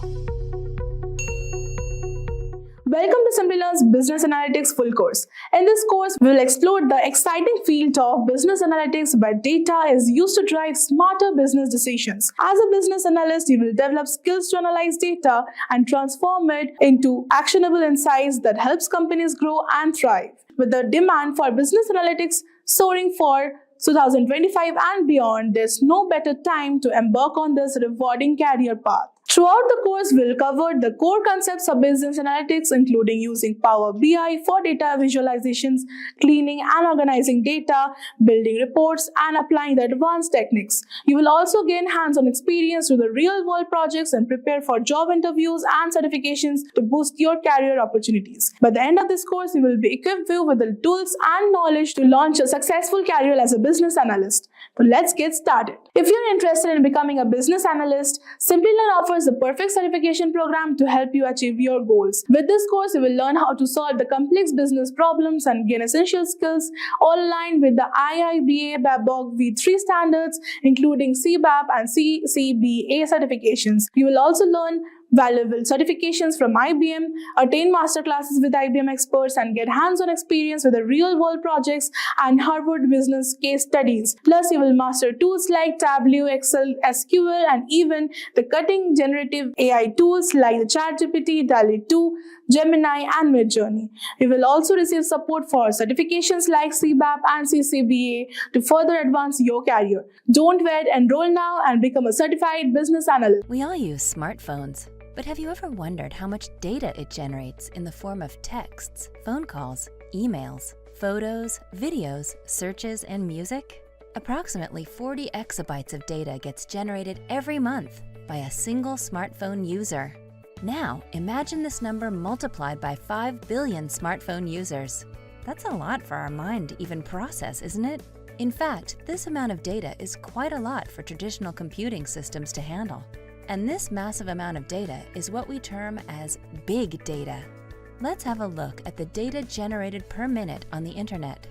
Welcome to Simplilearn's Business Analytics full course. In this course, we will explore the exciting field of business analytics where data is used to drive smarter business decisions. As a business analyst, you will develop skills to analyze data and transform it into actionable insights that helps companies grow and thrive. With the demand for business analytics soaring for 2025 and beyond, there's no better time to embark on this rewarding career path. Throughout the course, we'll cover the core concepts of business analytics, including using Power BI for data visualizations, cleaning and organizing data, building reports, and applying the advanced techniques. You will also gain hands-on experience with the real-world projects and prepare for job interviews and certifications to boost your career opportunities. By the end of this course, you will be equipped with the tools and knowledge to launch a successful career as a business analyst. So let's get started. If you're interested in becoming a business analyst, Simplilearn offers the perfect certification program to help you achieve your goals. With this course, you will learn how to solve the complex business problems and gain essential skills, all aligned with the IIBA Babcock V3 standards, including CBAP and CCBA certifications. You will also learn valuable certifications from IBM, attend masterclasses with IBM experts, and get hands-on experience with the real-world projects and Harvard business case studies. Plus, you will master tools like Tableau, Excel, SQL, and even the cutting generative AI tools like the ChatGPT, DALL-E 2, Gemini, and Midjourney. You will also receive support for certifications like CBAP and CCBA to further advance your career. Don't wait, enroll now and become a certified business analyst. We all use smartphones. But have you ever wondered how much data it generates in the form of texts, phone calls, emails, photos, videos, searches, and music? Approximately 40 exabytes of data gets generated every month by a single smartphone user. Now, imagine this number multiplied by 5 billion smartphone users. That's a lot for our mind to even process, isn't it? In fact, this amount of data is quite a lot for traditional computing systems to handle. And this massive amount of data is what we term as big data. Let's have a look at the data generated per minute on the internet.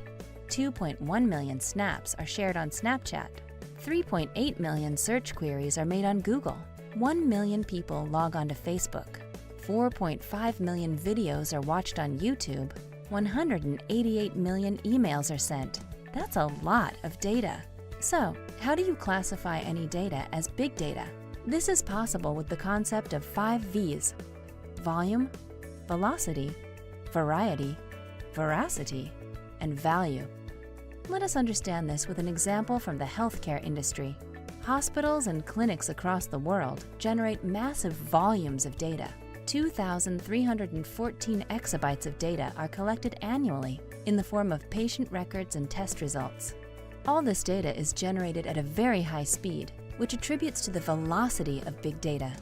2.1 million snaps are shared on Snapchat. 3.8 million search queries are made on Google. 1 million people log on to Facebook. 4.5 million videos are watched on YouTube. 188 million emails are sent. That's a lot of data. So, how do you classify any data as big data? This is possible with the concept of 5 V's: volume, velocity, variety, veracity, and value. Let us understand this with an example from the healthcare industry. Hospitals and clinics across the world generate massive volumes of data. 2,314 exabytes of data are collected annually in the form of patient records and test results. All this data is generated at a very high speed, which attributes to the velocity of big data.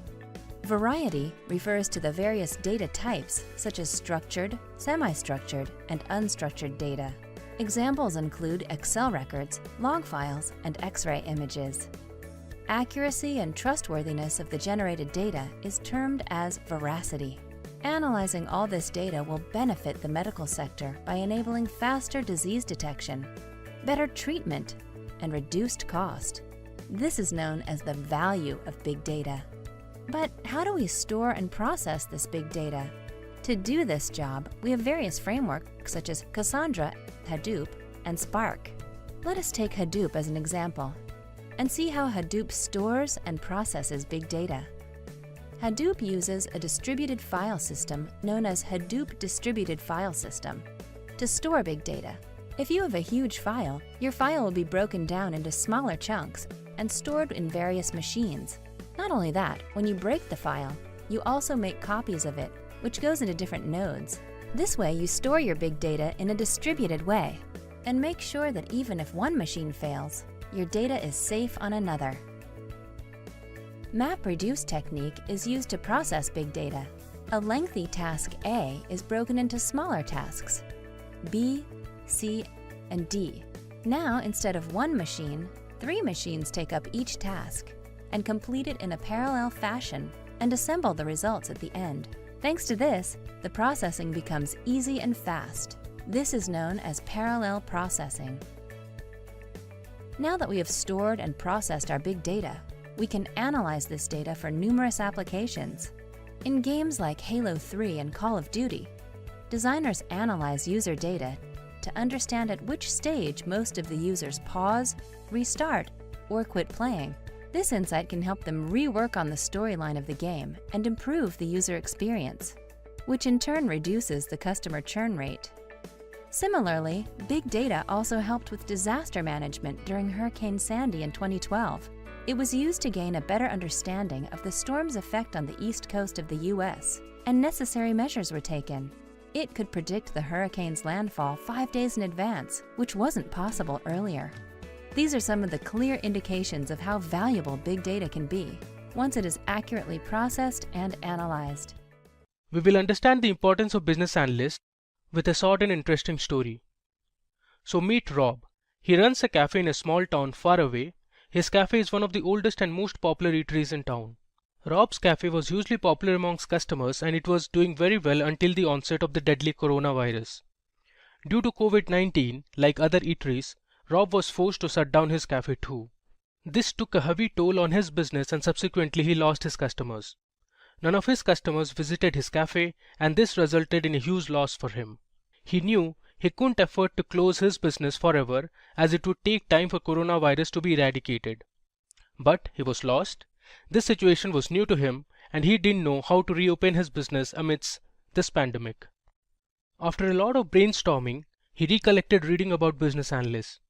Variety refers to the various data types, such as structured, semi-structured, and unstructured data. Examples include Excel records, log files, and X-ray images. Accuracy and trustworthiness of the generated data is termed as veracity. Analyzing all this data will benefit the medical sector by enabling faster disease detection, better treatment, and reduced cost. This is known as the value of big data. But how do we store and process this big data? To do this job, we have various frameworks such as Cassandra, Hadoop, and Spark. Let us take Hadoop as an example and see how Hadoop stores and processes big data. Hadoop uses a distributed file system known as Hadoop Distributed File System to store big data. If you have a huge file, your file will be broken down into smaller chunks and stored in various machines. Not only that, when you break the file, you also make copies of it, which goes into different nodes. This way, you store your big data in a distributed way and make sure that even if one machine fails, your data is safe on another. MapReduce technique is used to process big data. A lengthy task A is broken into smaller tasks, B, C, and D. Now, instead of one machine, 3 machines take up each task and complete it in a parallel fashion and assemble the results at the end. Thanks to this, the processing becomes easy and fast. This is known as parallel processing. Now that we have stored and processed our big data, We can analyze this data for numerous applications. In games like Halo 3 and Call of Duty, designers analyze user data to understand at which stage most of the users pause, restart, or quit playing. This insight can help them rework on the storyline of the game and improve the user experience, which in turn reduces the customer churn rate. Similarly, big data also helped with disaster management during Hurricane Sandy in 2012. It was used to gain a better understanding of the storm's effect on the east coast of the U.S., and necessary measures were taken. It could predict the hurricane's landfall 5 days in advance, which wasn't possible earlier. These are some of the clear indications of how valuable big data can be once it is accurately processed and analyzed. We will understand the importance of business analysts with a short and interesting story. So meet Rob. He runs a cafe in a small town far away. His cafe is one of the oldest and most popular eateries in town. Rob's cafe was hugely popular amongst customers and it was doing very well until the onset of the deadly coronavirus. Due to COVID-19, like other eateries, Rob was forced to shut down his cafe too. This took a heavy toll on his business and subsequently he lost his customers. None of his customers visited his cafe and this resulted in a huge loss for him. He knew he couldn't afford to close his business forever as it would take time for coronavirus to be eradicated. But he was lost. This situation was new to him and he didn't know how to reopen his business amidst this pandemic. After a lot of brainstorming, he recollected reading about business analysts.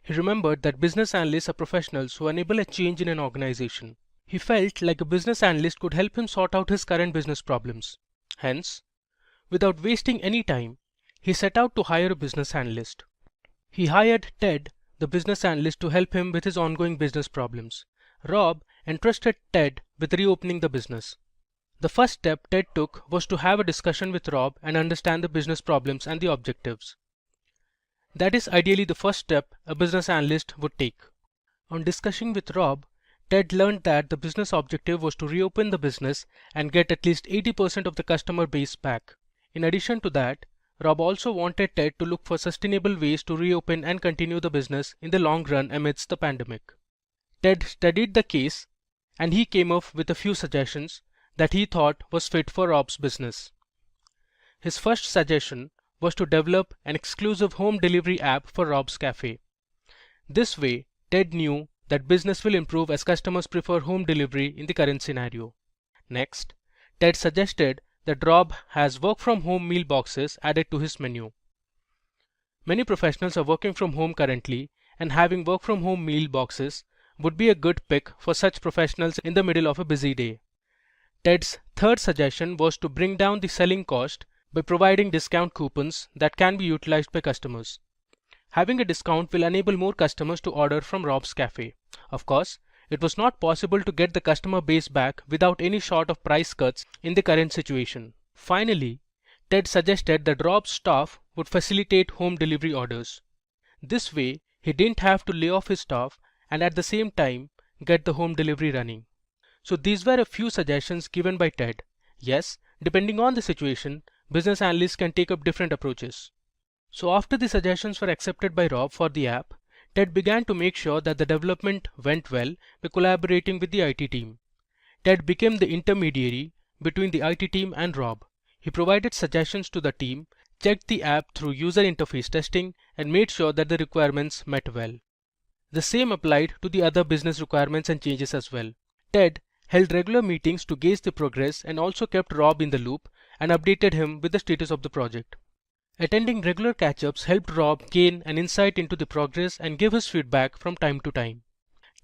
He remembered that business analysts are professionals who enable a change in an organization. He felt like a business analyst could help him sort out his current business problems. Hence, without wasting any time, he set out to hire a business analyst. He hired Ted, the business analyst, to help him with his ongoing business problems. Rob entrusted Ted with reopening the business. The first step Ted took was to have a discussion with Rob and understand the business problems and the objectives. That is ideally the first step a business analyst would take. On discussing with Rob, Ted learned that the business objective was to reopen the business and get at least 80% of the customer base back. In addition to that, Rob also wanted Ted to look for sustainable ways to reopen and continue the business in the long run amidst the pandemic. Ted studied the case and he came up with a few suggestions that he thought was fit for Rob's business. His first suggestion was to develop an exclusive home delivery app for Rob's cafe. This way, Ted knew that business will improve as customers prefer home delivery in the current scenario. Next, Ted suggested that Rob has work from home meal boxes added to his menu. Many professionals are working from home currently and having work from home meal boxes would be a good pick for such professionals in the middle of a busy day. Ted's third suggestion was to bring down the selling cost by providing discount coupons that can be utilized by customers. Having a discount will enable more customers to order from Rob's cafe. Of course, it was not possible to get the customer base back without any sort of price cuts in the current situation. Finally, Ted suggested that Rob's staff would facilitate home delivery orders. This way, he didn't have to lay off his staff and at the same time get the home delivery running. So these were a few suggestions given by Ted. Yes, depending on the situation, business analysts can take up different approaches. So after the suggestions were accepted by Rob for the app, Ted began to make sure that the development went well by collaborating with the IT team. Ted became the intermediary between the IT team and Rob. He provided suggestions to the team, checked the app through user interface testing, and made sure that the requirements met well. The same applied to the other business requirements and changes as well. Ted held regular meetings to gauge the progress and also kept Rob in the loop and updated him with the status of the project. Attending regular catch-ups helped Rob gain an insight into the progress and give his feedback from time to time.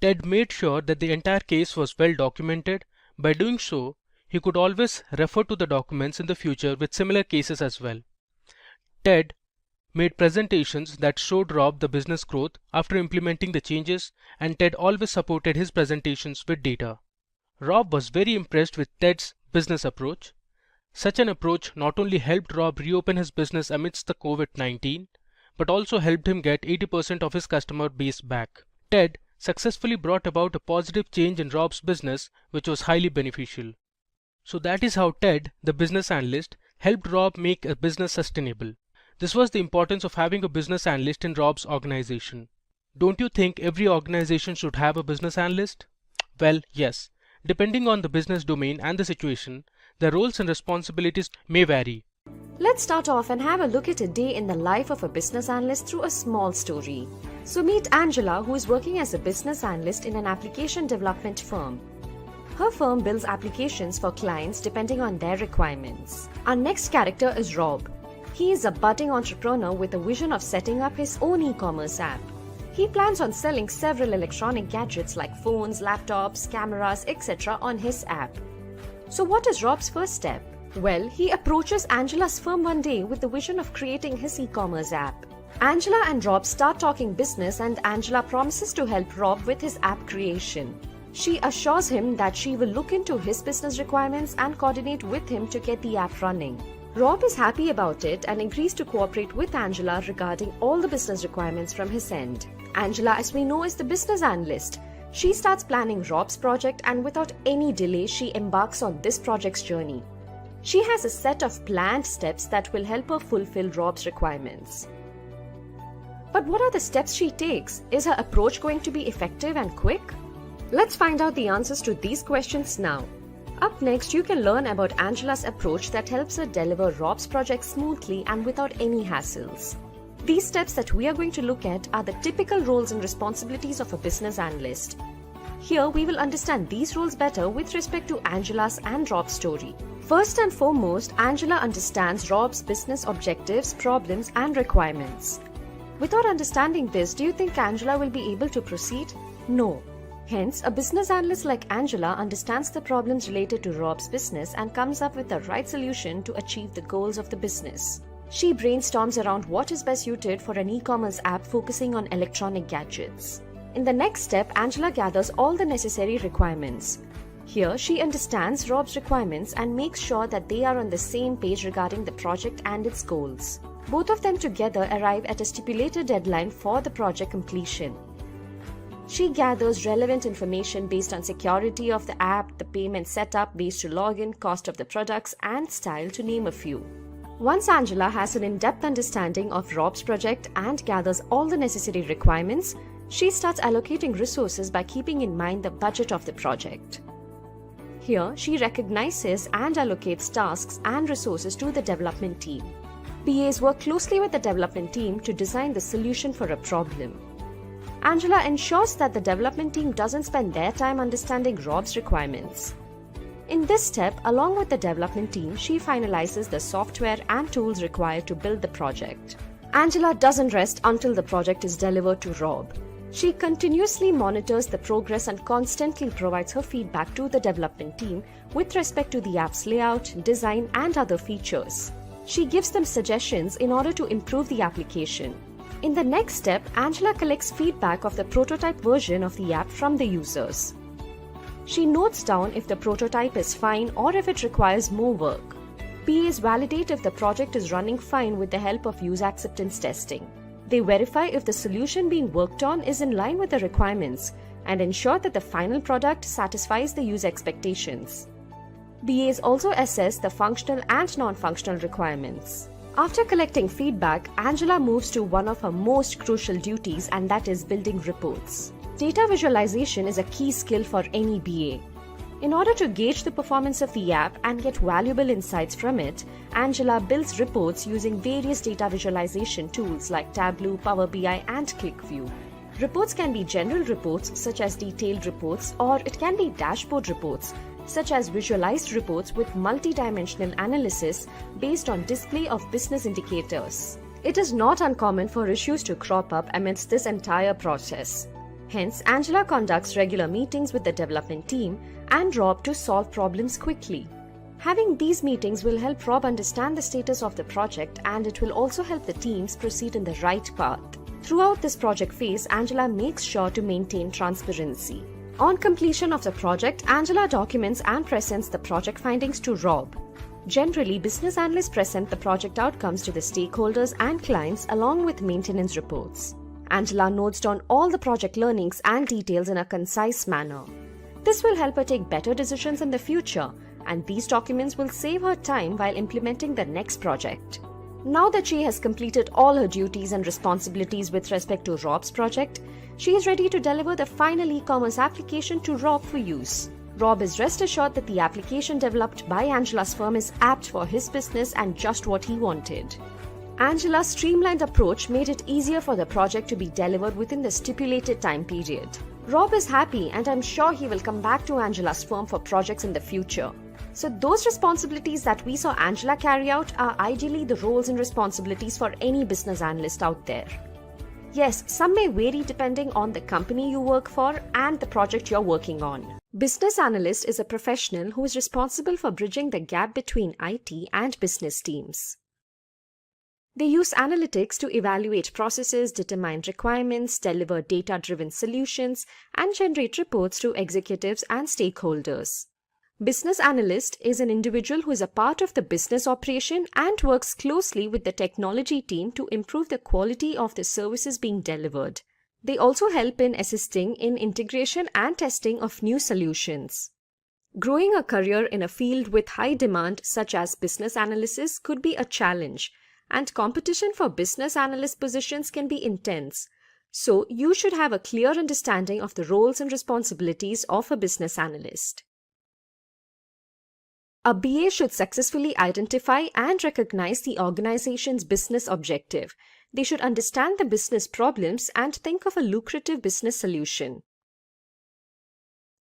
Ted made sure that the entire case was well documented. By doing so, he could always refer to the documents in the future with similar cases as well. Ted made presentations that showed Rob the business growth after implementing the changes, and Ted always supported his presentations with data. Rob was very impressed with Ted's business approach. Such an approach not only helped Rob reopen his business amidst the COVID-19, but also helped him get 80% of his customer base back. Ted successfully brought about a positive change in Rob's business, which was highly beneficial. So that is how Ted, the business analyst, helped Rob make a business sustainable. This was the importance of having a business analyst in Rob's organization. Don't you think every organization should have a business analyst? Well, yes. Depending on the business domain and the situation, the roles and responsibilities may vary. Let's start off and have a look at a day in the life of a business analyst through a small story. So meet Angela, who is working as a business analyst in an application development firm. Her firm builds applications for clients depending on their requirements. Our next character is Rob. He is a budding entrepreneur with a vision of setting up his own e-commerce app. He plans on selling several electronic gadgets like phones, laptops, cameras, etc. on his app. So what is Rob's first step? Well, he approaches Angela's firm one day with the vision of creating his e-commerce app. Angela and Rob start talking business and Angela promises to help Rob with his app creation. She assures him that she will look into his business requirements and coordinate with him to get the app running. Rob is happy about it and agrees to cooperate with Angela regarding all the business requirements from his end. Angela, as we know, is the business analyst. She starts planning Rob's project and without any delay, she embarks on this project's journey. She has a set of planned steps that will help her fulfill Rob's requirements. But what are the steps she takes? Is her approach going to be effective and quick? Let's find out the answers to these questions now. Up next, you can learn about Angela's approach that helps her deliver Rob's project smoothly and without any hassles. These steps that we are going to look at are the typical roles and responsibilities of a business analyst. Here, we will understand these roles better with respect to Angela's and Rob's story. First and foremost, Angela understands Rob's business objectives, problems, and requirements. Without understanding this, do you think Angela will be able to proceed? No. Hence, a business analyst like Angela understands the problems related to Rob's business and comes up with the right solution to achieve the goals of the business. She brainstorms around what is best suited for an e-commerce app focusing on electronic gadgets. In the next step, Angela gathers all the necessary requirements. Here, she understands Rob's requirements and makes sure that they are on the same page regarding the project and its goals. Both of them together arrive at a stipulated deadline for the project completion. She gathers relevant information based on security of the app, the payment setup based to login, cost of the products, and style, to name a few. Once Angela has an in-depth understanding of Rob's project and gathers all the necessary requirements, she starts allocating resources by keeping in mind the budget of the project. Here, she recognizes and allocates tasks and resources to the development team. BAs work closely with the development team to design the solution for a problem. Angela ensures that the development team doesn't spend their time understanding Rob's requirements. In this step, along with the development team, she finalizes the software and tools required to build the project. Angela doesn't rest until the project is delivered to Rob. She continuously monitors the progress and constantly provides her feedback to the development team with respect to the app's layout, design, and other features. She gives them suggestions in order to improve the application. In the next step, Angela collects feedback of the prototype version of the app from the users. She notes down if the prototype is fine or if it requires more work. BAs validate if the project is running fine with the help of user acceptance testing. They verify if the solution being worked on is in line with the requirements and ensure that the final product satisfies the user expectations. BAs also assess the functional and non-functional requirements. After collecting feedback, Angela moves to one of her most crucial duties, and that is building reports. Data visualization is a key skill for any BA. In order to gauge the performance of the app and get valuable insights from it, Angela builds reports using various data visualization tools like Tableau, Power BI, and QlikView. Reports can be general reports such as detailed reports, or it can be dashboard reports such as visualized reports with multi-dimensional analysis based on display of business indicators. It is not uncommon for issues to crop up amidst this entire process. Hence, Angela conducts regular meetings with the development team and Rob to solve problems quickly. Having these meetings will help Rob understand the status of the project, and it will also help the teams proceed in the right path. Throughout this project phase, Angela makes sure to maintain transparency. On completion of the project, Angela documents and presents the project findings to Rob. Generally, business analysts present the project outcomes to the stakeholders and clients along with maintenance reports. Angela notes down all the project learnings and details in a concise manner. This will help her take better decisions in the future, and these documents will save her time while implementing the next project. Now that she has completed all her duties and responsibilities with respect to Rob's project, she is ready to deliver the final e-commerce application to Rob for use. Rob is rest assured that the application developed by Angela's firm is apt for his business and just what he wanted. Angela's streamlined approach made it easier for the project to be delivered within the stipulated time period. Rob is happy, and I'm sure he will come back to Angela's firm for projects in the future. So those responsibilities that we saw Angela carry out are ideally the roles and responsibilities for any business analyst out there. Yes, some may vary depending on the company you work for and the project you're working on. Business analyst is a professional who is responsible for bridging the gap between IT and business teams. They use analytics to evaluate processes, determine requirements, deliver data-driven solutions, and generate reports to executives and stakeholders. Business analyst is an individual who is a part of the business operation and works closely with the technology team to improve the quality of the services being delivered. They also help in assisting in integration and testing of new solutions. Growing a career in a field with high demand such as business analysis could be a challenge, and competition for business analyst positions can be intense. So you should have a clear understanding of the roles and responsibilities of a business analyst. A BA should successfully identify and recognize the organization's business objective. They should understand the business problems and think of a lucrative business solution.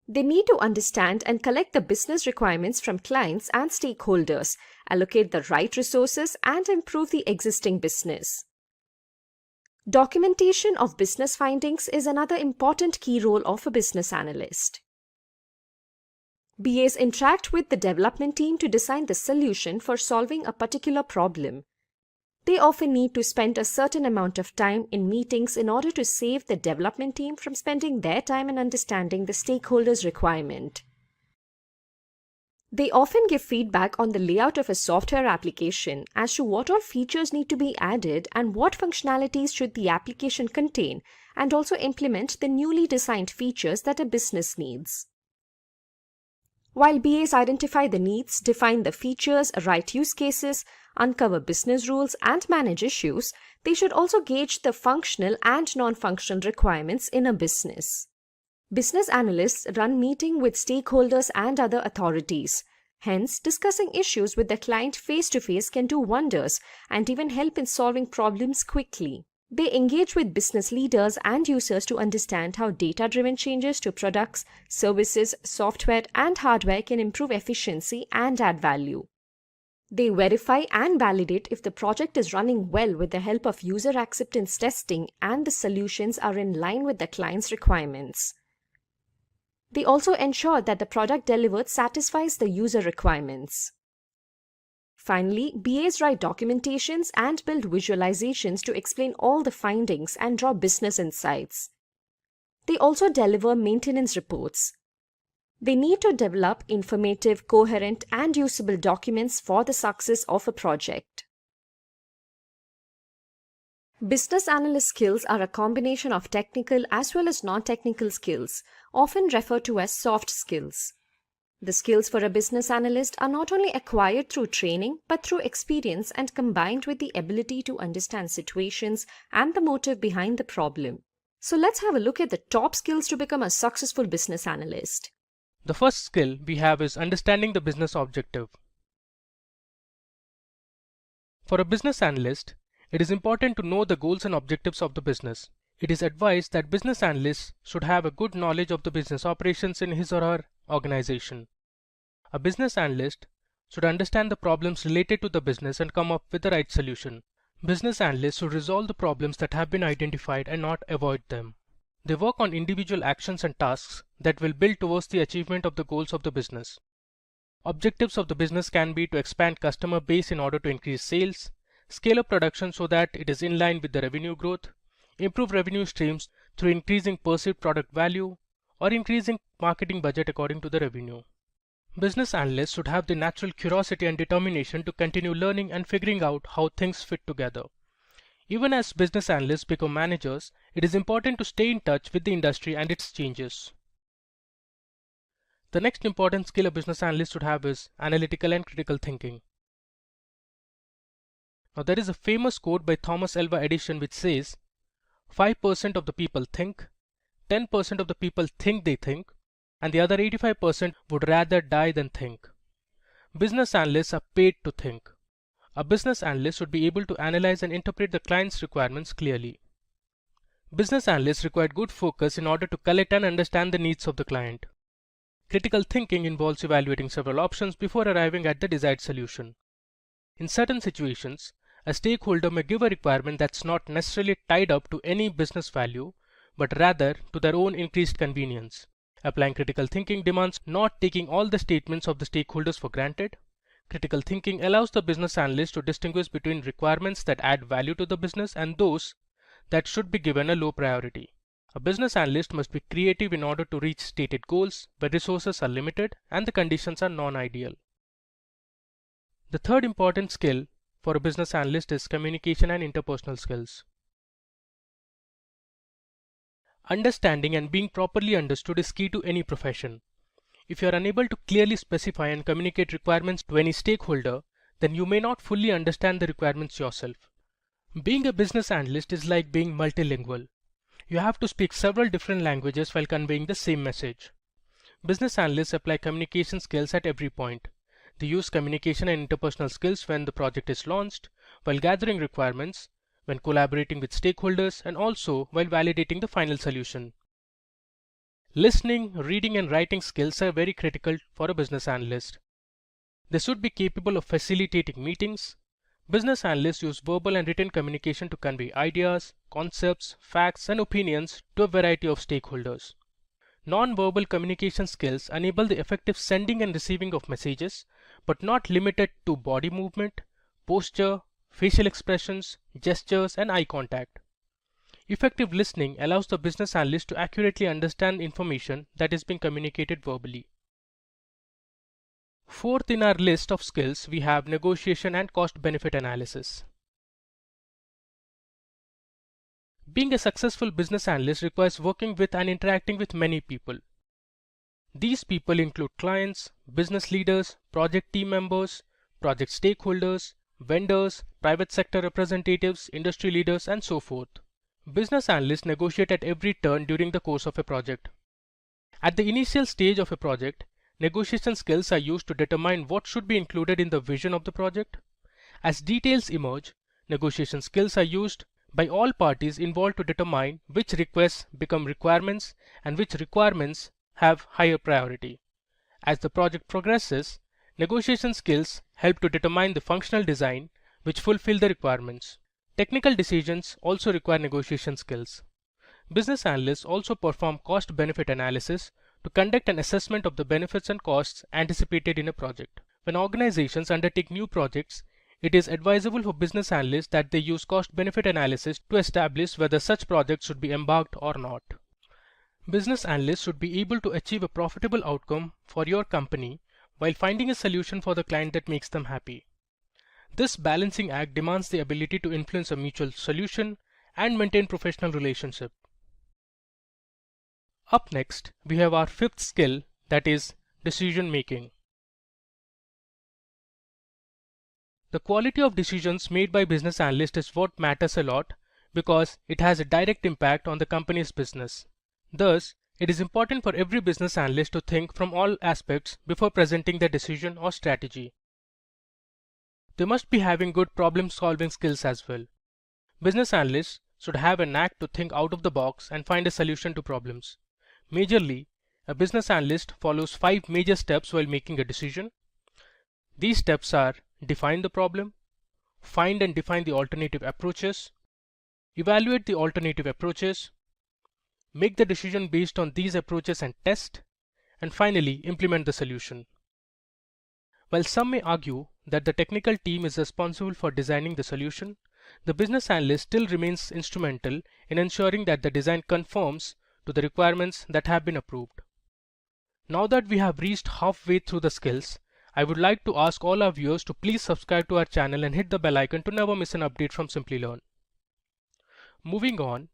They need to understand and collect the business requirements from clients and stakeholders, allocate the right resources, and improve the existing business. Documentation of business findings is another important key role of a business analyst. BAs interact with the development team to design the solution for solving a particular problem. They often need to spend a certain amount of time in meetings in order to save the development team from spending their time in understanding the stakeholders' requirement. They often give feedback on the layout of a software application as to what all features need to be added and what functionalities should the application contain, and also implement the newly designed features that a business needs. While BAs identify the needs, define the features, write use cases, uncover business rules, and manage issues, they should also gauge the functional and non-functional requirements in a business. Business analysts run meetings with stakeholders and other authorities. Hence, discussing issues with the client face-to-face can do wonders and even help in solving problems quickly. They engage with business leaders and users to understand how data-driven changes to products, services, software, and hardware can improve efficiency and add value. They verify and validate if the project is running well with the help of user acceptance testing and the solutions are in line with the client's requirements. They also ensure that the product delivered satisfies the user requirements. Finally, BAs write documentations and build visualizations to explain all the findings and draw business insights. They also deliver maintenance reports. They need to develop informative, coherent, and usable documents for the success of a project. Business analyst skills are a combination of technical as well as non-technical skills, often referred to as soft skills. The skills for a business analyst are not only acquired through training, but through experience and combined with the ability to understand situations and the motive behind the problem. So let's have a look at the top skills to become a successful business analyst. The first skill we have is understanding the business objective. For a business analyst, it is important to know the goals and objectives of the business. It is advised that business analysts should have a good knowledge of the business operations in his or her organization. A business analyst should understand the problems related to the business and come up with the right solution. Business analysts should resolve the problems that have been identified and not avoid them. They work on individual actions and tasks that will build towards the achievement of the goals of the business. Objectives of the business can be to expand customer base in order to increase sales, scale up production so that it is in line with the revenue growth, improve revenue streams through increasing perceived product value, or increasing marketing budget according to the revenue. Business analysts should have the natural curiosity and determination to continue learning and figuring out how things fit together. Even as business analysts become managers, it is important to stay in touch with the industry and its changes. The next important skill a business analyst should have is analytical and critical thinking. Now there is a famous quote by Thomas Alva Edison which says, 5% of the people think, 10% of the people think they think, and the other 85% would rather die than think. Business analysts are paid to think. A business analyst should be able to analyze and interpret the client's requirements clearly. Business analysts require good focus in order to collect and understand the needs of the client. Critical thinking involves evaluating several options before arriving at the desired solution. In certain situations, a stakeholder may give a requirement that's not necessarily tied up to any business value, but rather to their own increased convenience. Applying critical thinking demands not taking all the statements of the stakeholders for granted. Critical thinking allows the business analyst to distinguish between requirements that add value to the business and those that should be given a low priority. A business analyst must be creative in order to reach stated goals where resources are limited and the conditions are non-ideal. The third important skill for a business analyst is communication and interpersonal skills. Understanding and being properly understood is key to any profession. If you are unable to clearly specify and communicate requirements to any stakeholder, then you may not fully understand the requirements yourself. Being a business analyst is like being multilingual. You have to speak several different languages while conveying the same message. Business analysts apply communication skills at every point. They use communication and interpersonal skills when the project is launched, while gathering requirements, when collaborating with stakeholders, and also while validating the final solution. Listening, reading, and writing skills are very critical for a business analyst. They should be capable of facilitating meetings. Business analysts use verbal and written communication to convey ideas, concepts, facts, and opinions to a variety of stakeholders. Non-verbal communication skills enable the effective sending and receiving of messages, but not limited to body movement, posture, facial expressions, gestures, and eye contact. Effective listening allows the business analyst to accurately understand information that is being communicated verbally. Fourth in our list of skills, we have negotiation and cost-benefit analysis. Being a successful business analyst requires working with and interacting with many people. These people include clients, business leaders, project team members, project stakeholders, vendors, private sector representatives, industry leaders, and so forth. Business analysts negotiate at every turn during the course of a project. At the initial stage of a project, negotiation skills are used to determine what should be included in the vision of the project. As details emerge, negotiation skills are used by all parties involved to determine which requests become requirements and which requirements have higher priority. As the project progresses, negotiation skills help to determine the functional design which fulfill the requirements. Technical decisions also require negotiation skills. Business analysts also perform cost-benefit analysis to conduct an assessment of the benefits and costs anticipated in a project. When organizations undertake new projects, it is advisable for business analysts that they use cost-benefit analysis to establish whether such projects should be embarked or not. Business analysts should be able to achieve a profitable outcome for your company while finding a solution for the client that makes them happy. This balancing act demands the ability to influence a mutual solution and maintain professional relationship. Up next, we have our fifth skill, that is decision making. The quality of decisions made by business analysts is what matters a lot because it has a direct impact on the company's business. Thus, it is important for every business analyst to think from all aspects before presenting their decision or strategy. They must be having good problem-solving skills as well. Business analysts should have a knack to think out of the box and find a solution to problems. Majorly, a business analyst follows 5 major steps while making a decision. These steps are: define the problem, find and define the alternative approaches, evaluate the alternative approaches, make the decision based on these approaches and test, and finally implement the solution. While some may argue that the technical team is responsible for designing the solution, the business analyst still remains instrumental in ensuring that the design conforms to the requirements that have been approved. Now that we have reached halfway through the skills, I would like to ask all our viewers to please subscribe to our channel and hit the bell icon to never miss an update from Simplilearn. Moving on,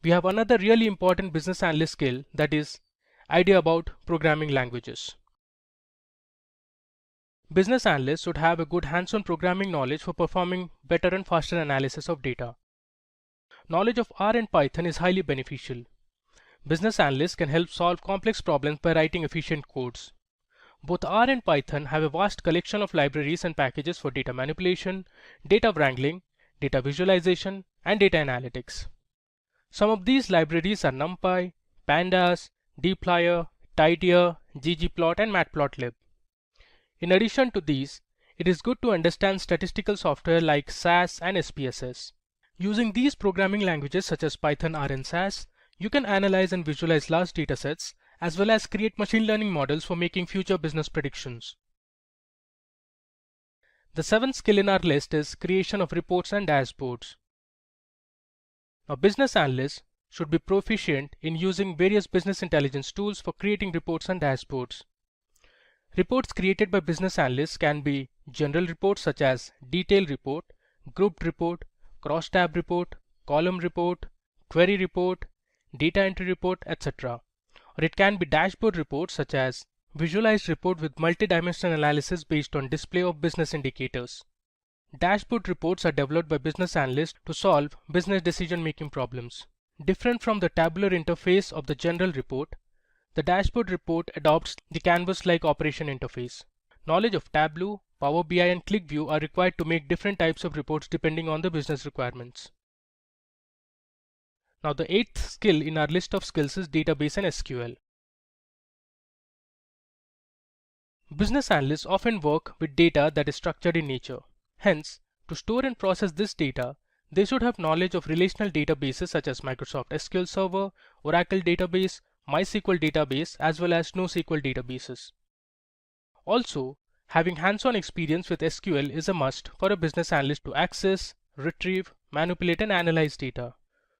we have another really important business analyst skill, that is idea about programming languages. Business analysts should have a good hands-on programming knowledge for performing better and faster analysis of data. Knowledge of R and Python is highly beneficial. Business analysts can help solve complex problems by writing efficient codes. Both R and Python have a vast collection of libraries and packages for data manipulation, data wrangling, data visualization, and data analytics. Some of these libraries are NumPy, Pandas, dplyr, tidyr, ggplot, and matplotlib. In addition to these, it is good to understand statistical software like SAS and SPSS. Using these programming languages such as Python, R, and SAS, you can analyze and visualize large datasets as well as create machine learning models for making future business predictions. The seventh skill in our list is creation of reports and dashboards. Now, business analysts should be proficient in using various business intelligence tools for creating reports and dashboards. Reports created by business analysts can be general reports such as detailed report, grouped report, cross-tab report, column report, query report, data entry report, etc. Or it can be dashboard reports such as visualized report with multi-dimensional analysis based on display of business indicators. Dashboard reports are developed by business analysts to solve business decision-making problems. Different from the tabular interface of the general report, the dashboard report adopts the canvas-like operation interface. Knowledge of Tableau, Power BI, and ClickView are required to make different types of reports depending on the business requirements. Now, the eighth skill in our list of skills is database and SQL. Business analysts often work with data that is structured in nature. Hence, to store and process this data, they should have knowledge of relational databases such as Microsoft SQL Server, Oracle Database, MySQL Database, as well as NoSQL databases. Also, having hands-on experience with SQL is a must for a business analyst to access, retrieve, manipulate, and analyze data.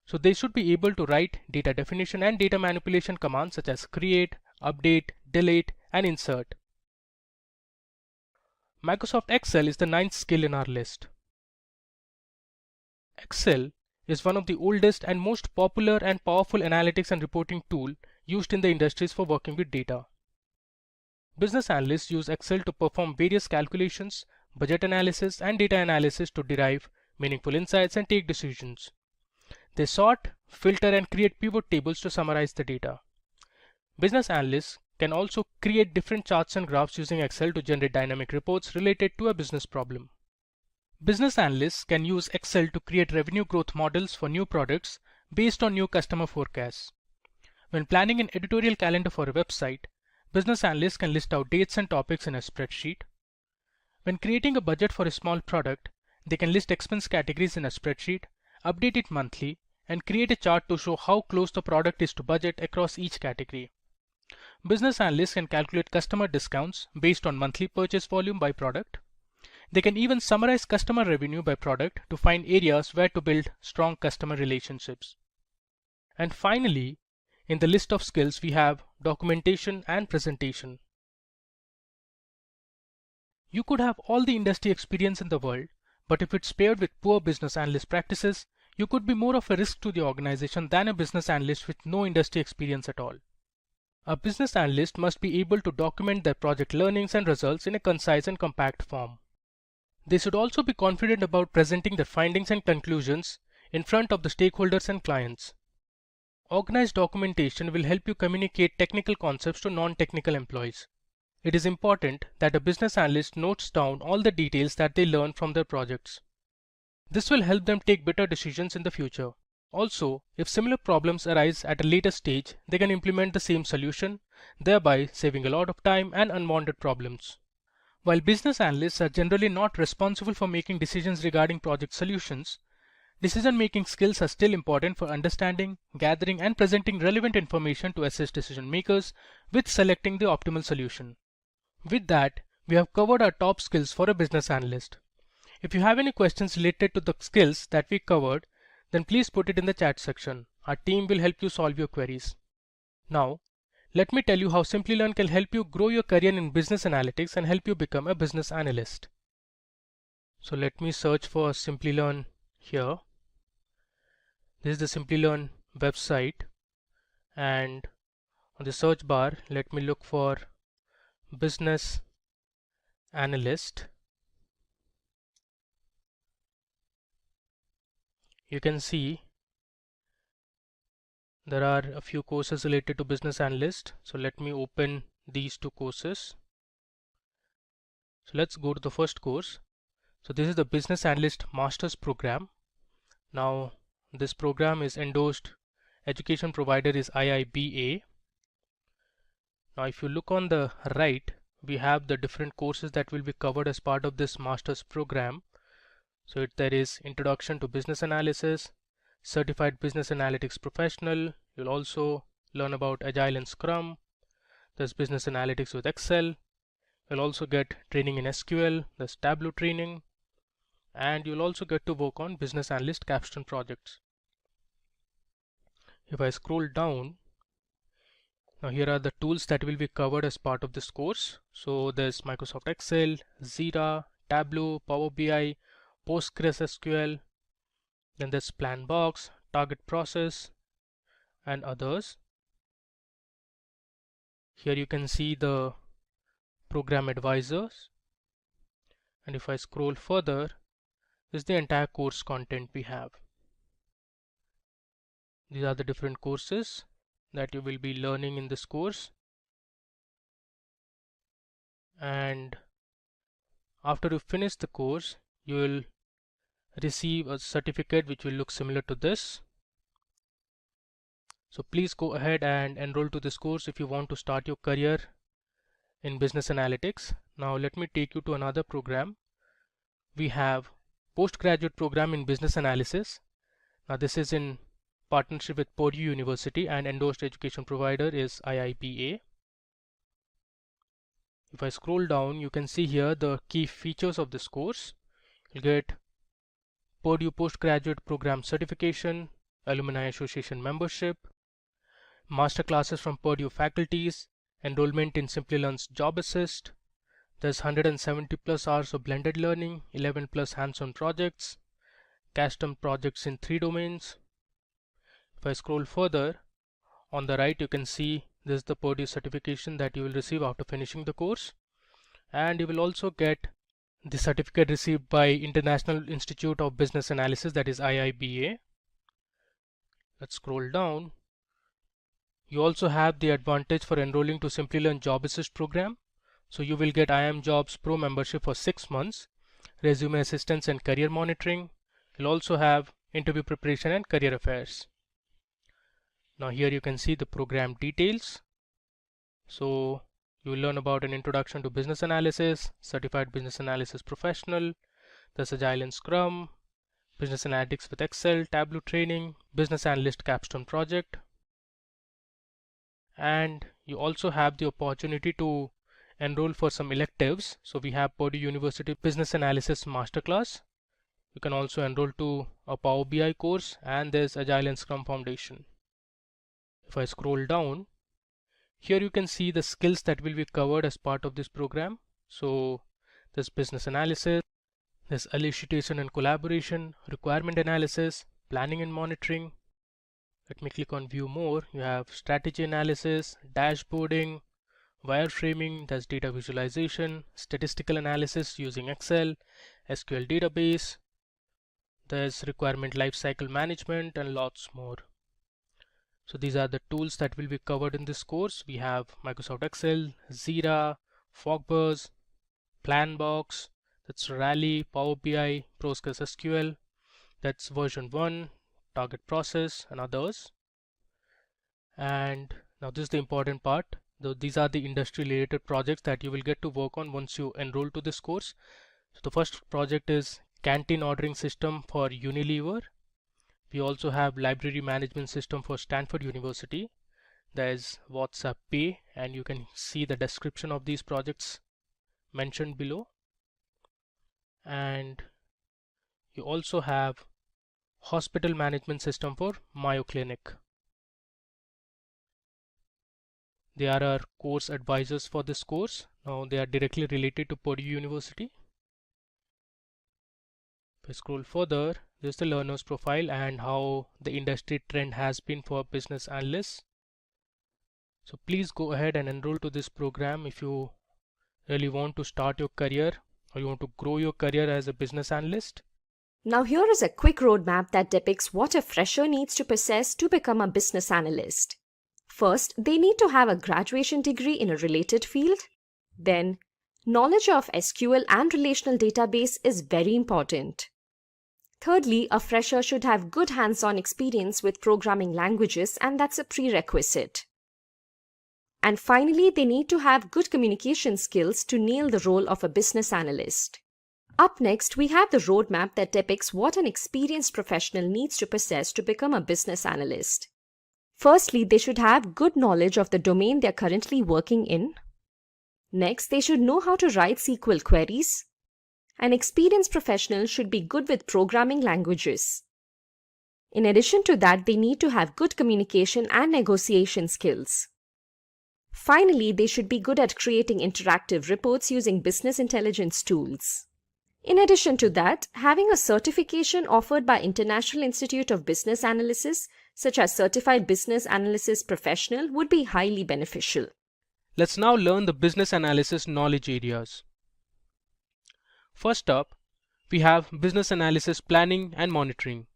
So they should be able to write data definition and data manipulation commands such as create, update, delete, and insert. Microsoft Excel is the ninth skill in our list. Excel is one of the oldest and most popular and powerful analytics and reporting tool used in the industries for working with data. Business analysts use Excel to perform various calculations, budget analysis, and data analysis to derive meaningful insights and take decisions. They sort, filter, and create pivot tables to summarize the data. Business analysts can also create different charts and graphs using Excel to generate dynamic reports related to a business problem. Business analysts can use Excel to create revenue growth models for new products based on new customer forecasts. When planning an editorial calendar for a website, business analysts can list out dates and topics in a spreadsheet. When creating a budget for a small product, they can list expense categories in a spreadsheet, update it monthly, and create a chart to show how close the product is to budget across each category. Business analysts can calculate customer discounts based on monthly purchase volume by product. They can even summarize customer revenue by product to find areas where to build strong customer relationships. And finally, in the list of skills we have documentation and presentation. You could have all the industry experience in the world, but if it's paired with poor business analyst practices, you could be more of a risk to the organization than a business analyst with no industry experience at all. A business analyst must be able to document their project learnings and results in a concise and compact form. They should also be confident about presenting their findings and conclusions in front of the stakeholders and clients. Organized documentation will help you communicate technical concepts to non-technical employees. It is important that a business analyst notes down all the details that they learn from their projects. This will help them take better decisions in the future. Also, if similar problems arise at a later stage, they can implement the same solution, thereby saving a lot of time and unwanted problems. While business analysts are generally not responsible for making decisions regarding project solutions, decision-making skills are still important for understanding, gathering, and presenting relevant information to assist decision makers with selecting the optimal solution. With that, we have covered our top skills for a business analyst. If you have any questions related to the skills that we covered, then please put it in the chat section. Our team will help you solve your queries. Now, let me tell you how Simplilearn can help you grow your career in business analytics and help you become a business analyst. So let me search for Simplilearn here. This is the Simplilearn website, and on the search bar, let me look for business Analyst, you can see there are a few courses related to business analyst. So let me open these two courses. So let's go to the first course. So this is the business analyst master's program. Now this program is endorsed, education provider is IIBA. Now if you look on the right, we have the different courses that will be covered as part of this master's program. So there is introduction to business analysis, certified business analytics professional. You'll also learn about agile and scrum. There's business analytics with Excel. You'll also get training in SQL. There's Tableau training, and you'll also get to work on business analyst capstone projects. If I scroll down, now here are the tools that will be covered as part of this course. So there's Microsoft Excel, Zira, Tableau, Power BI, PostgreSQL, then there's Planbox, Target Process, and others. Here you can see the program advisors, and if I scroll further, this is the entire course content we have. These are the different courses that you will be learning in this course, and after you finish the course you will receive a certificate which will look similar to this. So please go ahead and enroll to this course if you want to start your career in business analytics. Now let me take you to another program. We have postgraduate program in business analysis. Now this is in partnership with Purdue University, and endorsed education provider is IIBA. If I scroll down, you can see here the key features of this course. You'll get Purdue postgraduate program certification, alumni association membership, master classes from Purdue faculties, enrollment in Simplilearn's Job Assist. There's 170 plus hours of blended learning, 11 plus hands-on projects, custom projects in 3 domains. If I scroll further, on the right you can see this is the Purdue certification that you will receive after finishing the course, and you will also get the certificate received by International Institute of Business Analysis, that is IIBA. Let's scroll down. You also have the advantage for enrolling to Simplilearn Job Assist program. So you will get IIM Jobs Pro membership for 6 months, resume assistance and career monitoring. You'll also have interview preparation and career affairs. Now here you can see the program details. So you will learn about an introduction to business analysis, certified business analysis professional, there's agile and scrum, business analytics with Excel, Tableau training, business analyst capstone project, and you also have the opportunity to enroll for some electives. So we have Purdue University Business Analysis Masterclass. You can also enroll to a Power BI course, and there's Agile and Scrum Foundation. If I scroll down, here you can see the skills that will be covered as part of this program. So there's business analysis, there's elicitation and collaboration, requirement analysis, planning and monitoring. Let me click on view more. You have strategy analysis, dashboarding, wireframing, there's data visualization, statistical analysis using Excel, SQL database, there's requirement lifecycle management, and lots more. So these are the tools that will be covered in this course. We have Microsoft Excel, Zira, Fogbuzz, Planbox, that's Rally, Power BI, PostgreSQL, that's version 1, Target Process, and others. And now this is the important part. These are the industry related projects that you will get to work on once you enroll to this course. So the first project is canteen ordering system for Unilever. We also have library management system for Stanford University. There's WhatsApp Pay, and you can see the description of these projects mentioned below. And you also have hospital management system for Mayo Clinic. They are our course advisors for this course. Now they are directly related to Purdue University. If I scroll further, this is the learner's profile and how the industry trend has been for business analysts. So please go ahead and enroll to this program if you really want to start your career or you want to grow your career as a business analyst? Now, here is a quick roadmap that depicts what a fresher needs to possess to become a business analyst. First, they need to have a graduation degree in a related field. Then, knowledge of SQL and relational database is very important. Thirdly, a fresher should have good hands-on experience with programming languages, and that's a prerequisite. And finally, they need to have good communication skills to nail the role of a business analyst. Up next, we have the roadmap that depicts what an experienced professional needs to possess to become a business analyst. Firstly, they should have good knowledge of the domain they're currently working in. Next, they should know how to write SQL queries. An experienced professional should be good with programming languages. In addition to that, they need to have good communication and negotiation skills. Finally, they should be good at creating interactive reports using business intelligence tools. In addition to that, having a certification offered by International Institute of Business Analysis, such as Certified Business Analysis Professional, would be highly beneficial. Let's now learn the business analysis knowledge areas. First up, we have business analysis planning and monitoring.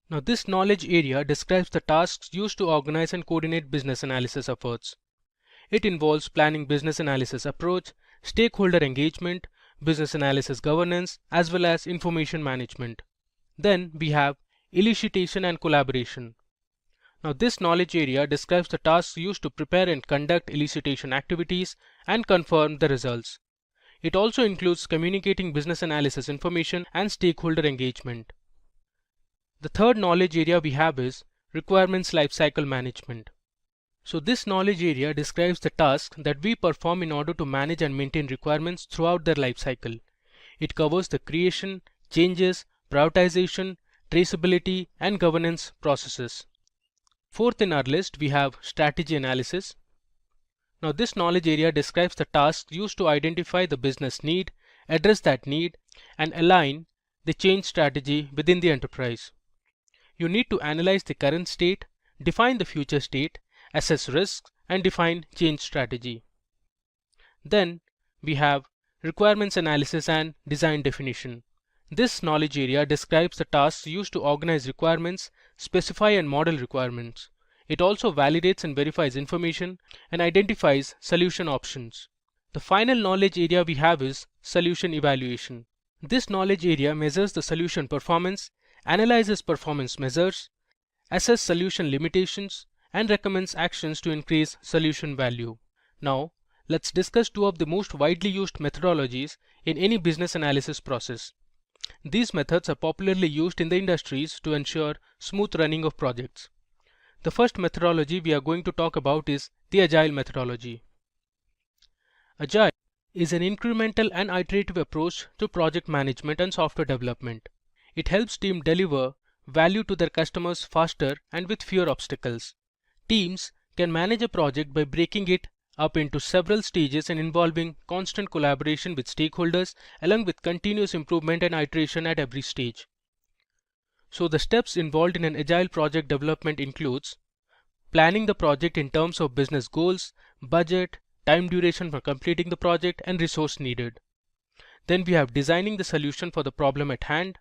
Now this knowledge area describes the tasks used to organize and coordinate business analysis efforts. It involves planning business analysis approach, stakeholder engagement, business analysis governance, as well as information management. Then we have elicitation and collaboration. Now this knowledge area describes the tasks used to prepare and conduct elicitation activities and confirm the results. It also includes communicating business analysis information and stakeholder engagement. The third knowledge area we have is requirements lifecycle management. So this knowledge area describes the tasks that we perform in order to manage and maintain requirements throughout their lifecycle. It covers the creation, changes, prioritization, traceability, and governance processes. Fourth in our list, we have strategy analysis. Now this knowledge area describes the tasks used to identify the business need, address that need, and align the change strategy within the enterprise. You need to analyze the current state, define the future state, assess risks, and define change strategy. Then we have requirements analysis and design definition. This knowledge area describes the tasks used to organize requirements, specify and model requirements. It also validates and verifies information and identifies solution options. The final knowledge area we have is solution evaluation. This knowledge area measures the solution performance, analyzes performance measures, assesses solution limitations, and recommends actions to increase solution value. Now, let's discuss two of the most widely used methodologies in any business analysis process. These methods are popularly used in the industries to ensure smooth running of projects. The first methodology we are going to talk about is the Agile methodology. Agile is an incremental and iterative approach to project management and software development. It helps teams deliver value to their customers faster and with fewer obstacles. Teams can manage a project by breaking it up into several stages and involving constant collaboration with stakeholders along with continuous improvement and iteration at every stage. So the steps involved in an agile project development includes planning the project in terms of business goals, budget, time duration for completing the project, and resource needed. Then we have designing the solution for the problem at hand.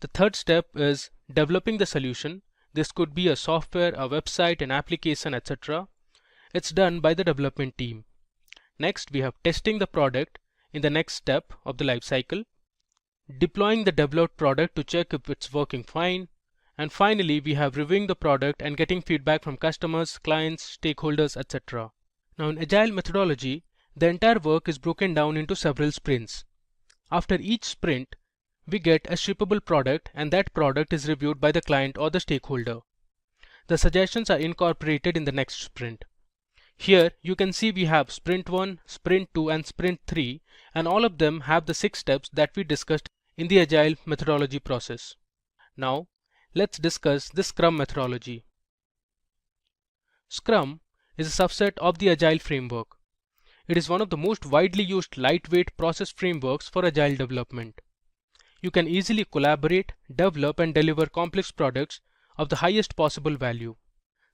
The third step is developing the solution. This could be a software, a website, an application, etc. It's done by the development team. Next, we have testing the product in the next step of the life cycle, deploying the developed product to check if it's working fine, and finally we have reviewing the product and getting feedback from customers, clients, stakeholders, etc. Now in Agile methodology, the entire work is broken down into several sprints. After each sprint, we get a shippable product and that product is reviewed by the client or the stakeholder. The suggestions are incorporated in the next sprint. Here you can see we have sprint 1, sprint 2 and sprint 3, and all of them have the 6 steps that we discussed in the Agile methodology process. Now let's discuss the Scrum methodology. Scrum is a subset of the Agile framework. It is one of the most widely used lightweight process frameworks for Agile development. You can easily collaborate, develop and deliver complex products of the highest possible value.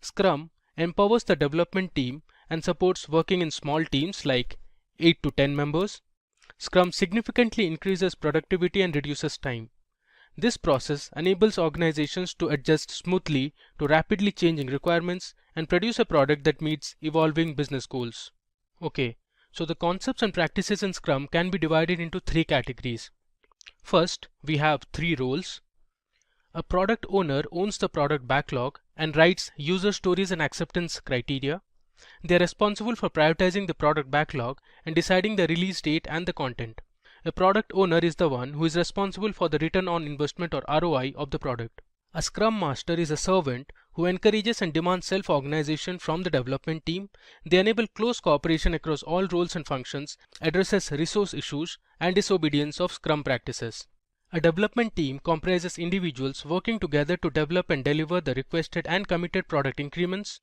Scrum empowers the development team and supports working in small teams like 8 to 10 members. Scrum significantly increases productivity and reduces time. This process enables organizations to adjust smoothly to rapidly changing requirements and produce a product that meets evolving business goals. Okay, so the concepts and practices in Scrum can be divided into three categories. First, we have three roles. A product owner owns the product backlog and writes user stories and acceptance criteria. They are responsible for prioritizing the product backlog and deciding the release date and the content. A product owner is the one who is responsible for the return on investment or ROI of the product. A Scrum Master is a servant who encourages and demands self-organization from the development team. They enable close cooperation across all roles and functions, addresses resource issues, and disobedience of Scrum practices. A development team comprises individuals working together to develop and deliver the requested and committed product increments.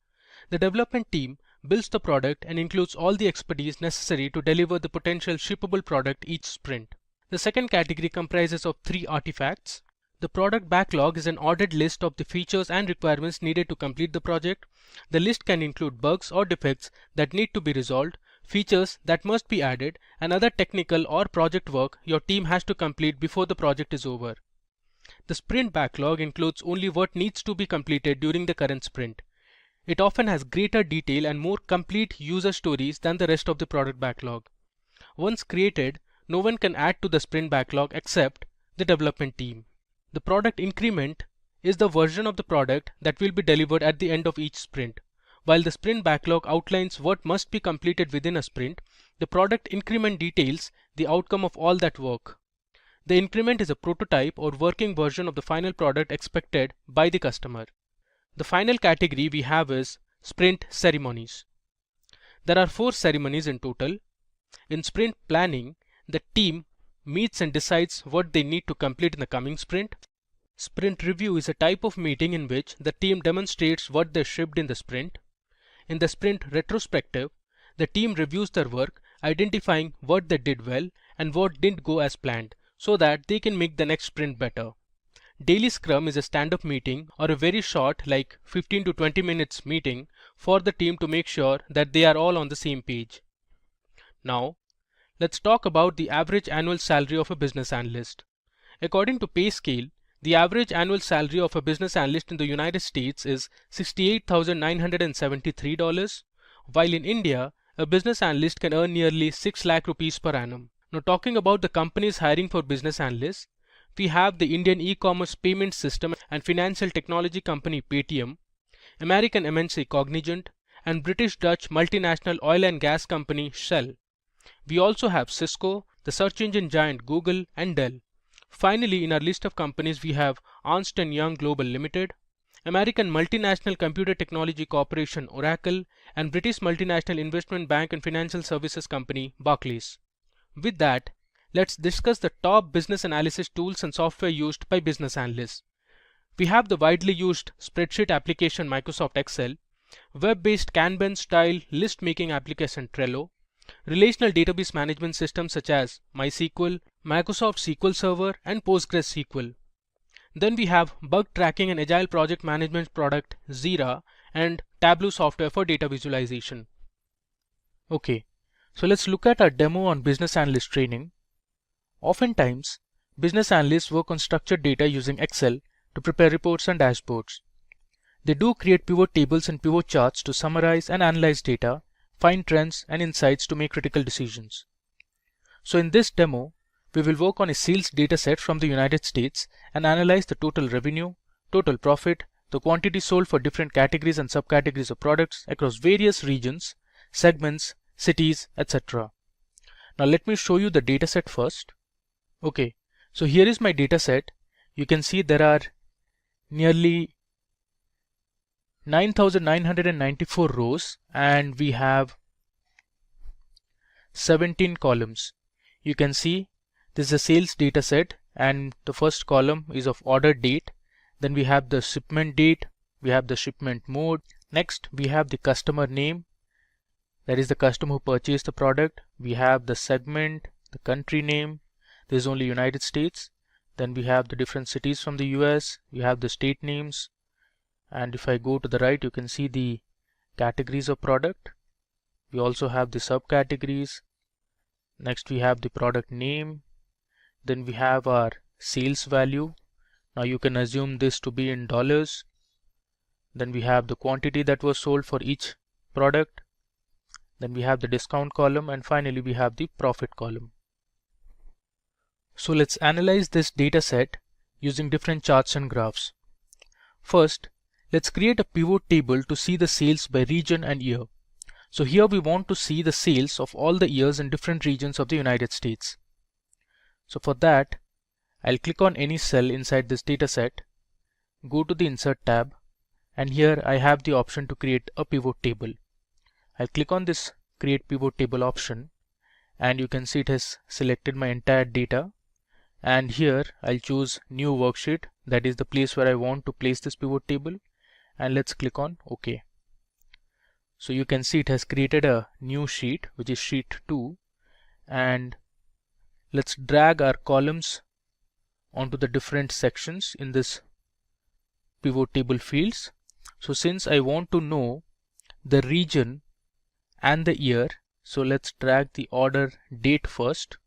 The development team builds the product and includes all the expertise necessary to deliver the potential shippable product each sprint. The second category comprises of three artifacts. The product backlog is an ordered list of the features and requirements needed to complete the project. The list can include bugs or defects that need to be resolved, features that must be added, and other technical or project work your team has to complete before the project is over. The sprint backlog includes only what needs to be completed during the current sprint. It often has greater detail and more complete user stories than the rest of the product backlog. Once created, no one can add to the sprint backlog except the development team. The product increment is the version of the product that will be delivered at the end of each sprint. While the sprint backlog outlines what must be completed within a sprint, the product increment details the outcome of all that work. The increment is a prototype or working version of the final product expected by the customer. The final category we have is sprint ceremonies. There are 4 ceremonies in total. In sprint planning, the team meets and decides what they need to complete in the coming sprint. Sprint review is a type of meeting in which the team demonstrates what they shipped in the sprint. In the sprint retrospective, the team reviews their work, identifying what they did well and what didn't go as planned, so that they can make the next sprint better. Daily Scrum is a stand-up meeting or a very short, like 15 to 20 minutes meeting for the team to make sure that they are all on the same page. Now, let's talk about the average annual salary of a business analyst. According to pay scale, the average annual salary of a business analyst in the United States is $68,973, while in India, a business analyst can earn nearly 6 lakh rupees per annum. Now, talking about the companies hiring for business analysts, we have the Indian e-commerce payment system and financial technology company Paytm, American MNC Cognizant, and British-Dutch multinational oil and gas company Shell. We also have Cisco, the search engine giant Google, and Dell. Finally, in our list of companies, we have Ernst & Young Global Limited, American multinational computer technology corporation Oracle, and British multinational investment bank and financial services company Barclays. With that, let's discuss the top business analysis tools and software used by business analysts. We have the widely used spreadsheet application Microsoft Excel, web-based Kanban-style list-making application Trello, relational database management systems such as MySQL, Microsoft SQL Server, and PostgreSQL. Then we have bug tracking and agile project management product Zira and Tableau software for data visualization. Okay, so let's look at our demo on business analyst training. Oftentimes, business analysts work on structured data using Excel to prepare reports and dashboards. They do create pivot tables and pivot charts to summarize and analyze data, find trends and insights to make critical decisions. So in this demo, we will work on a sales dataset from the United States and analyze the total revenue, total profit, the quantity sold for different categories and subcategories of products across various regions, segments, cities, etc. Now let me show you the dataset first. Okay, so here is my dataset. You can see there are nearly 9,994 rows and we have 17 columns. You can see this is a sales data set and the first column is of order date. Then we have the shipment date, we have the shipment mode. Next we have the customer name, that is the customer who purchased the product. We have the segment, the country name, this is only United States. Then we have the different cities from the US, we have the state names, and if I go to the right you can see the categories of product. We also have the subcategories, Next we have the product name. Then we have our sales value. Now you can assume this to be in dollars. Then we have the quantity that was sold for each product. Then we have the discount column, and finally we have the profit column. So let's analyze this data set using different charts and graphs. First, let's create a pivot table to see the sales by region and year. So here we want to see the sales of all the years in different regions of the United States. So for that, I'll click on any cell inside this data set, go to the Insert tab, and here I have the option to create a pivot table. I'll click on this Create Pivot Table option, and you can see it has selected my entire data. And here I'll choose New Worksheet, that is the place where I want to place this pivot table, and let's click on OK. So you can see it has created a new sheet, which is sheet 2, and let's drag our columns onto the different sections in this pivot table fields. So since I want to know the region and the year, so let's drag the order date first,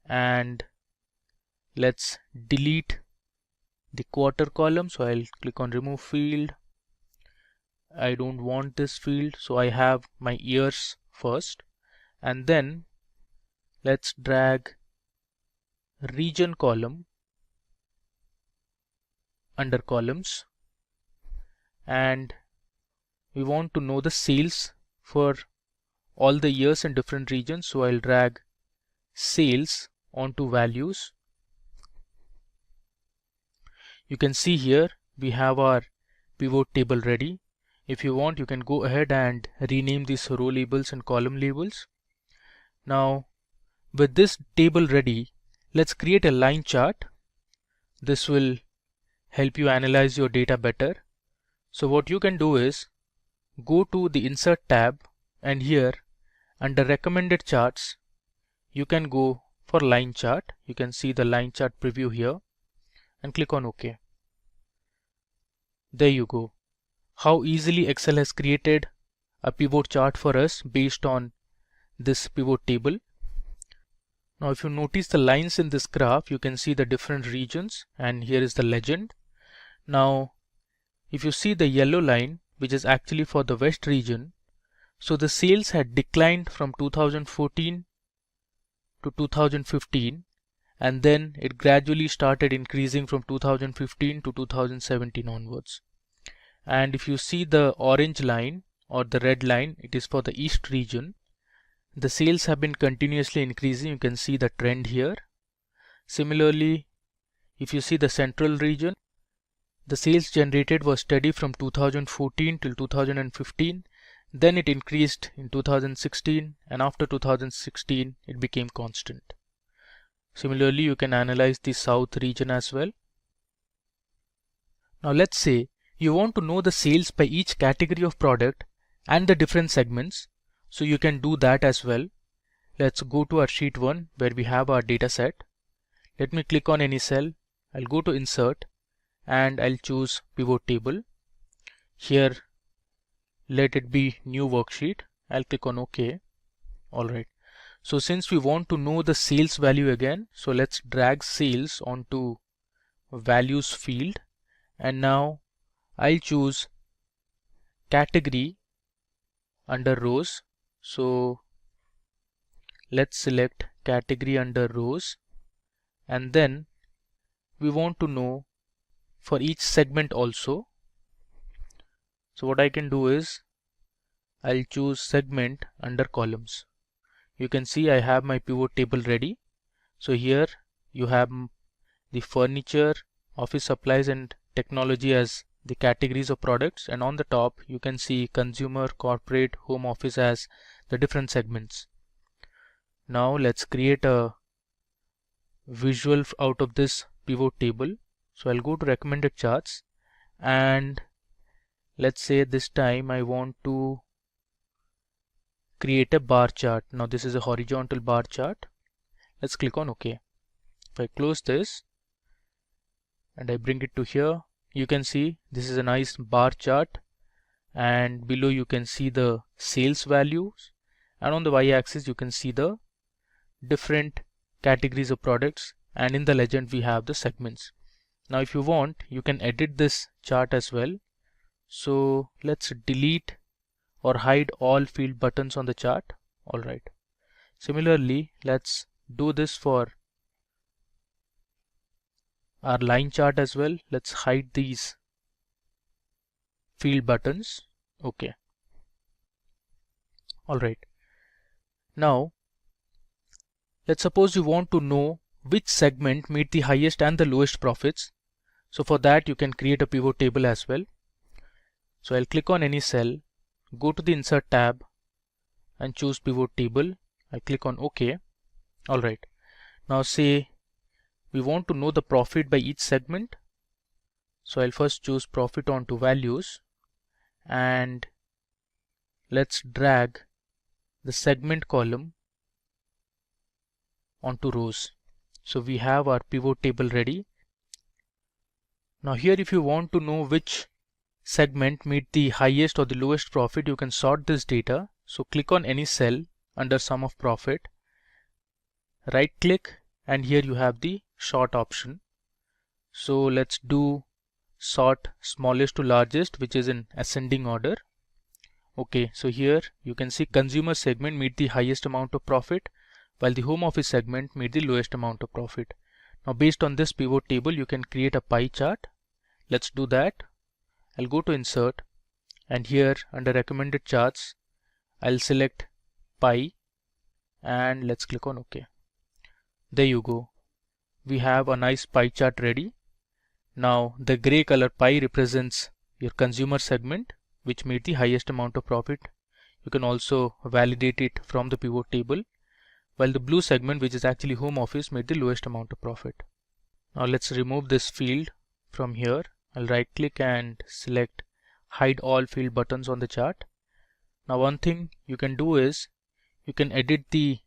and let's delete the quarter column. So I'll click on Remove Field. I don't want this field, so I have my years first, and then let's drag region column under columns, and we want to know the sales for all the years in different regions. So I'll drag sales onto values. You can see here we have our pivot table ready. If you want, you can go ahead and rename these row labels and column labels. Now with this table ready, let's create a line chart. This will help you analyze your data better. So what you can do is go to the Insert tab, and here under Recommended Charts you can go for line chart. You can see the line chart preview here, and click on OK. There you go. How easily Excel has created a pivot chart for us based on this pivot table. Now if you notice the lines in this graph, you can see the different regions, and here is the legend. Now if you see the yellow line, which is actually for the West region, so the sales had declined from 2014 to 2015, and then it gradually started increasing from 2015 to 2017 onwards. And if you see the orange line or the red line, it is for the East region. The sales have been continuously increasing. You can see the trend here. Similarly, if you see the Central region, the sales generated was steady from 2014 till 2015. Then it increased in 2016, and after 2016 it became constant. Similarly, you can analyze the South region as well. Now let's say you want to know the sales by each category of product and the different segments. So you can do that as well. Let's go to our sheet 1 where we have our data set. Let me click on any cell. I'll go to Insert, and I'll choose Pivot Table. Here let it be New Worksheet. I'll click on OK. Alright. So since we want to know the sales value again, so let's drag sales onto values field, and now I'll choose category under rows. So let's select category under rows, and then we want to know for each segment also. So what I can do is I'll choose segment under columns. You can see I have my pivot table ready. So here you have the furniture, office supplies, and technology as the categories of products, and on the top you can see consumer, corporate, home office as the different segments. Now let's create a visual out of this pivot table. So I'll go to Recommended Charts, and let's say this time I want to create a bar chart. Now this is a horizontal bar chart. Let's click on OK. If I close this and I bring it to here, you can see this is a nice bar chart, and below you can see the sales values, and on the y-axis you can see the different categories of products, and in the legend we have the segments. Now if you want, you can edit this chart as well. So let's delete or hide all field buttons on the chart. Alright. Similarly, let's do this for our line chart as well. Let's hide these field buttons. Okay. Alright. Now, let's suppose you want to know which segment made the highest and the lowest profits. So for that, you can create a pivot table as well. So I'll click on any cell, go to the Insert tab and choose Pivot Table. I click on OK. Alright. Now say we want to know the profit by each segment. So I'll first choose Profit onto Values, and let's drag the segment column onto rows. So we have our pivot table ready. Now here, if you want to know which segment made the highest or the lowest profit, you can sort this data. So click on any cell under Sum of Profit, right click, and here you have the sort option. So let's do sort smallest to largest, which is in ascending order. Okay, so here you can see consumer segment made the highest amount of profit, while the home office segment made the lowest amount of profit. Now based on this pivot table, you can create a pie chart. Let's do that. I'll go to Insert, and here under Recommended Charts, I'll select Pie, and let's click on OK. There you go. We have a nice pie chart ready. Now the gray color pie represents your consumer segment, which made the highest amount of profit. You can also validate it from the pivot table, while the blue segment, which is actually home office, made the lowest amount of profit. Now let's remove this field from here. I'll right click and select Hide All Field Buttons on the chart. Now one thing you can do is you can edit the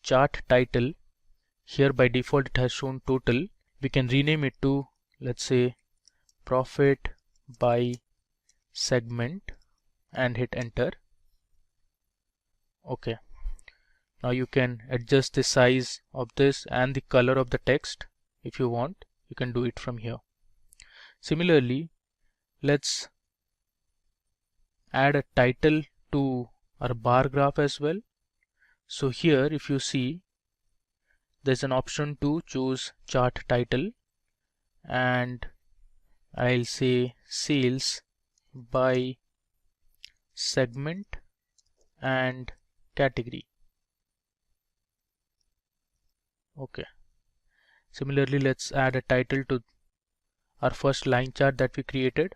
chart title. Here by default it has shown total. We can rename it to, let's say, Profit by Segment, and hit enter. Okay. Now you can adjust the size of this and the color of the text. If you want, you can do it from here. Similarly, let's add a title to our bar graph as well. So here, if you see, there's an option to choose chart title, and I'll say sales by segment and category. Okay. Similarly, let's add a title to our first line chart that we created.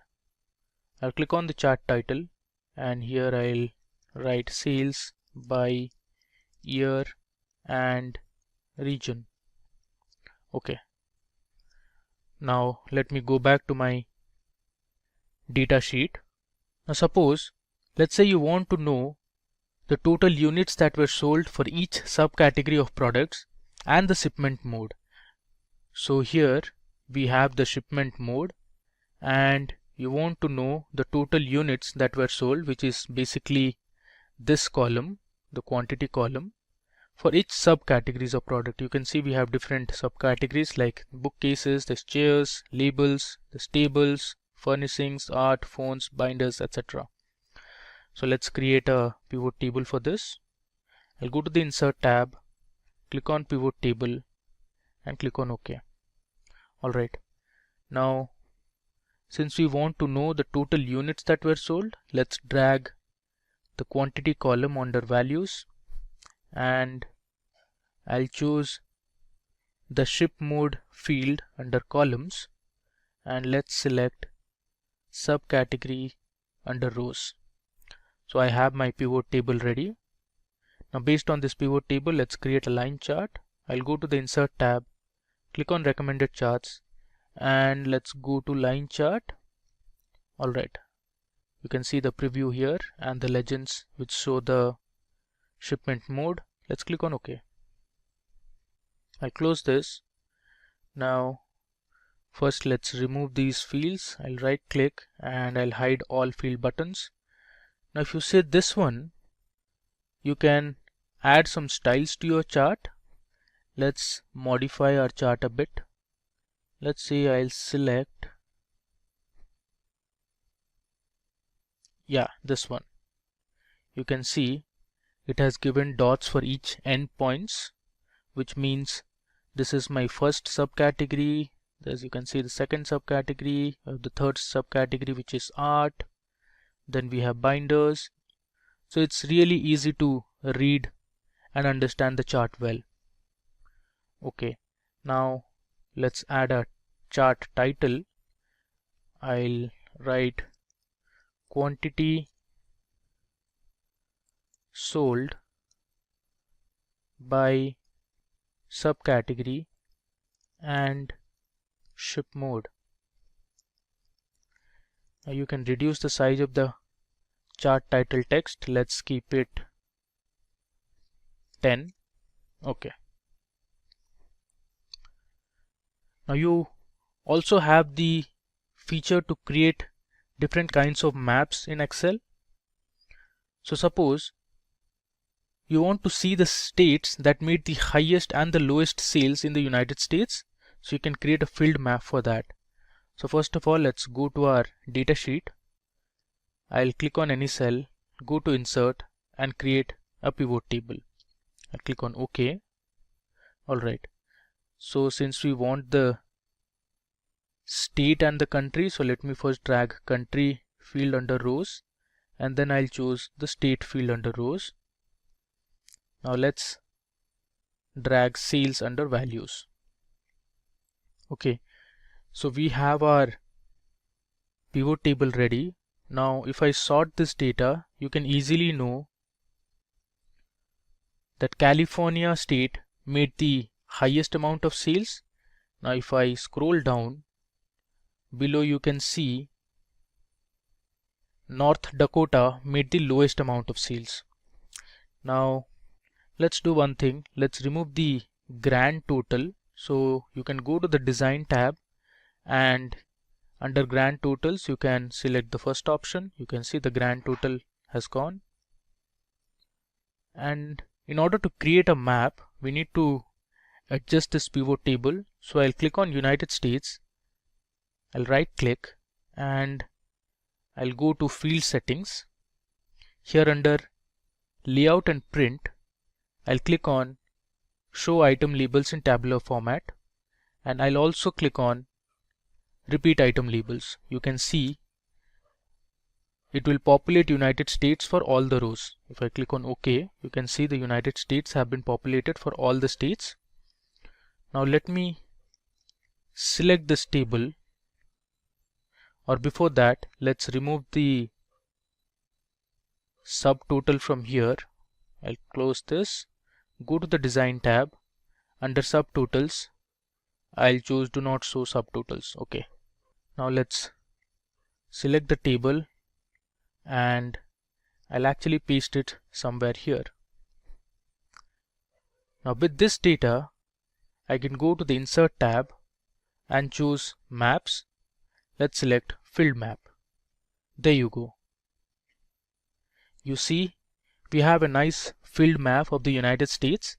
I'll click on the chart title, and here I'll write sales by year and region. Okay. Now let me go back to my data sheet. Now suppose, let's say you want to know the total units that were sold for each subcategory of products and the shipment mode. So here we have the shipment mode, and you want to know the total units that were sold, which is basically this column, the quantity column, for each subcategories of product. You can see we have different subcategories like bookcases, there's chairs, labels, there's tables, furnishings, art, phones, binders, etc. So let's create a pivot table for this. I'll go to the Insert tab, click on Pivot Table, and click on OK. Alright. Now, since we want to know the total units that were sold, let's drag the quantity column under values, and I'll choose the ship mode field under columns, and let's select subcategory under rows. So I have my pivot table ready. Now based on this pivot table, let's create a line chart. I'll go to the Insert tab, click on Recommended Charts, and let's go to line chart. Alright, you can see the preview here and the legends which show the shipment mode. Let's click on OK. I'll close this. Now first let's remove these fields. I'll right click and I'll hide all field buttons. Now if you say this one, you can add some styles to your chart. let's modify our chart a bit. Let's say I'll select, this one. You can see it has given dots for each endpoints, which means this is my first subcategory. As you can see, the second subcategory, the third subcategory, which is art. Then we have binders. So it's really easy to read and understand the chart well. Okay, now let's add a chart title. I'll write quantity sold by subcategory and ship mode. Now you can reduce the size of the chart title text. Let's keep it 10. Okay. Now you also have the feature to create different kinds of maps in Excel. So suppose you want to see the states that made the highest and the lowest sales in the United States. So you can create a field map for that. So first of all, let's go to our data sheet. I'll click on any cell, go to insert and create a pivot table. I'll click on OK. Alright. So since we want the state and the country, so let me first drag country field under rows and then I'll choose the state field under rows. Now let's drag sales under values. Okay, so we have our pivot table ready. Now if I sort this data, you can easily know that California state made the highest amount of sales. Now if I scroll down below, you can see North Dakota made the lowest amount of sales. Now let's do one thing. Let's remove the grand total. So you can go to the design tab and under grand totals you can select the first option. You can see the grand total has gone. And in order to create a map, we need to adjust this pivot table. So I'll click on United States. I'll right click and I'll go to field settings. Here under layout and print, I'll click on show item labels in tabular format and I'll also click on repeat item labels. You can see it will populate United States for all the rows. If I click on OK, you can see the United States have been populated for all the states. Now let me select this table, or before that let's remove the subtotal from here. I'll close this, go to the design tab. Under subtotals I'll choose do not show subtotals. Okay, now let's select the table and I'll actually paste it somewhere here. Now with this data I can go to the insert tab and choose maps. Let's select field map. There you go. You see we have a nice field map of the United States,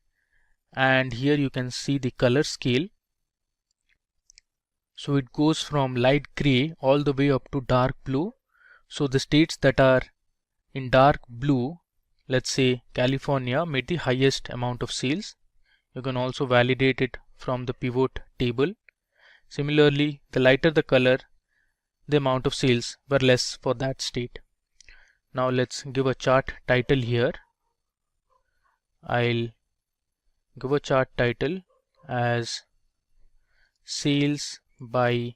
and here you can see the color scale. So it goes from light gray all the way up to dark blue. So the states that are in dark blue, let's say California, made the highest amount of sales. You can also validate it from the pivot table. Similarly, the lighter the color, the amount of sales were less for that state. Now let's give a chart title here. I'll give a chart title as sales by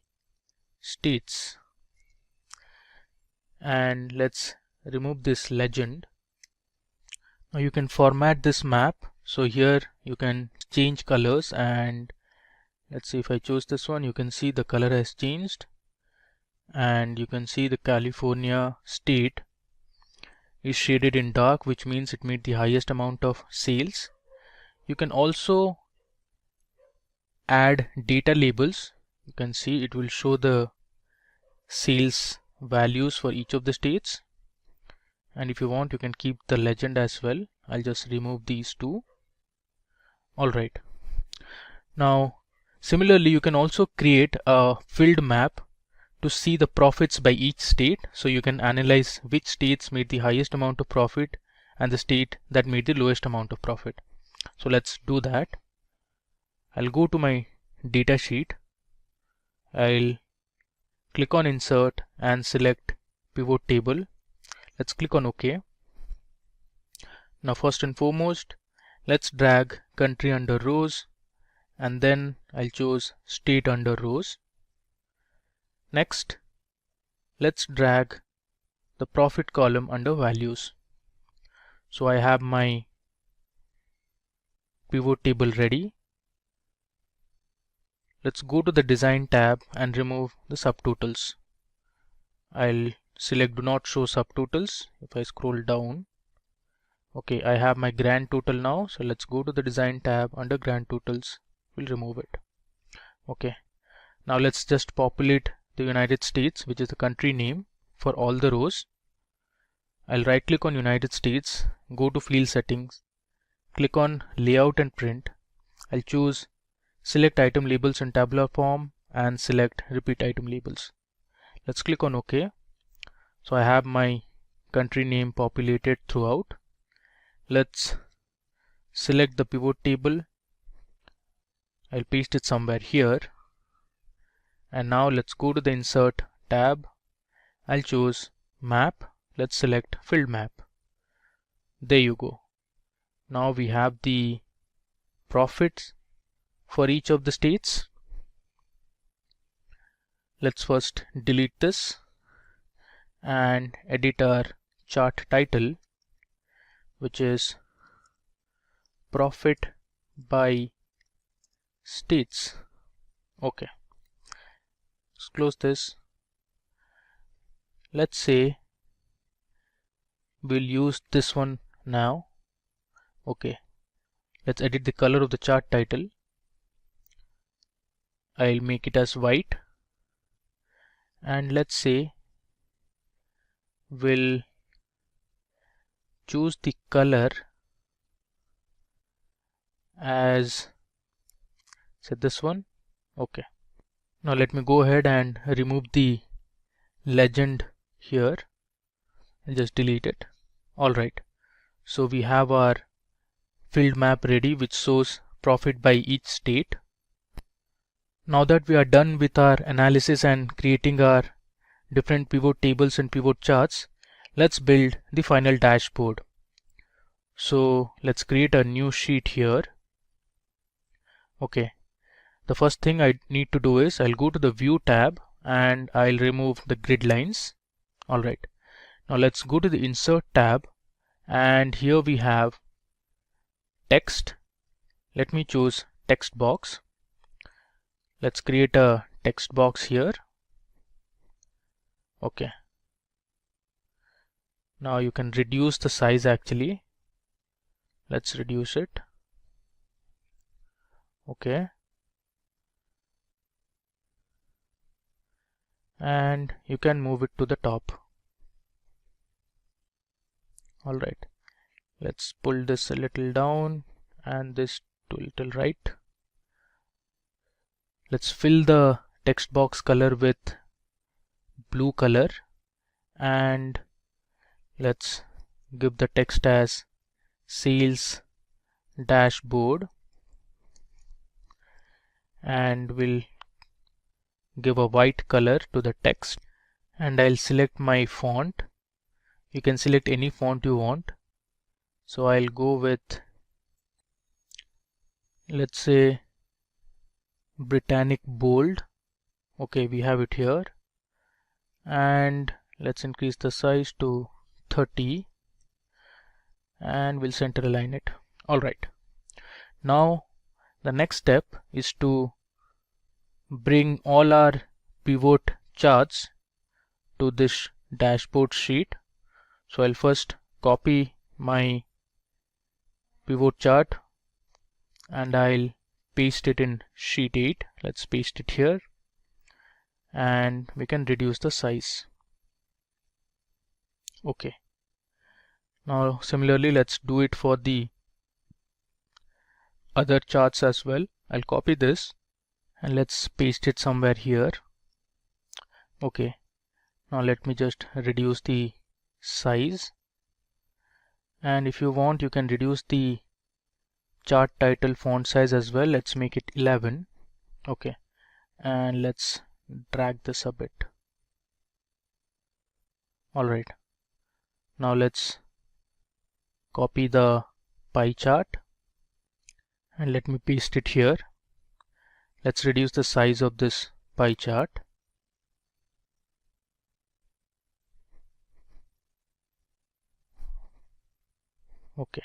states, and let's remove this legend. Now you can format this map. So here you can change colors, and let's see, if I choose this one, you can see the color has changed, and you can see the California state is shaded in dark, which means it made the highest amount of sales. You can also add data labels. You can see it will show the sales values for each of the states, and if you want you can keep the legend as well. I'll just remove these two. Alright, Now, similarly, you can also create a field map to see the profits by each state. So you can analyze which states made the highest amount of profit and the state that made the lowest amount of profit. So let's do that. I'll go to my data sheet. I'll click on insert and select pivot table. Let's click on OK. Now first and foremost, let's drag country under rows, and then I'll choose state under rows. Next, let's drag the profit column under values. So I have my pivot table ready. Let's go to the design tab and remove the subtotals. I'll select do not show subtotals. If I scroll down, okay, I have my grand total now. So let's go to the design tab under grand totals. We'll remove it. Okay, now let's just populate the United States, which is the country name, for all the rows. I'll right click on United States, go to field settings, click on layout and print. I'll choose select item labels in tabular form and select repeat item labels. Let's click on OK. So I have my country name populated throughout. Let's select the pivot table. I'll paste it somewhere here. And now let's go to the insert tab. I'll choose map. Let's select field map. There you go. Now we have the profits for each of the states. Let's first delete this and edit our chart title, which is profit by states. Okay, let's close this. Let's say we'll use this one now. Okay, let's edit the color of the chart title. I'll make it as white, and let's say we'll choose the color as, say, this one. Okay, now let me go ahead and remove the legend here and just delete it. Alright, so we have our field map ready, which shows profit by each state. Now that we are done with our analysis and creating our different pivot tables and pivot charts, let's build the final dashboard. So let's create a new sheet here. Okay, the first thing I need to do is I'll go to the view tab and I'll remove the grid lines. Alright, now let's go to the insert tab, and here we have text. Let me choose text box. Let's create a text box here. Okay, now you can reduce the size actually. Let's reduce it. Okay, and you can move it to the top. Alright, let's pull this a little down and this to a little right. Let's fill the text box color with blue color, and let's give the text as sales dashboard, and we'll give a white color to the text, and I'll select my font. You can select any font you want. So I'll go with, let's say, Britannic bold. Okay, we have it here, and let's increase the size to 30 and we'll center align it. Alright, now the next step is to bring all our pivot charts to this dashboard sheet. So I'll first copy my pivot chart and I'll paste it in sheet 8. Let's paste it here, and we can reduce the size. Okay, now similarly let's do it for the other charts as well. I'll copy this and let's paste it somewhere here. Okay, now let me just reduce the size, and if you want you can reduce the chart title font size as well. Let's make it 11. Okay, and let's drag this a bit. Alright, now let's copy the pie chart and let me paste it here. Let's reduce the size of this pie chart. Okay,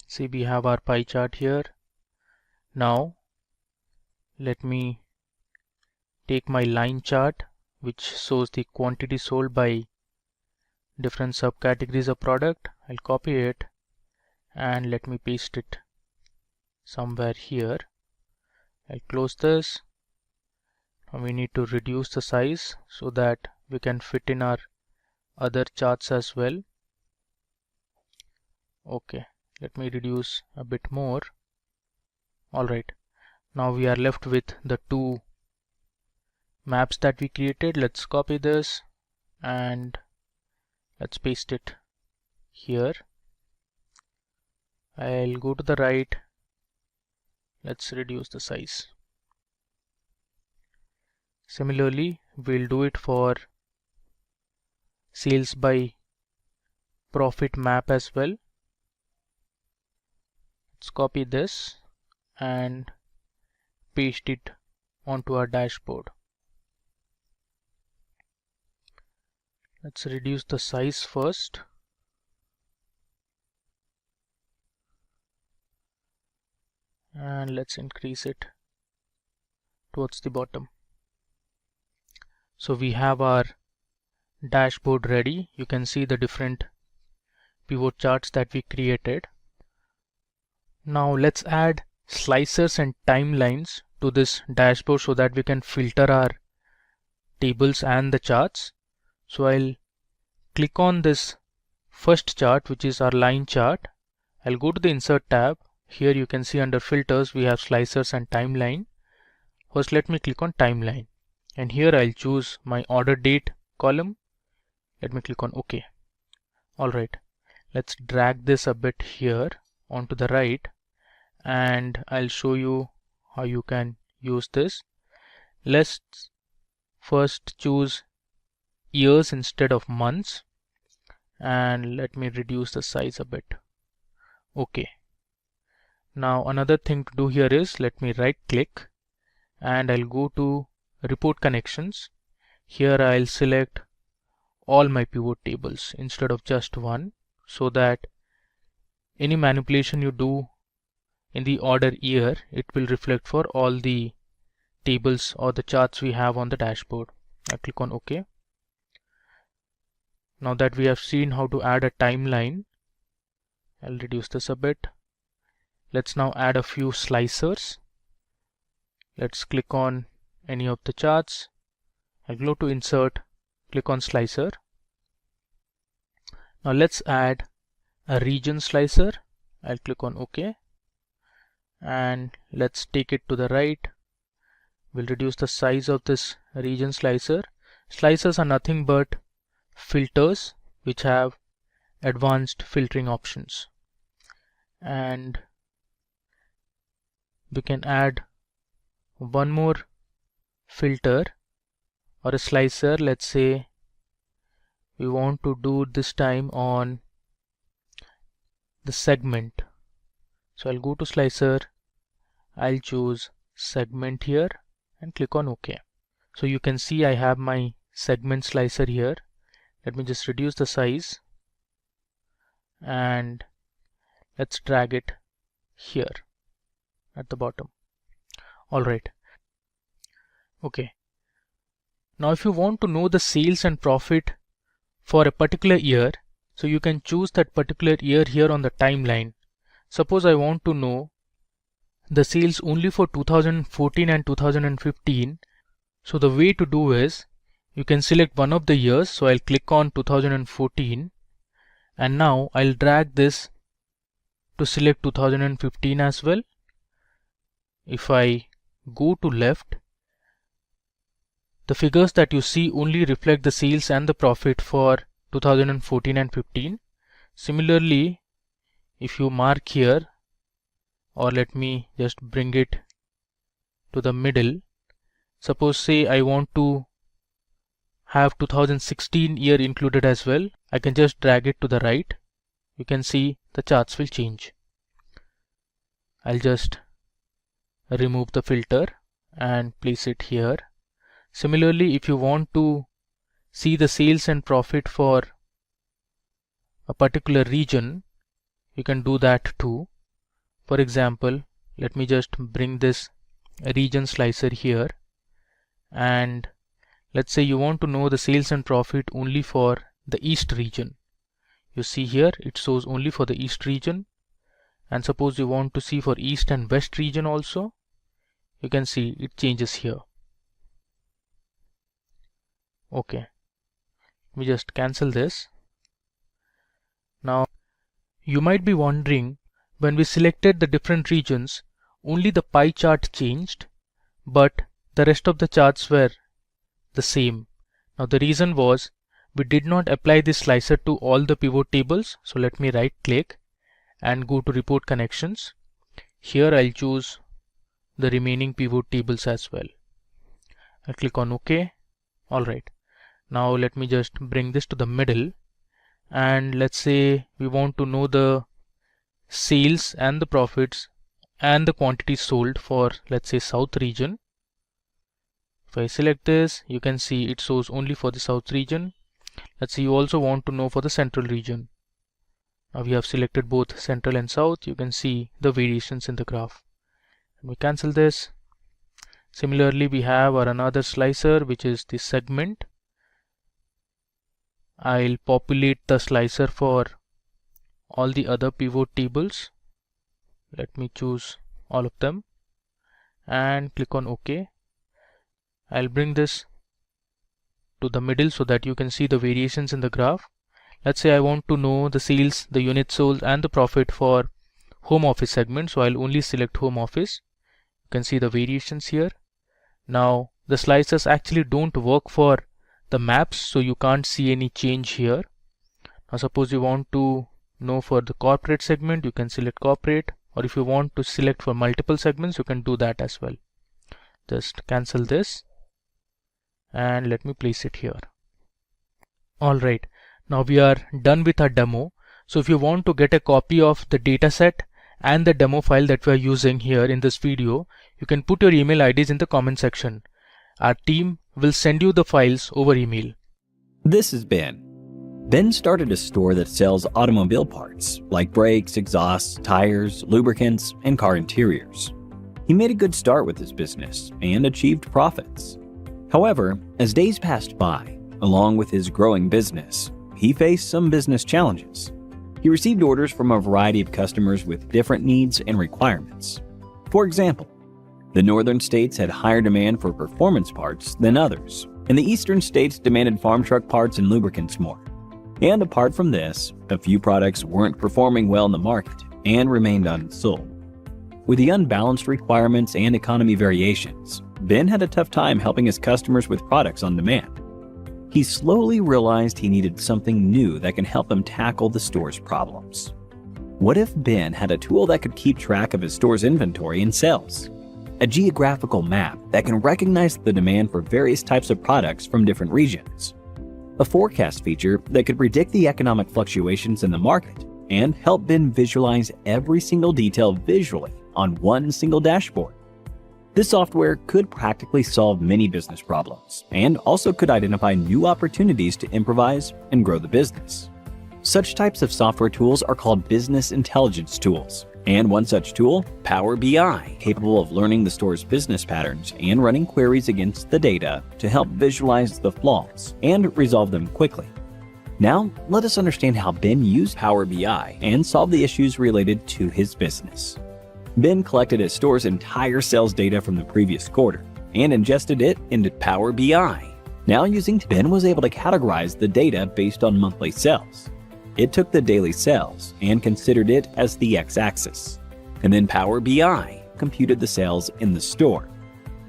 see, we have our pie chart here. Now let me take my line chart which shows the quantity sold by different subcategories of product. I'll copy it and let me paste it somewhere here. I'll close this. Now we need to reduce the size so that we can fit in our other charts as well. Okay, let me reduce a bit more. Alright, now we are left with the two maps that we created. Let's copy this and let's paste it here. I'll go to the right. Let's reduce the size. Similarly, we'll do it for sales by profit map as well. Let's copy this and paste it onto our dashboard. Let's reduce the size first. And let's increase it towards the bottom. So we have our dashboard ready. You can see the different pivot charts that we created. Now let's add slicers and timelines to this dashboard so that we can filter our tables and the charts. So I'll click on this first chart, which is our line chart. I'll go to the insert tab. Here you can see under filters we have slicers and timeline. First let me click on timeline, and here I'll choose my order date column. Let me click on OK. Alright, let's drag this a bit here onto the right, and I'll show you how you can use this. Let's first choose years instead of months, and let me reduce the size a bit. Okay. Now another thing to do here is, let me right click and I'll go to report connections. Here I'll select all my pivot tables instead of just one, so that any manipulation you do in the order year, it will reflect for all the tables or the charts we have on the dashboard. I click on OK. Now that we have seen how to add a timeline, I'll reduce this a bit. Let's now add a few slicers. Let's click on any of the charts. I'll go to insert, click on slicer. Now let's add a region slicer. I'll click on OK. And let's take it to the right. We'll reduce the size of this region slicer. Slicers are nothing but filters which have advanced filtering options. And we can add one more filter or a slicer. Let's say we want to do this time on the segment. So I'll go to slicer, I'll choose segment here and click on OK. So you can see I have my segment slicer here. Let me just reduce the size and let's drag it here at the bottom. Alright. Okay. Now if you want to know the sales and profit for a particular year, so you can choose that particular year here on the timeline. Suppose I want to know the sales only for 2014 and 2015. So the way to do is, you can select one of the years. So I'll click on 2014 and now I'll drag this to select 2015 as well. If I go to left, the figures that you see only reflect the sales and the profit for 2014 and 15. Similarly, if you mark here, or let me just bring it to the middle, suppose say I want to have 2016 year included as well, I can just drag it to the right. You can see the charts will change. I'll just remove the filter and place it here. Similarly, if you want to see the sales and profit for a particular region, you can do that too. For example, let me just bring this region slicer here, and let's say you want to know the sales and profit only for the East region. You see here it shows only for the East region, and suppose you want to see for East and West region also, you can see it changes here. Okay, let me just cancel this. Now you might be wondering, when we selected the different regions, only the pie chart changed, but the rest of the charts were the same. Now the reason was we did not apply this slicer to all the pivot tables. So let me right click and go to report connections. Here I'll choose the remaining pivot tables as well. I'll click on OK. Alright, now let me just bring this to the middle, and let's say we want to know the sales and the profits and the quantities sold for, let's say, South region. If I select this, you can see it shows only for the South region. Let's say you also want to know for the Central region. Now we have selected both Central and South. You can see the variations in the graph. Let me cancel this. Similarly, we have our another slicer, which is the segment. I'll populate the slicer for all the other pivot tables. Let me choose all of them and click on OK. I'll bring this to the middle so that you can see the variations in the graph. Let's say I want to know the sales, the units sold and the profit for home office segment, so I'll only select home office. You can see the variations here. Now the slicers actually don't work for the maps, so you can't see any change here. Now suppose you want to know for the corporate segment, you can select corporate, or if you want to select for multiple segments, you can do that as well. Just cancel this and let me place it here. Alright, now we are done with our demo. So if you want to get a copy of the dataset and the demo file that we are using here in this video, you can put your email IDs in the comment section. Our team will send you the files over email. This is Ben. Ben started a store that sells automobile parts like brakes, exhausts, tires, lubricants, and car interiors. He made a good start with his business and achieved profits. However, as days passed by, along with his growing business, he faced some business challenges. He received orders from a variety of customers with different needs and requirements. For example, the northern states had higher demand for performance parts than others, and the eastern states demanded farm truck parts and lubricants more. And apart from this, a few products weren't performing well in the market and remained unsold. With the unbalanced requirements and economy variations, Ben had a tough time helping his customers with products on demand. He slowly realized he needed something new that can help him tackle the store's problems. What if Ben had a tool that could keep track of his store's inventory and sales? A geographical map that can recognize the demand for various types of products from different regions. A forecast feature that could predict the economic fluctuations in the market and help Ben visualize every single detail visually on one single dashboard. This software could practically solve many business problems and also could identify new opportunities to improvise and grow the business. Such types of software tools are called business intelligence tools, and one such tool, Power BI, capable of learning the store's business patterns and running queries against the data to help visualize the flaws and resolve them quickly. Now, let us understand how Ben used Power BI and solved the issues related to his business. Ben collected his store's entire sales data from the previous quarter and ingested it into Power BI. Now using Ben was able to categorize the data based on monthly sales. It took the daily sales and considered it as the x-axis. And then Power BI computed the sales in the store.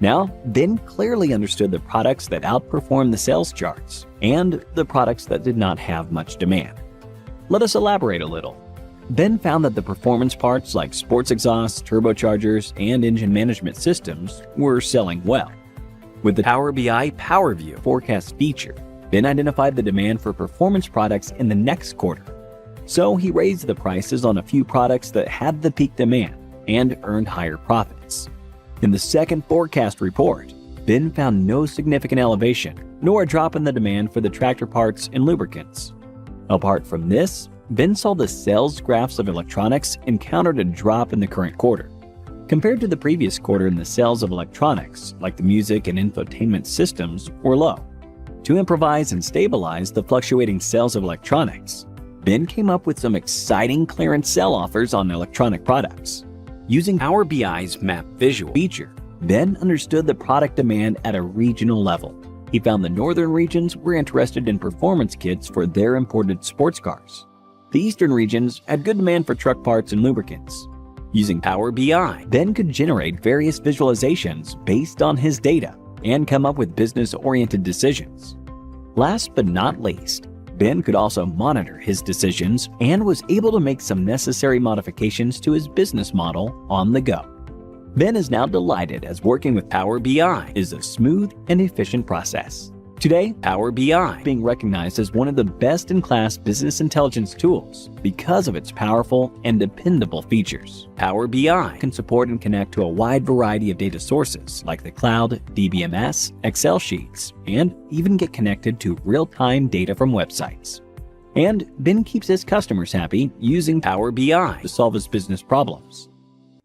Now, Ben clearly understood the products that outperformed the sales charts and the products that did not have much demand. Let us elaborate a little. Ben found that the performance parts like sports exhausts, turbochargers, and engine management systems were selling well. With the Power BI Power View forecast feature, Ben identified the demand for performance products in the next quarter. So he raised the prices on a few products that had the peak demand and earned higher profits. In the second forecast report, Ben found no significant elevation nor a drop in the demand for the tractor parts and lubricants. Apart from this, Ben saw the sales graphs of electronics encountered a drop in the current quarter. Compared to the previous quarter, the sales of electronics, like the music and infotainment systems, were low. To improvise and stabilize the fluctuating sales of electronics, Ben came up with some exciting clearance sell offers on electronic products. Using Power BI's Map Visual feature, Ben understood the product demand at a regional level. He found the northern regions were interested in performance kits for their imported sports cars. The eastern regions had good demand for truck parts and lubricants. Using Power BI, Ben could generate various visualizations based on his data and come up with business-oriented decisions. Last but not least, Ben could also monitor his decisions and was able to make some necessary modifications to his business model on the go. Ben is now delighted as working with Power BI is a smooth and efficient process. Today, Power BI is being recognized as one of the best-in-class business intelligence tools because of its powerful and dependable features. Power BI can support and connect to a wide variety of data sources like the cloud, DBMS, Excel sheets, and even get connected to real-time data from websites. And Ben keeps his customers happy using Power BI to solve his business problems.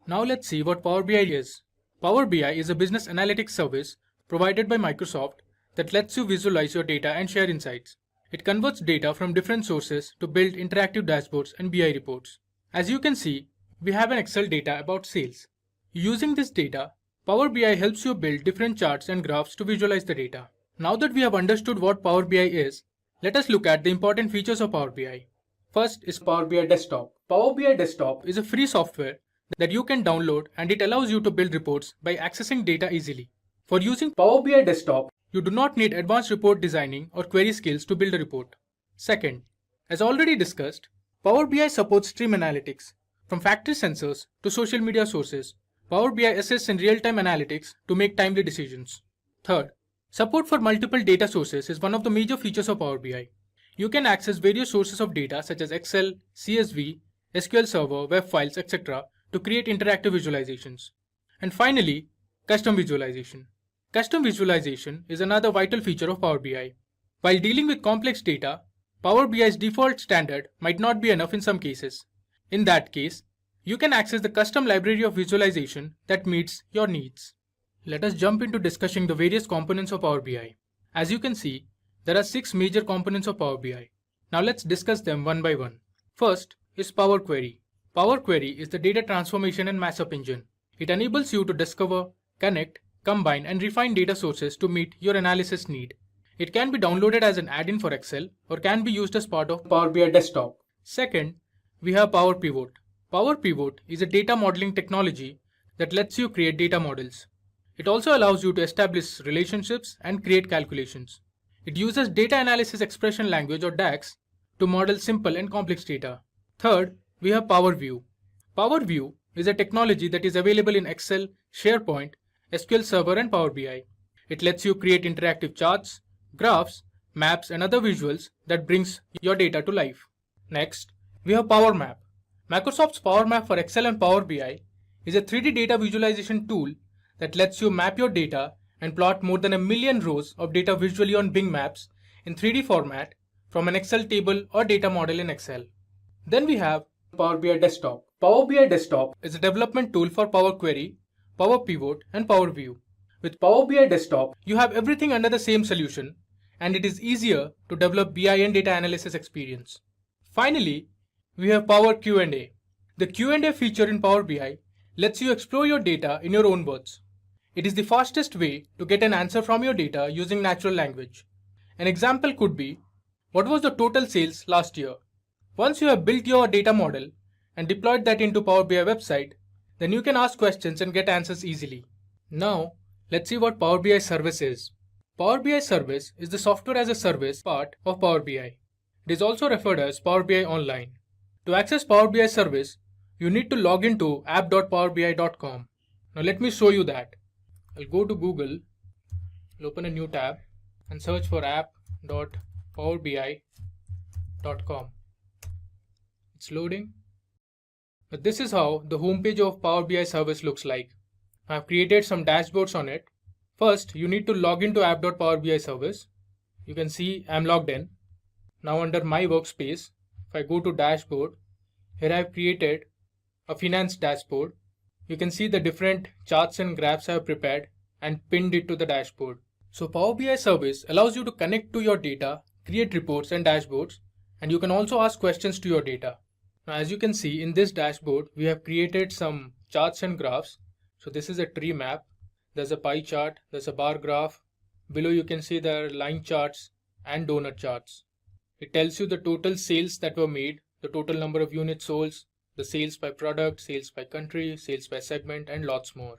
Now let's see what Power BI is. Power BI is a business analytics service provided by Microsoft that lets you visualize your data and share insights. It converts data from different sources to build interactive dashboards and BI reports. As you can see, we have an Excel data about sales. Using this data, Power BI helps you build different charts and graphs to visualize the data. Now that we have understood what Power BI is, let us look at the important features of Power BI. First is Power BI Desktop. Power BI Desktop is a free software that you can download, and it allows you to build reports by accessing data easily. For using Power BI Desktop, you do not need advanced report designing or query skills to build a report. Second, as already discussed, Power BI supports stream analytics. From factory sensors to social media sources, Power BI assists in real-time analytics to make timely decisions. Third, support for multiple data sources is one of the major features of Power BI. You can access various sources of data such as Excel, CSV, SQL Server, web files, etc. to create interactive visualizations. And finally, custom visualization. Custom visualization is another vital feature of Power BI. While dealing with complex data, Power BI's default standard might not be enough in some cases. In that case, you can access the custom library of visualization that meets your needs. Let us jump into discussing the various components of Power BI. As you can see, there are 6 major components of Power BI. Now let's discuss them one by one. First is Power Query. Power Query is the data transformation and mashup engine. It enables you to discover, connect, combine and refine data sources to meet your analysis need. It can be downloaded as an add-in for Excel or can be used as part of Power BI Desktop. Second, we have Power Pivot. Power Pivot is a data modeling technology that lets you create data models. It also allows you to establish relationships and create calculations. It uses data analysis expression language or DAX to model simple and complex data. Third, we have Power View. Power View is a technology that is available in Excel, SharePoint, SQL Server and Power BI. It lets you create interactive charts, graphs, maps and other visuals that brings your data to life. Next, we have Power Map. Microsoft's Power Map for Excel and Power BI is a 3D data visualization tool that lets you map your data and plot more than 1 million rows of data visually on Bing Maps in 3D format from an Excel table or data model in Excel. Then we have Power BI Desktop. Power BI Desktop is a development tool for Power Query, Power Pivot and Power View. With Power BI Desktop, you have everything under the same solution and it is easier to develop BI and data analysis experience. Finally, we have Power Q&A. The Q&A feature in Power BI lets you explore your data in your own words. It is the fastest way to get an answer from your data using natural language. An example could be, what was the total sales last year? Once you have built your data model and deployed that into Power BI website, then you can ask questions and get answers easily. Now, let's see what Power BI Service is. Power BI Service is the software as a service part of Power BI. It is also referred as Power BI Online. To access Power BI Service, you need to log into app.powerbi.com. Now let me show you that. I'll go to Google, I'll open a new tab and search for app.powerbi.com. It's loading. But this is how the homepage of Power BI Service looks like. I've created some dashboards on it. First, you need to log into app.powerbi service. You can see I'm logged in. Now under my workspace, if I go to dashboard, here I've created a finance dashboard. You can see the different charts and graphs I've prepared and pinned it to the dashboard. So Power BI Service allows you to connect to your data, create reports and dashboards, and you can also ask questions to your data. Now as you can see in this dashboard, we have created some charts and graphs. So this is a tree map. There's a pie chart, there's a bar graph. Below you can see there are line charts and donut charts. It tells you the total sales that were made, the total number of units sold, the sales by product, sales by country, sales by segment, and lots more.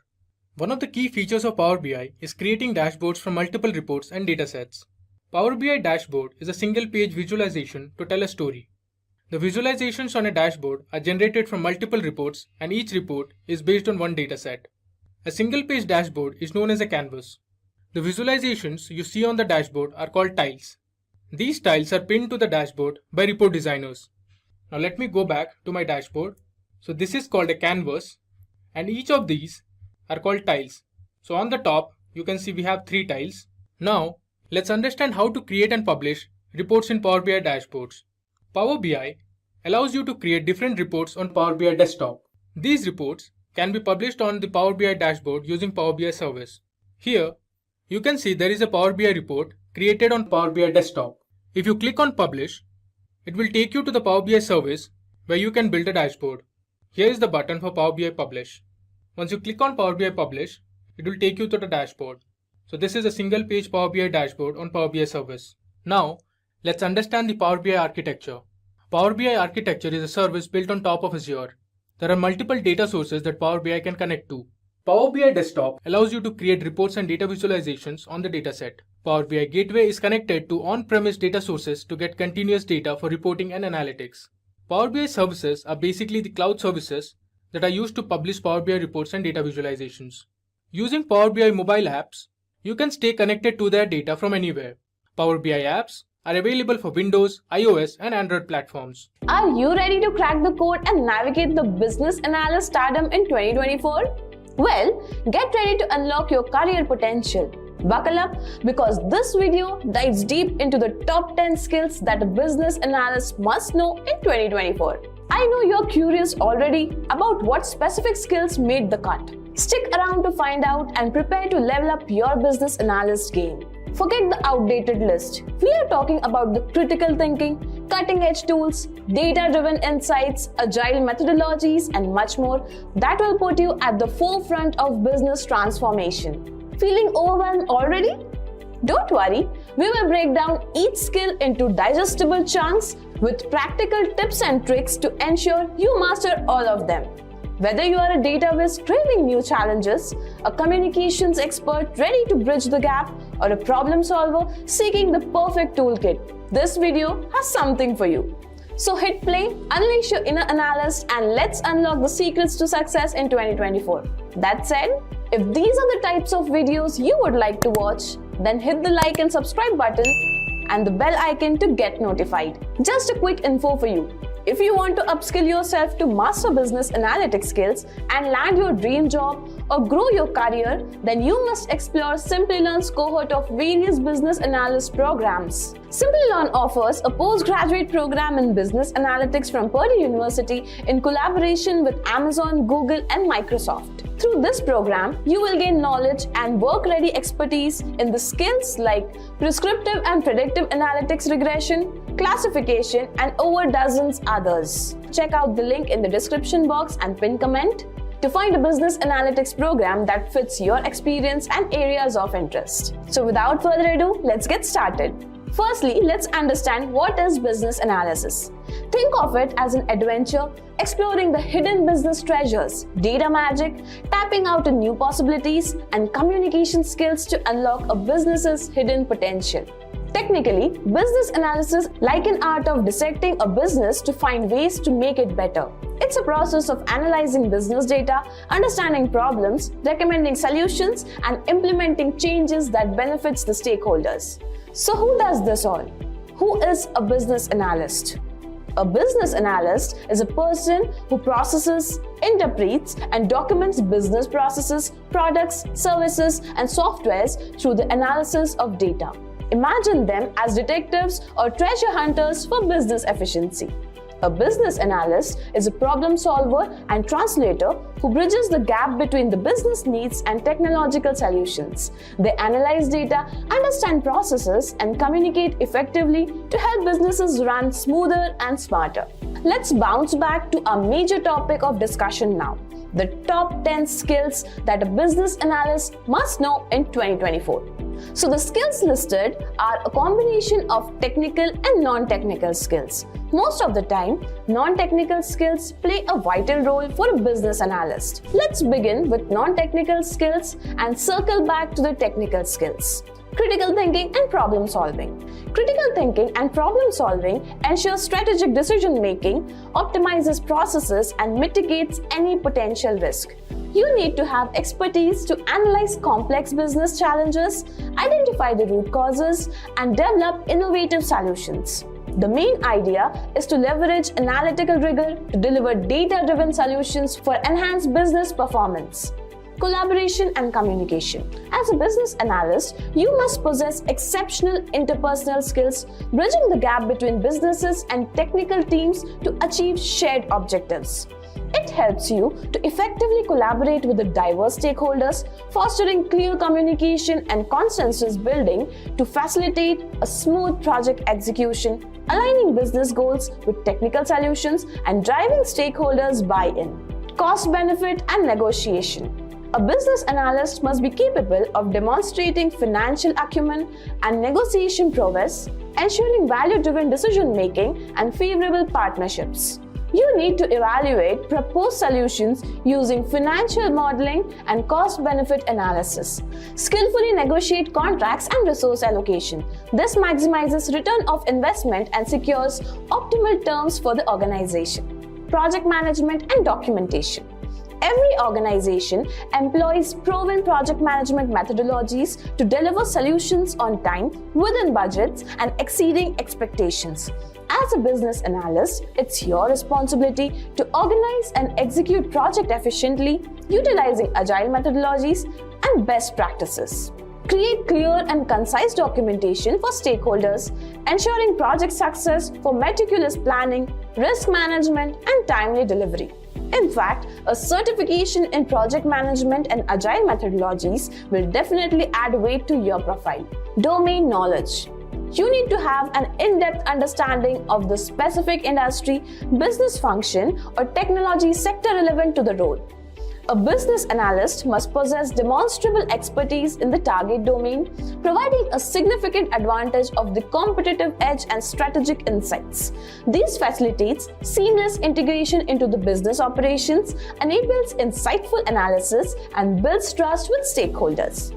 One of the key features of Power BI is creating dashboards from multiple reports and datasets. Power BI dashboard is a single page visualization to tell a story. The visualizations on a dashboard are generated from multiple reports and each report is based on one dataset. A single page dashboard is known as a canvas. The visualizations you see on the dashboard are called tiles. These tiles are pinned to the dashboard by report designers. Now let me go back to my dashboard. So this is called a canvas and each of these are called tiles. So on the top you can see we have 3 tiles. Now let's understand how to create and publish reports in Power BI dashboards. Power BI allows you to create different reports on Power BI desktop. These reports can be published on the Power BI dashboard using Power BI Service. Here, you can see there is a Power BI report created on Power BI desktop. If you click on Publish, it will take you to the Power BI Service where you can build a dashboard. Here is the button for Power BI Publish. Once you click on Power BI Publish, it will take you to the dashboard. So this is a single page Power BI dashboard on Power BI Service. Now, let's understand the Power BI architecture. Power BI architecture is a service built on top of Azure. There are multiple data sources that Power BI can connect to. Power BI Desktop allows you to create reports and data visualizations on the dataset. Power BI Gateway is connected to on-premise data sources to get continuous data for reporting and analytics. Power BI services are basically the cloud services that are used to publish Power BI reports and data visualizations. Using Power BI mobile apps, you can stay connected to their data from anywhere. Power BI apps are available for Windows, iOS, and Android platforms. Are you ready to crack the code and navigate the business analyst stardom in 2024? Well, get ready to unlock your career potential. Buckle up because this video dives deep into the top 10 skills that a business analyst must know in 2024. I know you're curious already about what specific skills made the cut. Stick around to find out and prepare to level up your business analyst game. Forget the outdated list. We are talking about the critical thinking, cutting-edge tools, data-driven insights, agile methodologies, and much more that will put you at the forefront of business transformation. Feeling overwhelmed already? Don't worry, we will break down each skill into digestible chunks with practical tips and tricks to ensure you master all of them. Whether you are a data whiz craving new challenges, a communications expert ready to bridge the gap, or a problem solver seeking the perfect toolkit, this video has something for you. So hit play, unleash your inner analyst, and let's unlock the secrets to success in 2024. That said, if these are the types of videos you would like to watch, then hit the like and subscribe button and the bell icon to get notified. Just a quick info for you. If you want to upskill yourself to master business analytics skills and land your dream job or grow your career, then you must explore Simplilearn's cohort of various business analyst programs. Simplilearn offers a postgraduate program in business analytics from Purdue University in collaboration with Amazon, Google, and Microsoft. Through this program, you will gain knowledge and work-ready expertise in the skills like prescriptive and predictive analytics regression, classification, and over dozens others. Check out the link in the description box and pin comment to find a business analytics program that fits your experience and areas of interest. So without further ado, let's get started. Firstly, let's understand what is business analysis. Think of it as an adventure exploring the hidden business treasures, data magic, tapping out to new possibilities, and communication skills to unlock a business's hidden potential. Technically, business analysis is like an art of dissecting a business to find ways to make it better. It's a process of analyzing business data, understanding problems, recommending solutions, and implementing changes that benefits the stakeholders. So who does this all? Who is a business analyst? A business analyst is a person who processes, interprets, and documents business processes, products, services, and softwares through the analysis of data. Imagine them as detectives or treasure hunters for business efficiency. A business analyst is a problem solver and translator who bridges the gap between the business needs and technological solutions. They analyze data, understand processes, and communicate effectively to help businesses run smoother and smarter. Let's bounce back to our major topic of discussion now: the top 10 skills that a business analyst must know in 2024. So the skills listed are a combination of technical and non-technical skills. Most of the time, non-technical skills play a vital role for a business analyst. Let's begin with non-technical skills and circle back to the technical skills. Critical thinking and problem solving. Critical thinking and problem solving ensures strategic decision making, optimizes processes, and mitigates any potential risk. You need to have expertise to analyze complex business challenges, identify the root causes, and develop innovative solutions. The main idea is to leverage analytical rigor to deliver data-driven solutions for enhanced business performance. Collaboration and communication. As a business analyst, you must possess exceptional interpersonal skills, bridging the gap between businesses and technical teams to achieve shared objectives. It helps you to effectively collaborate with the diverse stakeholders, fostering clear communication and consensus building to facilitate a smooth project execution, aligning business goals with technical solutions, and driving stakeholders' buy-in. Cost benefit and negotiation. A business analyst must be capable of demonstrating financial acumen and negotiation prowess, ensuring value-driven decision-making and favorable partnerships. You need to evaluate proposed solutions using financial modeling and cost-benefit analysis. Skillfully negotiate contracts and resource allocation. This maximizes return of investment and secures optimal terms for the organization. Project management and documentation. Every organization employs proven project management methodologies to deliver solutions on time, within budgets, and exceeding expectations. As a business analyst, it's your responsibility to organize and execute projects efficiently, utilizing agile methodologies and best practices. Create clear and concise documentation for stakeholders, ensuring project success for meticulous planning, risk management, and timely delivery. In fact, a certification in project management and agile methodologies will definitely add weight to your profile. Domain knowledge. You need to have an in-depth understanding of the specific industry, business function, or technology sector relevant to the role. A business analyst must possess demonstrable expertise in the target domain, providing a significant advantage of the competitive edge and strategic insights. This facilitates seamless integration into the business operations, enables insightful analysis, and builds trust with stakeholders.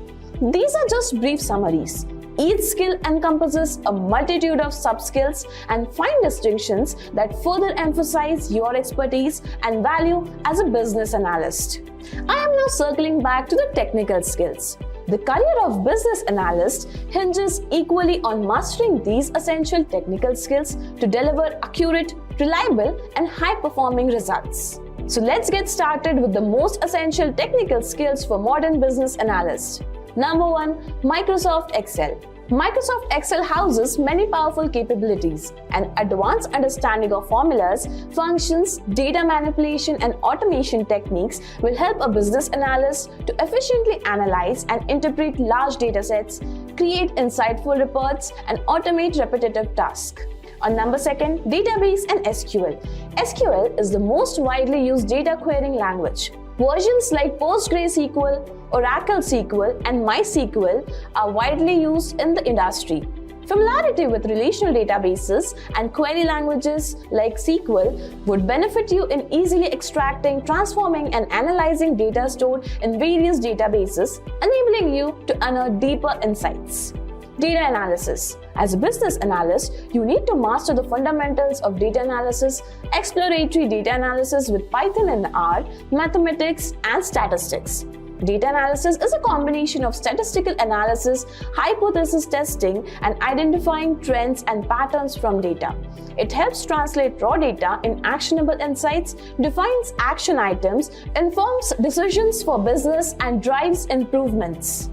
These are just brief summaries. Each skill encompasses a multitude of sub-skills and fine distinctions that further emphasize your expertise and value as a business analyst. I am now circling back to the technical skills. The career of business analyst hinges equally on mastering these essential technical skills to deliver accurate, reliable, and high-performing results. So let's get started with the most essential technical skills for modern business analysts. Number 1. Microsoft Excel. Microsoft Excel houses many powerful capabilities. An advanced understanding of formulas, functions, data manipulation, and automation techniques will help a business analyst to efficiently analyze and interpret large datasets, create insightful reports, and automate repetitive tasks. On number 2, database and SQL. SQL is the most widely used data querying language. Versions like PostgreSQL, Oracle SQL, and MySQL are widely used in the industry. Familiarity with relational databases and query languages like SQL would benefit you in easily extracting, transforming, and analyzing data stored in various databases, enabling you to unearth deeper insights. Data analysis. As a business analyst, you need to master the fundamentals of data analysis, exploratory data analysis with Python and R, mathematics, and statistics. Data analysis is a combination of statistical analysis, hypothesis testing, and identifying trends and patterns from data. It helps translate raw data in actionable insights, defines action items, informs decisions for business, and drives improvements.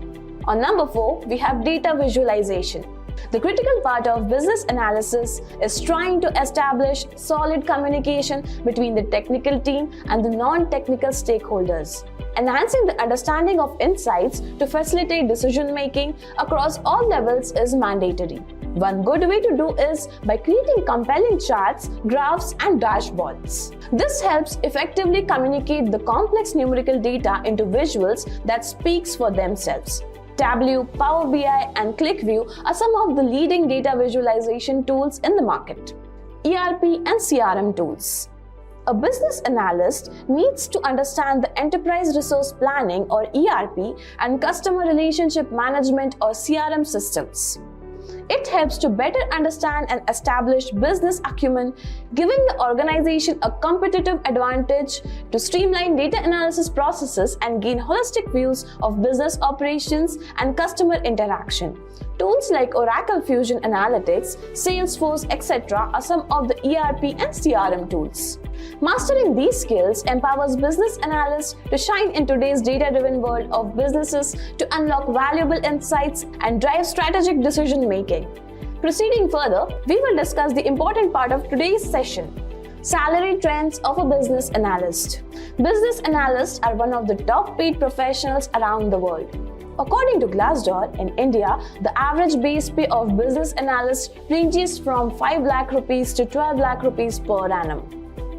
On number 4, we have data visualization. The critical part of business analysis is trying to establish solid communication between the technical team and the non-technical stakeholders. Enhancing the understanding of insights to facilitate decision-making across all levels is mandatory. One good way to do is by creating compelling charts, graphs, and dashboards. This helps effectively communicate the complex numerical data into visuals that speaks for themselves. Tableau, Power BI, and ClickView are some of the leading data visualization tools in the market. ERP and CRM tools. A business analyst needs to understand the enterprise resource planning or ERP and customer relationship management or CRM systems. It helps to better understand and establish business acumen, giving the organization a competitive advantage to streamline data analysis processes and gain holistic views of business operations and customer interaction. Tools like Oracle Fusion Analytics, Salesforce, etc. are some of the ERP and CRM tools. Mastering these skills empowers business analysts to shine in today's data-driven world of businesses to unlock valuable insights and drive strategic decision-making. Proceeding further, we will discuss the important part of today's session: salary trends of a business analyst. Business analysts are one of the top paid professionals around the world. According to Glassdoor, in India, the average base pay of business analysts ranges from 5 lakh rupees to 12 lakh rupees per annum.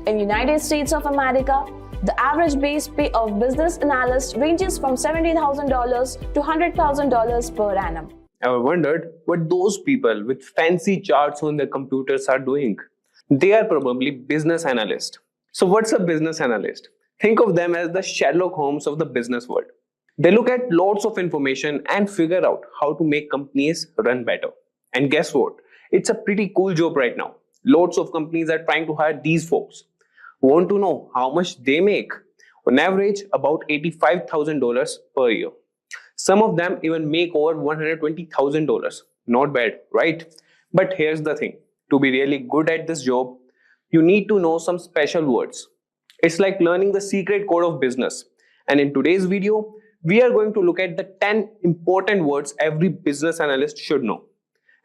In United States of America, the average base pay of business analysts ranges from $70,000 to $100,000 per annum. Ever wondered what those people with fancy charts on their computers are doing? They are probably business analysts. So what's a business analyst? Think of them as the Sherlock Holmes of the business world. They look at lots of information and figure out how to make companies run better. And guess what? It's a pretty cool job right now. Lots of companies are trying to hire these folks. Want to know how much they make? On average, about $85,000 per year. Some of them even make over $120,000. Not bad, right? But here's the thing. To be really good at this job, you need to know some special words. It's like learning the secret code of business. And in today's video, we are going to look at the 10 important words every business analyst should know.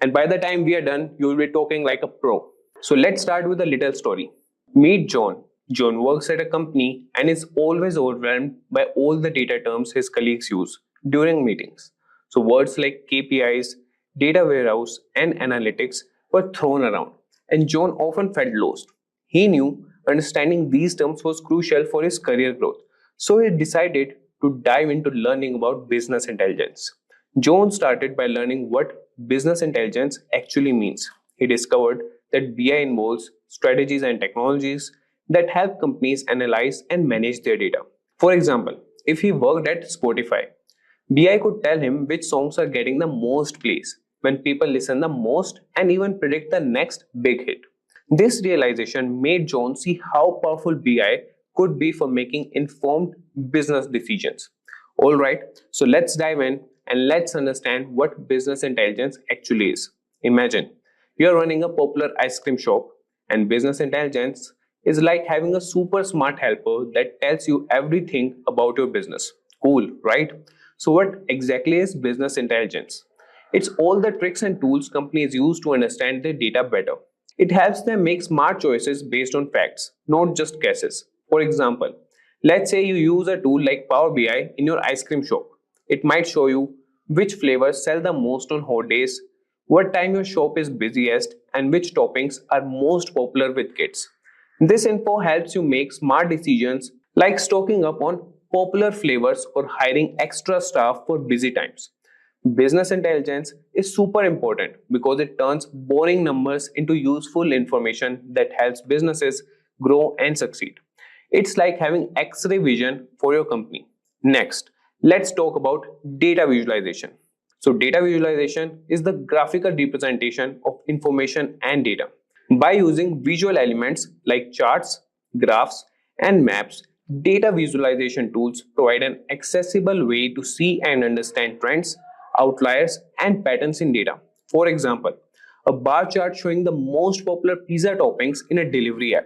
And by the time we are done, you will be talking like a pro. So let's start with a little story. Meet John. John works at a company and is always overwhelmed by all the data terms his colleagues use during meetings. So words like KPIs, data warehouse, and analytics were thrown around, and John often felt lost. He knew understanding these terms was crucial for his career growth, so he decided to dive into learning about business intelligence. John started by learning what business intelligence actually means. He discovered that BI involves strategies and technologies that help companies analyze and manage their data. For example, if he worked at Spotify, BI could tell him which songs are getting the most plays, when people listen the most, and even predict the next big hit. This realization made John see how powerful BI could be for making informed business decisions. Alright, so let's dive in and let's understand what business intelligence actually is. Imagine you're running a popular ice cream shop, and business intelligence is like having a super smart helper that tells you everything about your business. Cool, right? So what exactly is business intelligence? It's all the tricks and tools companies use to understand their data better. It helps them make smart choices based on facts, not just guesses. For example, let's say you use a tool like Power BI in your ice cream shop. It might show you which flavors sell the most on hot days, what time your shop is busiest, and which toppings are most popular with kids. This info helps you make smart decisions like stocking up on popular flavors or hiring extra staff for busy times. Business intelligence is super important because it turns boring numbers into useful information that helps businesses grow and succeed. It's like having X-ray vision for your company. Next, let's talk about data visualization. So data visualization is the graphical representation of information and data. By using visual elements like charts, graphs, and maps, data visualization tools provide an accessible way to see and understand trends, outliers, and patterns in data. For example, a bar chart showing the most popular pizza toppings in a delivery app.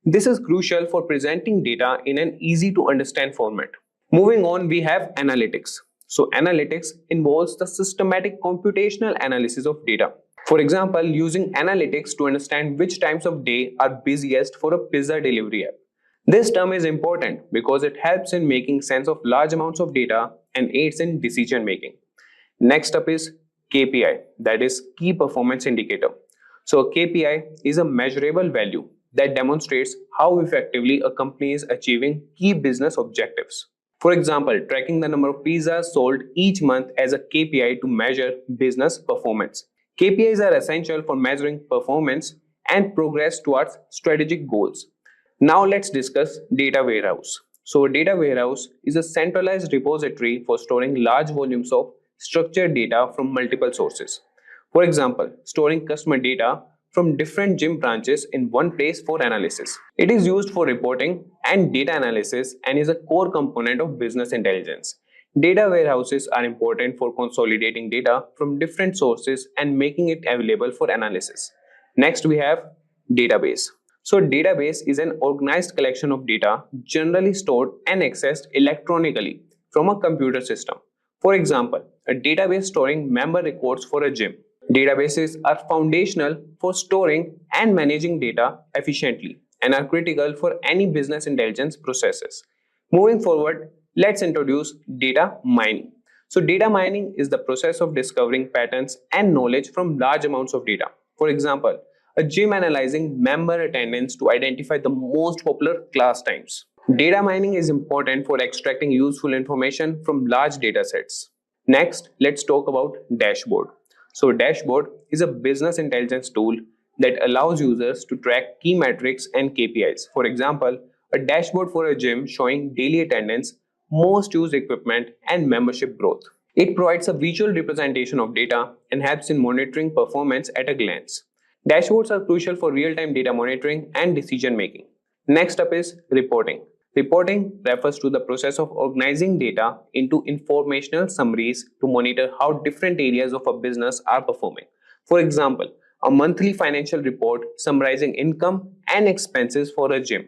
This is crucial for presenting data in an easy to understand format. Moving on, we have analytics. So analytics involves the systematic computational analysis of data. For example, using analytics to understand which times of day are busiest for a pizza delivery app. This term is important because it helps in making sense of large amounts of data and aids in decision making. Next up is KPI, that is key performance indicator. So a KPI is a measurable value that demonstrates how effectively a company is achieving key business objectives. For example, tracking the number of pizzas sold each month as a KPI to measure business performance. KPIs are essential for measuring performance and progress towards strategic goals. Now let's discuss data warehouse. So a data warehouse is a centralized repository for storing large volumes of structured data from multiple sources. For example, storing customer data from different gym branches in one place for analysis. It is used for reporting and data analysis and is a core component of business intelligence. Data warehouses are important for consolidating data from different sources and making it available for analysis. Next, we have database. So database is an organized collection of data generally stored and accessed electronically from a computer system. For example, a database storing member records for a gym. Databases are foundational for storing and managing data efficiently and are critical for any business intelligence processes. Moving forward, let's introduce data mining. So data mining is the process of discovering patterns and knowledge from large amounts of data. For example, a gym analyzing member attendance to identify the most popular class times. Data mining is important for extracting useful information from large data sets. Next, let's talk about dashboard. So dashboard is a business intelligence tool that allows users to track key metrics and KPIs. For example, a dashboard for a gym showing daily attendance, most used equipment, and membership growth. It provides a visual representation of data and helps in monitoring performance at a glance. Dashboards are crucial for real-time data monitoring and decision making. Next up is reporting. Reporting refers to the process of organizing data into informational summaries to monitor how different areas of a business are performing. For example, a monthly financial report summarizing income and expenses for a gym.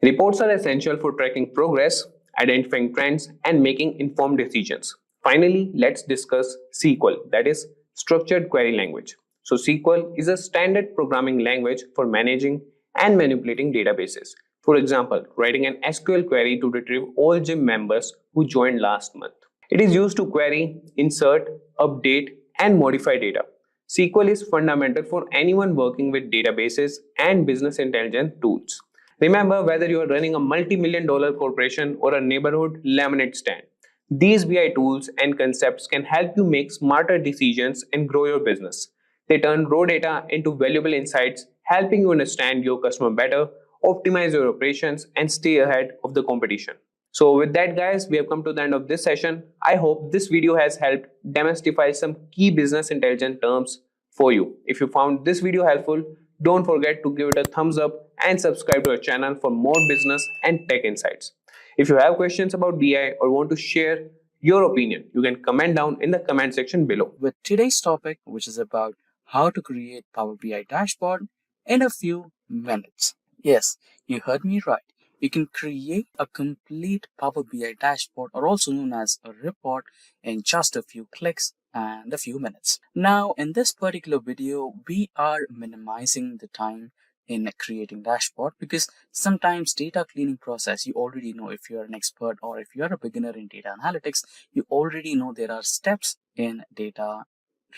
Reports are essential for tracking progress, identifying trends, and making informed decisions. Finally, let's discuss SQL, that is structured query language. So SQL is a standard programming language for managing and manipulating databases. For example, writing an SQL query to retrieve all gym members who joined last month. It is used to query, insert, update, and modify data. SQL is fundamental for anyone working with databases and business intelligence tools. Remember, whether you are running a multi-million-dollar corporation or a neighborhood lemonade stand, these BI tools and concepts can help you make smarter decisions and grow your business. They turn raw data into valuable insights, helping you understand your customer better, optimize your operations, and stay ahead of the competition. So with that, guys, we have come to the end of this session. I hope this video has helped demystify some key business intelligence terms for you. If you found this video helpful, don't forget to give it a thumbs up and subscribe to our channel for more business and tech insights. If you have questions about BI or want to share your opinion, you can comment down in the comment section below. With today's topic, which is about how to create Power BI dashboard in a few minutes. Yes, you heard me right. You can create a complete Power BI dashboard, or also known as a report, in just a few clicks and a few minutes. Now, in this particular video, we are minimizing the time in creating dashboard because sometimes data cleaning process, you already know. If you're an expert or if you're a beginner in data analytics, you already know there are steps in data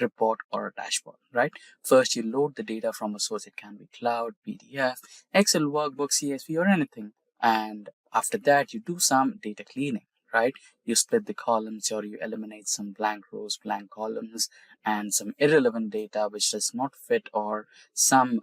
report or a dashboard, right? First, you load the data from a source. It can be cloud, PDF, Excel workbook, CSV, or anything. And after that, you do some data cleaning, right? right? You split the columns or you eliminate some blank rows, blank columns, and some irrelevant data which does not fit, or some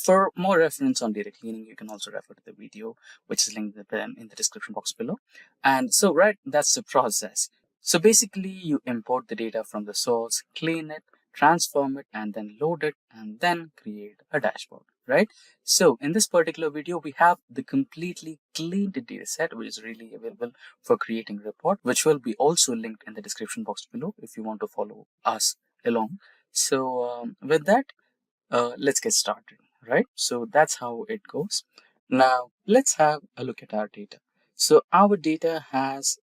for more reference on data cleaning, you can also refer to the video which is linked in the description box below. And so, right, that's the process. So basically, you import the data from the source, clean it, transform it, and then load it, and then create a dashboard, right? So in this particular video, we have the completely cleaned data set, which is really available for creating a report, which will be also linked in the description box below if you want to follow us along. So with that, let's get started, right? So that's how it goes. Now let's have a look at our data. So our data has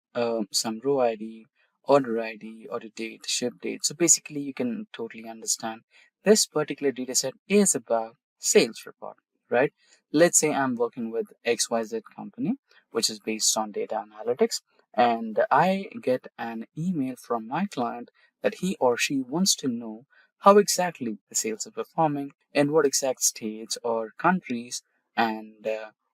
some row ID, order date, ship date. So basically you can totally understand this particular data set is about sales report, right? Let's say I'm working with XYZ company, which is based on data analytics, and I get an email from my client that he or she wants to know how exactly the sales are performing, in what exact states or countries, and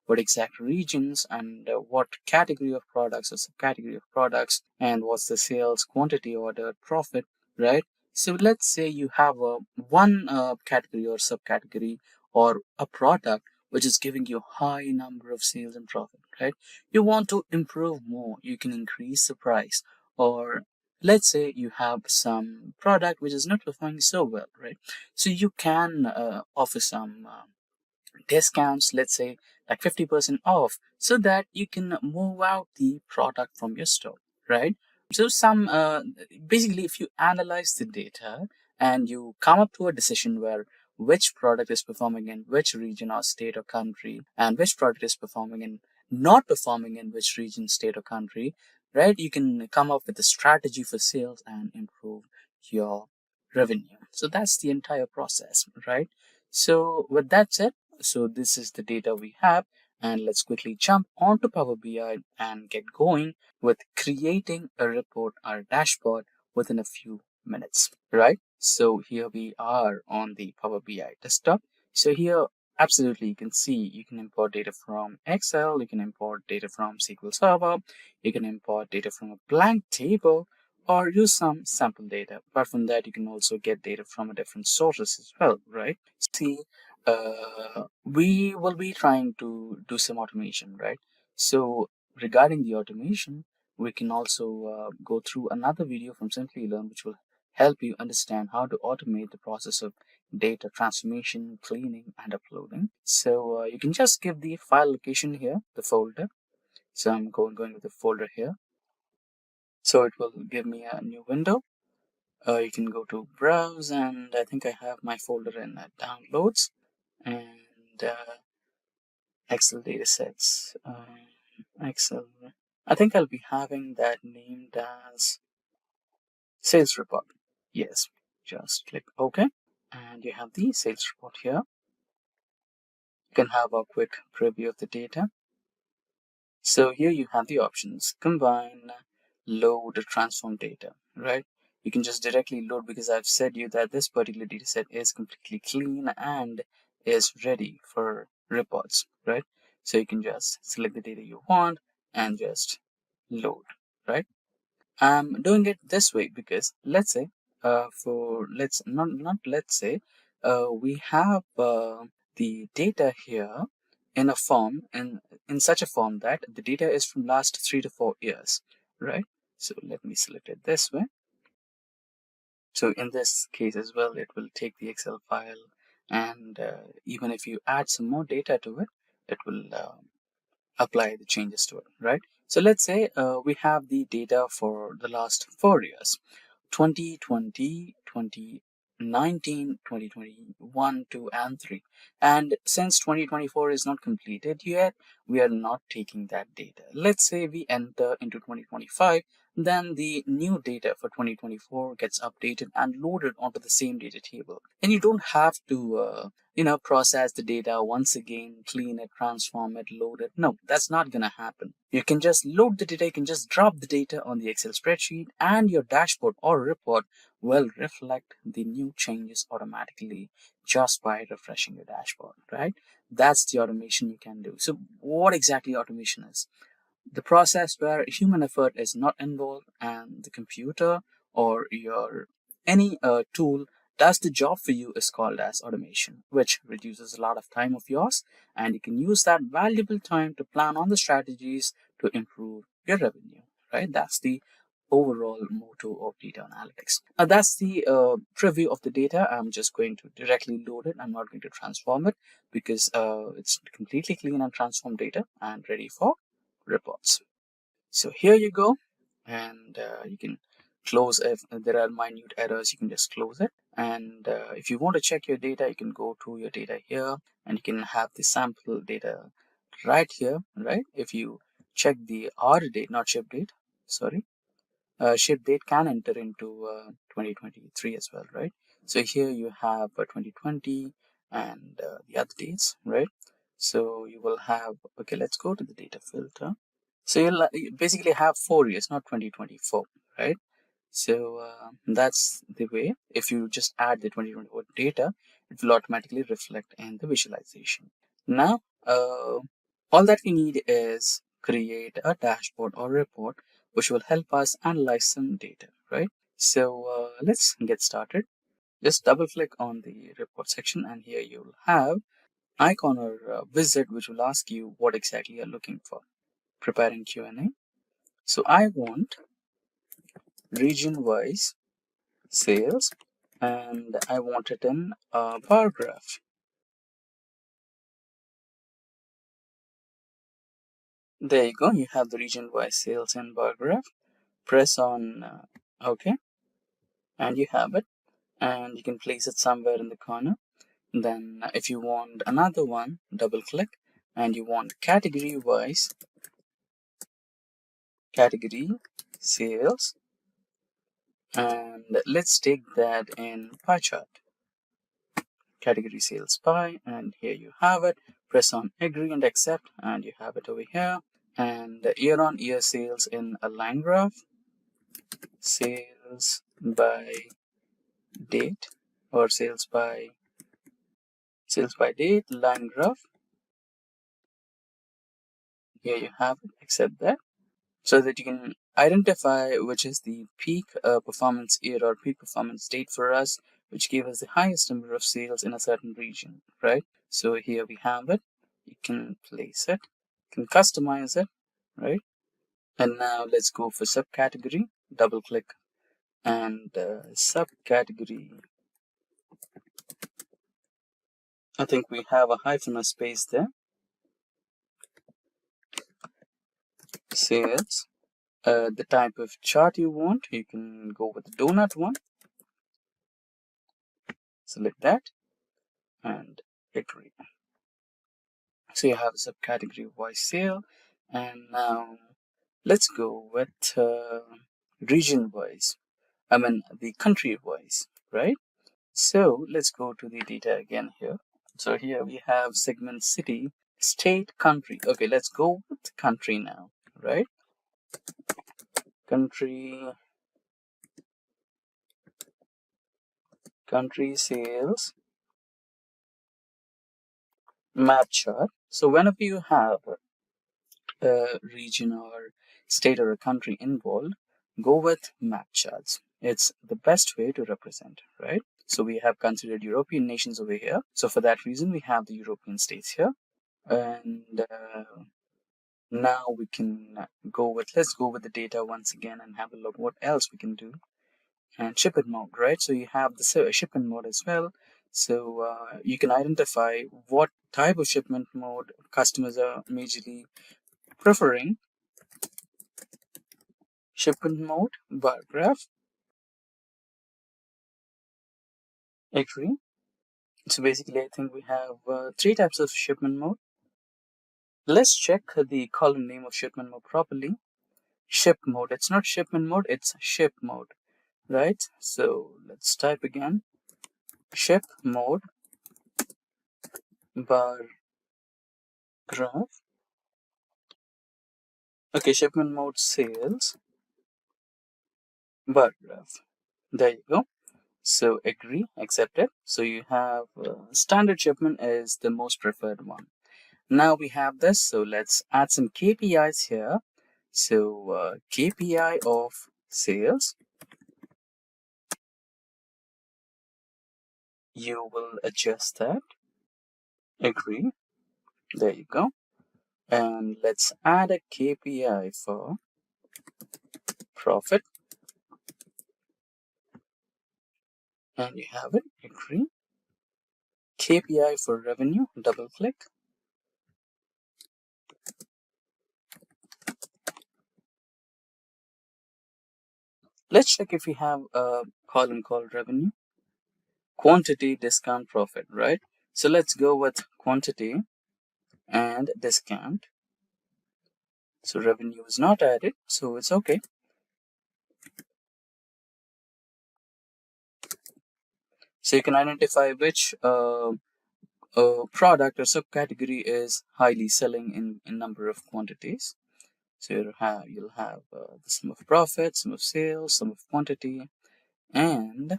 what exact regions, and what category of products or subcategory of products, and what's the sales quantity, order, profit, right? So let's say you have a one category or subcategory or a product which is giving you high number of sales and profit, right? You want to improve more, you can increase the price, or let's say you have some product which is not performing so well, right? So you can offer some discounts, let's say like 50% off, so that you can move out the product from your store, right? So some basically, if you analyze the data and you come up to a decision where which product is performing in which region or state or country, and which product is performing in not performing in which region, state or country, right? You can come up with a strategy for sales and improve your revenue. So that's the entire process, right? So with that said, so this is the data we have, and let's quickly jump onto Power BI and get going with creating a report or dashboard within a few minutes, right? So here we are on the Power BI desktop. So here, absolutely, you can see you can import data from Excel, you can import data from SQL Server, you can import data from a blank table, or use some sample data. Apart from that, you can also get data from a different sources as well, right? See, we will be trying to do some automation, right? So regarding the automation, we can also go through another video from Simplilearn, which will help you understand how to automate the process of data transformation, cleaning, and uploading. So you can just give the file location here, the folder. So I'm going with the folder here. So it will give me a new window. You can go to browse, and I think I have my folder in downloads, and Excel datasets. Excel. I think I'll be having that named as sales report. Yes, just click OK, and you have the sales report here. You can have a quick preview of the data. So here you have the options: combine, load, transform data, right? You can just directly load, because I've said you that this particular data set is completely clean and is ready for reports, right? So you can just select the data you want and just load, right? I'm doing it this way because let's say we have the data here in a form, in such a form that the data is from last 3 to 4 years, right? So let me select it this way. So in this case as well, it will take the Excel file, and even if you add some more data to it, it will apply the changes to it, right? So let's say we have the data for the last 4 years, 2020, 2019, 2021, 2, and 3. And since 2024 is not completed yet, we are not taking that data. Let's say we enter into 2025, then the new data for 2024 gets updated and loaded onto the same data table. And you don't have to process the data once again, clean it, transform it, load it. No, that's not gonna happen. You can just load the data, you can just drop the data on the Excel spreadsheet, and your dashboard or report will reflect the new changes automatically just by refreshing your dashboard, right? That's the automation you can do. So what exactly automation is? the process where human effort is not involved and the computer or your any tool does the job for you is called as automation, which reduces a lot of time of yours, and you can use that valuable time to plan on the strategies to improve your revenue, right? That's the overall motto of data analytics. That's the preview of the data. I'm just going to directly load it. I'm not going to transform it because it's completely clean and transformed data and ready for reports. So here you go, and you can close if there are minute errors. You can just close it, and if you want to check your data, you can go to your data here, and you can have the sample data right here, right? If you check the R date, not ship date, sorry, ship date can enter into 2023 as well, right? So here you have 2020 and the other dates, right? So you will have, okay, let's go to the data filter. So you basically have 4 years, not 2024, right? So that's the way. If you just add the 2024 data, it will automatically reflect in the visualization. Now, all that we need is create a dashboard or report which will help us analyze some data, right? So let's get started. Just double click on the report section, and here you'll have icon or wizard which will ask you what exactly you're looking for. Preparing Q&A. So I want region-wise sales, and I want it in a bar graph. There you go. You have the region-wise sales in bar graph. Press on OK, and you have it. And you can place it somewhere in the corner. Then if you want another one, double click, and you want category-wise category sales, and let's take that in pie chart. Category sales pie, and here you have it. Press on agree and accept, and you have it over here. And year-on-year sales in a line graph, sales by date, or sales by date line graph. Here you have it. Accept that, so that you can identify which is the peak performance year or peak performance date for us, which gave us the highest number of sales in a certain region, right? So here we have it. You can place it, you can customize it, right? And now let's go for subcategory. Double click, and subcategory. I think we have a hyphen or space there. Sales. The type of chart you want, you can go with the donut one. Select that and agree. So you have a subcategory wise sale, and now let's go with region wise. I mean the country wise, right? So let's go to the data again here. So here we have segment city, state, country. Okay, let's go with country now, right? Country sales map chart. So whenever you have a region or state or a country involved, go with map charts. It's the best way to represent, right? So we have considered European nations over here. So for that reason, we have the European states here. And now we can let's go with the data once again and have a look what else we can do. And shipment mode, right? So you have the shipment mode as well. So you can identify what type of shipment mode customers are majorly preferring. Shipment mode, bar graph, agree. So basically, I think we have 3 types of shipment mode. Let's check the column name of shipment mode properly. Ship mode. It's not shipment mode, it's ship mode, right? So let's type again. Ship mode, bar graph. Okay, shipment mode sales, bar graph. There you go. So agree, accept it. So you have standard shipment is the most preferred one. Now we have this, so let's add some KPIs here. So KPI of sales, you will adjust that. Agree. There you go. And let's add a KPI for profit. And you have it. Agree. KPI for revenue. Double click. Let's check if we have a column called revenue. Quantity, discount, profit, right? So let's go with quantity and discount. So revenue is not added, so it's okay. So you can identify which product or subcategory is highly selling in number of quantities. So you'll have the sum of profit, sum of sales, sum of quantity, and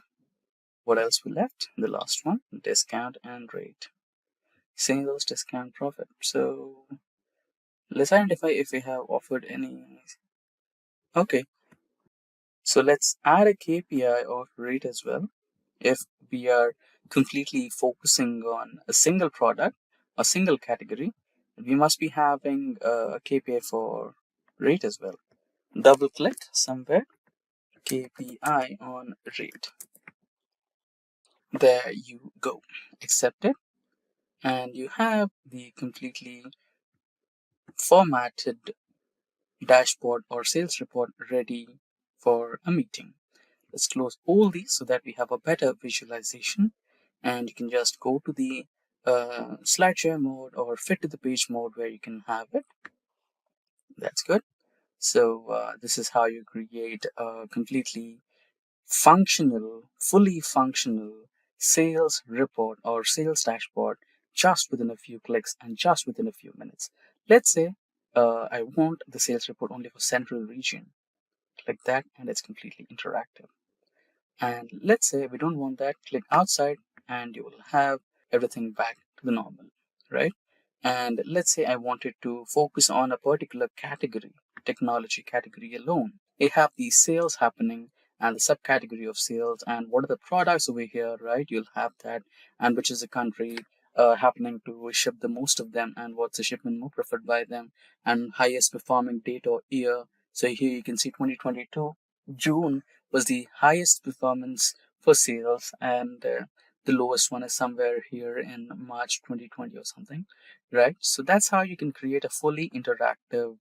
what else we left? The last one, discount and rate. Sales, discount, profit. So let's identify if we have offered any. Okay. So let's add a KPI of rate as well. If we are completely focusing on a single product, a single category, we must be having a KPI for rate as well. Double click somewhere, KPI on rate. There you go. Accept it. And you have the completely formatted dashboard or sales report ready for a meeting. Let's close all these so that we have a better visualization, and you can just go to the slideshare mode or fit to the page mode where you can have it. That's good. So this is how you create a completely functional, fully functional sales report or sales dashboard just within a few clicks and just within a few minutes. Let's say I want the sales report only for central region. Click that and it's completely interactive. And let's say we don't want that, click outside and you will have everything back to the normal, right? And let's say I wanted to focus on a particular category, technology category alone. I have the sales happening and the subcategory of sales and what are the products over here, right? You'll have that, and which is the country happening to ship the most of them, and what's the shipment more preferred by them, and highest performing date or year. So here you can see 2022 June was the highest performance for sales, and the lowest one is somewhere here in March 2020 or something, right? So that's how you can create a fully interactive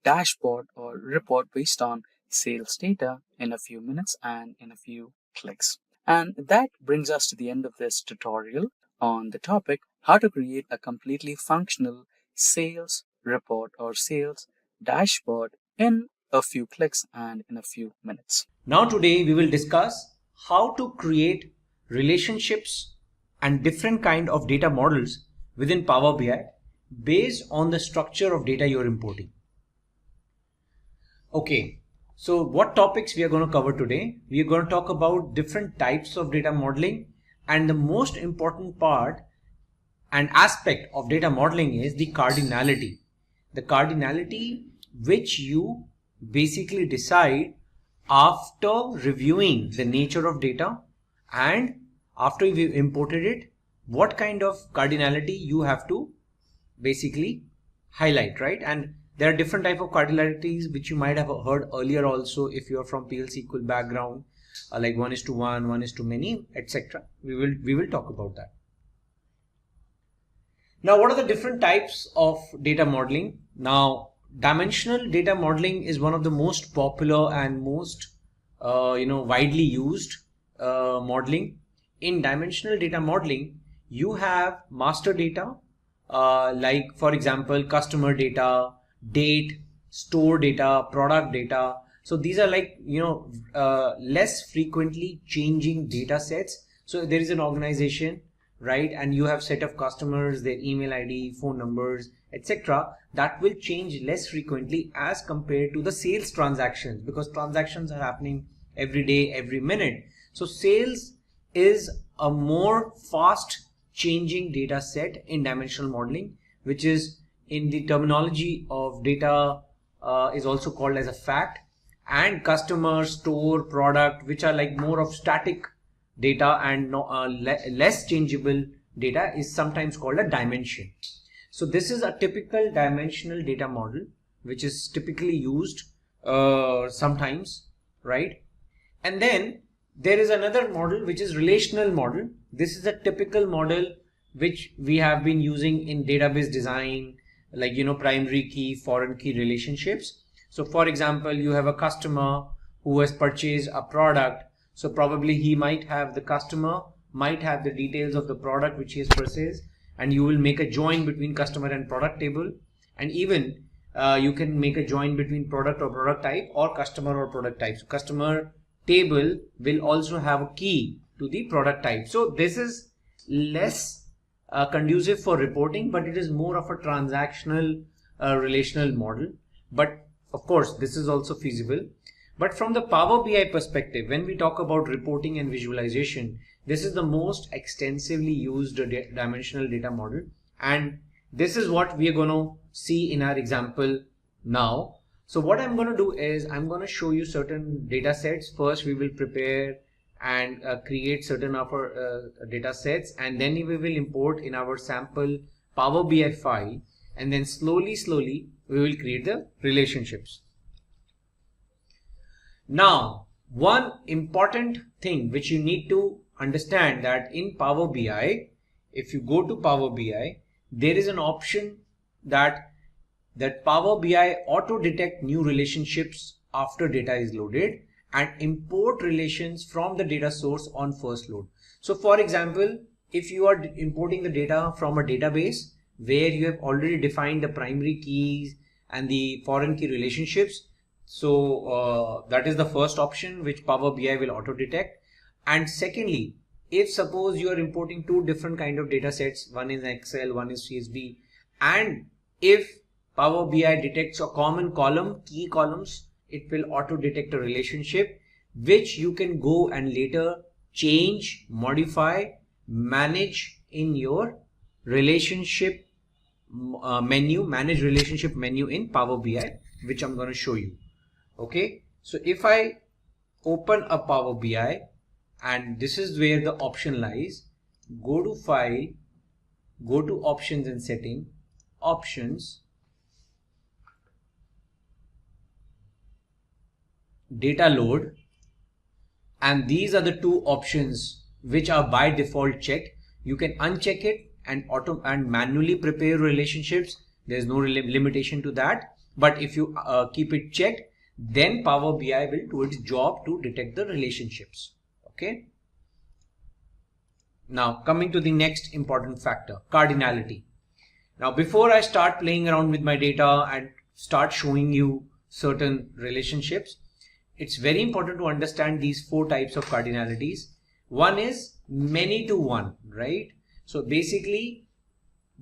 dashboard or report based on sales data in a few minutes and in a few clicks. And that brings us to the end of this tutorial on the topic how to create a completely functional sales report or sales dashboard in a few clicks and in a few minutes. Now today we will discuss how to create relationships and different kind of data models within Power BI based on the structure of data you're importing. Okay, so what topics we are going to cover today? We are going to talk about different types of data modeling, and the most important part and aspect of data modeling is the cardinality. The cardinality which you basically decide after reviewing the nature of data and after you've imported it, what kind of cardinality you have to basically highlight, right? And there are different type of cardinalities which you might have heard earlier also if you're from PL/SQL background, like 1:1, 1:many, etc. We will talk about that. Now, what are the different types of data modeling? Now, dimensional data modeling is one of the most popular and most widely used modeling. In dimensional data modeling, you have master data, like for example customer data, date, store data, product data. So these are like less frequently changing data sets. So there is an organization, right, and you have set of customers, their email ID, phone numbers, etc. that will change less frequently as compared to the sales transactions, because transactions are happening every day, every minute. So sales is a more fast changing data set in dimensional modeling, which is in the terminology of data is also called as a fact, and customer, store, product, which are like more of static data and less changeable data, is sometimes called a dimension. So this is a typical dimensional data model which is typically used sometimes, right? And then there is another model which is relational model. This is a typical model which we have been using in database design, like primary key, foreign key relationships. So for example, you have a customer who has purchased a product. So probably the customer might have the details of the product which he has purchased, and you will make a join between customer and product table. And even you can make a join between product or product type, or customer or product type. So customer table will also have a key to the product type. So this is less conducive for reporting, but it is more of a transactional relational model. But of course, this is also feasible. But from the Power BI perspective, when we talk about reporting and visualization, this is the most extensively used dimensional data model. And this is what we are going to see in our example now. So what I'm going to do is I'm going to show you certain data sets. First, we will prepare and create certain of our data sets, and then we will import in our sample Power BI file, and then slowly we will create the relationships. Now, one important thing which you need to understand, that in Power BI, if you go to Power BI, there is an option that Power BI auto detect new relationships after data is loaded and import relations from the data source on first load. So for example, if you are importing the data from a database where you have already defined the primary keys and the foreign key relationships, so that is the first option which Power BI will auto detect. And secondly, if suppose you are importing two different kind of data sets, one is Excel, one is CSV, and if Power BI detects a common column, key columns, it will auto detect a relationship which you can go and later change, modify, manage in your relationship menu, manage relationship menu in Power BI, which I'm going to show you. Okay, so if I open a Power BI, and this is where the option lies, go to File, go to Options and Setting, Options, Data Load, and these are the two options which are by default checked. You can uncheck it and manually prepare relationships. There is no limitation to that, but if you keep it checked, then Power BI will do its job to detect the relationships. Okay. Now coming to the next important factor, cardinality. Now before I start playing around with my data and start showing you certain relationships, it's very important to understand these four types of cardinalities. One is many to one, right? So basically,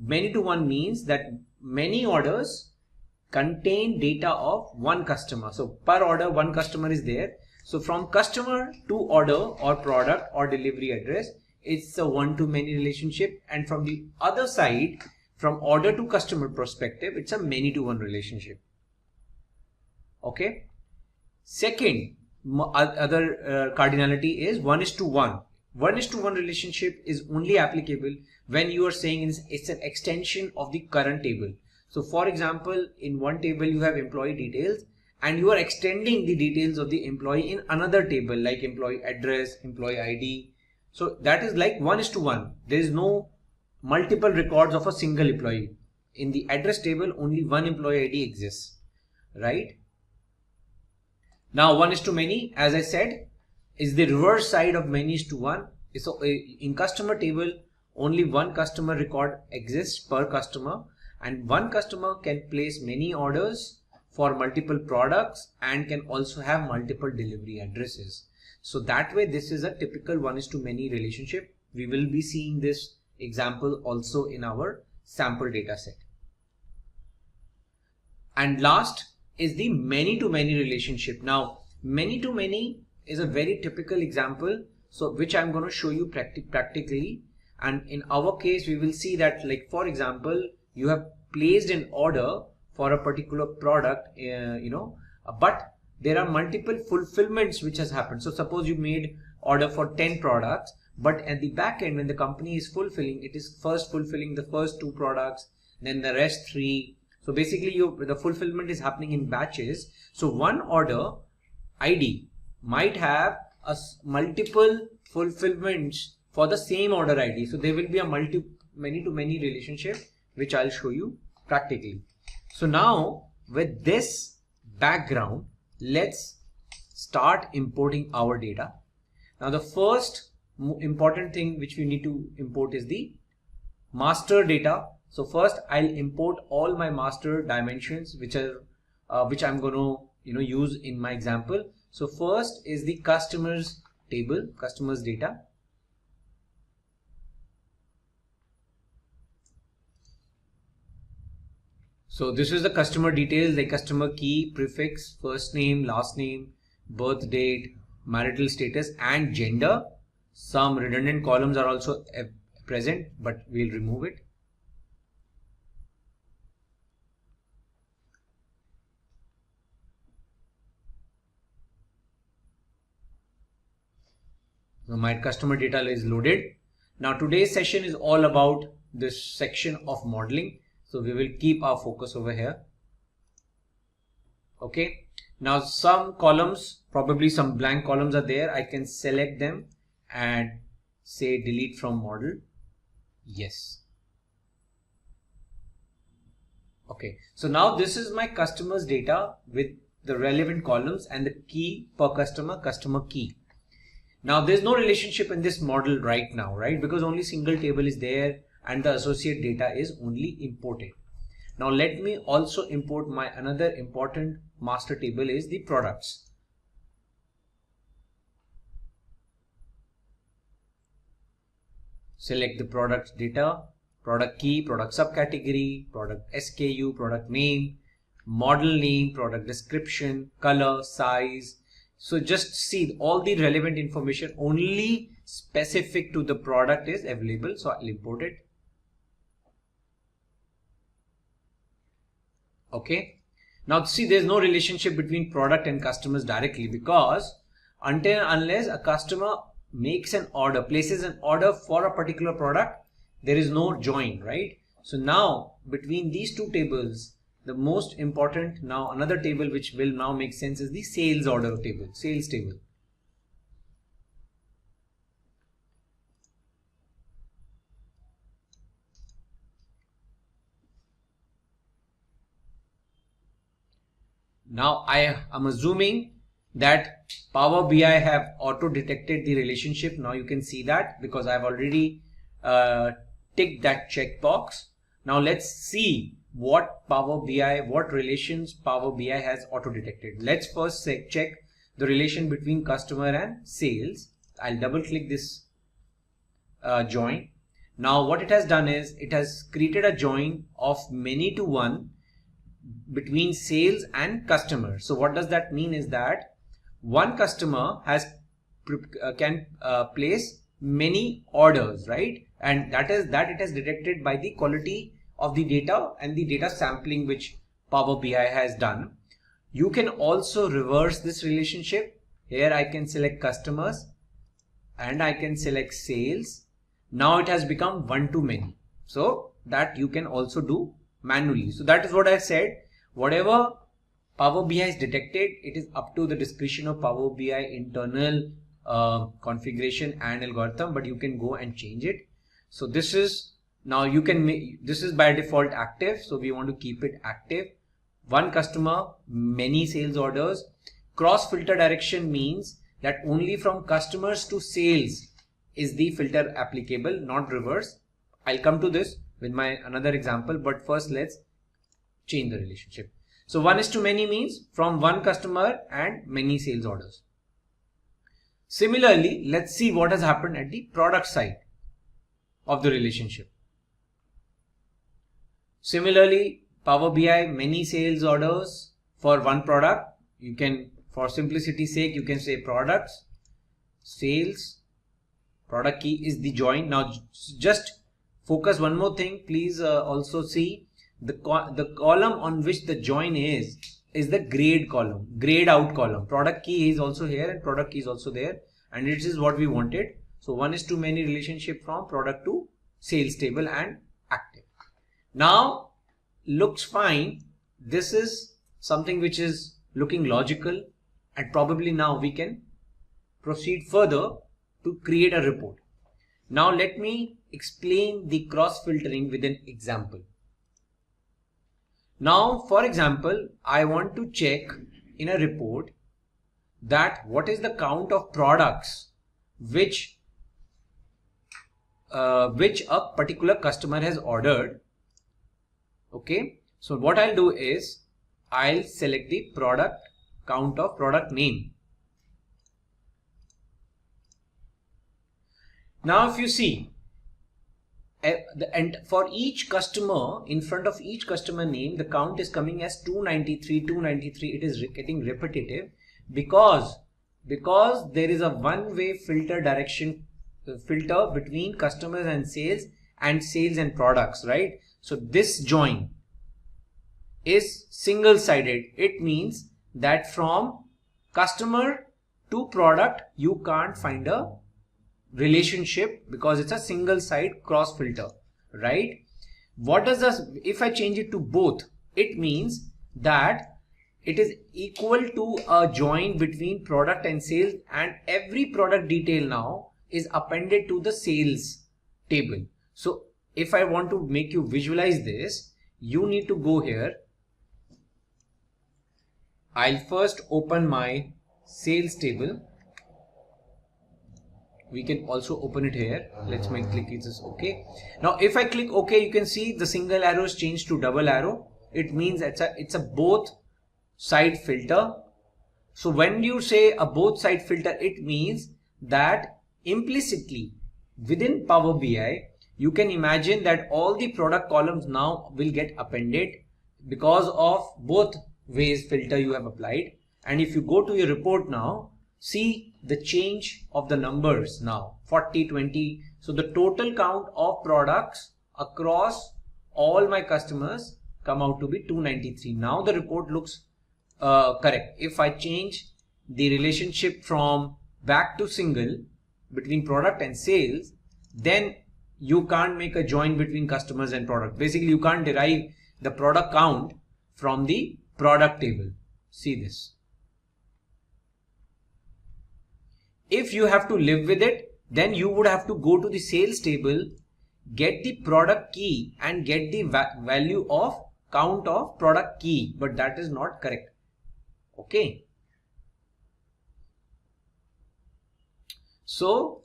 many to one means that many orders contain data of one customer. So per order, one customer is there. So from customer to order or product or delivery address, it's a one-to-many relationship. And from the other side, from order to customer perspective, it's a many-to-one relationship. Okay. Second, other cardinality is 1:1. 1:1 relationship is only applicable when you are saying it's an extension of the current table. So for example, in one table you have employee details and you are extending the details of the employee in another table like employee address, employee ID. So that is like 1:1. There is no multiple records of a single employee. In the address table, only one employee ID exists, right? Now 1:many, as I said, is the reverse side of many:1. So in customer table, only one customer record exists per customer, and one customer can place many orders for multiple products and can also have multiple delivery addresses. So that way, this is a typical 1:many relationship. We will be seeing this example also in our sample data set. And last is the many-to-many relationship. Now, many-to-many is a very typical example, so which I'm going to show you practically. And in our case, we will see that, like for example, you have placed an order for a particular product, but there are multiple fulfillments which has happened. So suppose you made order for 10 products, but at the back end, when the company is fulfilling, it is first fulfilling the first 2 products, then the rest 3. So basically the fulfillment is happening in batches. So one order ID might have multiple fulfillments for the same order ID. So there will be a many to many relationship, which I'll show you practically. So now with this background, let's start importing our data. Now the first important thing which we need to import is the master data. So first I'll import all my master dimensions which I'm going to use in my example. So first is the customers table, customers data. So this is the customer details like customer key, prefix, first name, last name, birth date, marital status and gender. Some redundant columns are also present, but we'll remove it. So my customer data is loaded. Now today's session is all about this section of modeling. So we will keep our focus over here. Okay. Now some columns, probably some blank columns are there. I can select them and say delete from model. Yes. Okay. So now this is my customers data with the relevant columns and the key per customer, customer key. Now there's no relationship in this model right now, right? Because only single table is there and the associate data is only imported. Now let me also import my another important master table is the products. Select the product data, product key, product subcategory, product SKU, product name, model name, product description, color, size. So just see all the relevant information only specific to the product is available. So I'll import it. Okay. Now see, there's no relationship between product and customers directly because until and unless a customer makes an order, places an order for a particular product, there is no join, right? So now between these two tables, the most important now another table which will now make sense is the sales order table, sales table. Now I am assuming that Power BI have auto detected the relationship. Now you can see that because I've already ticked that checkbox. Now let's see what Power BI, what relations Power BI has auto detected. Let's first check the relation between customer and sales. I'll double click this join. Now what it has done is it has created a join of many to one between sales and customer. So what does that mean is that one customer has can place many orders, right? And that it has detected by the quality of the data and the data sampling which Power BI has done. You can also reverse this relationship. Here I can select customers and I can select sales. Now it has become one to many. So that you can also do manually. So that is what I said. Whatever Power BI has detected, it is up to the discretion of Power BI internal configuration and algorithm, but you can go and change it. So this is now you can make this is by default active. So we want to keep it active. One customer, many sales orders. Cross filter direction means that only from customers to sales is the filter applicable, not reverse. I'll come to this with my another example, but first let's change the relationship. So 1:many means from one customer and many sales orders. Similarly, let's see what has happened at the product side of the relationship. Similarly, Power BI, many sales orders for one product. You can, for simplicity's sake, you can say products, sales, product key is the join. Now just focus one more thing. Please also see the column on which the join is the grade column, grayed out column. Product key is also here and product key is also there, and it is what we wanted. So 1:many relationship from product to sales table and active. Now looks fine. This is something which is looking logical, and probably now we can proceed further to create a report. Now let me explain the cross filtering with an example. Now, for example, I want to check in a report that what is the count of products which a particular customer has ordered. Okay, so what I'll do is I'll select the product count of product name. Now if you see, and for each customer, in front of each customer name, the count is coming as 293, 293. It is getting repetitive because there is a one-way filter between customers and sales and products, right? So this join is single-sided. It means that from customer to product, you can't find a relationship because it's a single side cross filter, right? What does this, if I change it to both, it means that it is equal to a join between product and sales, and every product detail now is appended to the sales table. So if I want to make you visualize this, you need to go here. I'll first open my sales table. We can also open it here. Let's make click this OK. Now if I click OK, you can see the single arrow is changed to double arrow. It means it's a both side filter. So when you say a both side filter, it means that implicitly within Power BI, you can imagine that all the product columns now will get appended because of both ways filter you have applied. And if you go to your report now, see the change of the numbers now, 40, 20. So the total count of products across all my customers come out to be 293. Now the report looks correct. If I change the relationship from back to single between product and sales, then you can't make a join between customers and product. Basically, you can't derive the product count from the product table. See this. If you have to live with it, then you would have to go to the sales table, get the product key and get the value of count of product key, but that is not correct. Okay. So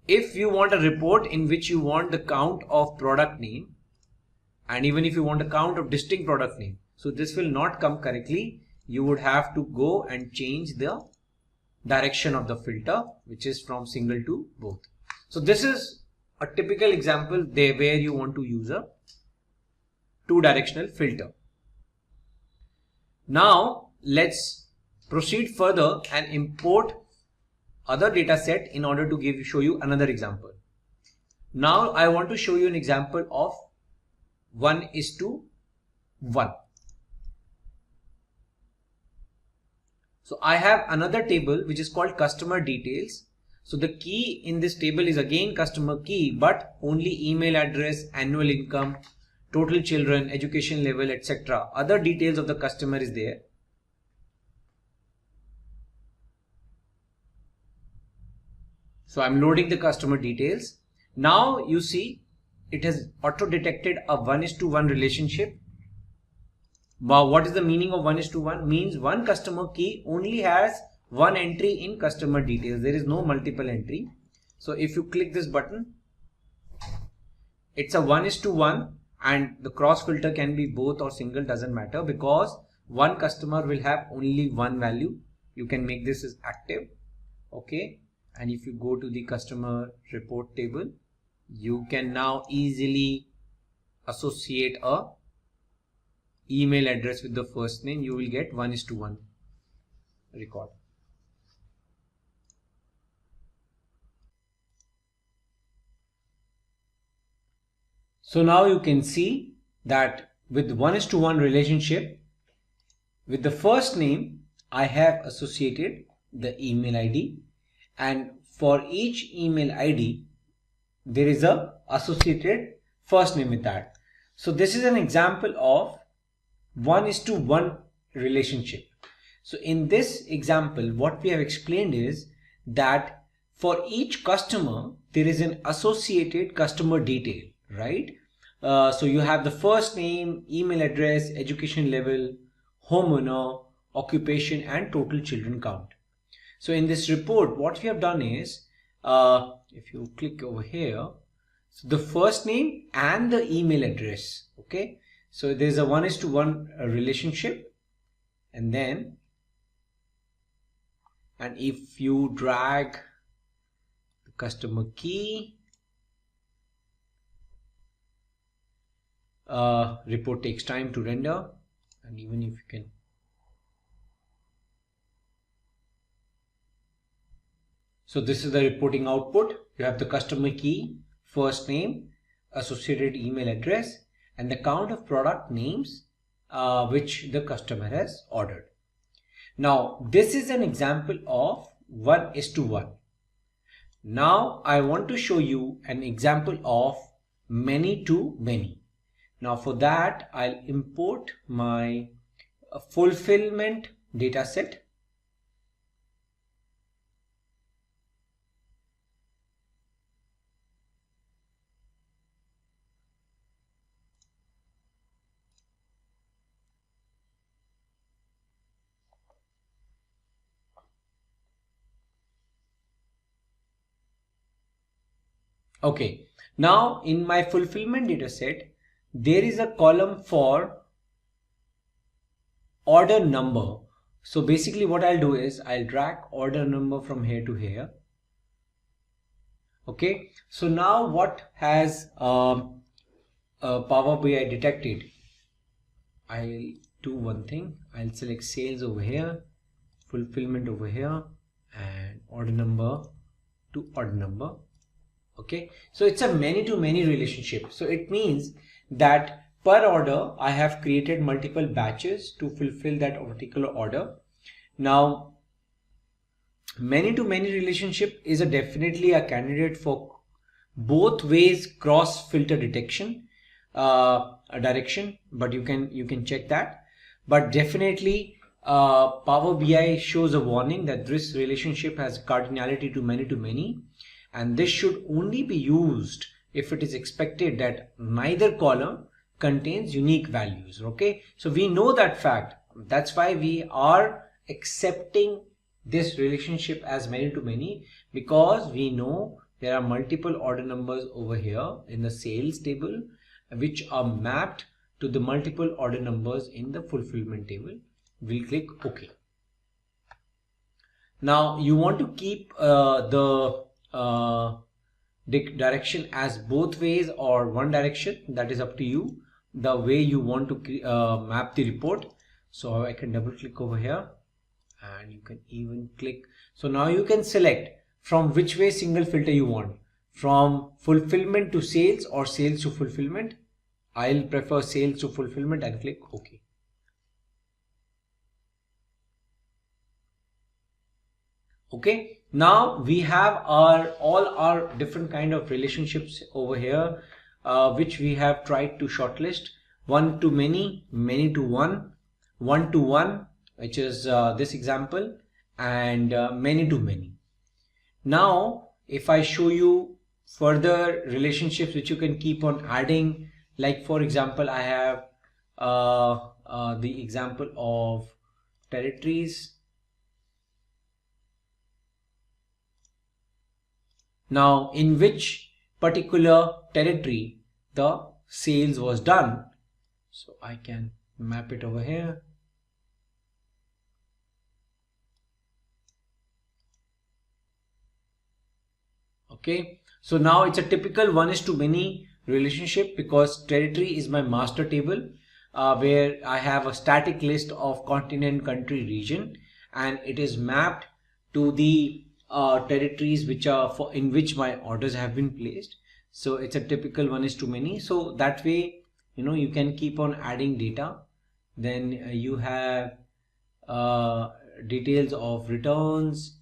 if you want a report in which you want the count of product name, and even if you want a count of distinct product name, so this will not come correctly. You would have to go and change the direction of the filter, which is from single to both. So this is a typical example there where you want to use a two-directional filter. Now let's proceed further and import other data set in order to show you another example. Now I want to show you an example of 1:1. So I have another table which is called customer details. So the key in this table is again customer key, but only email address, annual income, total children, education level, etc. Other details of the customer is there. So I'm loading the customer details. Now you see it has auto detected a 1:1 relationship. Now, what is the meaning of 1:1? Means one customer key only has one entry in customer details. There is no multiple entry. So if you click this button, it's a 1:1, and the cross filter can be both or single, doesn't matter, because one customer will have only one value. You can make this as active. Okay. And if you go to the customer report table, you can now easily associate a email address with the first name. You will get 1:1 record. So now you can see that with 1:1 relationship. With the first name, I have associated the email ID, and for each email ID, there is a associated first name with that. So this is an example of 1:1 relationship. So in this example, what we have explained is that for each customer, there is an associated customer detail, right? So you have the first name, email address, education level, homeowner, occupation, and total children count. So in this report, what we have done is, if you click over here, so the first name and the email address, okay? So there's a 1:1 relationship, and if you drag the customer key, report takes time to render, and even if you can, so this is the reporting output. You have the customer key, first name, associated email address, and the count of product names which the customer has ordered. Now this is an example of 1:1. Now I want to show you an example of many to many. Now for that, I'll import my fulfillment data set. Okay, now in my fulfillment data set, there is a column for order number. So basically what I'll do is I'll drag order number from here to here. Okay, so now what has Power BI detected? I'll do one thing. I'll select sales over here, fulfillment over here, and order number to order number. Okay, so it's a many to many relationship. So it means that per order, I have created multiple batches to fulfill that particular order. Now, many to many relationship is definitely a candidate for both ways cross filter detection direction, but you can check that. But definitely Power BI shows a warning that this relationship has cardinality to many, and this should only be used if it is expected that neither column contains unique values. Okay, so we know that fact. That's why we are accepting this relationship as many to many, because we know there are multiple order numbers over here in the sales table which are mapped to the multiple order numbers in the fulfillment table. We'll click OK. Now you want to keep the direction as both ways or one direction. That is up to you, the way you want to map the report. So I can double click over here, and you can even click. So now you can select from which way single filter you want, from fulfillment to sales or sales to fulfillment. I'll prefer sales to fulfillment and click OK. Okay, now we have all our different kind of relationships over here, which we have tried to shortlist. One to many, many to one, one to one, which is this example, and many to many. Now if I show you further relationships which you can keep on adding, like for example, I have the example of territories. Now in which particular territory the sales was done, so I can map it over here. Okay, so now it's a typical 1:many relationship, because territory is my master table where I have a static list of continent, country, region, and it is mapped to the territories which are in which my orders have been placed. So it's a typical 1:many. So that way you can keep on adding data. Then you have details of returns.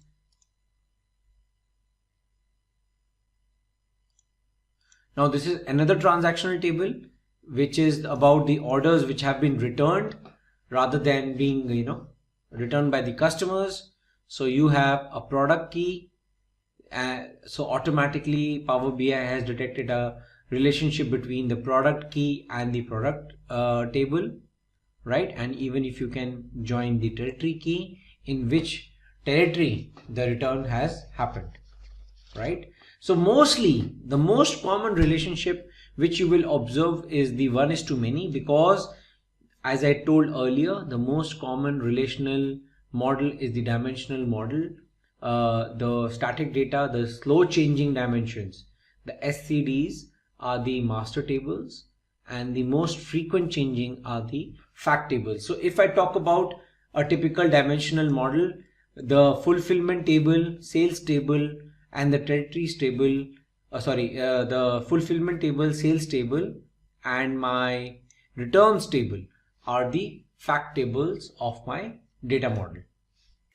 Now this is another transactional table which is about the orders which have been returned rather than being returned by the customers. So you have a product key, so automatically Power BI has detected a relationship between the product key and the product table, right? And even if you can join the territory key, in which territory the return has happened, right? So mostly the most common relationship which you will observe is the 1:many, because as I told earlier, the most common relational model is the dimensional model. The static data, the slow changing dimensions, the SCDs are the master tables, and the most frequent changing are the fact tables. So if I talk about a typical dimensional model, the fulfillment table, sales table, and the territories table, the fulfillment table, sales table, and my returns table are the fact tables of my data model.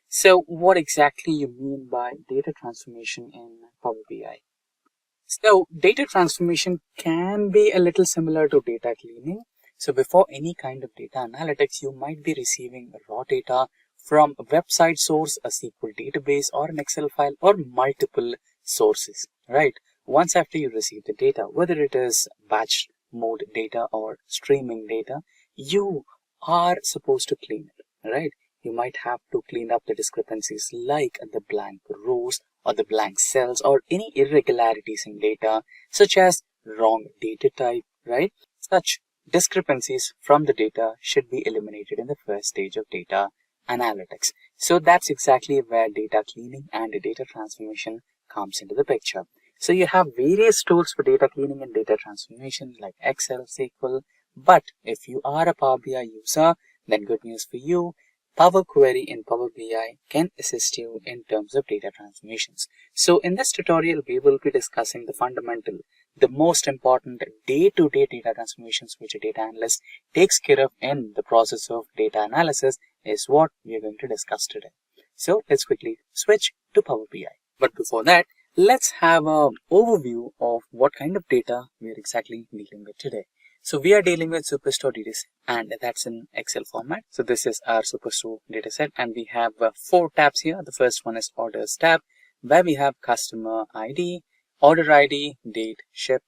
So what exactly you mean by data transformation in Power BI? So data transformation can be a little similar to data cleaning. So before any kind of data analytics, you might be receiving raw data from a website source, a SQL database, or an Excel file, or multiple sources, right? Once after you receive the data, whether it is batch mode data or streaming data, you are supposed to clean it, right? You might have to clean up the discrepancies like the blank rows or the blank cells or any irregularities in data, such as wrong data type, right? Such discrepancies from the data should be eliminated in the first stage of data analytics. So that's exactly where data cleaning and data transformation comes into the picture. So you have various tools for data cleaning and data transformation like Excel, SQL, but if you are a Power BI user, then good news for you. Power Query in Power BI can assist you in terms of data transformations. So in this tutorial, we will be discussing the fundamental, the most important day-to-day data transformations which a data analyst takes care of in the process of data analysis is what we are going to discuss today. So let's quickly switch to Power BI. But before that, let's have an overview of what kind of data we are exactly dealing with today. So we are dealing with Superstore dataset, and that's in Excel format. So this is our Superstore dataset, and we have 4 tabs here. The first one is Orders tab, where we have Customer ID, Order ID, Date, Ship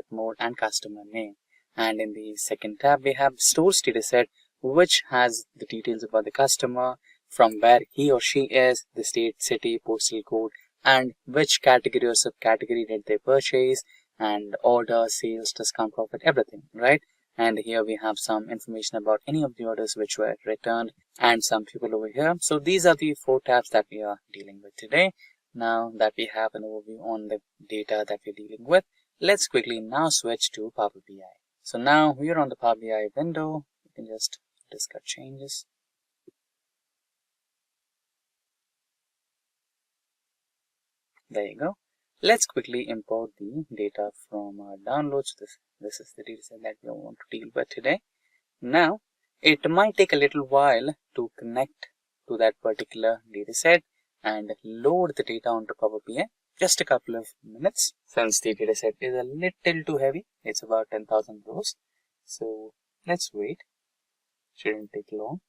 Mode, and Customer name. And in the second tab, we have Stores dataset, which has the details about the customer, from where he or she is, the state, city, postal code, and which category or subcategory did they purchase, and order, sales, discount, profit, everything, right? And here we have some information about any of the orders which were returned and some people over here. So these are the 4 tabs that we are dealing with today. Now that we have an overview on the data that we're dealing with, let's quickly now switch to Power BI. So now we are on the Power BI window. You can just discuss changes. There you go. Let's quickly import the data from our downloads. This is the dataset that we want to deal with today. Now, it might take a little while to connect to that particular dataset and load the data onto Power BI. Just a couple of minutes, since the dataset is a little too heavy. It's about 10,000 rows. So let's wait. Shouldn't take long.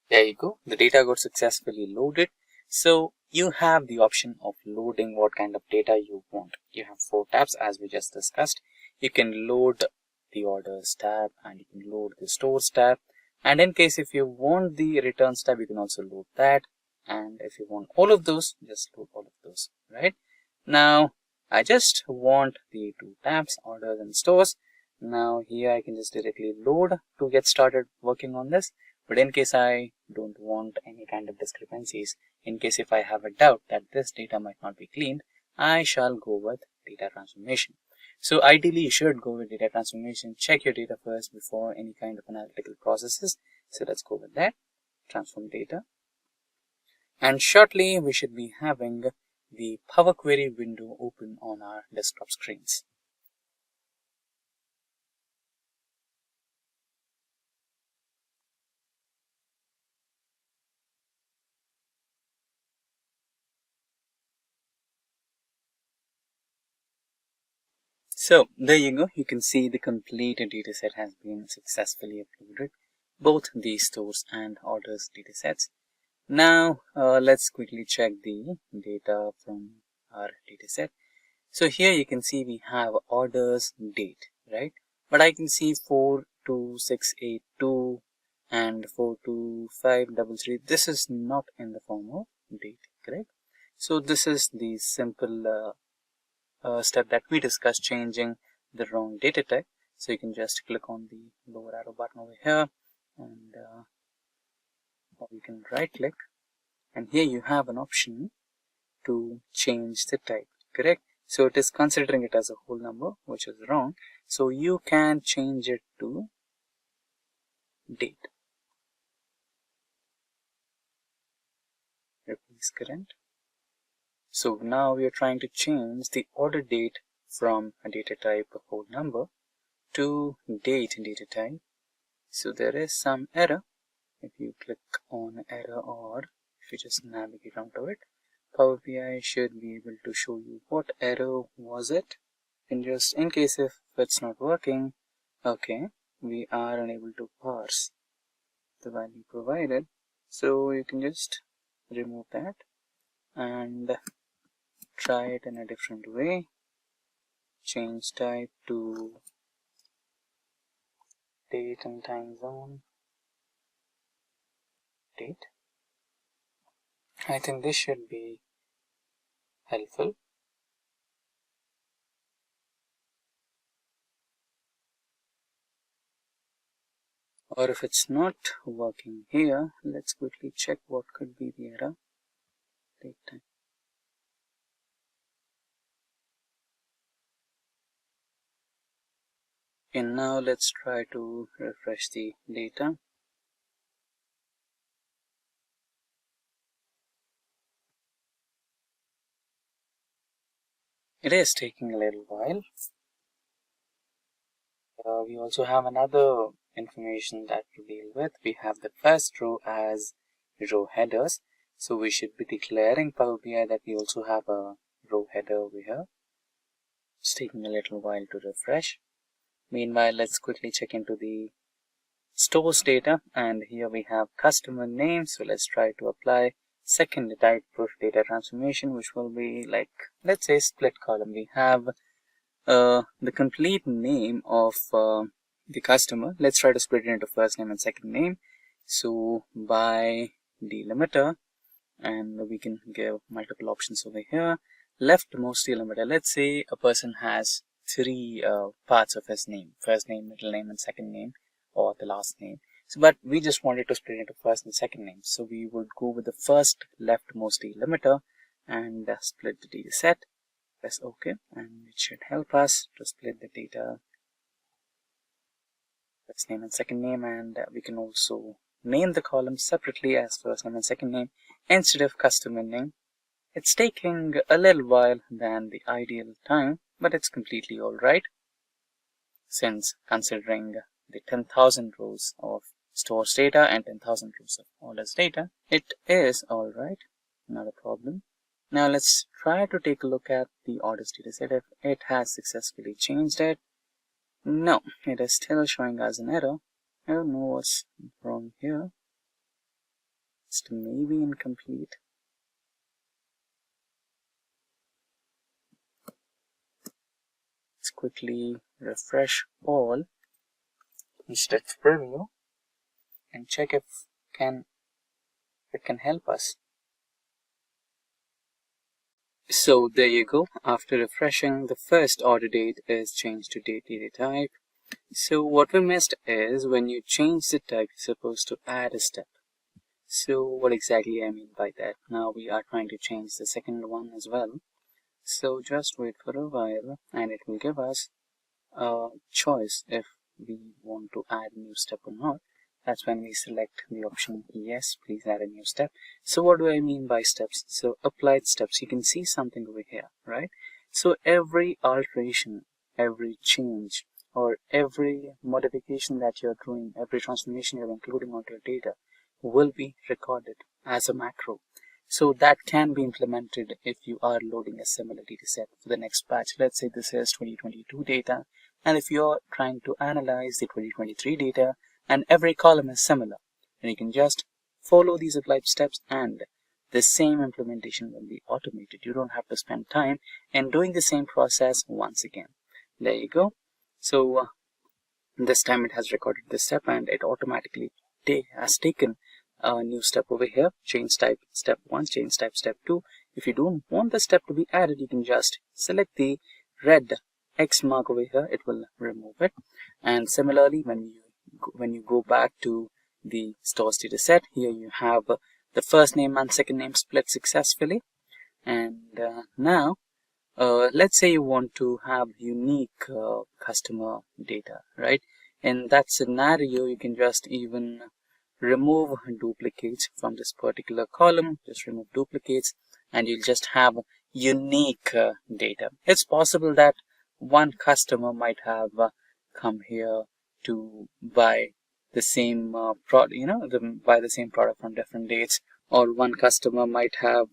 There you go. The data got successfully loaded. So you have the option of loading what kind of data you want. You have 4 tabs as we just discussed. You can load the Orders tab, and you can load the Stores tab. And in case if you want the Returns tab, you can also load that. And if you want all of those, just load all of those, right? Now, I just want the 2 tabs, Orders and Stores. Now here I can just directly load to get started working on this. But in case I don't want any kind of discrepancies, in case if I have a doubt that this data might not be cleaned, I shall go with data transformation. So ideally you should go with data transformation. Check your data first before any kind of analytical processes. So let's go with that. Transform data. And shortly we should be having the Power Query window open on our desktop screens. So there you go. You can see the complete dataset has been successfully uploaded, both the stores and orders datasets. Now let's quickly check the data from our dataset. So here you can see we have orders date, right? But I can see 42682 and 42533. This is not in the form of date, correct? So this is the simple step that we discussed, changing the wrong data type. So you can just click on the lower arrow button over here, and or you can right click, and here you have an option to change the type, correct? So it is considering it as a whole number, which is wrong. So you can change it to date. Replace current. So now we are trying to change the order date from a data type a whole number to date data type. So there is some error. If you click on error, or if you just navigate onto it, Power BI should be able to show you what error was it. And just in case if it's not working, okay, we are unable to parse the value provided. So you can just remove that and try it in a different way. Change type to date and time zone. Date. I think this should be helpful. Or if it's not working here, let's quickly check what could be the error. Date time. And now let's try to refresh the data. It is taking a little while. We also have another information that to deal with. We have the first row as row headers. So we should be declaring Power BI that we also have a row header over here. It's taking a little while to refresh. Meanwhile, let's quickly check into the stores data, and here we have customer name. So let's try to apply second type of data transformation, which will be like, let's say, split column. We have the complete name of the customer. Let's try to split it into first name and second name. So by delimiter, and we can give multiple options over here. Leftmost delimiter, let's say a person has three parts of his name: first name, middle name, and second name, or the last name. So, but we just wanted to split it into first and second name. So we would go with the first leftmost delimiter and split the data set. Press OK, and it should help us to split the data first name and second name, and we can also name the columns separately as first name and second name instead of customer name. It's taking a little while than the ideal time, but it's completely alright, since considering the 10,000 rows of stores data and 10,000 rows of orders data, it is alright, not a problem. Now let's try to take a look at the orders data set if it has successfully changed it. No, it is still showing us an error. I don't know what's wrong here. It's maybe incomplete. Let's quickly refresh all instead of preview and check if it can help us. So there you go. After refreshing, the first order date is changed to date data type. So what we missed is when you change the type, you're supposed to add a step. So what exactly I mean by that? Now we are trying to change the second one as well. So just wait for a while and it will give us a choice if we want to add a new step or not. That's when we select the option yes, please add a new step. So what do I mean by steps? So applied steps, you can see something over here, right? So every alteration, every change, or every modification that you're doing, every transformation you're including onto your data will be recorded as a macro. So that can be implemented if you are loading a similar data set for the next batch. Let's say this is 2022 data, and if you're trying to analyze the 2023 data and every column is similar, then you can just follow these applied steps and the same implementation will be automated. You don't have to spend time in doing the same process once again. There you go. So this time it has recorded this step and it automatically has taken a new step over here. Change type step 1, change type step 2. If you don't want the step to be added, you can just select the red X mark over here. It will remove it. And similarly, when you go back to the stores data set, here you have the first name and second name split successfully. And now let's say you want to have unique customer data, right? In that scenario, you can just even remove duplicates from this particular column. Just remove duplicates and you'll just have unique data. It's possible that one customer might have come here to buy the same product, buy the same product on different dates, or one customer might have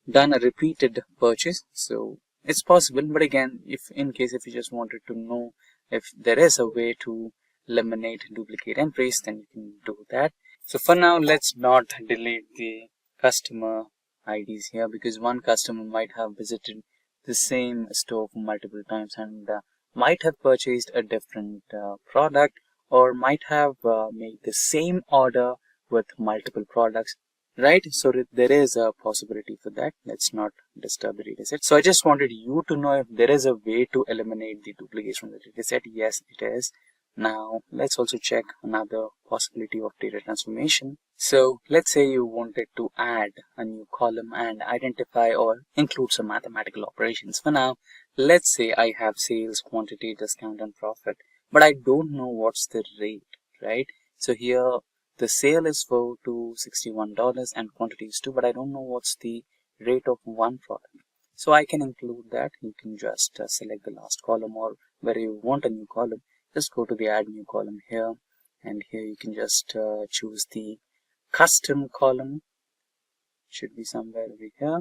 done a repeated purchase. So it's possible, but again, if you just wanted to know if there is a way to eliminate duplicate entries, then you can do that. So for now, let's not delete the customer IDs here, because one customer might have visited the same store for multiple times and might have purchased a different product, or might have made the same order with multiple products, right? So there is a possibility for that. Let's not disturb the dataset. So I just wanted you to know if there is a way to eliminate the duplicates from the dataset. Yes, it is. Now let's also check another possibility of data transformation. So let's say you wanted to add a new column and identify or include some mathematical operations. For now, let's say I have sales, quantity, discount, and profit, but I don't know what's the rate, right? So here the sale is for $261 and quantity is 2, but I don't know what's the rate of one product. So I can include that. You can just select the last column, or where you want a new column, just go to the add new column here, and here you can just choose the custom column. Should be somewhere over here.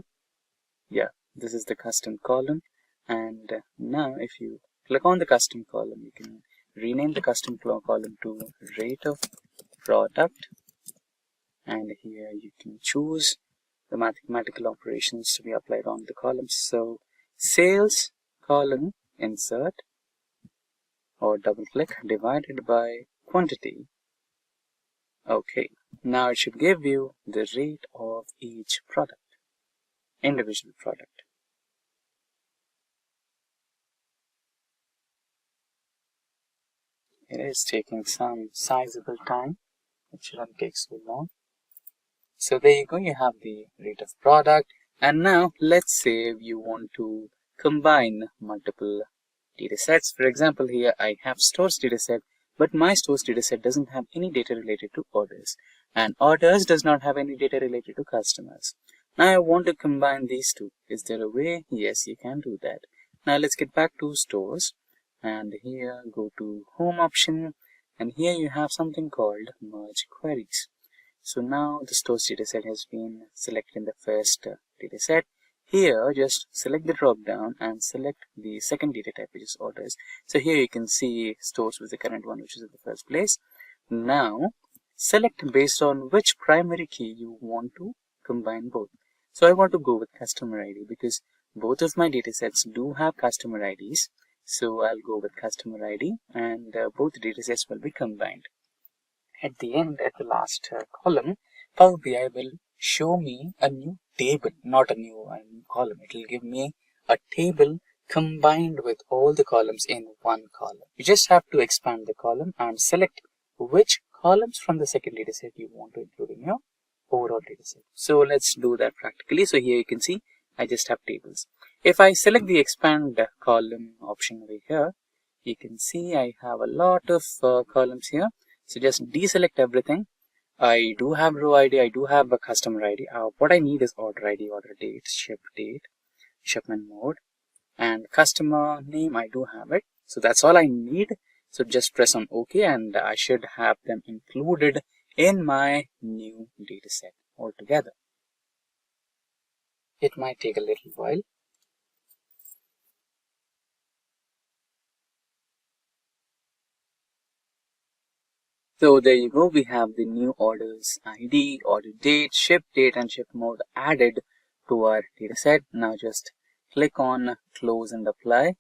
Yeah, this is the custom column. And now if you click on the custom column, you can rename the custom column to rate of product, and here you can choose the mathematical operations to be applied on the columns. So sales column, insert, or double click, divided by quantity. Okay, now it should give you the rate of each product, individual product. It is taking some sizable time. It shouldn't take so long. So there you go, you have the rate of product. And now let's say you want to combine multiple data sets. For example, here I have stores data set, but my stores data set doesn't have any data related to orders, and orders does not have any data related to customers. Now I want to combine these two. Is there a way? Yes, you can do that. Now let's get back to stores, and here go to home option, and here you have something called merge queries. So now the stores dataset has been selected in the first dataset. Here, just select the drop down and select the second data type, which is orders. So here you can see stores with the current one, which is in the first place. Now select based on which primary key you want to combine both. So I want to go with customer ID because both of my datasets do have customer IDs. So I'll go with customer ID, and both datasets will be combined. At the end, at the last column, Power BI will show me a new table, not a new column. It will give me a table combined with all the columns in one column. You just have to expand the column and select which columns from the second dataset you want to include in your overall dataset. So let's do that practically. So here you can see I just have tables. If I select the expand column option over here, you can see I have a lot of columns here. So just deselect everything. I do have row ID, I do have a customer ID. What I need is order ID, order date, shipment mode, and customer name. I do have it. So that's all I need. So just press on OK, and I should have them included in my new dataset altogether. It might take a little while. So there you go, we have the new orders ID, order date, ship date, and ship mode added to our dataset. Now just click on close and apply.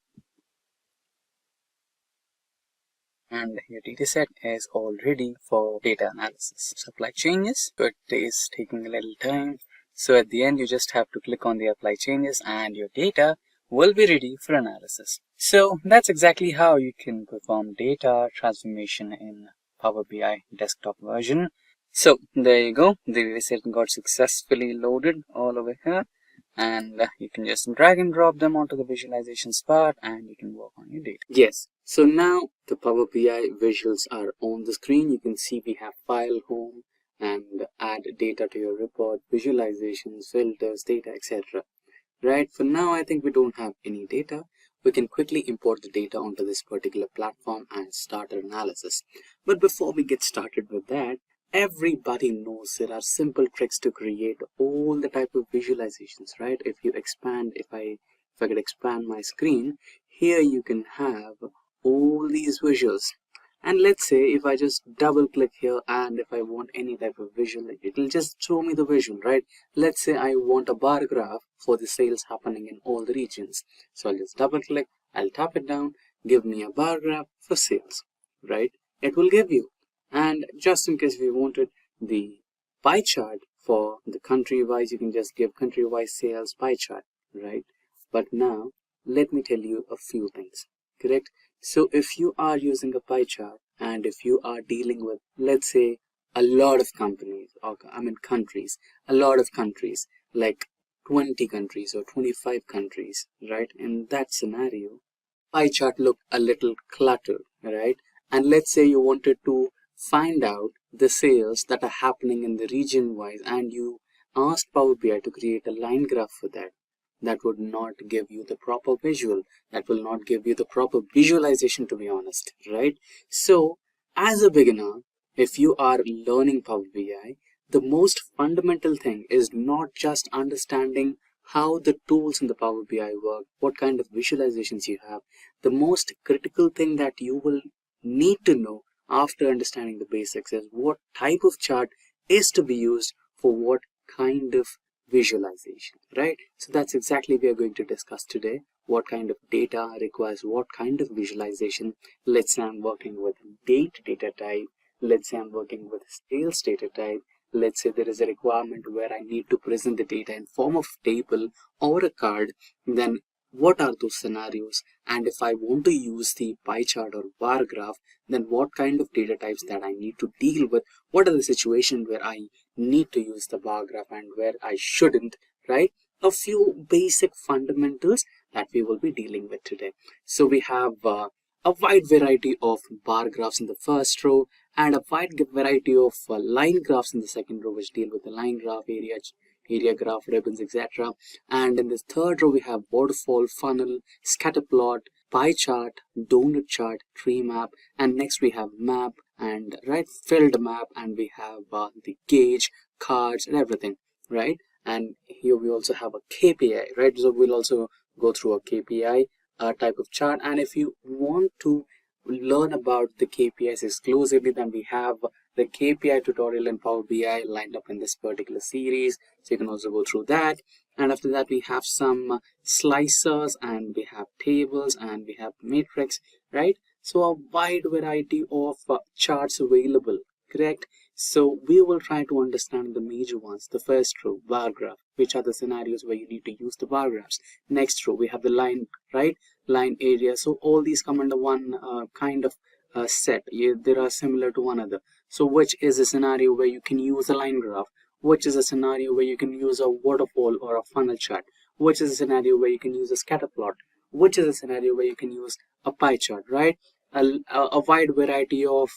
And your dataset is all ready for data analysis. Apply changes, but it is taking a little time. So at the end, you just have to click on the apply changes and your data will be ready for analysis. So that's exactly how you can perform data transformation in Power BI desktop version. So there you go, the dataset got successfully loaded all over here, and you can just drag and drop them onto the visualizations part and you can work on your data. Yes, so now the Power BI visuals are on the screen. You can see we have file, home, and add data to your report, visualizations, filters, data, etc. Right, for now I think we don't have any data. We can quickly import the data onto this particular platform and start our analysis. But before we get started with that, everybody knows there are simple tricks to create all the type of visualizations, right? If you expand, if I could expand my screen, here you can have all these visuals. And let's say if I just double click here and if I want any type of visual, it will just show me the visual, right? Let's say I want a bar graph for the sales happening in all the regions. So I'll just double click, I'll tap it down, give me a bar graph for sales, right? It will give you. And just in case we wanted the pie chart for the country wise, you can just give country wise sales pie chart, right? But now let me tell you a few things, correct? So if you are using a pie chart and if you are dealing with, let's say, a lot of companies, or countries, a lot of countries, like 20 countries or 25 countries, right? In that scenario, pie chart look a little cluttered, right? And let's say you wanted to find out the sales that are happening in the region wise and you asked Power BI to create a line graph for that. That would not give you the proper visual. That will not give you the proper visualization, to be honest, right? So as a beginner, if you are learning Power BI, the most fundamental thing is not just understanding how the tools in the Power BI work, what kind of visualizations you have. The most critical thing that you will need to know after understanding the basics is what type of chart is to be used for what kind of visualization, right? So that's exactly we are going to discuss today. What kind of data requires what kind of visualization. Let's say I'm working with date data type. Let's say I'm working with sales data type. Let's say there is a requirement where I need to present the data in form of table or a card. Then what are those scenarios? And if I want to use the pie chart or bar graph, then what kind of data types that I need to deal with? What are the situations where I need to use the bar graph and where I shouldn't, right? A few basic fundamentals that we will be dealing with today. So we have a wide variety of bar graphs in the first row and a wide variety of line graphs in the second row, which deal with the line graph, area graph, ribbons, etc. And in the third row, we have waterfall, funnel, scatter plot, pie chart, donut chart, tree map, and next we have map and filled map, and we have the gauge, cards, and everything, right? And here we also have a KPI, right? So we'll also go through a KPI type of chart. And if you want to learn about the KPIs exclusively, then we have the KPI tutorial in Power BI lined up in this particular series, so you can also go through that. And after that we have some slicers and we have tables and we have matrix, right? So a wide variety of charts available, correct? So we will try to understand the major ones. The first row, bar graph, which are the scenarios where you need to use the bar graphs. Next row we have the line, right? Line area. So all these come under one kind of set. They are similar to one another. So which is a scenario where you can use a line graph, which is a scenario where you can use a waterfall or a funnel chart, which is a scenario where you can use a scatter plot, which is a scenario where you can use a pie chart, right? A wide variety of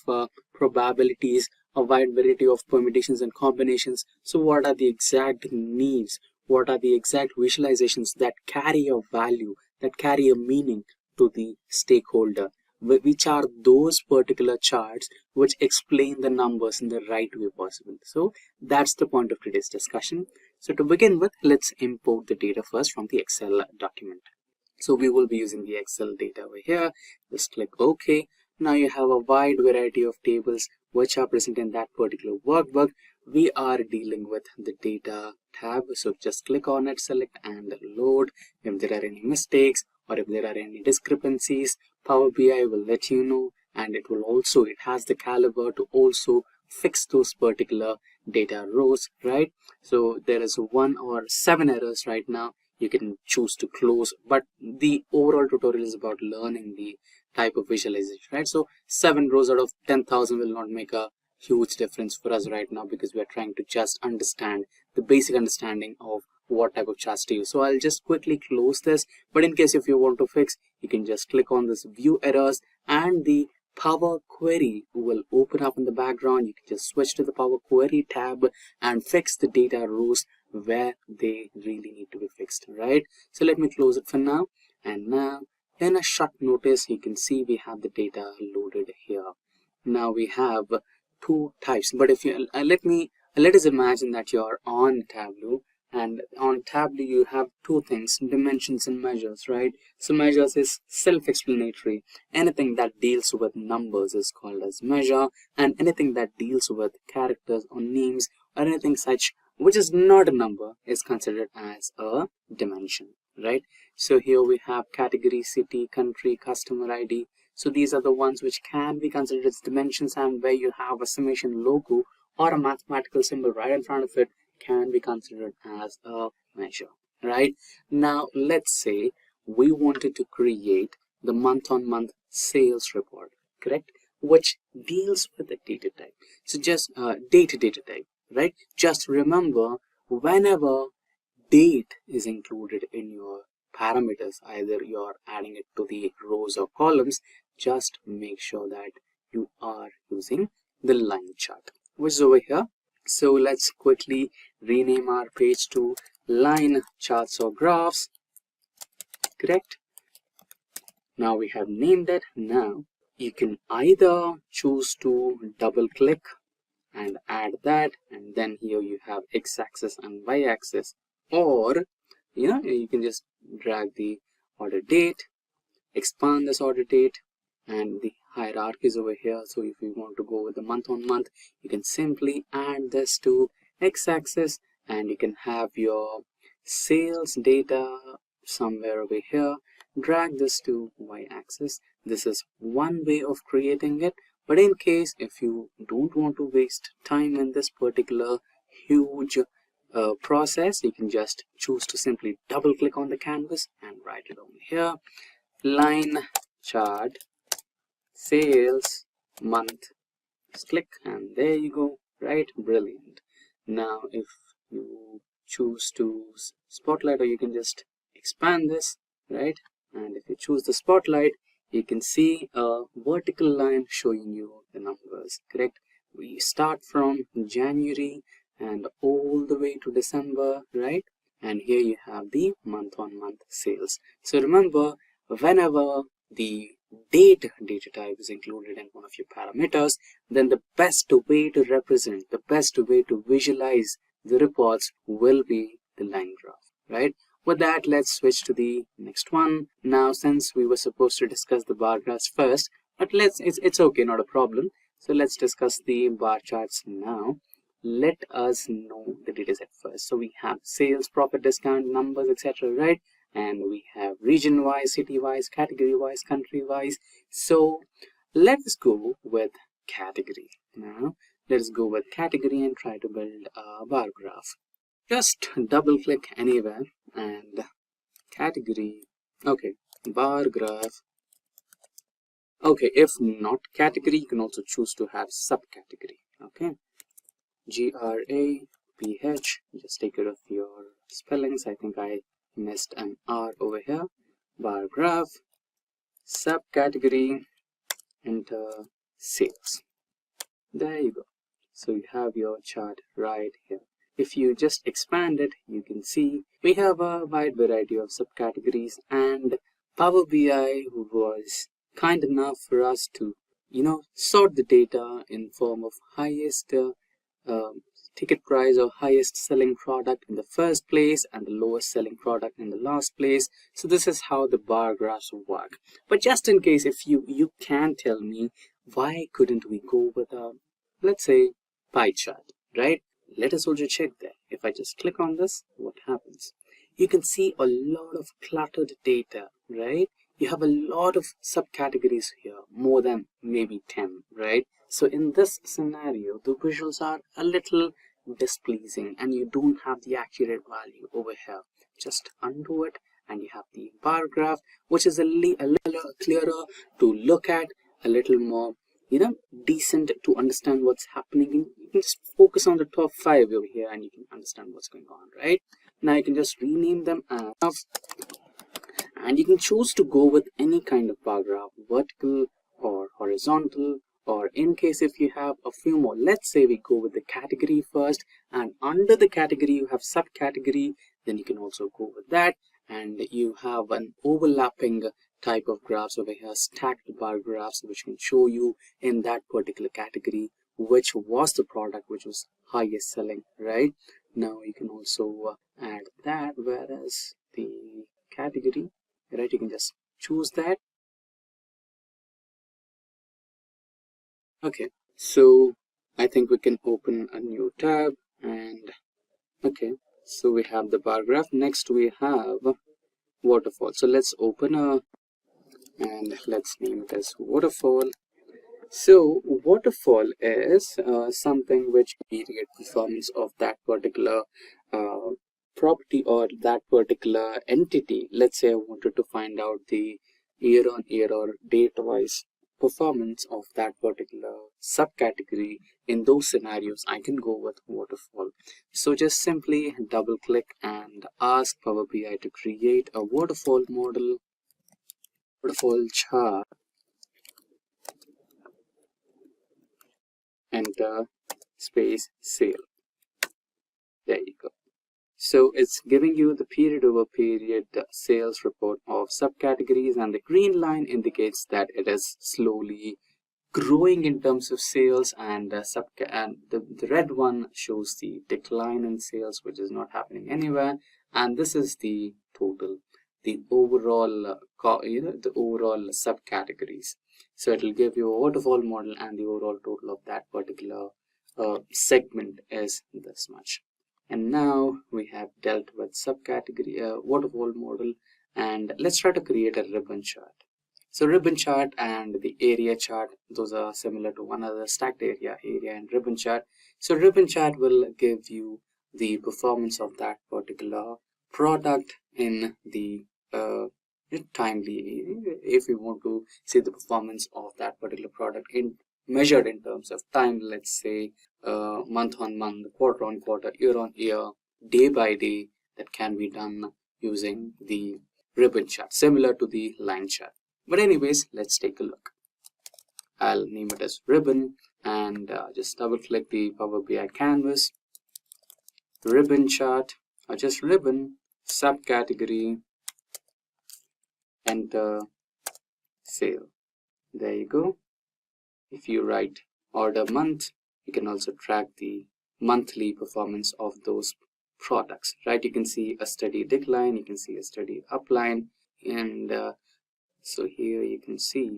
probabilities, a wide variety of permutations and combinations. So what are the exact needs? What are the exact visualizations that carry a value, that carry a meaning to the stakeholder? Which are those particular charts which explain the numbers in the right way possible? So that's the point of today's discussion. So to begin with, let's import the data first from the Excel document. So we will be using the Excel data over here. Just click OK. Now you have a wide variety of tables which are present in that particular workbook. We are dealing with the data tab. So just click on it, select and load. If there are any mistakes or if there are any discrepancies, Power BI will let you know, and it has the caliber to also fix those particular data rows, right? So there is 1 or 7 errors right now. You can choose to close, but the overall tutorial is about learning the type of visualization, right? So 7 rows out of 10,000 will not make a huge difference for us right now, because we are trying to just understand the basic understanding of what type of charts to use. So I'll just quickly close this, but in case if you want to fix, you can just click on this view errors, and the Power Query will open up in the background. You can just switch to the Power Query tab and fix the data rows where they really need to be fixed, right? So let me close it for now, and now in a short notice you can see we have the data loaded here. Now we have 2 types, but if you let us imagine that you're on Tableau, and on Tableau you have 2 things, dimensions and measures, right? So measures is self-explanatory. Anything that deals with numbers is called as measure, and anything that deals with characters or names or anything such which is not a number is considered as a dimension, right? So here we have category, city, country, customer ID. So these are the ones which can be considered as dimensions, and where you have a summation logo or a mathematical symbol right in front of it can be considered as a measure, right? Now let's say we wanted to create the month-on-month sales report, correct? Which deals with the data type. So just data type, right? Just remember, whenever date is included in your parameters, either you're adding it to the rows or columns, just make sure that you are using the line chart, which is over here. So let's quickly rename our page to line charts or graphs, correct? Now we have named it. Now you can either choose to double click and add that, and then here you have x-axis and y-axis, or you can just drag the order date, expand this order date, and the hierarchy is over here. So if you want to go with the month on month, you can simply add this to x-axis, and you can have your sales data somewhere over here, drag this to y-axis. This is one way of creating it. But in case if you don't want to waste time in this particular huge process, you can just choose to simply double click on the canvas and write it over here, line chart sales month. Just click, and there you go, right? Brilliant. Now if you choose to spotlight, or you can just expand this, right? And if you choose the spotlight, you can see a vertical line showing you the numbers, correct? We start from January and all the way to December, right? And here you have the month-on-month sales. So remember, whenever the data type is included in one of your parameters, then the best way to represent, the best way to visualize the reports will be the line graph, right? With that, let's switch to the next one. Now, since we were supposed to discuss the bar graphs first, but it's okay, not a problem. So let's discuss the bar charts now. Let us know the data set first. So we have sales, profit, discount, numbers, etc., right? And we have region-wise, city-wise, category-wise, country-wise. So let us go with category. Now, let us go with category and try to build a bar graph. Just double click anywhere and category. Okay, bar graph. Okay, if not category, you can also choose to have subcategory. Okay, GRAPH. Just take care of your spellings. I think I missed an R over here. Bar graph, subcategory, enter sales. There you go. So you have your chart right here. If you just expand it, you can see we have a wide variety of subcategories, and Power BI was kind enough for us to, sort the data in form of highest ticket price or highest selling product in the first place and the lowest selling product in the last place. So this is how the bar graphs work. But just in case, if you can tell me, why couldn't we go with a, let's say, pie chart, right? Let us also check that. If I just click on this, what happens? You can see a lot of cluttered data, right? You have a lot of subcategories here, more than maybe 10, right? So in this scenario, the visuals are a little displeasing and you don't have the accurate value over here. Just undo it and you have the bar graph, which is a little clearer to look at, a little more decent to understand what's happening. You can just focus on the top 5 over here and you can understand what's going on, right? Now you can just rename them and you can choose to go with any kind of bar graph, vertical or horizontal, or in case if you have a few more, let's say we go with the category first, and under the category you have subcategory, then you can also go with that, and you have an overlapping type of graphs over here, stacked bar graphs, which can show you in that particular category which was the product which was highest selling, right? Now you can also add that, whereas the category, right, you can just choose that. Okay, so I think we can open a new tab, and okay, so we have the bar graph. Next we have waterfall. So let's open and let's name it as waterfall. So waterfall is something which period performance of that particular property or that particular entity. Let's say I wanted to find out the year-on-year or date-wise performance of that particular subcategory. In those scenarios, I can go with waterfall. So just simply double click and ask Power BI to create a waterfall model, waterfall chart, enter space sale. There you go. So it's giving you the period over period sales report of subcategories, and the green line indicates that it is slowly growing in terms of sales, and the red one shows the decline in sales, which is not happening anywhere. And this is the total, the overall the overall subcategories. So it will give you a waterfall model, and the overall total of that particular segment is this much. And now we have dealt with subcategory waterfall model, and let's try to create a ribbon chart. So ribbon chart and the area chart, those are similar to one another, stacked area and ribbon chart. So ribbon chart will give you the performance of that particular product in the timely, if you want to see the performance of that particular product in measured in terms of time, let's say month on month, quarter on quarter, year on year, day by day. That can be done using the ribbon chart, similar to the line chart. But anyways, let's take a look. I'll name it as ribbon, and just double click the Power BI canvas, ribbon chart, or just ribbon, subcategory, enter sale. There you go. If you write order month, you can also track the monthly performance of those products, right? You can see a steady decline, you can see a steady upline, and so here you can see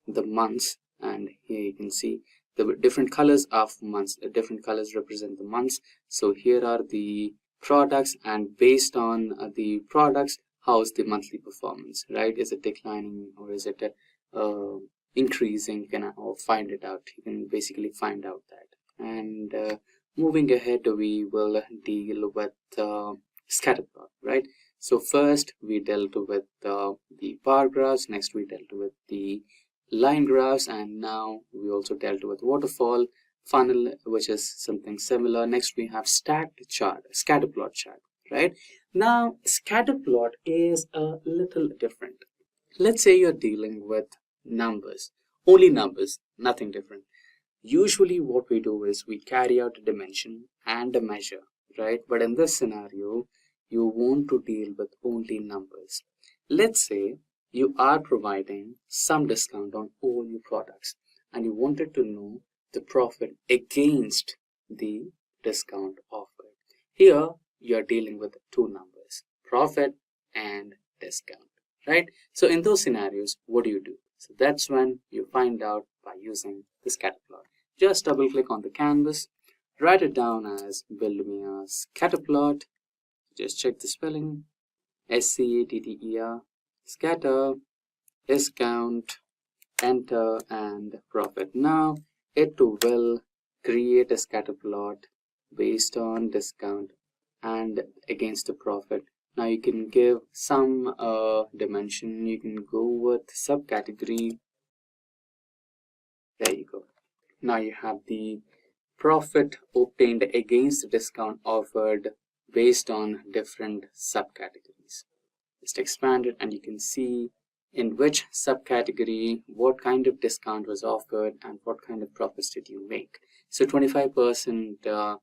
the months, and here you can see the different colors of months. The different colors represent the months. So here are the products, and based on the products, how's the monthly performance, right? Is it declining or is it increasing? You can find it out. You can basically find out that. And moving ahead, we will deal with scatter plot, right? So first we dealt with the bar graphs, next we dealt with the line graphs, and now we also dealt with waterfall, funnel, which is something similar. Next we have stacked chart, scatter plot chart, right? Now, scatter plot is a little different. Let's say you're dealing with numbers, only numbers, nothing different. Usually what we do is we carry out a dimension and a measure, right? But in this scenario, you want to deal with only numbers. Let's say you are providing some discount on all your products and you wanted to know the profit against the discount offered. Here, you're dealing with two numbers, profit and discount, right? So in those scenarios, what do? So that's when you find out by using the scatter plot. Just double click on the canvas, write it down as build me a scatter plot. Just check the spelling, SCATTER, scatter, discount, enter, and profit. Now it will create a scatter plot based on discount and against the profit. Now you can give some dimension, you can go with subcategory. There you go. Now you have the profit obtained against the discount offered based on different subcategories. Just expand it and you can see in which subcategory what kind of discount was offered and what kind of profits did you make. So 25%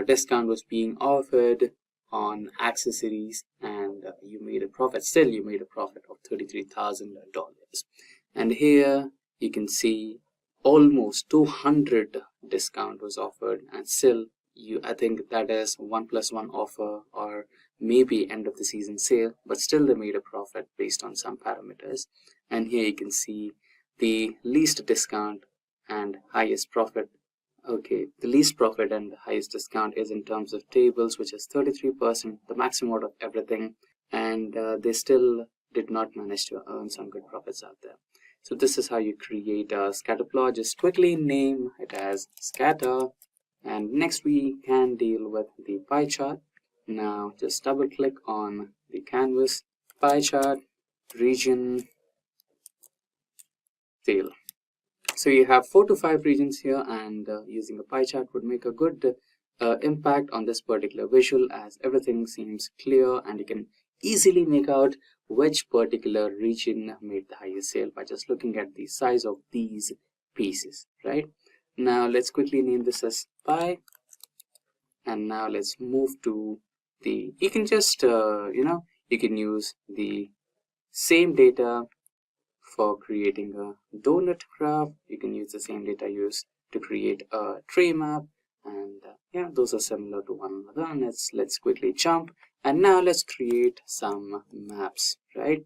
discount was being offered on accessories and you made a profit. Still you made a profit of $33,000. And here you can see almost 200 discount was offered and still I think that is 1+1 offer or maybe end of the season sale, but still they made a profit based on some parameters. And here you can see the least discount and highest profit. Okay, the least profit and the highest discount is in terms of tables, which is 33%, the maximum out of everything, and they still did not manage to earn some good profits out there. So this is how you create a scatter plot. Just quickly name it as scatter, and next we can deal with the pie chart. Now just double click on the canvas, pie chart, region, sale. So you have 4 to 5 regions here, and using a pie chart would make a good impact on this particular visual, as everything seems clear and you can easily make out which particular region made the highest sale by just looking at the size of these pieces, right? Now let's quickly name this as pie, and now let's move to the, you can just you can use the same data for creating a donut graph. You can use the same data used to create a tray map, and yeah, those are similar to one another. And let's quickly jump, and now let's create some maps, right?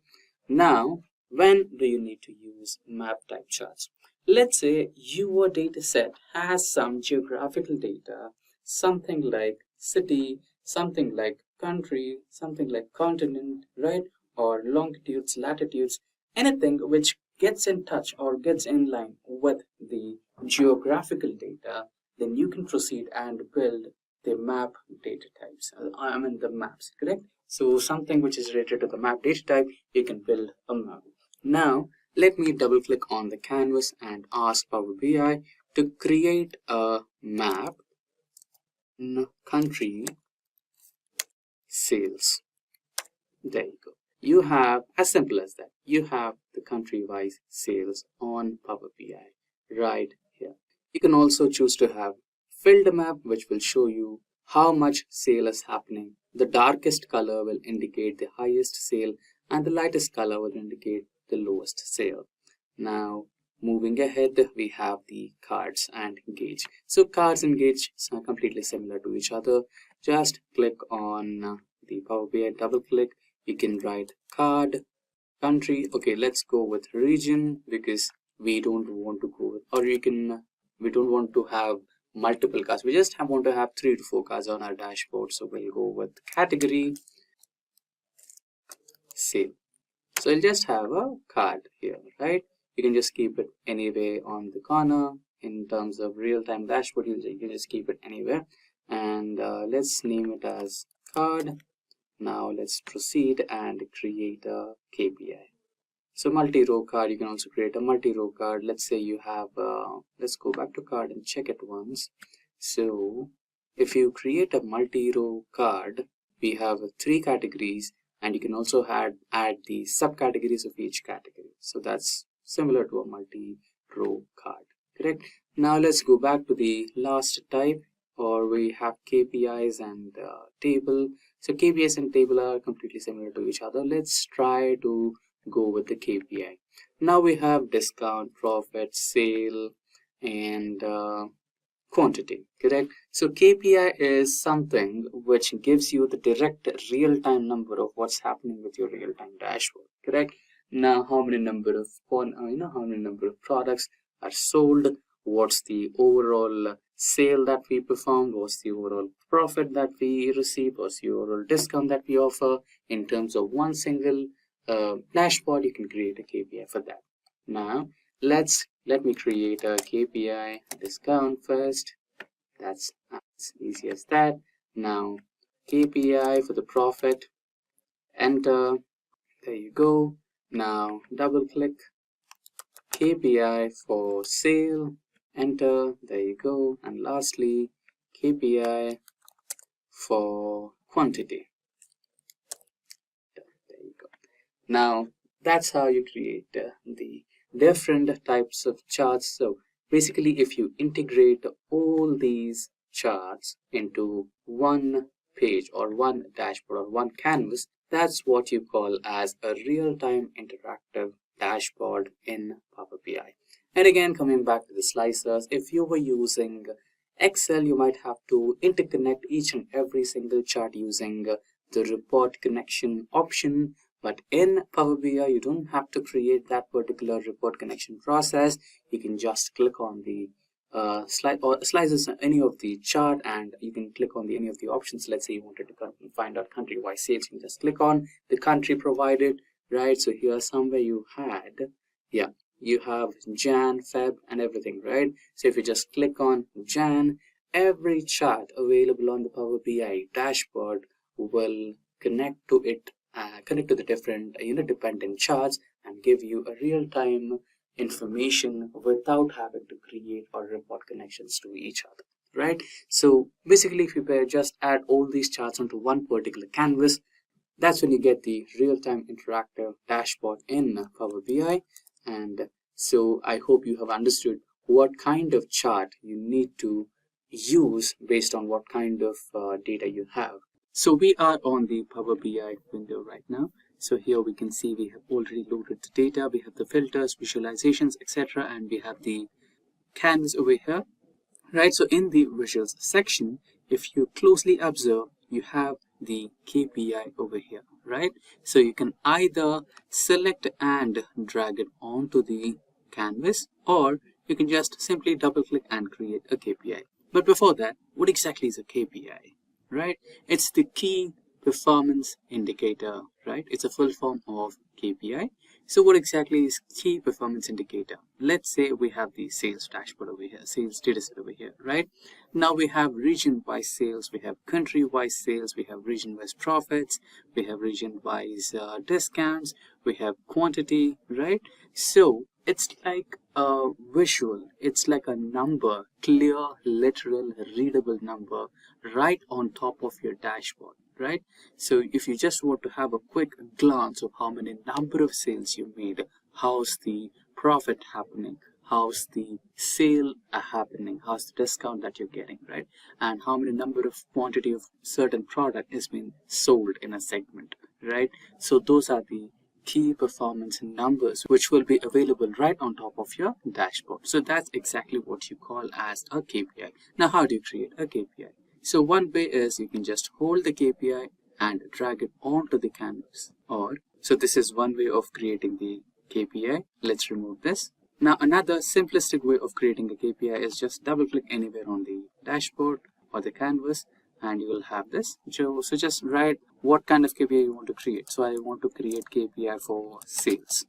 Now, when do you need to use map type charts? Let's say your data set has some geographical data, something like city, something like country, something like continent, right? Or longitudes, latitudes, anything which gets in touch or gets in line with the geographical data, then you can proceed and build the map data types. I mean the maps, correct? So something which is related to the map data type, you can build a map. Now, let me double click on the canvas and ask Power BI to create a map in country sales. There you go. You have, as simple as that, you have the country-wise sales on Power BI right here. You can also choose to have filled map, which will show you how much sale is happening. The darkest color will indicate the highest sale and the lightest color will indicate the lowest sale. Now, moving ahead, we have the cards and gauge. So cards and gauge are completely similar to each other. Just click on the Power BI, double click. You can write card, country. Okay, let's go with region because we don't want to go with, or we don't want to have multiple cards. We just want to have 3 to 4 cards on our dashboard. So we'll go with category, sale. So you'll just have a card here, right? You can just keep it anywhere on the corner. In terms of real-time dashboard, you can just keep it anywhere. And let's name it as card. Now let's proceed and create a KPI. So multi-row card, you can also create a multi-row card. Let's say you have, let's go back to card and check it once. So if you create a multi-row card, we have 3 categories, and you can also add the subcategories of each category. So that's similar to a multi-row card, correct? Now let's go back to the last type, or we have KPIs and table. So KPIs and table are completely similar to each other. Let's try to go with the KPI. Now we have discount, profit, sale, and quantity, correct? So KPI is something which gives you the direct real-time number of what's happening with your real-time dashboard, correct? Now how many number of products are sold, what's the overall sale that we performed, what's the overall profit that we received, what's the overall discount that we offer. In terms of one single dashboard, you can create a KPI for that. Now let me create a KPI discount first. That's as easy as that. Now KPI for the profit, enter, there you go. Now double click. KPI for sale, enter, there you go. And lastly, KPI for quantity. There you go. Now that's how you create the different types of charts. So basically, if you integrate all these charts into one page or one dashboard or one canvas, that's what you call as a real-time interactive dashboard in Power BI. And again, coming back to the slicers, if you were using Excel, you might have to interconnect each and every single chart using the report connection option. But in Power BI, you don't have to create that particular report connection process. You can just click on the slices any of the chart, and you can click on any of the options. Let's say you wanted to find out country-wise sales. You can just click on the country provided, right? So here somewhere you had, you have Jan, Feb, and everything, right? So if you just click on Jan, every chart available on the Power BI dashboard will connect to it. Connect to the different dependent charts and give you a real-time information without having to create or report connections to each other, right? So basically, if you just add all these charts onto one particular canvas, that's when you get the real-time interactive dashboard in Power BI. And so I hope you have understood what kind of chart you need to use based on what kind of data you have. So we are on the Power BI window right now. So here we can see we have already loaded the data. We have the filters, visualizations, etc. And we have the canvas over here, right? So in the visuals section, if you closely observe, you have the KPI over here, right? So you can either select and drag it onto the canvas, or you can just simply double click and create a KPI. But before that, what exactly is a KPI? Right? It's the key performance indicator, right? It's a full form of KPI. So what exactly is key performance indicator? Let's say we have the sales dashboard over here, sales data set over here, right? Now we have region-wise sales, we have country-wise sales, we have region-wise profits, we have region-wise discounts, we have quantity, right? So it's like a visual, it's like a number, clear, literal, readable number right on top of your dashboard, right? So if you just want to have a quick glance of how many number of sales you made, how's the profit happening, how's the sale happening, how's the discount that you're getting, right? And how many number of quantity of certain product is being sold in a segment, right? So those are the key performance numbers which will be available right on top of your dashboard. So that's exactly what you call as a KPI. Now how do you create a KPI? So one way is you can just hold the KPI and drag it onto the canvas. So this is one way of creating the KPI. Let's remove this. Now another simplistic way of creating a KPI is just double click anywhere on the dashboard or the canvas, and you will have this. So just write what kind of KPI you want to create. So I want to create KPI for sales.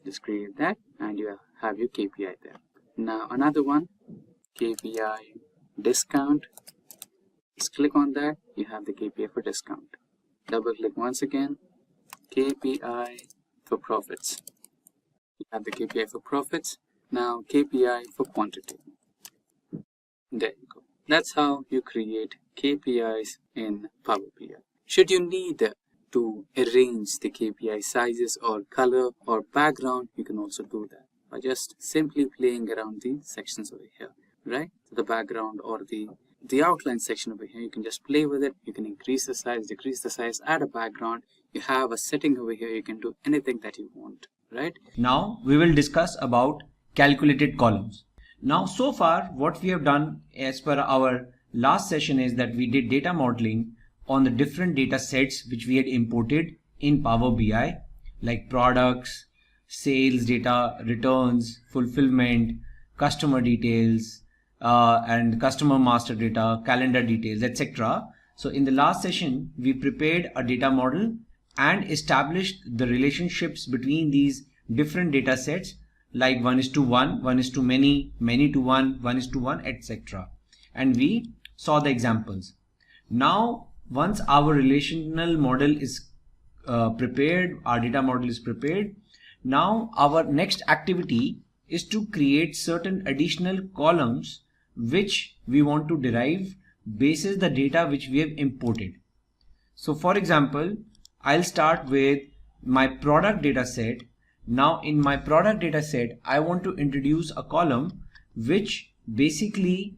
Just create that and you have your KPI there. Now another one, KPI discount. Just click on that, you have the KPI for discount. Double click once again, KPI for profits. You have the KPI for profits. Now KPI for quantity. There you go. That's how you create KPIs in Power BI. Should you need to arrange the KPI sizes or color or background, you can also do that by just simply playing around the sections over here, right? The background or the outline section over here, you can just play with it. You can increase the size, decrease the size, add a background. You have a setting over here. You can do anything that you want, right? Now we will discuss about calculated columns. Now so far what we have done as per our last session is that we did data modeling on the different data sets which we had imported in Power BI, like products, sales data, returns, fulfillment, customer details, and customer master data, calendar details, etc. So in the last session, we prepared a data model and established the relationships between these different data sets, like 1:1, 1:many, many to 1, 1:1, etc. And we saw the examples. Now, once our relational model is prepared, our data model is prepared, now our next activity is to create certain additional columns which we want to derive basis the data which we have imported. So for example, I'll start with my product data set. Now in my product data set, I want to introduce a column which basically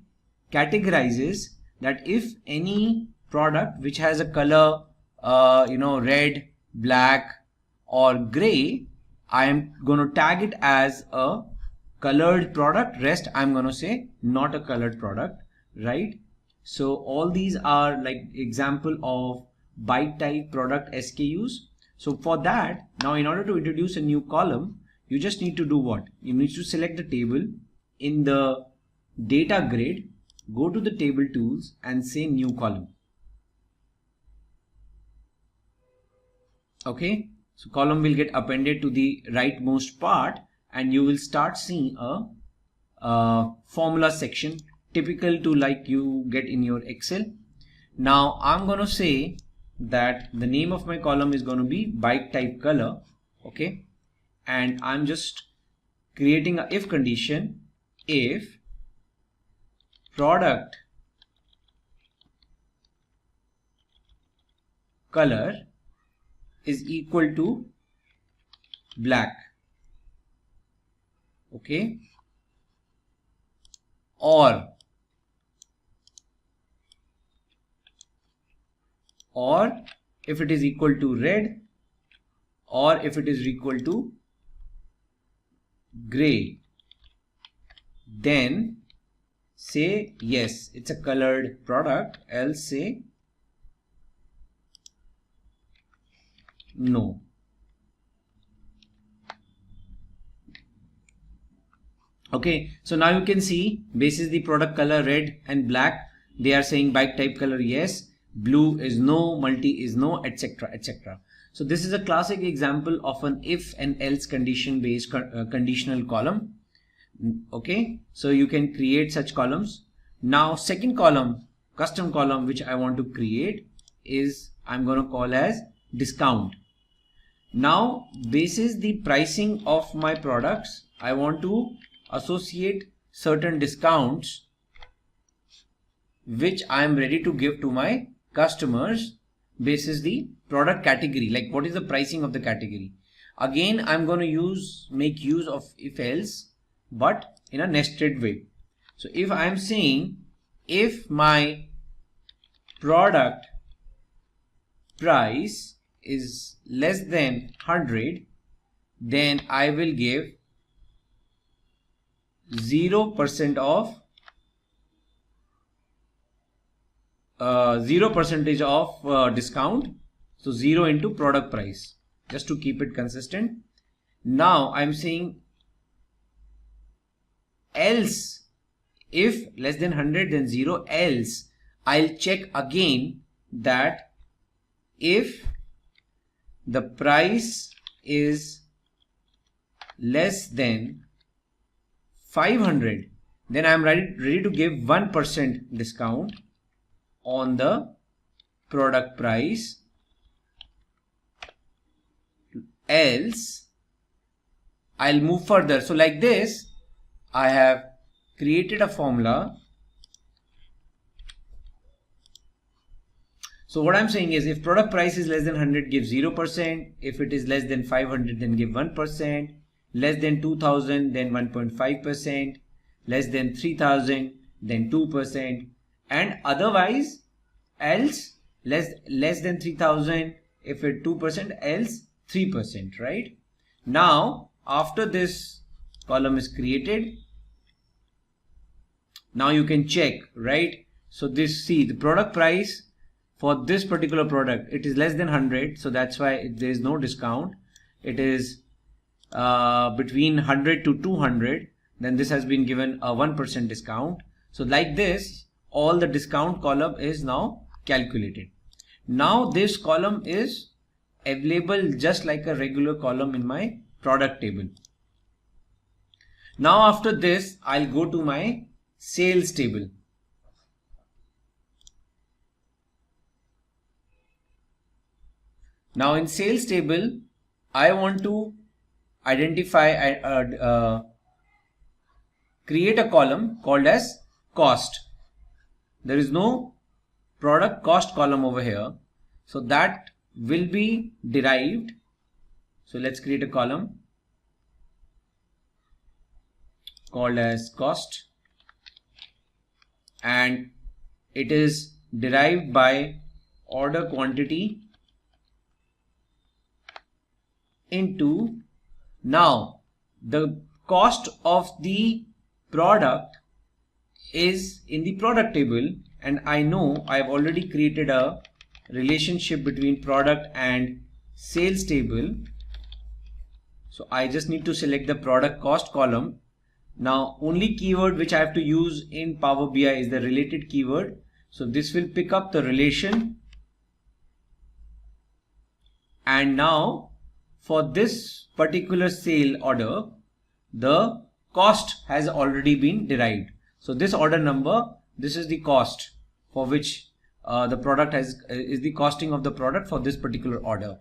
categorizes that if any product which has a color red, black or gray, I am going to tag it as a colored product. Rest I'm going to say not a colored product, right? So all these are like example of byte type product SKUs. So for that, now in order to introduce a new column, you just need to do what? You need to select the table in the data grid, go to the table tools and say new column. Okay, so column will get appended to the rightmost part and you will start seeing a formula section typical to like you get in your Excel. Now I'm going to say that the name of my column is going to be byte type color. Okay, and I'm just creating a if condition. If product color is equal to black, okay, or if it is equal to red, or if it is equal to gray, then say yes, it's a colored product, else say no. Okay, so now you can see basis the product color red and black, they are saying byte type color yes, blue is no, multi is no, etc, etc. So this is a classic example of an if and else condition based conditional column. Okay, so you can create such columns. Now second column, custom column, which I want to create is I'm going to call as discount. Now basis the pricing of my products, I want to associate certain discounts which I am ready to give to my customers basis the product category, like what is the pricing of the category. Again I'm going to make use of if else, but in a nested way. So if I am saying if my product price is less than 100, then I will give 0% of 0% of discount, so 0 into product price, just to keep it consistent. Now I'm saying else, if less than 100 then 0, else I'll check again that if the price is less than 500, then I'm ready to give 1% discount on the product price, else I'll move further. So like this, I have created a formula. So what I'm saying is, if product price is less than 100, give 0%. If it is less than 500, then give 1%. Less than 2000, then 1.5%. Less than 3000, then 2%. And otherwise, else, less than 3000, if it 2%, else 3%, right? Now, after this column is created, now you can check, right? So this, see, the product price for this particular product, it is less than 100, so that's why there is no discount. It is between 100 to 200, then this has been given a 1% discount. So like this, all the discount column is now calculated. Now this column is available just like a regular column in my product table. Now after this, I'll go to my sales table. Now in sales table, I want to identify, create a column called as cost. There is no product cost column over here, so that will be derived. So let's create a column called as cost, and it is derived by order quantity into, now the cost of the product is in the product table, and I know I've already created a relationship between product and sales table. So I just need to select the product cost column. Now only keyword which I have to use in Power BI is the related keyword. So this will pick up the relation, and now for this particular sale order, the cost has already been derived. So this order number, this is the cost for which the product is the costing of the product for this particular order.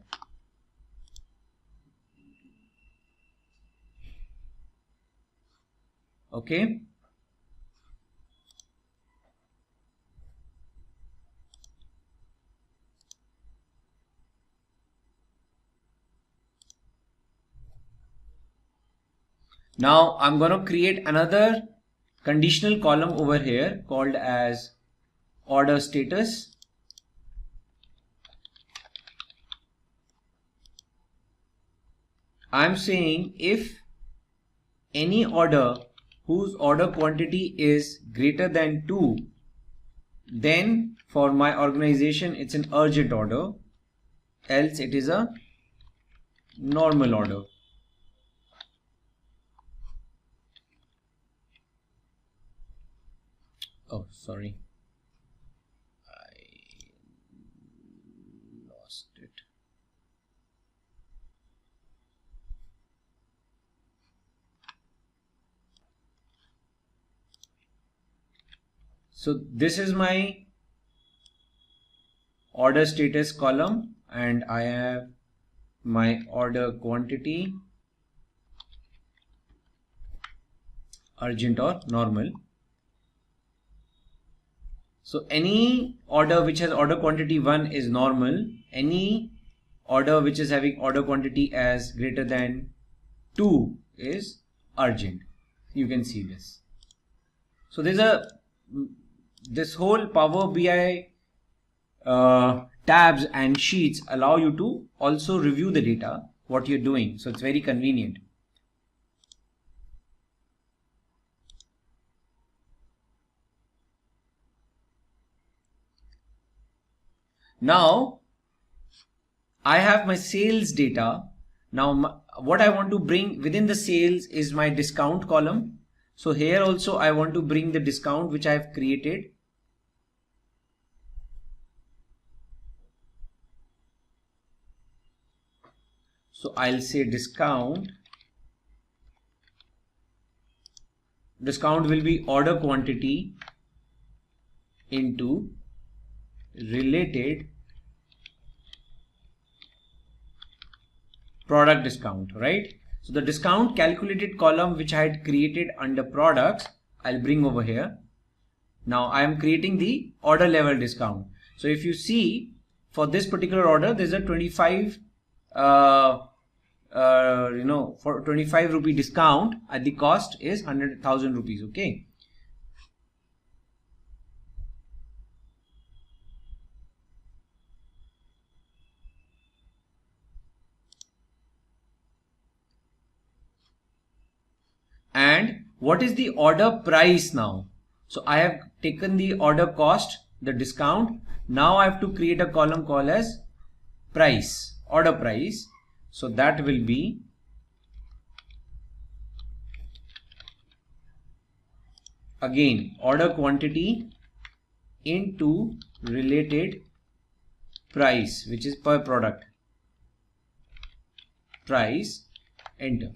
Okay. Now I'm going to create another conditional column over here called as order status. I'm saying if any order whose order quantity is greater than 2, then for my organization it's an urgent order, else it is a normal order. Oh, sorry, I lost it. So this is my order status column, and I have my order quantity, urgent or normal. So any order which has order quantity 1 is normal. Any order which is having order quantity as greater than 2 is urgent. You can see this. So there's this whole Power BI tabs and sheets allow you to also review the data, what you're doing. So it's very convenient. Now I have my sales data. Now what I want to bring within the sales is my discount column. So here also I want to bring the discount which I have created. So I'll say discount. Discount will be order quantity into related product discount, right? So the discount calculated column which I had created under products, I'll bring over here. Now I am creating the order level discount. So if you see, for this particular order, there's a 25 for 25 rupee discount at the cost is 100,000 rupees. Okay. And what is the order price now? So I have taken the order cost, the discount. Now I have to create a column called as price, order price. So that will be again order quantity into related price, which is per product, price, enter.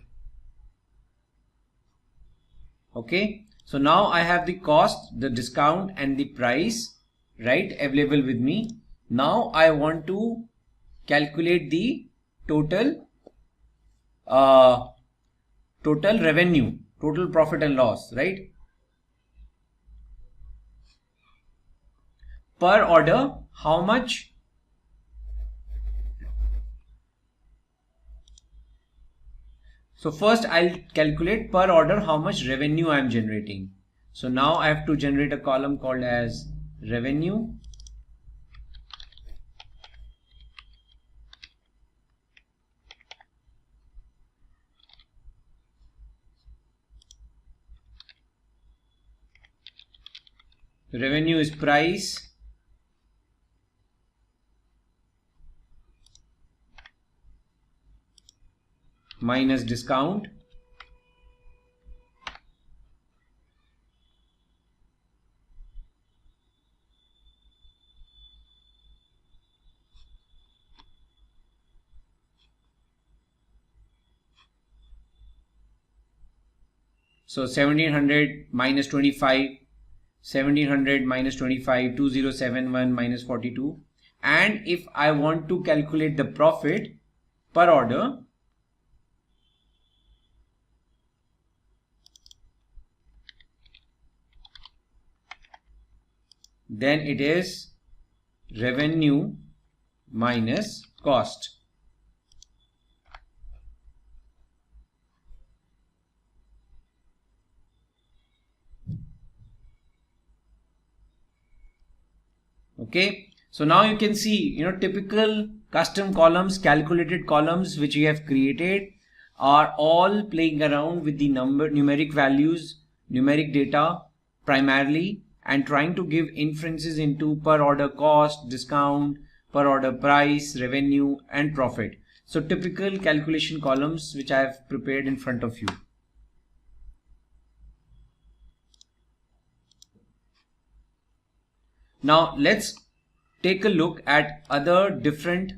Okay, so now I have the cost, the discount and the price, right, available with me. Now I want to calculate the total revenue, total profit and loss, right? Per order, how much? So first I'll calculate per order how much revenue I am generating. So now I have to generate a column called as revenue. Revenue is price minus discount so 1700 minus 25, 1700 minus 25, 2071 minus 42. And if I want to calculate the profit per order, then it is revenue minus cost. Okay, so now you can see, typical custom columns, calculated columns which we have created are all playing around with the numeric values, numeric data primarily, and trying to give inferences into per order cost, discount, per order price, revenue and profit. So typical calculation columns which I have prepared in front of you. Now let's take a look at other different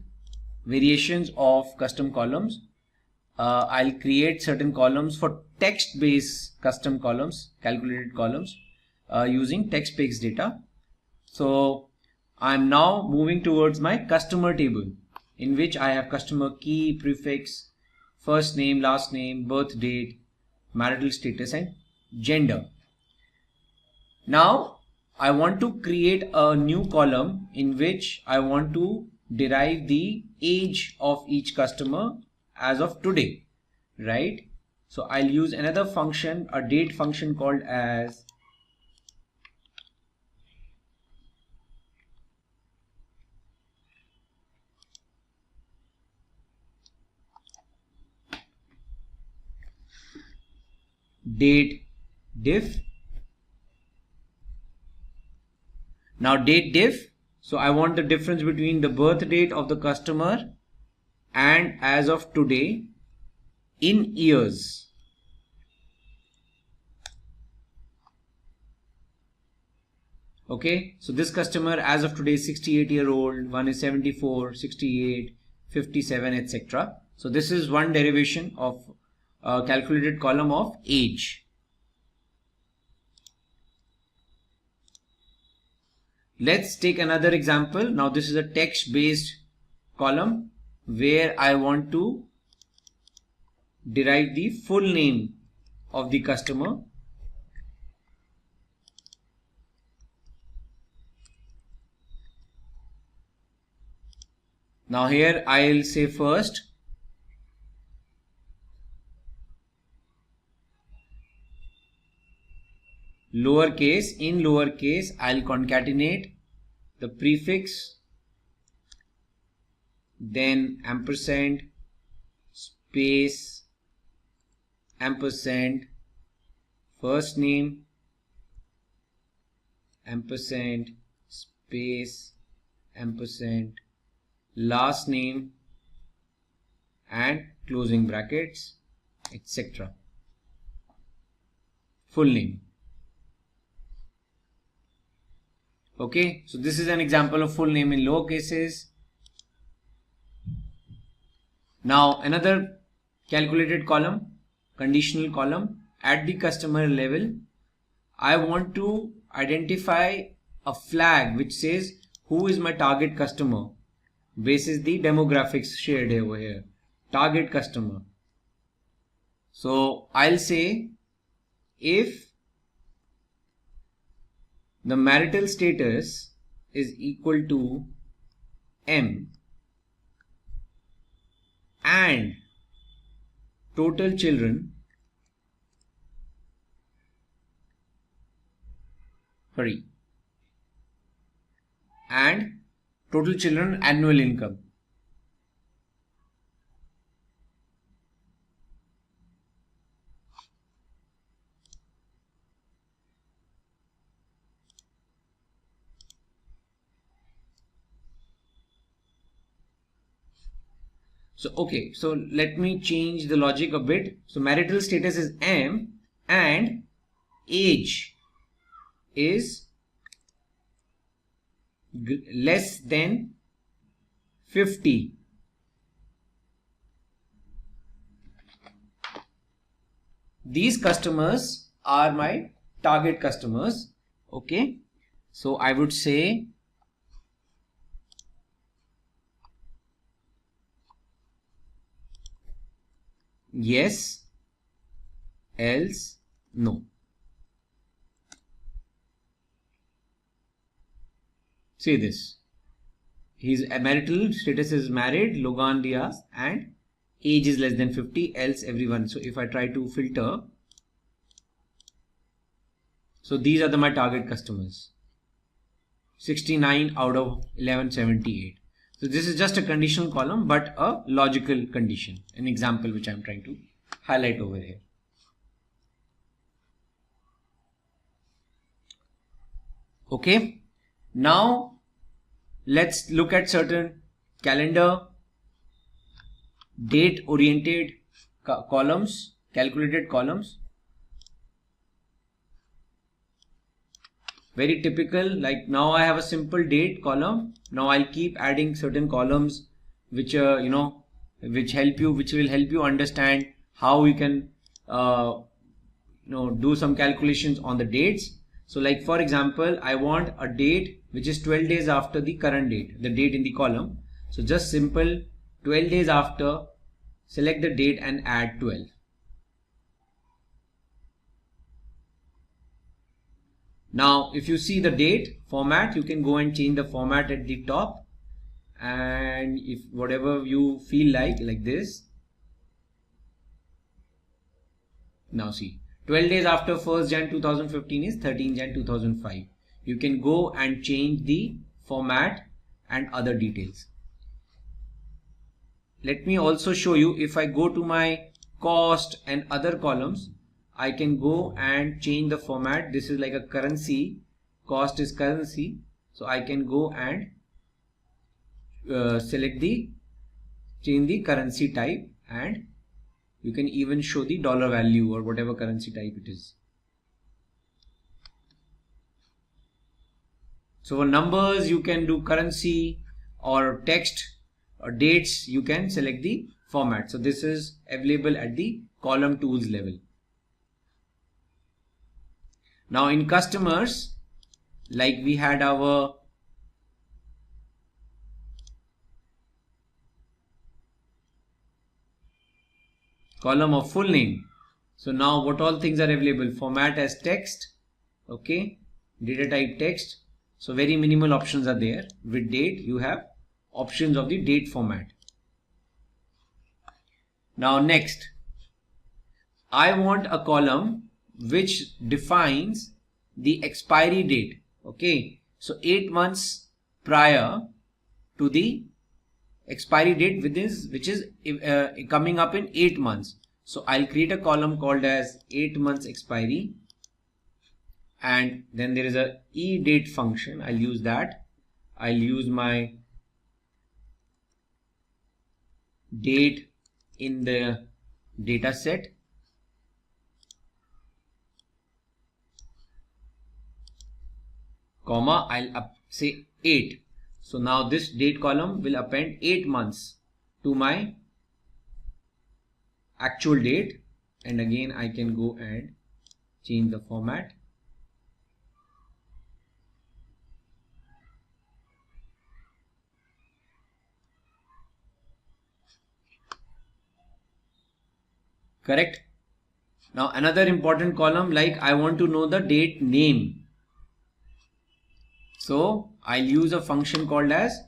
variations of custom columns. I'll create certain columns for text-based custom columns, calculated columns using text-based data. So I'm now moving towards my customer table, in which I have customer key, prefix, first name, last name, birth date, marital status and gender. Now I want to create a new column in which I want to derive the age of each customer as of today, right? So I'll use another function, a date function called as date diff. Now date diff, so I want the difference between the birth date of the customer and as of today in years. Okay, so this customer as of today is 68-year-old, one is 74, 68, 57, etc. So this is one derivation of a calculated column of age. Let's take another example. Now this is a text-based column where I want to derive the full name of the customer. Now here I'll say first lowercase. In lowercase, I'll concatenate the prefix, then ampersand, space, ampersand, first name, ampersand, space, ampersand, last name, and closing brackets, etc. Full name. Okay, so this is an example of full name in lower cases. Now another calculated column, conditional column. At the customer level, I want to identify a flag which says who is my target customer basis the demographics shared over here. Target customer. So I'll say if the marital status is equal to M and total children annual income. So okay, so let me change the logic a bit. So marital status is M and age is less than 50. These customers are my target customers. Okay, so I would say yes, else no. See this. His marital status is married, Logan Diaz, and age is less than 50, else everyone. So if I try to filter, so these are my target customers. 69 out of 1178. So this is just a conditional column, but a logical condition. An example which I'm trying to highlight over here. Okay. Now let's look at certain calendar date oriented columns, calculated columns. Very typical, like now I have a simple date column. Now I'll keep adding certain columns which which will help you understand how you can do some calculations on the dates. So like for example, I want a date which is 12 days after the current date, the date in the column. So just simple 12 days after, select the date and add 12. Now if you see the date format, you can go and change the format at the top, and if whatever you feel like this. Now see, 12 days after 1st Jan 2015 is 13 Jan 2005. You can go and change the format and other details. Let me also show you, if I go to my cost and other columns, I can go and change the format. This is like a currency, cost is currency. So I can go and change the currency type, and you can even show the dollar value or whatever currency type it is. So for numbers, you can do currency, or text or dates, you can select the format. So this is available at the column tools level. Now in customers, like we had our column of full name. So now what all things are available? Format as text, okay, data type text. So very minimal options are there. With date, you have options of the date format. Now next, I want a column which defines the expiry date. Okay, so 8 months prior to the expiry date which is coming up in 8 months. So I'll create a column called as 8 months expiry, and then there is a edate function. I'll use that. I'll use my date in the data set, comma, I'll say 8. So now this date column will append 8 months to my actual date, and again I can go and change the format. Correct. Now another important column, like I want to know the date name. So I'll use a function called as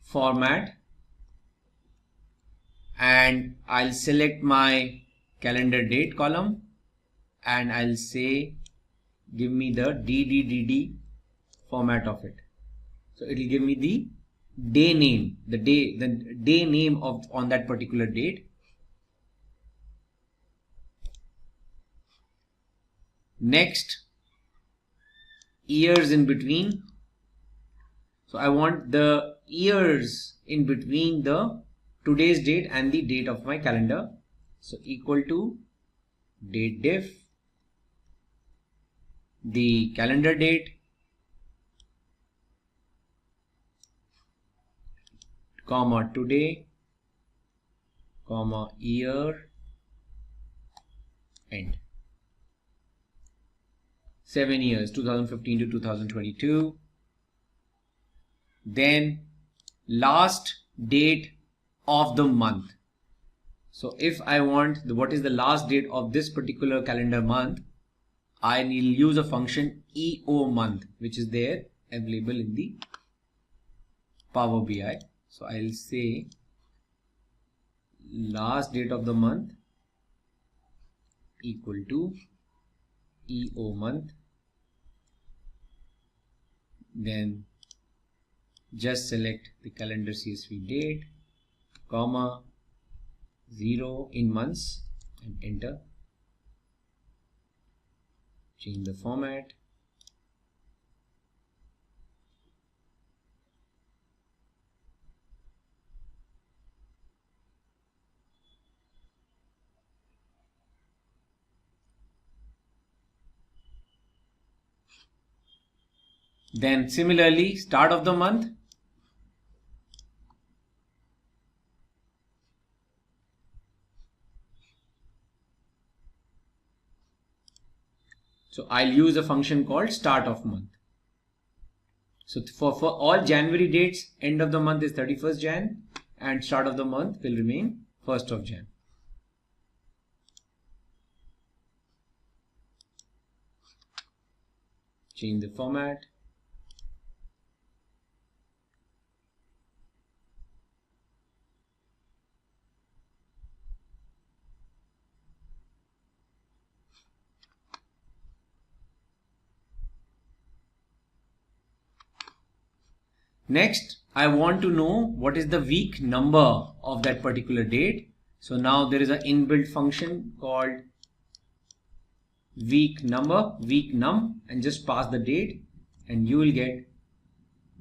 format, and I'll select my calendar date column, and I'll say give me the DDDD format of it. So it will give me the day name, the day name of on that particular date. Next, years in between. So I want the years in between the today's date and the date of my calendar. So equal to date diff, the calendar date, comma today, comma year, end. 7 years, 2015 to 2022. Then last date of the month. So if I want what is the last date of this particular calendar month, I will use a function EO month, which is there available in the Power BI. So I'll say last date of the month equal to EO month. Then just select the calendar CSV date, comma 0 in months, and enter. Change the format. Then similarly, start of the month. So I'll use a function called start of month. So for all January dates, end of the month is 31st Jan and start of the month will remain 1st of Jan. Change the format. Next, I want to know what is the week number of that particular date. So now there is an inbuilt function called week number, week num, and just pass the date and you will get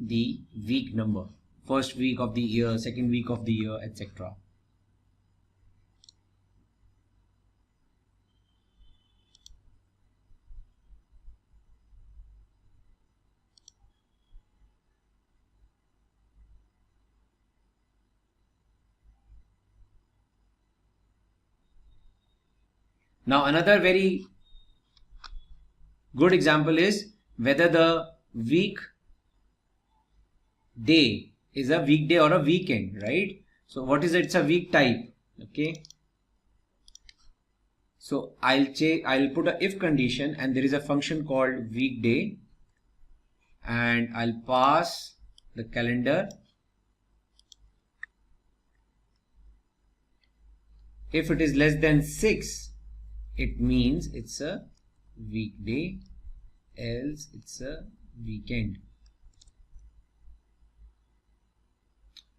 the week number. First week of the year, second week of the year, etc. Now another very good example is whether the week day is a weekday or a weekend, right? So what is it? It's a week type. Okay. So I'll put a if condition and there is a function called weekday and I'll pass the calendar If it is less than 6, it means it's a weekday, else it's a weekend.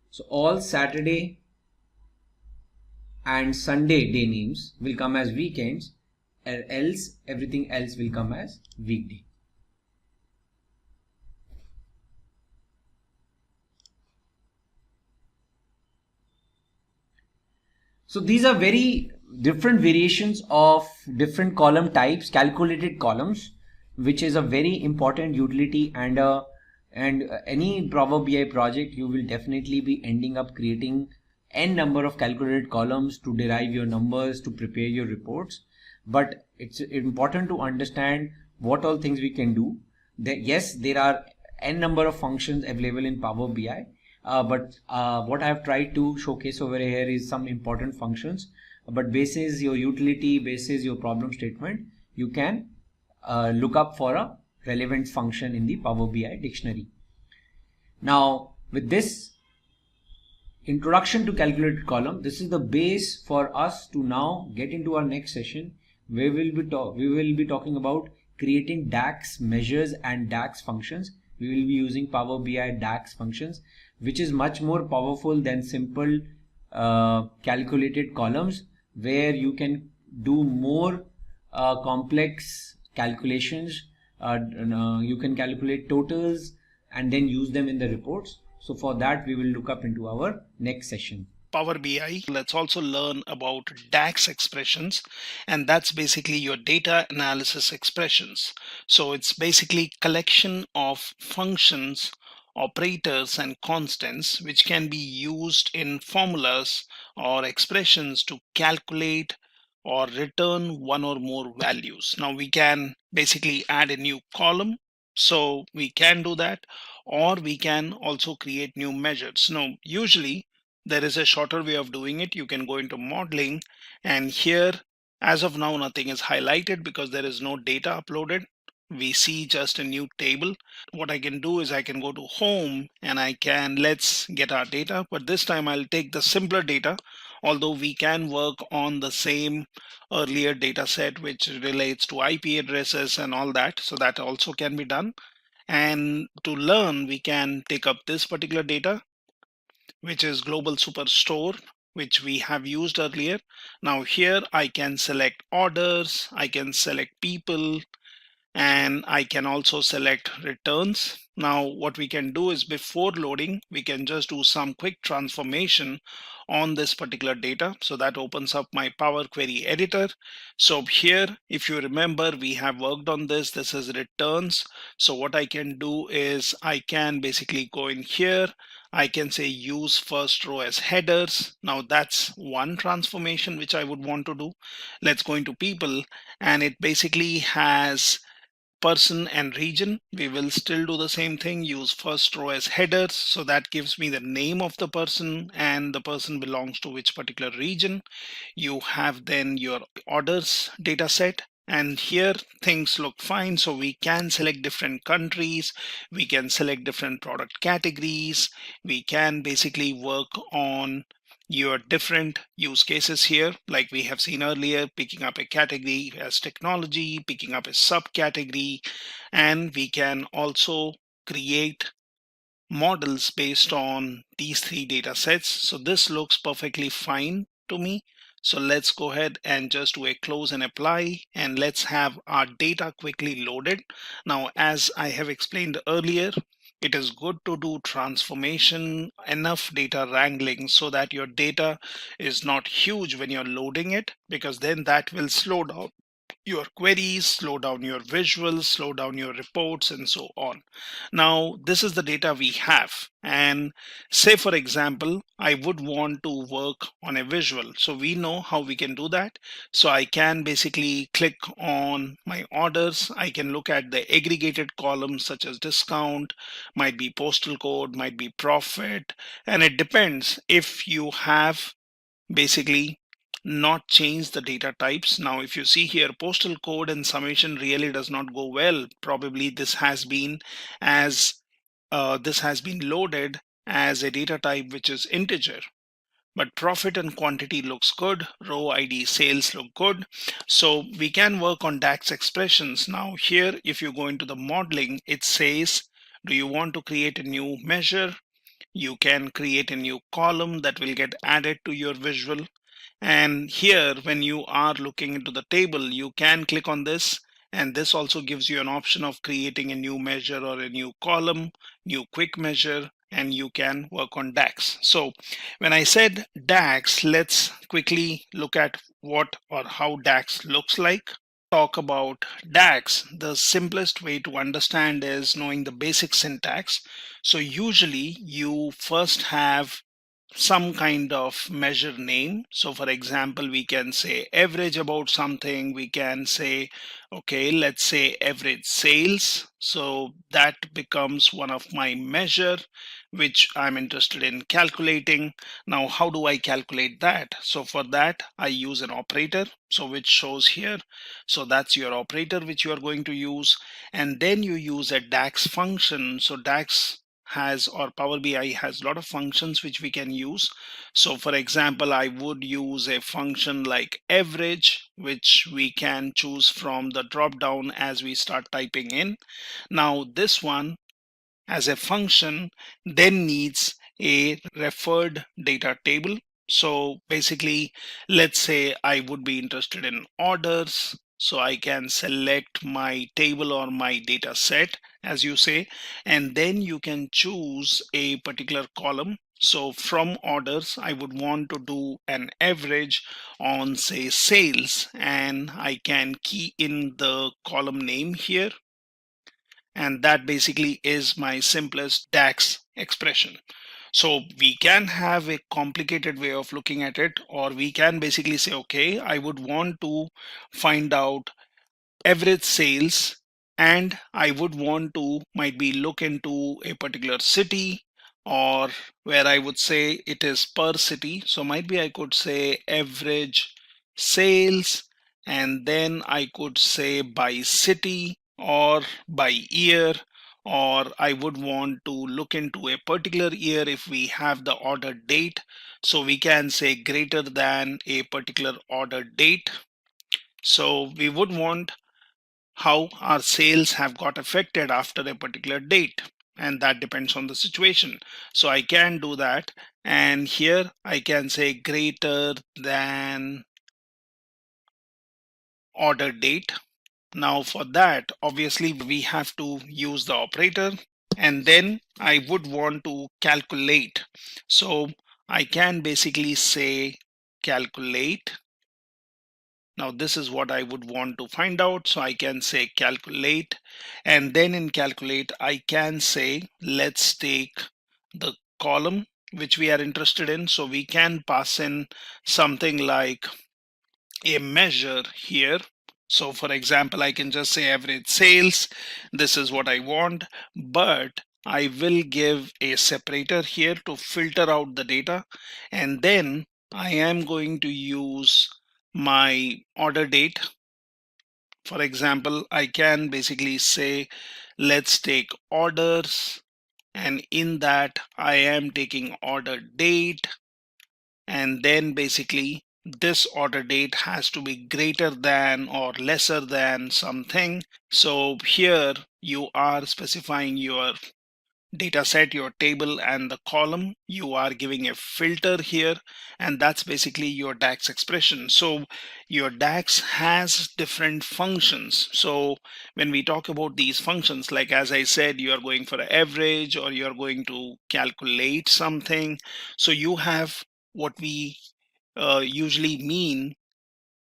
So all Saturday and Sunday day names will come as weekends, and else everything else will come as weekday. So these are very different variations of different column types, calculated columns, which is a very important utility, and any Power BI project you will definitely be ending up creating n number of calculated columns to derive your numbers, to prepare your reports. But it's important to understand what all things we can do. Yes, there are n number of functions available in Power BI. But what I have tried to showcase over here is some important functions. But basis your utility, basis your problem statement, you can look up for a relevant function in the Power BI dictionary. Now, with this introduction to calculated column, this is the base for us to now get into our next session, where we will be talking about creating DAX measures and DAX functions. We will be using Power BI DAX functions, which is much more powerful than simple calculated columns, where you can do more complex calculations. You can calculate totals and then use them in the reports. So for that, we will look up into our next session. Power BI, let's also learn about DAX expressions, and that's basically your data analysis expressions. So it's basically collection of functions, operators and constants which can be used in formulas or expressions to calculate or return one or more values. Now we can basically add a new column, so we can do that, or we can also create new measures. Now usually there is a shorter way of doing it. You can go into modeling, and here as of now nothing is highlighted because there is no data uploaded. We see just a new table. What I can do is I can go to home and I can, let's get our data, but this time I'll take the simpler data, although we can work on the same earlier data set which relates to IP addresses and all that, so that also can be done. And to learn, we can take up this particular data, which is global superstore, which we have used earlier. Now here I can select orders, I can select people, and I can also select returns. Now what we can do is, before loading, we can just do some quick transformation on this particular data. So that opens up my Power Query editor. So here, if you remember, we have worked on this. This is returns. So what I can do is I can basically go in here. I can say use first row as headers. Now that's one transformation which I would want to do. Let's go into people, and it basically has person and region. We will still do the same thing, use first row as headers, so that gives me the name of the person and the person belongs to which particular region. You have then your orders data set, and here things look fine. So we can select different countries, we can select different product categories, we can basically work on your different use cases here, like we have seen earlier, picking up a category as technology, picking up a subcategory, and we can also create models based on these three data sets. So this looks perfectly fine to me. So let's go ahead and just do a close and apply, and let's have our data quickly loaded. Now, as I have explained earlier, it is good to do transformation, enough data wrangling, so that your data is not huge when you're loading it, because then that will slow down your queries, slow down your visuals, slow down your reports, and so on. Now, this is the data we have. And say, for example, I would want to work on a visual. So we know how we can do that. So I can basically click on my orders. I can look at the aggregated columns such as discount, might be postal code, might be profit. And it depends if you have basically not change the data types. Now, if you see here, postal code and summation really does not go well. Probably this has been loaded as a data type which is integer. but profit and quantity looks good. Row ID sales look good. So we can work on DAX expressions. Now here, if you go into the modeling, it says, do you want to create a new measure? You can create a new column that will get added to your visual. And here, when you are looking into the table, you can click on this, and this also gives you an option of creating a new measure or a new column, new quick measure, and you can work on DAX. So when I said DAX, let's quickly look at what or how DAX looks like. Talk about DAX, the simplest way to understand is knowing the basic syntax. So usually you first have some kind of measure name. So for example, we can say average about something. We can say, okay, let's say average sales. So that becomes one of my measure, which I'm interested in calculating. Now, how do I calculate that? So for that, I use an operator, so which shows here. So that's your operator which you are going to use. And then you use a DAX function. So DAX has, or Power BI has a lot of functions which we can use. So for example, I would use a function like average, which we can choose from the drop down as we start typing in. Now this one as a function then needs a referred data table. So basically, let's say I would be interested in orders. So I can select my table or my data set, as you say, and then you can choose a particular column. So from orders, I would want to do an average on, say, sales, and I can key in the column name here. And that basically is my simplest DAX expression. So we can have a complicated way of looking at it, or we can basically say, okay, I would want to find out average sales, and I would want to might be look into a particular city, or where I would say it is per city. So might be I could say average sales, and then I could say by city or by year, or I would want to look into a particular year if we have the order date. So we can say greater than a particular order date. So we would want how our sales have got affected after a particular date, and that depends on the situation. So I can do that, and here I can say greater than order date. Now for that, obviously we have to use the operator, and then I would want to calculate. So I can basically say calculate. Now this is what I would want to find out. So I can say calculate, and then in calculate, I can say, let's take the column which we are interested in. So we can pass in something like a measure here. So for example, I can just say average sales. This is what I want, but I will give a separator here to filter out the data. And then I am going to use my order date. For example, I can basically say, let's take orders. And in that, I am taking order date. And then basically, this order date has to be greater than or lesser than something. So here you are specifying your data set, your table, and the column. You are giving a filter here, and that's basically your DAX expression. So your DAX has different functions. So when we talk about these functions, like as I said, you are going for an average, or you're going to calculate something. So you have what we usually mean,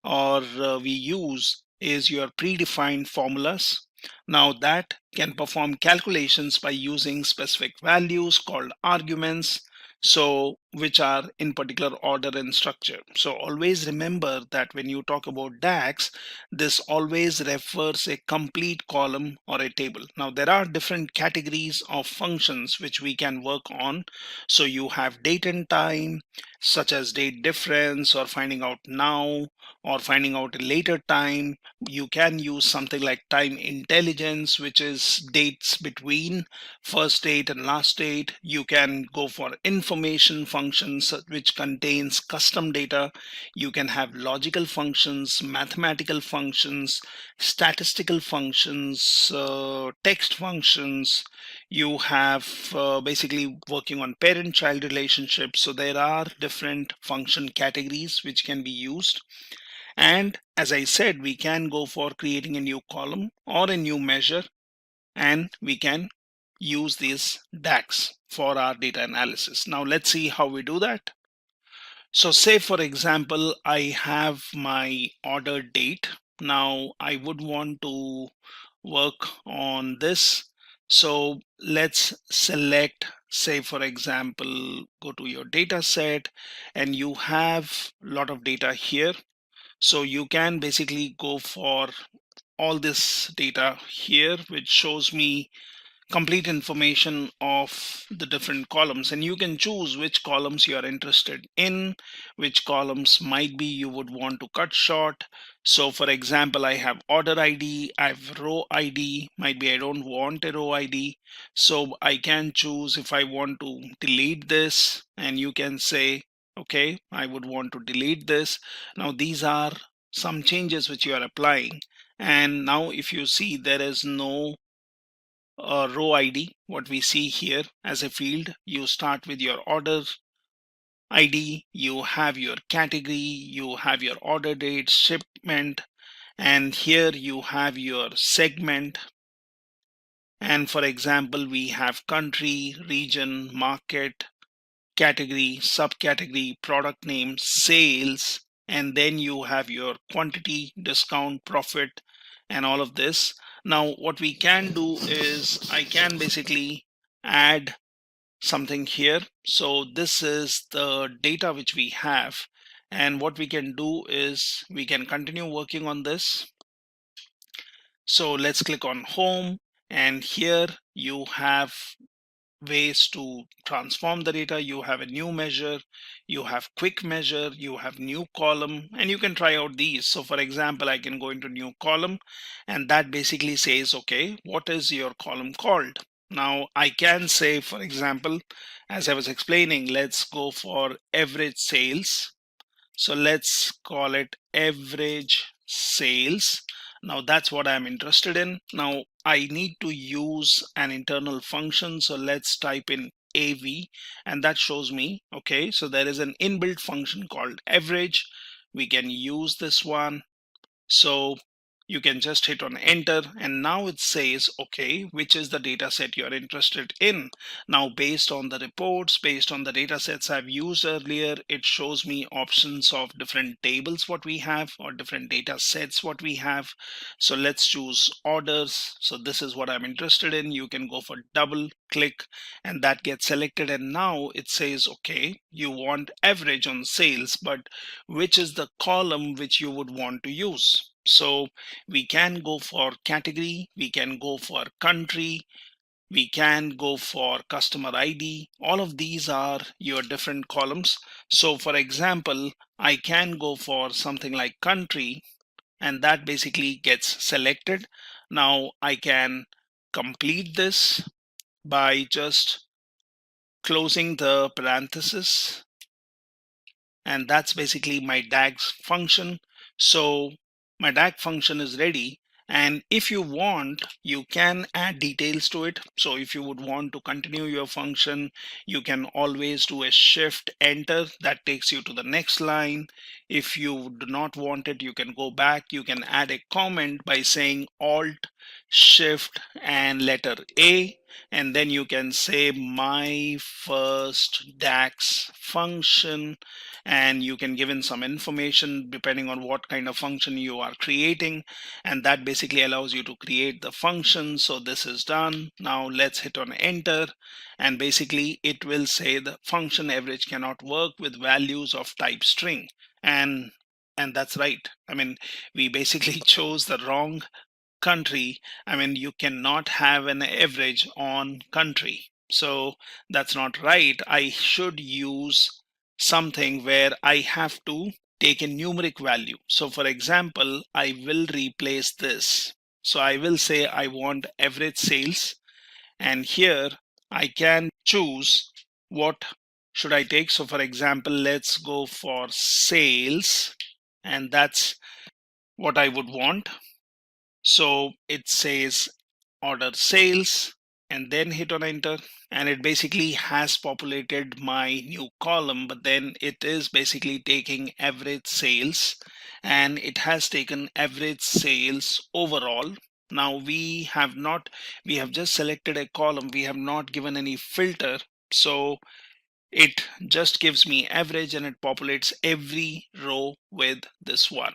or we use, is your predefined formulas. Now that can perform calculations by using specific values called arguments, so which are in particular order and structure. So always remember that when you talk about DAX, this always refers a complete column or a table. Now there are different categories of functions which we can work on. So you have date and time, such as date difference, or finding out now, or finding out a later time. You can use something like time intelligence, which is dates between first date and last date. You can go for information functions which contains custom data. You can have logical functions, mathematical functions, statistical functions, text functions. You have basically working on parent-child relationships. So there are different function categories which can be used. And as I said, we can go for creating a new column or a new measure, and we can use these DAX for our data analysis. Now let's see how we do that. So say for example, I have my order date. Now I would want to work on this. So let's select, say for example, go to your data set, and you have a lot of data here. So you can basically go for all this data here, which shows me complete information of the different columns, and you can choose which columns you are interested in, which columns might be you would want to cut short. So for example, I have order ID, I have row ID, might be I don't want a row ID, so I can choose if I want to delete this, and you can say, okay, I would want to delete this. Now these are some changes which you are applying, and now if you see, there is no row ID, what we see here as a field. You start with your order ID, you have your category, you have your order date, shipment, and here you have your segment. And for example, we have country, region, market, category, subcategory, product name, sales, and then you have your quantity, discount, profit, and all of this. Now what we can do is I can basically add something here. So this is the data which we have, and what we can do is we can continue working on this. So let's click on home, and here you have ways to transform the data. You have a new measure, you have quick measure, you have new column, and you can try out these. So for example, I can go into new column, and that basically says, okay, what is your column called? Now I can say, for example, as I was explaining, let's go for average sales. So let's call it average sales. Now that's what I'm interested in. Now I need to use an internal function. So let's type in AV, and that shows me, okay, so there is an inbuilt function called average. We can use this one. So you can just hit on enter, and now it says, okay, which is the data set you're interested in. Now based on the reports, based on the data sets I've used earlier, it shows me options of different tables what we have, or different data sets what we have. So let's choose orders. So this is what I'm interested in. You can go for double click, and that gets selected, and now it says, okay, you want average on sales, but which is the column which you would want to use? So we can go for category, we can go for country, we can go for customer ID. All of these are your different columns. So for example, I can go for something like country, and that basically gets selected. Now I can complete this by just closing the parenthesis, and that's basically my DAX function. So my DAX function is ready, and if you want, you can add details to it. So if you would want to continue your function, you can always do a shift enter, that takes you to the next line. If you do not want it, you can go back. You can add a comment by saying alt shift and letter A, and then you can say my first DAX function, and you can give in some information depending on what kind of function you are creating, and that basically allows you to create the function. So this is done. Now let's hit on enter, and basically it will say the function average cannot work with values of type string, and that's right. I mean, we basically chose the wrong country. I mean, you cannot have an average on country, so that's not right. I should use something where I have to take a numeric value. So for example, I will replace this. So I will say I want average sales, and here I can choose what should I take? So for example, let's go for sales, and that's what I would want. So it says order sales and then hit on enter, and it basically has populated my new column, but then it is basically taking average sales, and it has taken average sales overall. Now we have just selected a column, we have not given any filter, so it just gives me average and it populates every row with this one.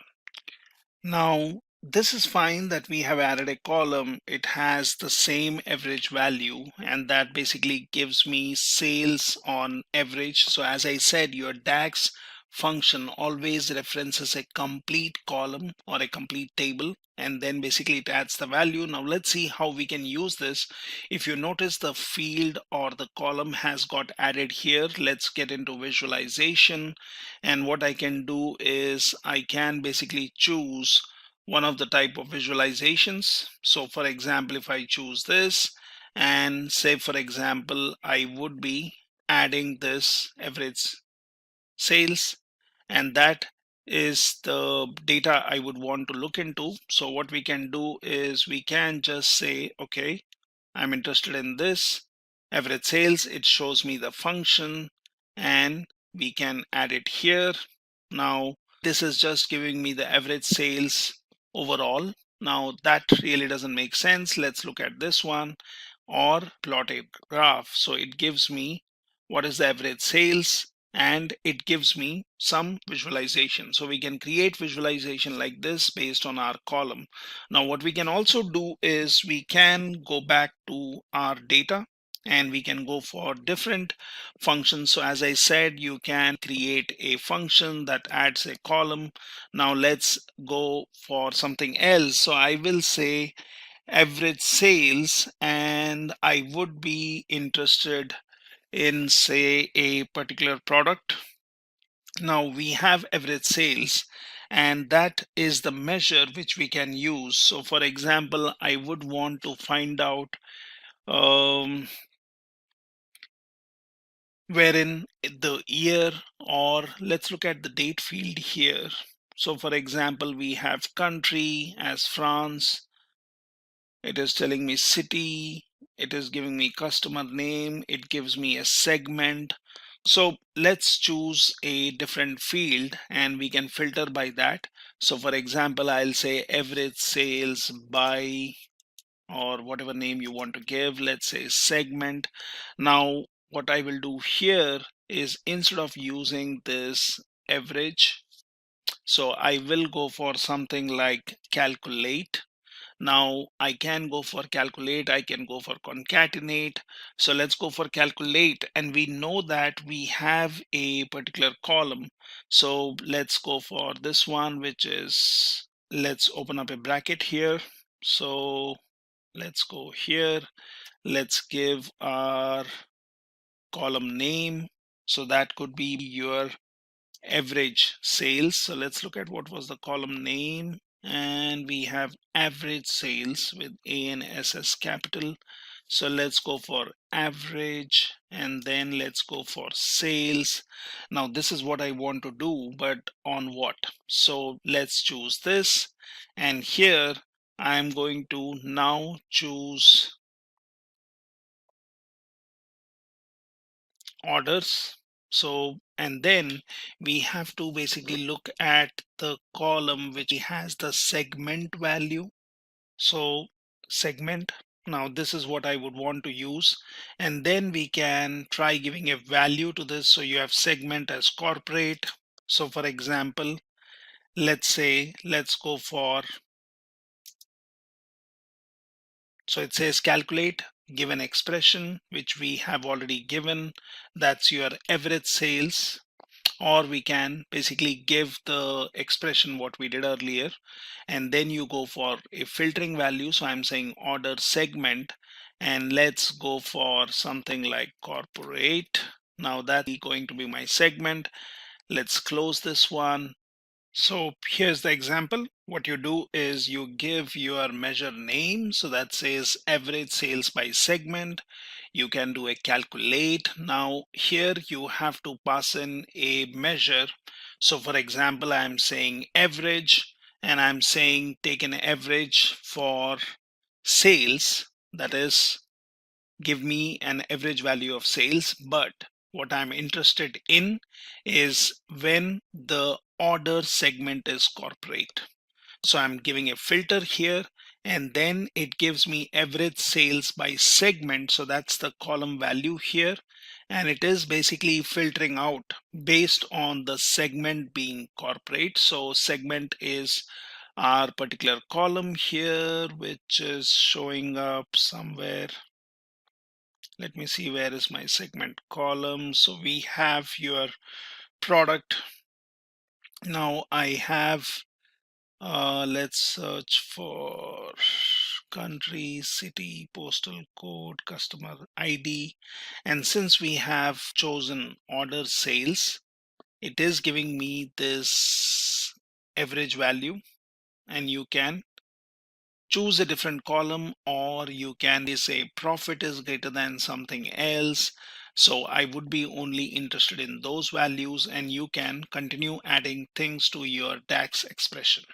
Now, this is fine that we have added a column. It has the same average value, and that basically gives me sales on average. So as I said, your DAX function always references a complete column or a complete table, and then basically it adds the value. Now let's see how we can use this. If you notice, the field or the column has got added here. Let's get into visualization, and what I can do is I can basically choose one of the type of visualizations. So for example, if I choose this and say for example I would be adding this average sales, and that is the data I would want to look into. So what we can do is we can just say, okay, I'm interested in this average sales. It shows me the function and we can add it here. Now this is just giving me the average sales overall. Now that really doesn't make sense. Let's look at this one, or plot a graph. So it gives me what is the average sales, and it gives me some visualization. So we can create visualization like this based on our column. Now what we can also do is we can go back to our data and we can go for different functions. So as I said, you can create a function that adds a column. Now let's go for something else. So I will say average sales, and I would be interested in say a particular product. Now we have average sales, and that is the measure which we can use. So for example, I would want to find out wherein the year, or let's look at the date field here. So for example, we have country as France. It is telling me city, it is giving me customer name, it gives me a segment. So let's choose a different field and we can filter by that. So for example, I'll say average sales by, or whatever name you want to give, let's say segment. Now what I will do here is, instead of using this average, so I will go for something like calculate. Now I can go for calculate, I can go for concatenate. So let's go for calculate, and we know that we have a particular column. So let's go for this one, which is, let's open up a bracket here. So let's go here, let's give our column name. So that could be your average sales. So let's look at what was the column name, and we have average sales with A and S as capital. So let's go for average, and then let's go for sales. Now this is what I want to do, but on what? So let's choose this, and here I'm going to now choose orders. So, and then we have to basically look at the column which has the segment value. So segment, now this is what I would want to use, and then we can try giving a value to this. So you have segment as corporate. So for example, let's say, let's go for, so it says calculate, give an expression which we have already given, that's your average sales. Or we can basically give the expression what we did earlier, and then you go for a filtering value. So I'm saying order segment, and let's go for something like corporate. Now that's going to be my segment. Let's close this one, So here's the example. What you do is you give your measure name. So that says average sales by segment. You can do a calculate. Now here you have to pass in a measure. So for example, I'm saying average, and I'm saying take an average for sales. That is, give me an average value of sales. But what I'm interested in is when the order segment is corporate. So I'm giving a filter here, and then it gives me average sales by segment. So that's the column value here. And it is basically filtering out based on the segment being corporate. So segment is our particular column here, which is showing up somewhere. Let me see, where is my segment column? So we have your product. Now I have, let's search for country, city, postal code, customer ID. And since we have chosen order sales, it is giving me this average value, and you can choose a different column, or you can say profit is greater than something else. So I would be only interested in those values, and you can continue adding things to your DAX expression.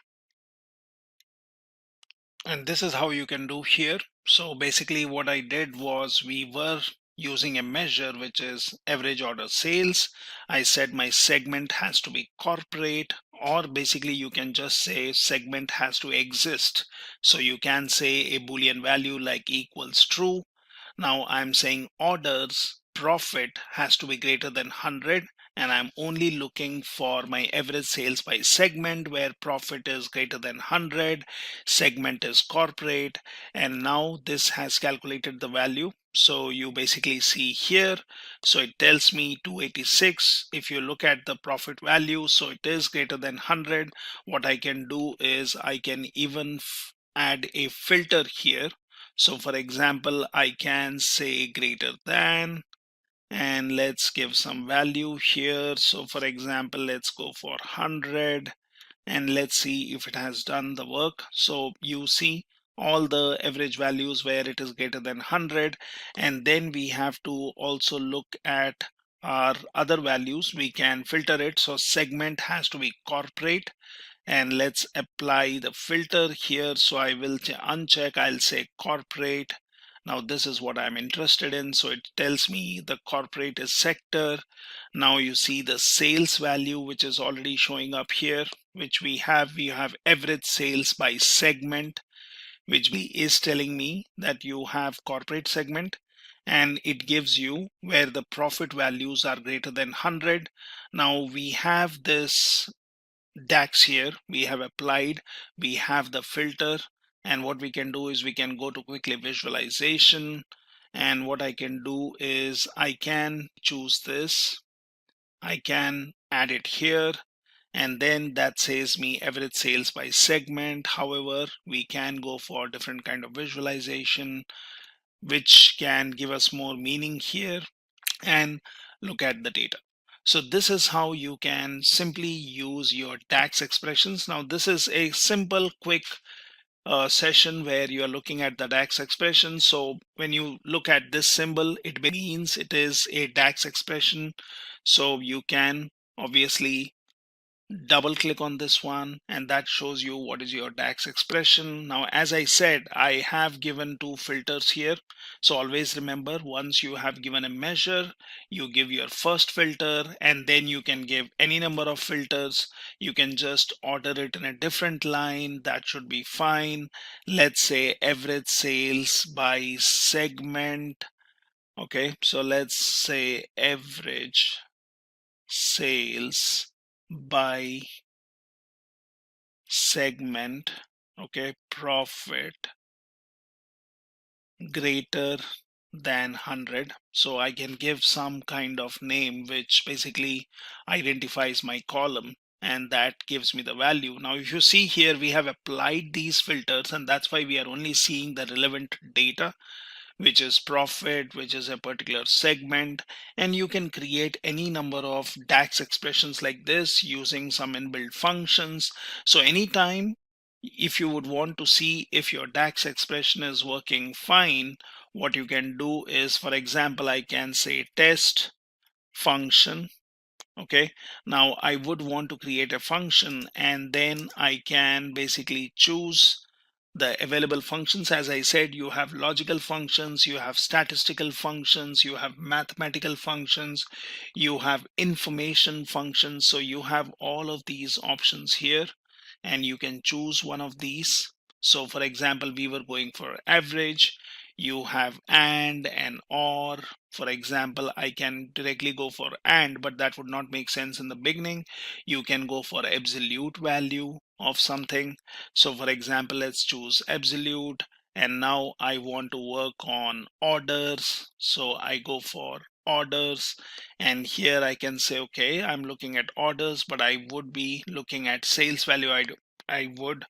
And this is how you can do here. So basically what I did was, we were using a measure which is average order sales. I said my segment has to be corporate, or basically you can just say segment has to exist. So you can say a Boolean value like equals true. Now I'm saying orders profit has to be greater than 100, and I'm only looking for my average sales by segment, where profit is greater than 100, segment is corporate, and now this has calculated the value. So you basically see here, so it tells me 286. If you look at the profit value, so it is greater than 100. What I can do is I can even add a filter here. So for example, I can say greater than, and let's give some value here. So for example, let's go for 100, and let's see if it has done the work. So you see all the average values where it is greater than 100. And then we have to also look at our other values. We can filter it. So segment has to be corporate, and let's apply the filter here. So I will uncheck, I'll say corporate. Now this is what I'm interested in. So it tells me the corporate is sector. Now you see the sales value, which is already showing up here, which we have average sales by segment, which is telling me that you have corporate segment, and it gives you where the profit values are greater than 100. Now we have this DAX here, we have applied, we have the filter, and what we can do is we can go to quickly visualization, and what I can do is I can choose this, I can add it here, and then that says me average sales by segment. However, we can go for different kind of visualization which can give us more meaning here, and look at the data. So this is how you can simply use your DAX expressions. Now this is a simple quick session where you are looking at the DAX expression. So when you look at this symbol, it means it is a DAX expression. So you can obviously double click on this one, and that shows you what is your DAX expression. Now as I said, I have given two filters here. So always remember, once you have given a measure, you give your first filter, and then you can give any number of filters. You can just order it in a different line, that should be fine. Let's say average sales by segment. Okay, so let's say average sales by segment. Okay, profit greater than 100. So I can give some kind of name which basically identifies my column, and that gives me the value. Now if you see here, we have applied these filters, and that's why we are only seeing the relevant data. which is profit, which is a particular segment, and you can create any number of DAX expressions like this using some inbuilt functions. So anytime if you would want to see if your DAX expression is working fine, what you can do is, for example, I can say test function. Okay, now I would want to create a function, and then I can basically choose the available functions. As I said, you have logical functions, you have statistical functions, you have mathematical functions, you have information functions. So you have all of these options here, and you can choose one of these. So for example, we were going for average. You have and or. For example, I can directly go for and, but that would not make sense in the beginning. You can go for absolute value of something. So for example, let's choose absolute, and now I want to work on orders. So I go for orders, and here I can say, okay, I'm looking at orders, but I would be looking at sales value. I would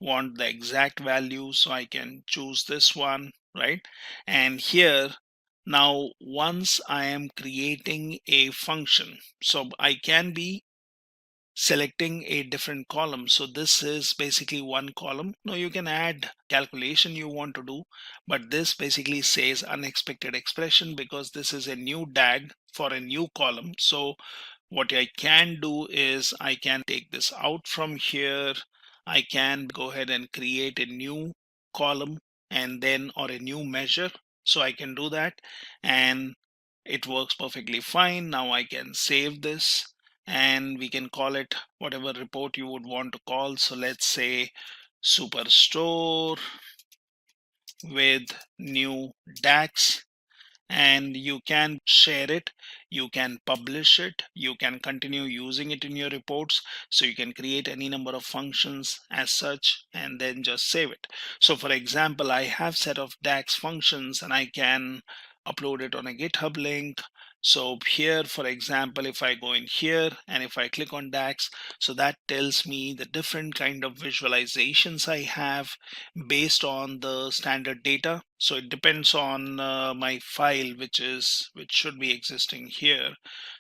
want the exact value, so I can choose this one, right? And here, now once I am creating a function, so I can be selecting a different column. So this is basically one column. Now you can add calculation you want to do, but this basically says unexpected expression because this is a new DAG for a new column. So what I can do is I can take this out from here. I can go ahead and create a new column and then, or a new measure. So I can do that and it works perfectly fine. Now I can save this and we can call it whatever report you would want to call. So let's say Superstore with new DAX, and you can share it, you can publish it, you can continue using it in your reports. So you can create any number of functions as such and then just save it. So for example, I have set of DAX functions and I can upload it on a GitHub link. So here, for example, if I go in here and if I click on DAX, so that tells me the different kind of visualizations I have based on the standard data. So it depends on my file, which should be existing here.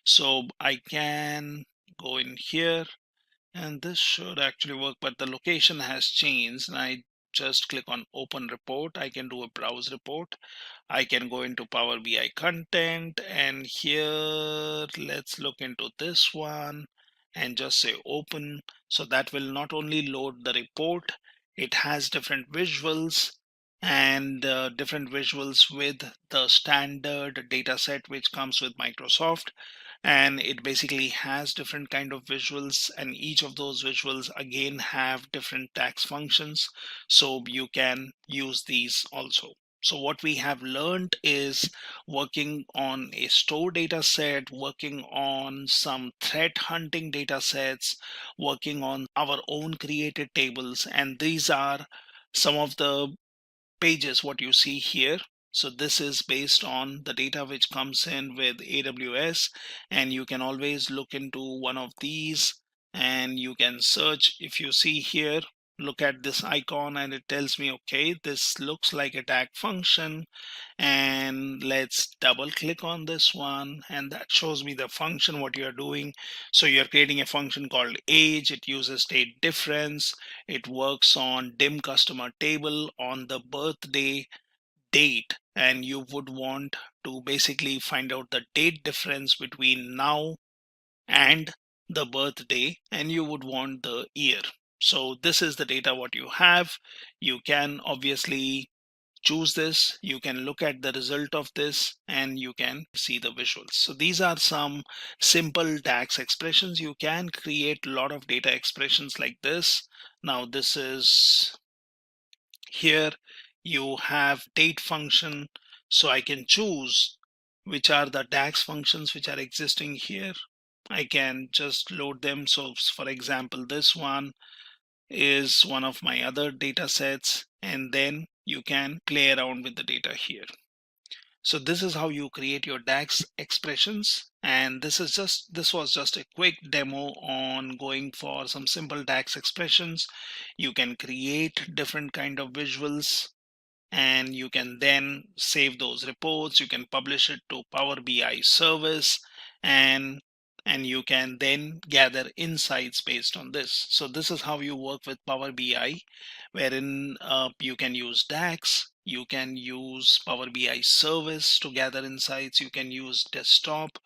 So I can go in here and this should actually work, but the location has changed, and I just click on open report. I can do a browse report. I can go into Power BI content, and here let's look into this one and just say open. So that will not only load the report, it has different visuals and different visuals with the standard data set which comes with Microsoft, and it basically has different kind of visuals, and each of those visuals again have different tax functions, so you can use these also. So what we have learned is working on a store data set, working on some threat hunting data sets, working on our own created tables, and these are some of the pages what you see here. So this is based on the data which comes in with AWS, and you can always look into one of these and you can search. If you see here, look at this icon and it tells me, okay, this looks like a tag function, and let's double click on this one and that shows me the function what you're doing. So you're creating a function called age. It uses date difference. It works on dim customer table on the birthday date, and you would want to basically find out the date difference between now and the birthday, and you would want the year. So this is the data what you have. You can obviously choose this, you can look at the result of this, and you can see the visuals. So these are some simple DAX expressions. You can create a lot of data expressions like this. Now this is here, you have date function, so I can choose which are the DAX functions which are existing here. I can just load them. So for example, this one is one of my other data sets, and then you can play around with the data here. So this is how you create your DAX expressions, and this was just a quick demo on going for some simple DAX expressions. You can create different kind of visuals and you can then save those reports. You can publish it to Power BI service, and you can then gather insights based on this. So this is how you work with Power BI, wherein you can use DAX, you can use Power BI service to gather insights, you can use desktop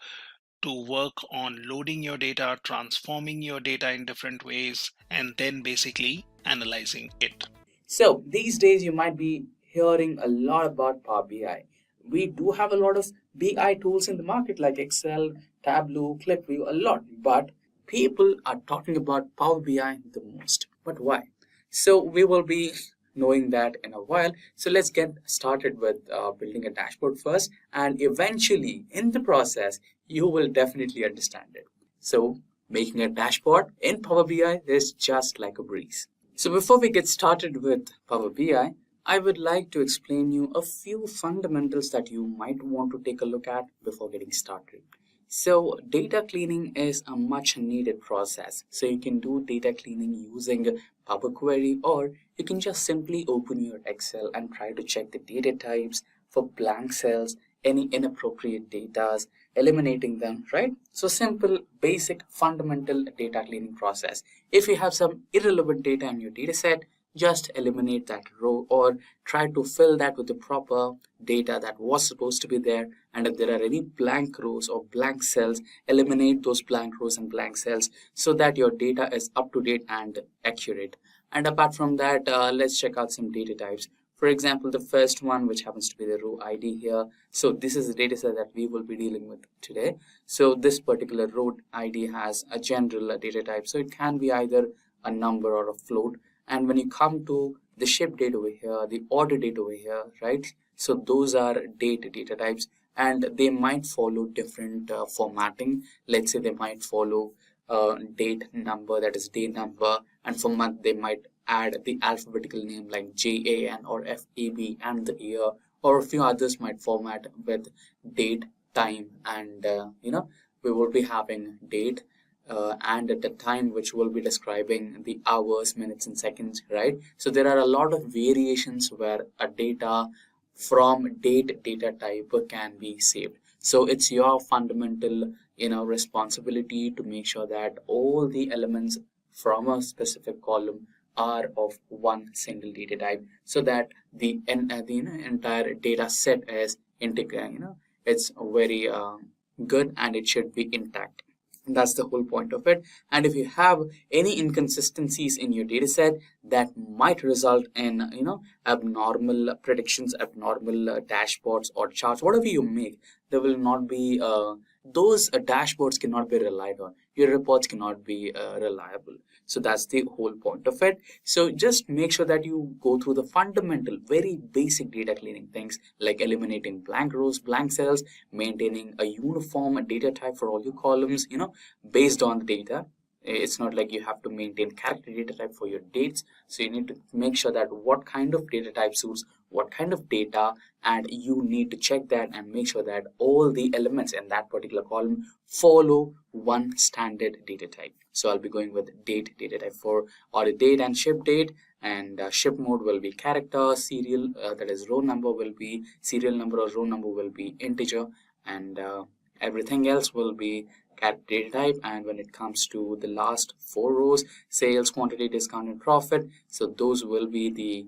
to work on loading your data, transforming your data in different ways, and then basically analyzing it. So these days you might be hearing a lot about Power BI. We do have a lot of BI tools in the market like Excel, Tableau, ClickView, a lot. But people are talking about Power BI the most. But why? So we will be knowing that in a while. So let's get started with building a dashboard first, and eventually in the process you will definitely understand it. So making a dashboard in Power BI is just like a breeze. So before we get started with Power BI, I would like to explain you a few fundamentals that you might want to take a look at before getting started. So data cleaning is a much needed process. So you can do data cleaning using Power Query, or you can just simply open your Excel and try to check the data types for blank cells, any inappropriate data, eliminating them, right? So simple, basic, fundamental data cleaning process. If you have some irrelevant data in your data set, just eliminate that row or try to fill that with the proper data that was supposed to be there. And if there are any blank rows or blank cells, eliminate those blank rows and blank cells so that your data is up to date and accurate. And apart from that, let's check out some data types. For example, the first one, which happens to be the row ID here. So this is the data set that we will be dealing with today. So this particular row ID has a general data type. So it can be either a number or a float. And when you come to the ship date over here, the order date over here, right? So those are date data types, and they might follow different formatting. Let's say they might follow date number, that is day number, and for month they might add the alphabetical name like JAN or FAB and the year, or a few others might format with date, time, and we will be having date and at the time, which will be describing the hours, minutes, and seconds, right? So there are a lot of variations where a data from date data type can be saved. So it's your fundamental responsibility to make sure that all the elements from a specific column are of one single data type, so that the entire data set is integrated. It's very good, and it should be intact. That's the whole point of it. And if you have any inconsistencies in your data set, that might result in abnormal predictions, abnormal dashboards or charts, whatever you make, there will not be those dashboards cannot be relied on. Your reports cannot be reliable. So that's the whole point of it. So just make sure that you go through the fundamental, very basic data cleaning things like eliminating blank rows, blank cells, maintaining a uniform data type for all your columns, based on the data. It's not like you have to maintain character data type for your dates. So you need to make sure that what kind of data type suits what kind of data, and you need to check that and make sure that all the elements in that particular column follow one standard data type. So I'll be going with date data type for order date and ship date, and ship mode will be character, serial, that is row number will be serial number or row number will be integer, and everything else will be character data type. And when it comes to the last four rows, sales, quantity, discount, and profit, so those will be the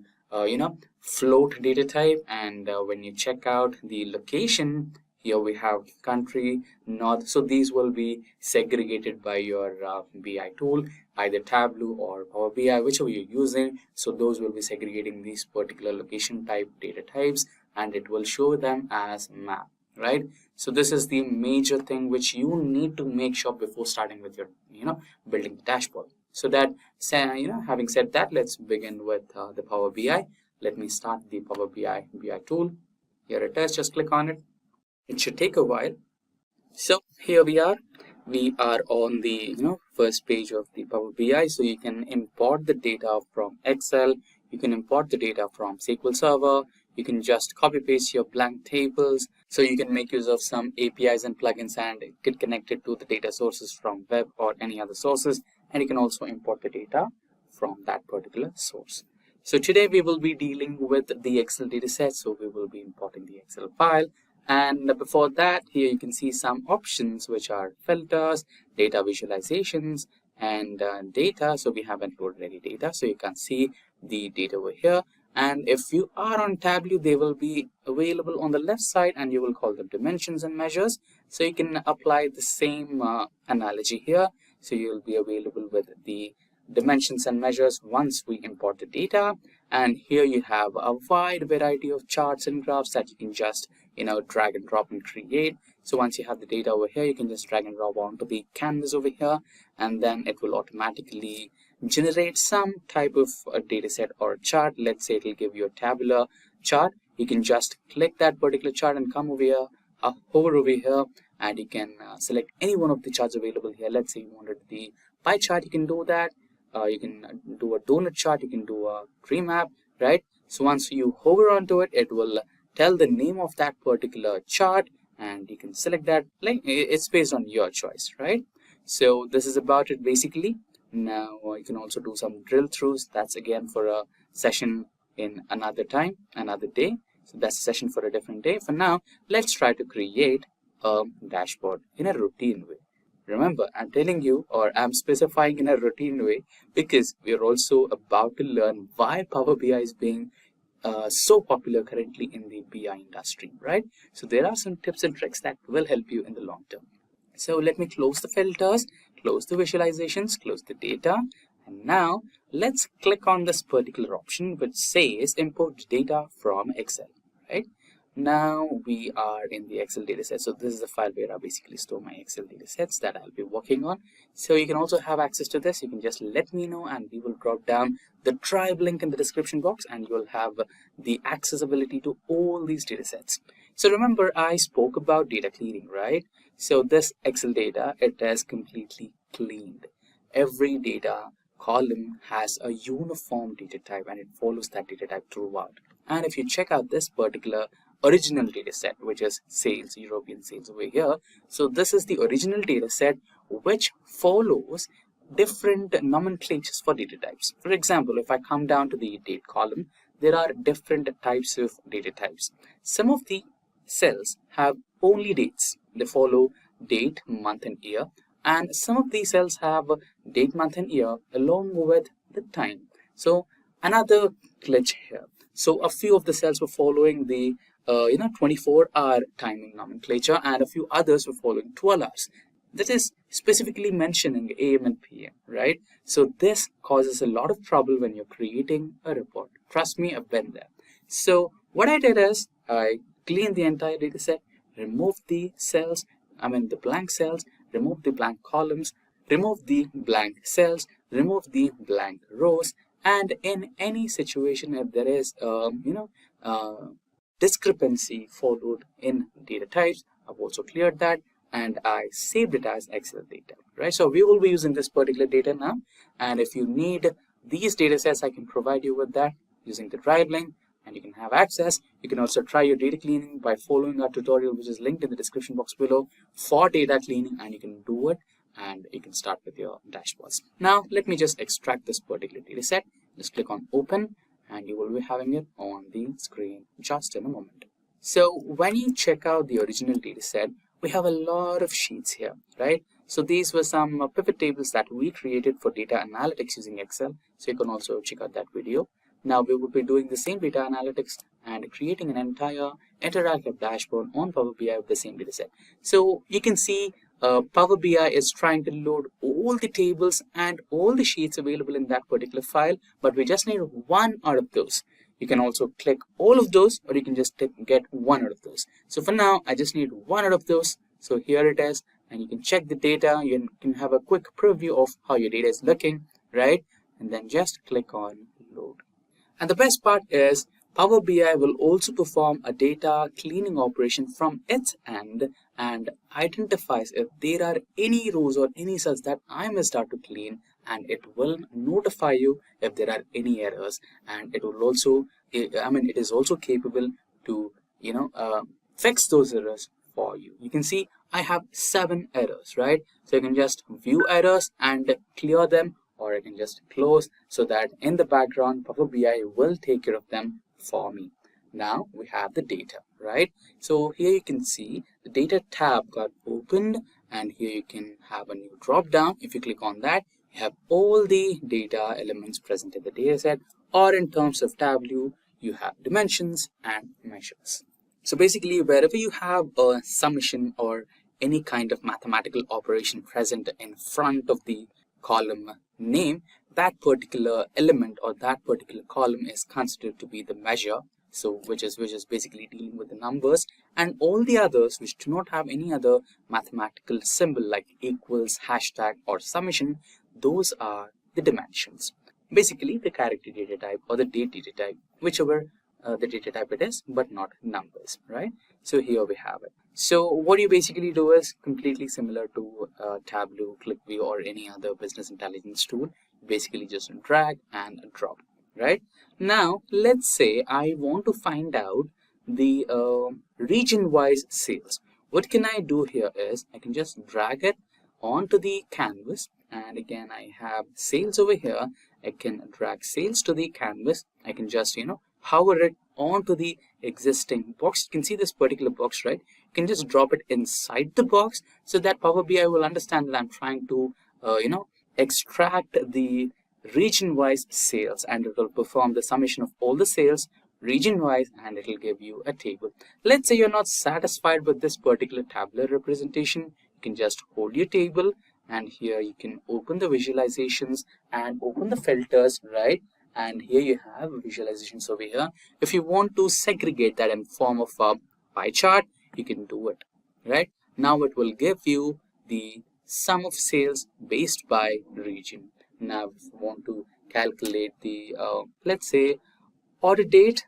float data type. And when you check out the location, here we have country, north, so these will be segregated by your BI tool, either Tableau or Power BI, whichever you're using. So those will be segregating these particular location type data types, and it will show them as map, right? So this is the major thing which you need to make sure before starting with your building the dashboard. So that having said that, let's begin with the Power BI. Let me start the Power BI tool. Here it is, just click on it. It should take a while. So here we are on the first page of the Power BI. So you can import the data from Excel, you can import the data from SQL Server, you can just copy paste your blank tables. So you can make use of some APIs and plugins and get connected to the data sources from web or any other sources, and you can also import the data from that particular source. So today we will be dealing with the Excel dataset. So we will be importing the Excel file. And before that, here you can see some options which are filters, data visualizations, and data. So we haven't loaded any data, so you can see the data over here. And if you are on Tableau, they will be available on the left side, and you will call them dimensions and measures. So you can apply the same analogy here. So you will be available with the dimensions and measures once we import the data. And here you have a wide variety of charts and graphs that you can just drag and drop and create. So once you have the data over here, you can just drag and drop onto the canvas over here, and then it will automatically generate some type of a data set or a chart. Let's say it will give you a tabular chart. You can just click that particular chart and come over here, hover over here, and you can select any one of the charts available here. Let's say you wanted the pie chart, you can do that. You can do a donut chart, you can do a tree map, right? So once you hover onto it, it will tell the name of that particular chart, and you can select that. Like, it's based on your choice, right? So this is about it basically. Now you can also do some drill throughs. That's again for a session in another time, another day. So that's a session for a different day. For now, let's try to create a dashboard in a routine way. Remember, I'm telling you, or I'm specifying in a routine way, because we're also about to learn why Power BI is being so popular currently in the BI industry, right? So there are some tips and tricks that will help you in the long term. So let me close the filters, close the visualizations, close the data. And now let's click on this particular option which says import data from Excel, right? Now we are in the Excel dataset. So this is the file where I basically store my Excel datasets that I'll be working on. So you can also have access to this. You can just let me know, and we will drop down the drive link in the description box, and you'll have the accessibility to all these datasets. So remember, I spoke about data cleaning, right? So this Excel data, it is completely cleaned. Every data column has a uniform data type, and it follows that data type throughout. And if you check out this particular original data set, which is sales, European sales over here. So this is the original data set which follows different nomenclatures for data types. For example, if I come down to the date column, there are different types of data types. Some of the cells have only dates. They follow date, month and year. And some of these cells have date, month and year along with the time. So another glitch here. So a few of the cells were following the 24-hour timing nomenclature, and a few others were following 12 hours. That is specifically mentioning AM and PM, right? So this causes a lot of trouble when you're creating a report. Trust me, I've been there. So what I did is I cleaned the entire data set, removed the cells, the blank cells, removed the blank columns, removed the blank cells, removed the blank rows, and in any situation if there is discrepancy followed in data types, I've also cleared that, and I saved it as Excel data, right? So we will be using this particular data now, and if you need these data sets, I can provide you with that using the drive link, and you can have access. You can also try your data cleaning by following our tutorial, which is linked in the description box below for data cleaning, and you can do it, and you can start with your dashboards. Now let me just extract this particular data set. Just click on open, and you will be having it on the screen just in a moment. So when you check out the original data set, we have a lot of sheets here, right? So these were some pivot tables that we created for data analytics using Excel. So you can also check out that video. Now we will be doing the same data analytics and creating an entire interactive dashboard on Power BI with the same data set. So you can see Power BI is trying to load all the tables and all the sheets available in that particular file, but we just need one out of those. You can also click all of those, or you can just get one out of those. So for now, I just need one out of those. So here it is, and you can check the data. You can have a quick preview of how your data is looking, right? And then just click on load. And the best part is Power BI will also perform a data cleaning operation from its end and identifies if there are any rows or any cells that I missed out to clean, and it will notify you if there are any errors, and it will also, it is also capable to, fix those errors for you. You can see I have 7 errors, right? So you can just view errors and clear them, or or I can just close, so that in the background Power BI will take care of them for me. Now we have the data, right? So here you can see the data tab got opened, and here you can have a new drop down. If you click on that, you have all the data elements present in the data set, or in terms of Tableau, you have dimensions and measures. So basically, wherever you have a summation or any kind of mathematical operation present in front of the column name, that particular element or that particular column is considered to be the measure. So which is basically dealing with the numbers, and all the others which do not have any other mathematical symbol like equals, hashtag, or summation, those are the dimensions. Basically the character data type or the date data type, whichever the data type it is, but not numbers, right? So here we have it. So what you basically do is completely similar to Tableau, ClickView, or any other business intelligence tool. Basically just drag and drop, right? Now let's say I want to find out the region-wise sales. What can I do here is I can just drag it onto the canvas, and again I have sales over here. I can drag sales to the canvas. I can just hover it onto the existing box. You can see this particular box, right? You can just drop it inside the box, so that Power BI will understand that I'm trying to extract the region-wise sales, and it will perform the summation of all the sales region-wise, and it will give you a table. Let's say you're not satisfied with this particular tabular representation. You can just hold your table, and here you can open the visualizations and open the filters, right? And here you have visualizations over here. If you want to segregate that in form of a pie chart, you can do it, right? Now it will give you the sum of sales based by region. Now if you want to calculate the let's say order date,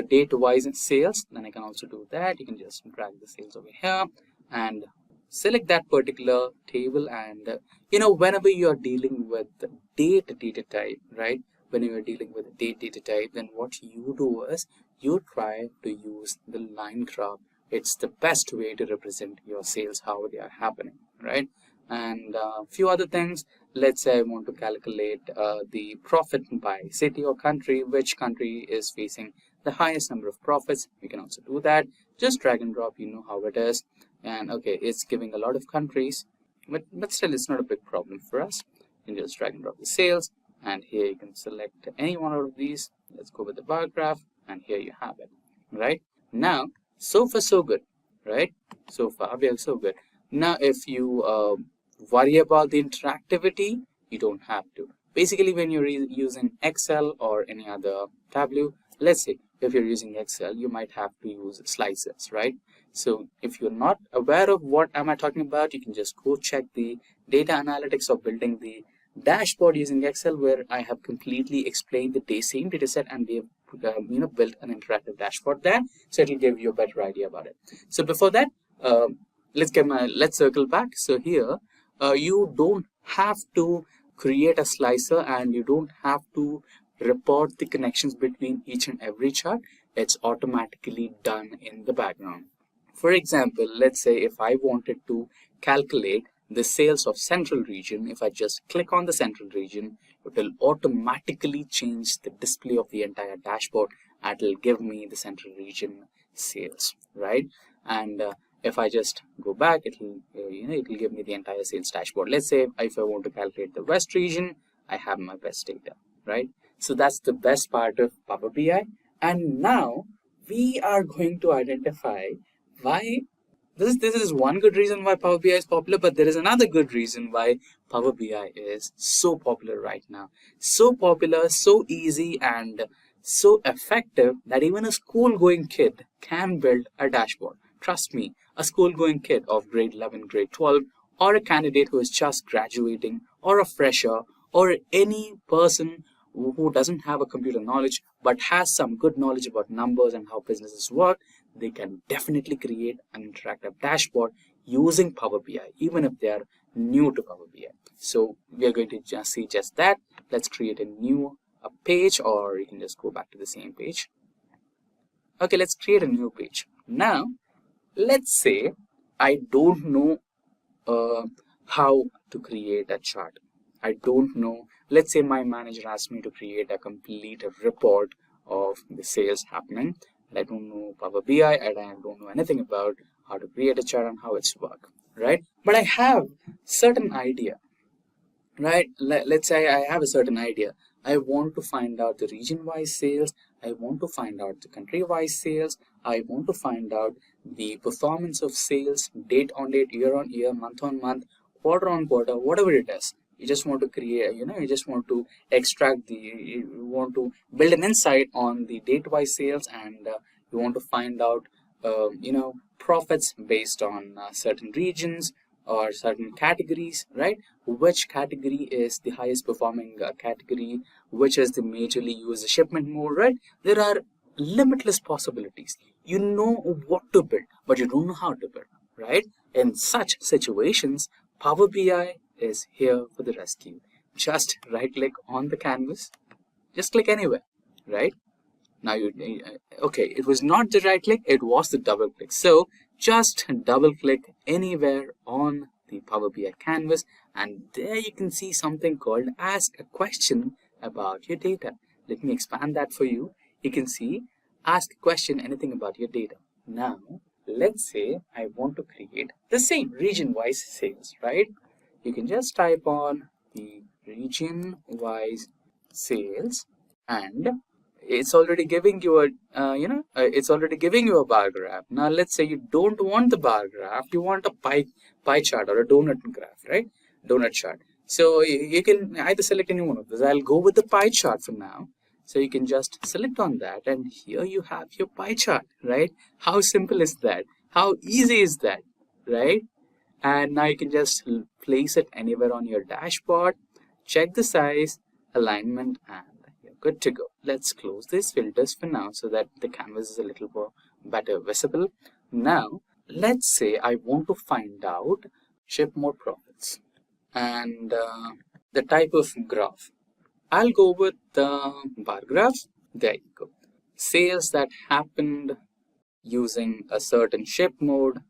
date wise sales, then I can also do that. You can just drag the sales over here and select that particular table, and whenever you are dealing with date data type, right? When you are dealing with date data type, then what you do is you try to use the line graph. It's the best way to represent your sales, how they are happening, right? And a few other things. Let's say I want to calculate the profit by city or country. Which country is facing the highest number of profits? We can also do that. Just drag and drop, you know how it is. And okay, it's giving a lot of countries, but still it's not a big problem for us. You can just drag and drop the sales, and here you can select any one out of these. Let's go with the bar graph, and here you have it, right? Now, so far so good, right? So far we are so good. Now if you worry about the interactivity, you don't have to. Basically, when you're using Excel or any other Tableau, let's say if you're using Excel, you might have to use slices, right? So if you're not aware of what am I talking about, you can just go check the data analytics of building the dashboard using Excel, where I have completely explained the same data set, and we have built an interactive dashboard there, so it will give you a better idea about it. So before that, let's circle back. So here you don't have to create a slicer, and you don't have to report the connections between each and every chart. It's automatically done in the background. For example, let's say if I wanted to calculate the sales of central region, if I just click on the central region, it will automatically change the display of the entire dashboard, and it will give me the central region sales, right? And if I just go back, it will give me the entire sales dashboard. Let's say if I want to calculate the west region, I have my west data, right? So that's the best part of Power BI. And now we are going to identify why this is one good reason why Power BI is popular, but there is another good reason why Power BI is so popular right now. So popular, so easy, and so effective that even a school-going kid can build a dashboard. Trust me, a school-going kid of grade 11, grade 12, or a candidate who is just graduating, or a fresher, or any person who doesn't have a computer knowledge but has some good knowledge about numbers and how businesses work, they can definitely create an interactive dashboard using Power BI, even if they are new to Power BI. So we are going to just see just that. Let's create a new page, or you can just go back to the same page. Okay, let's create a new page. Now, let's say I don't know how to create a chart. I don't know. Let's say my manager asked me to create a complete report of the sales happening. And I don't know Power BI and I don't know anything about how to create a chart and how it's work, right? But I have certain idea, right? Let's say I have a certain idea. I want to find out the region-wise sales. I want to find out the country-wise sales. I want to find out the performance of sales date on date, year on year, month on month, quarter on quarter, whatever it is. You just want to create, you just want to extract you want to build an insight on the date-wise sales, and you want to find out, profits based on certain regions or certain categories, right? Which category is the highest performing category, which is the majorly used shipment mode, right? There are limitless possibilities. You know what to build, but you don't know how to build, right? In such situations, Power BI is here for the rescue. Just right click on the canvas, just click anywhere, right? Now okay, it was not the right click, it was the double click. So just double click anywhere on the Power BI canvas, and there you can see something called ask a question about your data. Let me expand that for you. You can see ask a question, anything about your data. Now let's say I want to create the same region-wise sales, right? You can just type on the region-wise sales, and it's already giving you a bar graph. Now let's say you don't want the bar graph, you want a pie chart or a donut graph, right? Donut chart. So you can either select any one of those. I'll go with the pie chart for now. So you can just select on that, and here you have your pie chart, right? How simple is that? How easy is that, right? And now you can just place it anywhere on your dashboard, check the size, alignment, and you're good to go. Let's close these filters for now so that the canvas is a little more better visible. Now, let's say I want to find out ship more profits and the type of graph. I'll go with the bar graph. There you go. Sales that happened using a certain ship mode,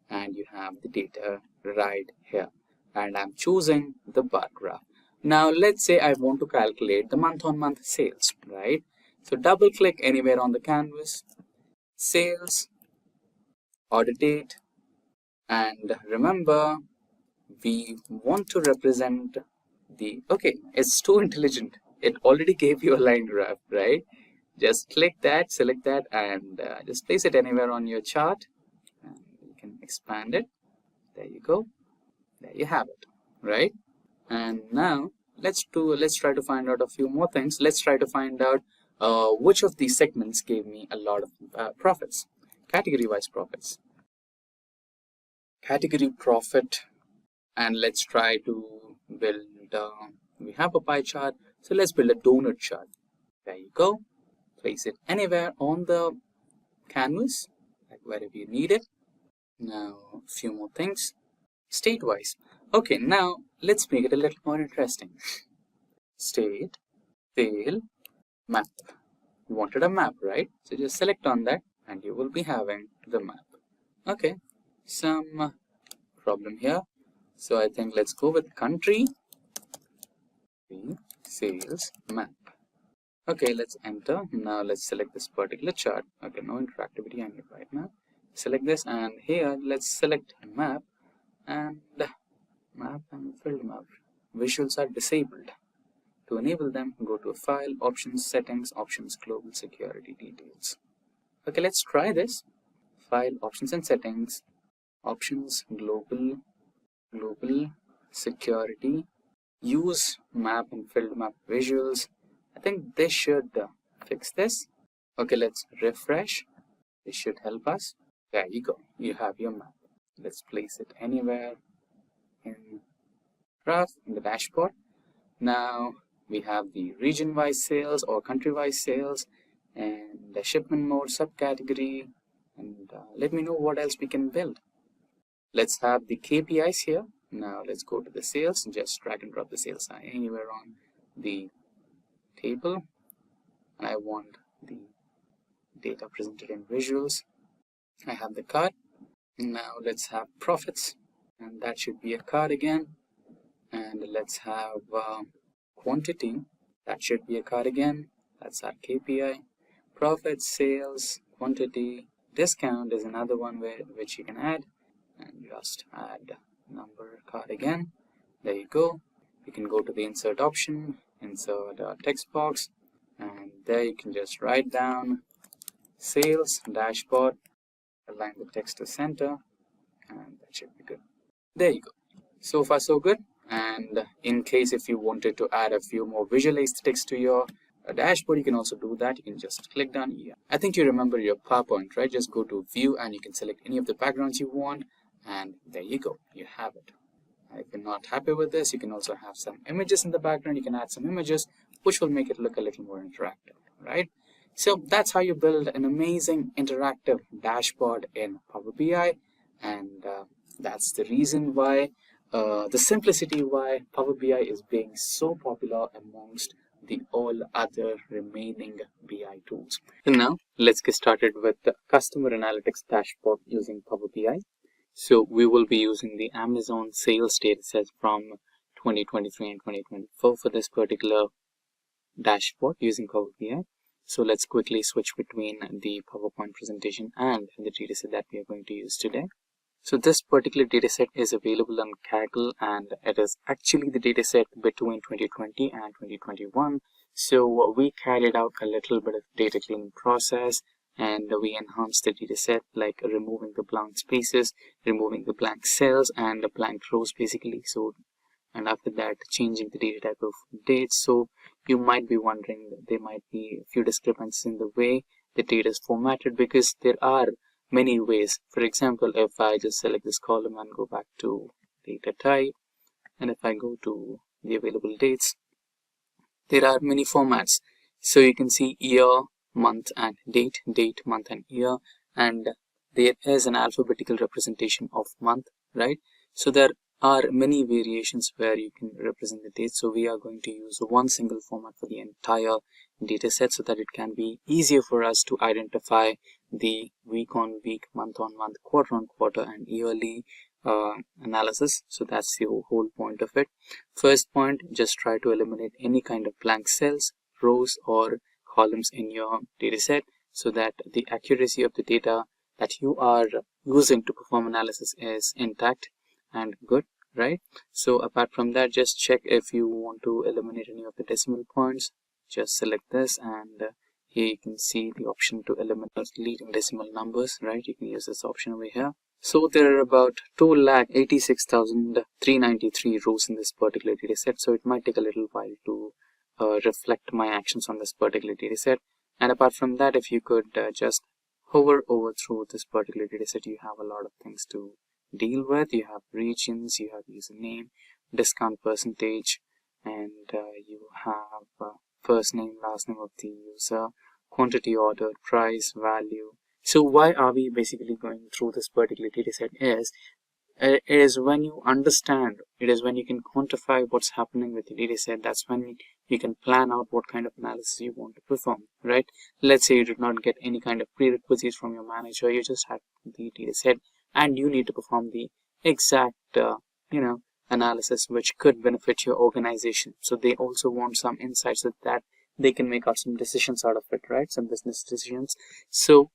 and you have the data right here, and I'm choosing the bar graph. Now let's say I want to calculate the month-on-month sales, right? So double click anywhere on the canvas, sales, order date, and remember we want to represent okay, it's too intelligent. It already gave you a line graph, right? Just click that, select that, and just place it anywhere on your chart. And you can expand it. There you go. There you have it, right? And now let's try to find out a few more things. Let's try to find out which of these segments gave me a lot of profits, category-wise profits. Category profit, and let's try to build. We have a pie chart, so let's build a donut chart. There you go. Place it anywhere on the canvas, like wherever you need it. Now a few more things. State-wise. Okay, now let's make it a little more interesting. State, sale, map. You wanted a map, right? So just select on that and you will be having the map. Okay, some problem here. So I think let's go with country, sales, map. Okay, let's enter. Now let's select this particular chart. Okay, no interactivity I need right now. Select this, and here let's select map, and map and field map. Visuals are disabled. To enable them, go to File, Options, Settings, Options, Global Security Details. Okay, let's try this. File, Options and Settings, Options, Global Security. Use map and field map visuals. I think this should fix this. Okay, let's refresh. This should help us. There you go. You have your map. Let's place it anywhere in graph in the dashboard. Now we have the region-wise sales or country-wise sales and the shipment mode subcategory. And let me know what else we can build. Let's have the KPIs here. Now let's go to the sales and just drag and drop the sales anywhere on the table. I want the data presented in visuals. I have the card. Now let's have profits, and that should be a card again. and let's have quantity. That should be a card again. That's our KPI. Profit, sales, quantity, discount is another one which you can add, and just add number card again. There you go. You can go to the insert option, insert a text box, and there you can just write down sales dashboard, align the text to center, and that should be good. There you go. So far so good. And in case if you wanted to add a few more visual aesthetics to your dashboard, you can also do that. You can just click done here. I think you remember your PowerPoint, right? Just go to view and you can select any of the backgrounds you want, and there you go, you have it. If you're not happy with this, you can also have some images in the background. You can add some images which will make it look a little more interactive, right? So that's how you build an amazing interactive dashboard in Power BI, and that's the reason why the simplicity why Power BI is being so popular amongst the all other remaining BI tools. So now let's get started with the customer analytics dashboard using Power BI. So we will be using the Amazon sales dataset from 2023 and 2024 for this particular dashboard using Power BI. So let's quickly switch between the PowerPoint presentation and the dataset that we are going to use today. So this particular dataset is available on Kaggle, and it is actually the dataset between 2020 and 2021. So we carried out a little bit of data cleaning process, and we enhanced the dataset, like removing the blank spaces, removing the blank cells and the blank rows basically. So, and after that changing the data type of dates. So you might be wondering that there might be a few discrepancies in the way the data is formatted, because there are many ways. For example, if I just select this column and go back to data type, and if I go to the available dates, there are many formats. So you can see year, month and date, date, month and year, and there is an alphabetical representation of month, right? So there are many variations where you can represent the dates. So we are going to use one single format for the entire data set so that it can be easier for us to identify the week on week, month on month, quarter on quarter and yearly analysis. So that's the whole point of it. First point, just try to eliminate any kind of blank cells, rows or columns in your data set so that the accuracy of the data that you are using to perform analysis is intact and good, right? So apart from that, just check if you want to eliminate any of the decimal points. Just select this, and here you can see the option to eliminate leading decimal numbers, right? You can use this option over here. So there are about 286,393 rows in this particular data set, so it might take a little while to reflect my actions on this particular data set. And apart from that, if you could just hover over through this particular data set, you have a lot of things to deal with. You have regions, you have username, discount percentage, and you have first name, last name of the user, quantity ordered, price, value. So why are we basically going through this particular data set is when you understand, it is when you can quantify what's happening with the data set, that's when you can plan out what kind of analysis you want to perform, right? Let's say you did not get any kind of prerequisites from your manager, you just had the data set and you need to perform the exact, analysis which could benefit your organization. So they also want some insights so that they can make out some decisions out of it, right? Some business decisions. So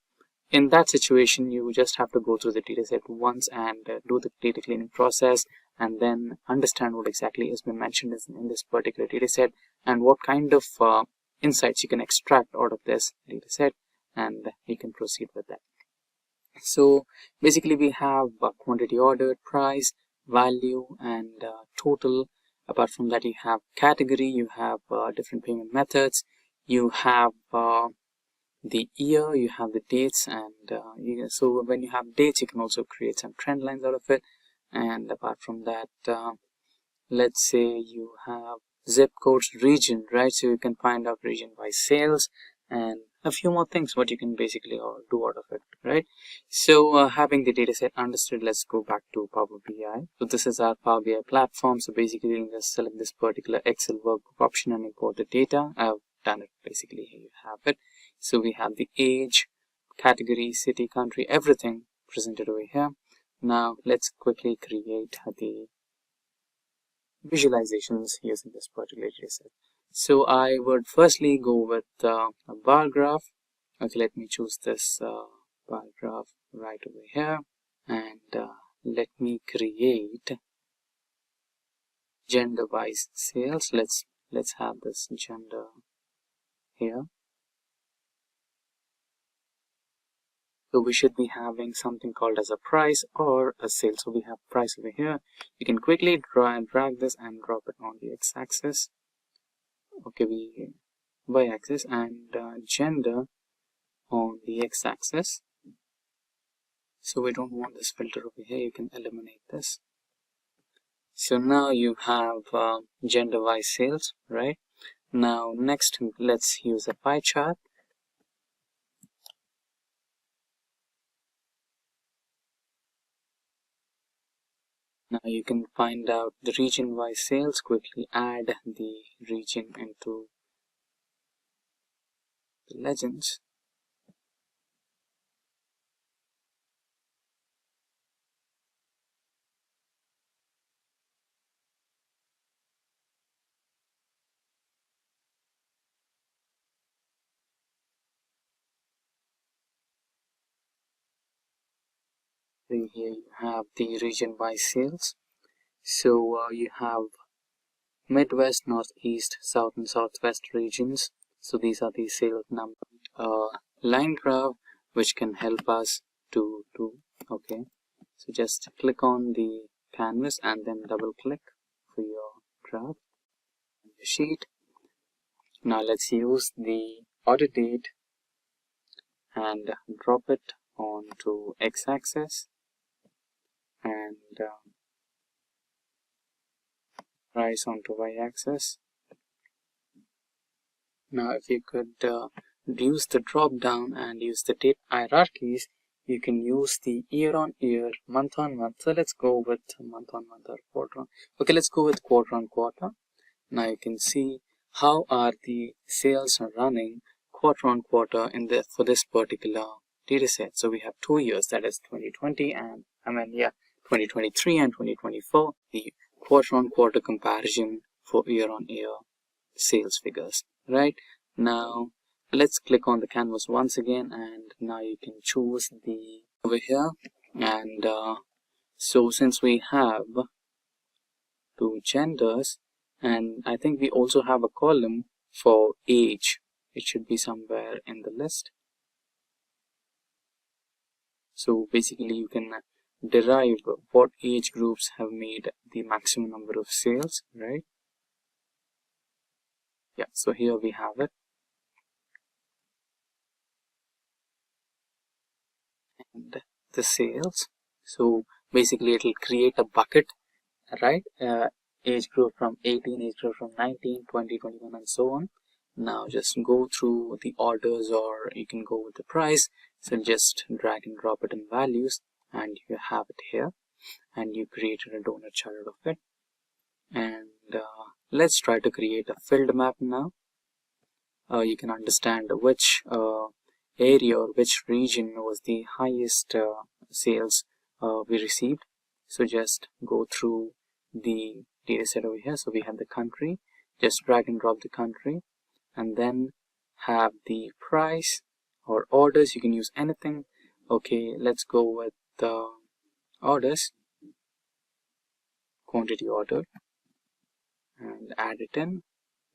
in that situation, you just have to go through the dataset once and do the data cleaning process, and then understand what exactly has been mentioned in this particular dataset and what kind of insights you can extract out of this dataset, and you can proceed with that. So basically, we have quantity ordered, price, value, and total. Apart from that, you have category, you have different payment methods, you have the year, you have the dates, and so when you have dates, you can also create some trend lines out of it. And apart from that, let's say you have zip codes, region, right? So you can find out region by sales and a few more things what you can basically do out of it, right? So having the data set understood, let's go back to Power BI. So this is our Power BI platform. So basically you can just select this particular Excel workbook option and import the data. I've done it basically. Here you have it. So we have the age, category, city, country, everything presented over here. Now let's quickly create the visualizations using this particular dataset. So I would firstly go with a bar graph. Okay, let me choose this bar graph right over here, and let me create gender-wise sales. Let's have this gender here. So we should be having something called as a price or a sale. So we have price over here. You can quickly drag this and drop it on the x-axis. Okay, y-axis, and gender on the x-axis. So we don't want this filter over here. You can eliminate this. So now you have gender-wise sales, right? Now next, let's use a pie chart. Now you can find out the region-wise sales. Quickly add the region into the legends. So here you have the region-wise sales. So you have Midwest, Northeast, South and Southwest regions. So these are the sales number line graph, which can help us to do. Okay, so just click on the canvas and then double click for your graph and the sheet. Now let's use the order date and drop it onto x-axis and price onto y-axis. Now if you could use the drop down and use the date hierarchies, you can use the year on year, month on month. So let's go with month on month or quarter on. Okay, let's go with quarter on quarter. Now you can see how are the sales running quarter on quarter for this particular data set. So we have 2 years, that is 2020 and 2023 and 2024. The quarter on quarter comparison for year on year sales figures. Right, now let's click on the canvas once again, and now you can choose the over here, and so since we have 2 genders, and I think we also have a column for age, it should be somewhere in the list. So basically you can derive what age groups have made the maximum number of sales, right? Yeah, so here we have it. And the sales. So basically it will create a bucket, right? Age group from 18, age group from 19, 20, 21 and so on. Now just go through the orders, or you can go with the price. So just drag and drop it in values and you have it here, and you created a donut chart of it. And let's try to create a filled map now. You can understand which area or which region was the highest sales we received. So just go through the data set over here. So we have the country, just drag and drop the country, and then have the price or orders. You can use anything. Okay, let's go with the orders, quantity ordered, and add it in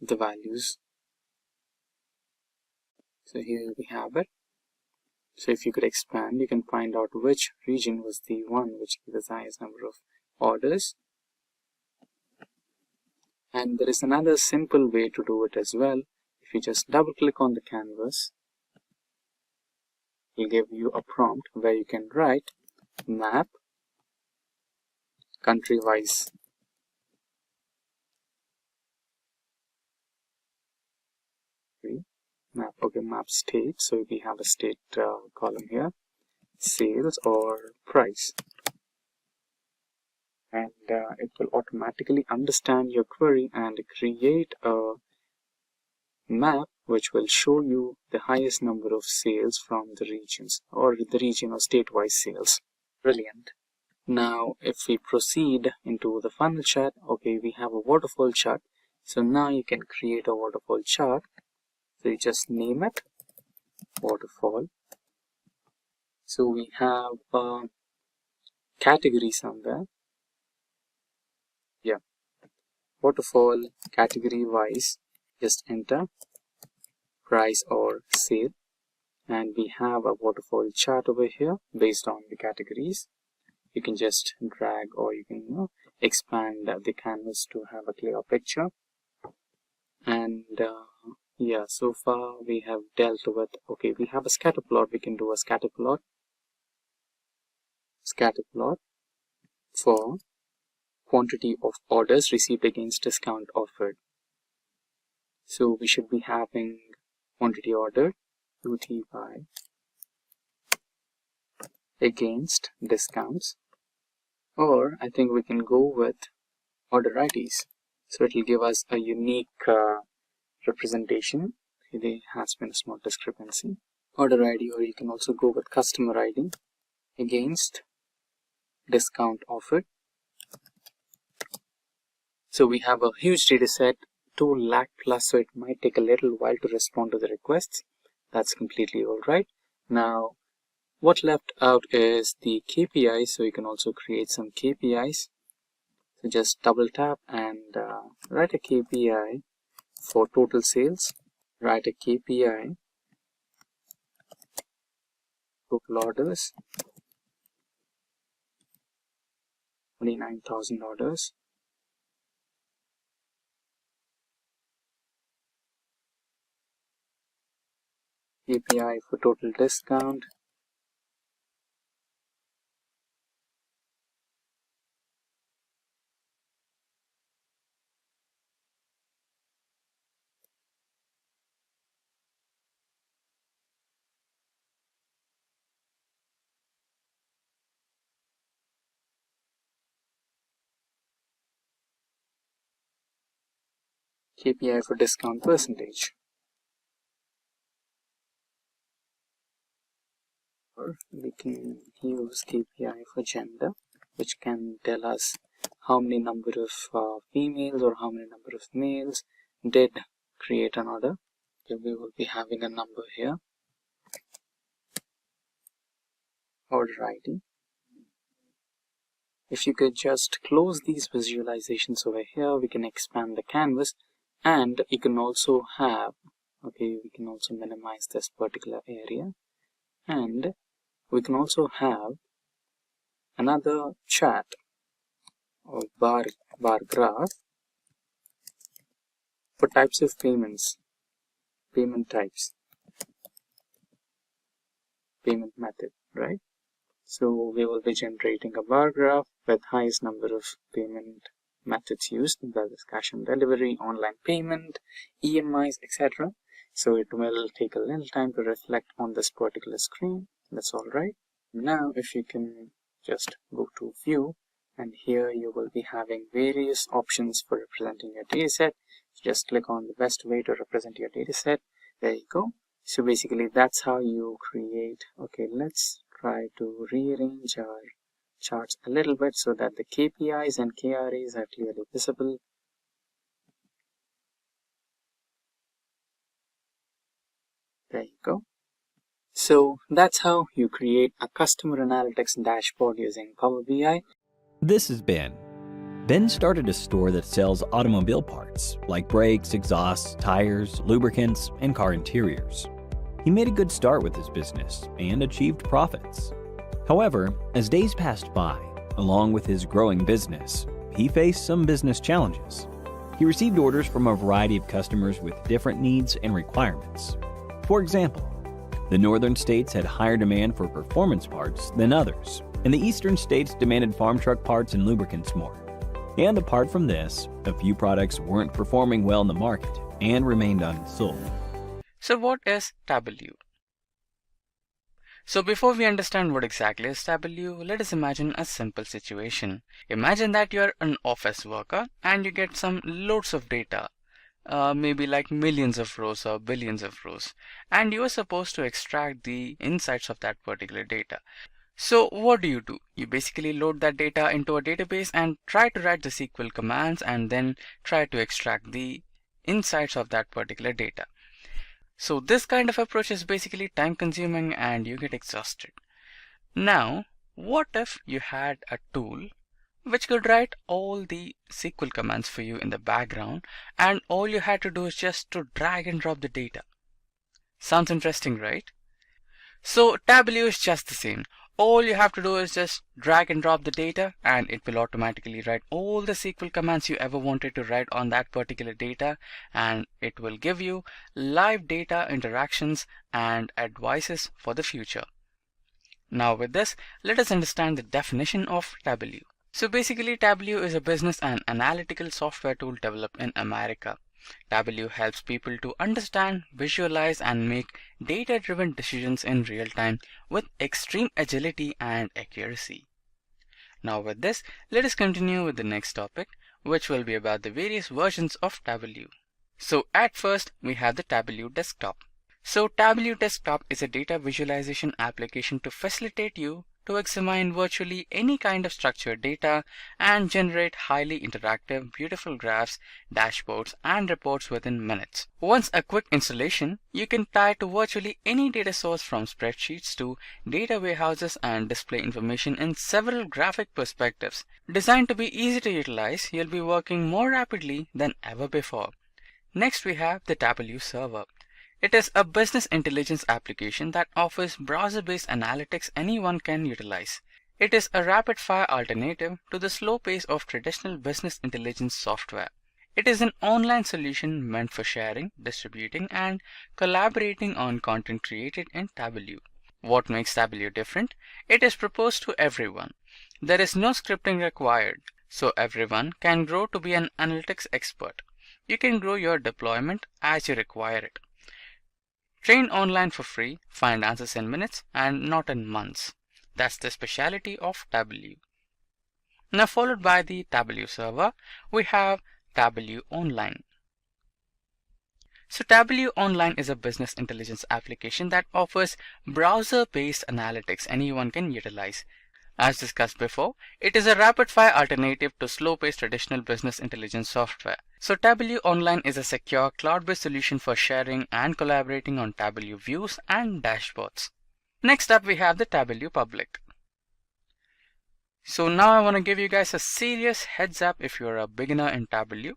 the values. So here we have it. So if you could expand, you can find out which region was the one which gave us the highest number of orders. And there is another simple way to do it as well. If you just double click on the canvas, it'll give you a prompt where you can write map country wise. Map, okay, map state. So we have a state column here, sales or price, and it will automatically understand your query and create a map which will show you the highest number of sales from the regions, or the region or state-wise sales. Brilliant. Now, if we proceed into the funnel chart, okay, we have a waterfall chart. So now you can create a waterfall chart. So you just name it waterfall. So we have a category somewhere. Yeah, waterfall category wise, just enter price or sale. And we have a waterfall chart over here based on the categories. You can just drag or you can expand the canvas to have a clear picture. And yeah, so far we have dealt with, okay, we have a scatter plot. We can do a scatter plot for quantity of orders received against discount offered. So we should be having quantity ordered UTY against discounts, or I think we can go with order IDs. So it will give us a unique representation. There has been a small discrepancy. Order ID, or you can also go with customer ID against discount offered. So we have a huge data set, 2 lakh plus, so it might take a little while to respond to the requests. That's completely alright. Now, what left out is the KPIs, so you can also create some KPIs. So just double tap and write a KPI for total sales. Write a KPI total orders, 29,000 orders. KPI for total discount, KPI for discount percentage. Or we can use KPI for gender, which can tell us how many number of females or how many number of males did create an order. So we will be having a number here. Order ID. If you could just close these visualizations over here, we can expand the canvas, and you can also have, okay, we can also minimize this particular area, and we can also have another chart or bar graph for types of payments, payment types, payment method, right? So we will be generating a bar graph with highest number of payment methods used, that is cash on delivery, online payment, EMIs, etc. So it will take a little time to reflect on this particular screen. That's all right. Now if you can just go to view, and here you will be having various options for representing your dataset. Just click on the best way to represent your dataset. There you go. So basically that's how you create. Okay, let's try to rearrange our charts a little bit so that the KPIs and KRAs are clearly visible. There you go. So that's how you create a customer analytics dashboard using Power BI. This is Ben. Ben started a store that sells automobile parts like brakes, exhausts, tires, lubricants, and car interiors. He made a good start with his business and achieved profits. However, as days passed by, along with his growing business, he faced some business challenges. He received orders from a variety of customers with different needs and requirements. For example, the northern states had higher demand for performance parts than others, and the eastern states demanded farm truck parts and lubricants more. And apart from this, a few products weren't performing well in the market and remained unsold. So what is Tableau? So before we understand what exactly is Tableau, let us imagine a simple situation. Imagine that you're an office worker and you get some loads of data, maybe like millions of rows or billions of rows, and you are supposed to extract the insights of that particular data. So what do? You basically load that data into a database and try to write the SQL commands and then try to extract the insights of that particular data. So this kind of approach is basically time consuming and you get exhausted. Now, what if you had a tool which could write all the SQL commands for you in the background and all you had to do is just to drag and drop the data? Sounds interesting, right? So Tableau is just the same. All you have to do is just drag and drop the data and it will automatically write all the SQL commands you ever wanted to write on that particular data, and it will give you live data interactions and advices for the future. Now with this, let us understand the definition of Tableau. So basically Tableau is a business and analytical software tool developed in America. Tableau helps people to understand, visualize and make data-driven decisions in real time with extreme agility and accuracy. Now with this, let us continue with the next topic, which will be about the various versions of Tableau. So at first, we have the Tableau Desktop. So Tableau Desktop is a data visualization application to facilitate you to examine virtually any kind of structured data and generate highly interactive, beautiful graphs, dashboards, and reports within minutes. Once a quick installation, you can tie to virtually any data source from spreadsheets to data warehouses and display information in several graphic perspectives. Designed to be easy to utilize, you'll be working more rapidly than ever before. Next, we have the Tableau Server. It is a business intelligence application that offers browser-based analytics anyone can utilize. It is a rapid-fire alternative to the slow pace of traditional business intelligence software. It is an online solution meant for sharing, distributing, and collaborating on content created in Tableau. What makes Tableau different? It is proposed to everyone. There is no scripting required, so everyone can grow to be an analytics expert. You can grow your deployment as you require it. Train online for free, find answers in minutes and not in months. That's the speciality of Tableau. Now followed by the Tableau Server, we have Tableau Online. So Tableau Online is a business intelligence application that offers browser-based analytics anyone can utilize. As discussed before, it is a rapid-fire alternative to slow-paced traditional business intelligence software. So Tableau Online is a secure cloud-based solution for sharing and collaborating on Tableau views and dashboards. Next up, we have the Tableau Public. So now I want to give you guys a serious heads up if you're a beginner in Tableau.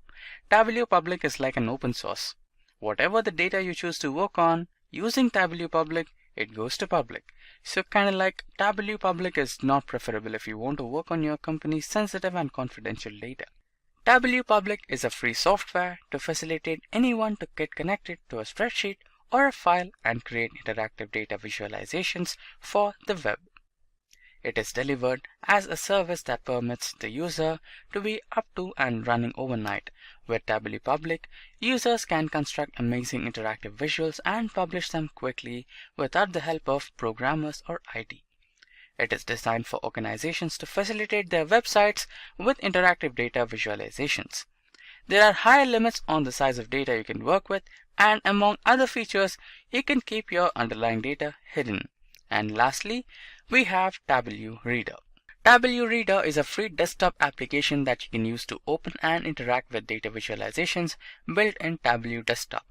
Tableau Public is like an open source. Whatever the data you choose to work on using Tableau Public, it goes to public. So kind of like Tableau Public is not preferable if you want to work on your company's sensitive and confidential data. Tableau Public is a free software to facilitate anyone to get connected to a spreadsheet or a file and create interactive data visualizations for the web. It is delivered as a service that permits the user to be up to and running overnight. With Tableau Public, users can construct amazing interactive visuals and publish them quickly without the help of programmers or IT. It is designed for organizations to facilitate their websites with interactive data visualizations. There are higher limits on the size of data you can work with, and among other features, you can keep your underlying data hidden. And lastly, we have Tableau Reader. Tableau Reader is a free desktop application that you can use to open and interact with data visualizations built in Tableau Desktop.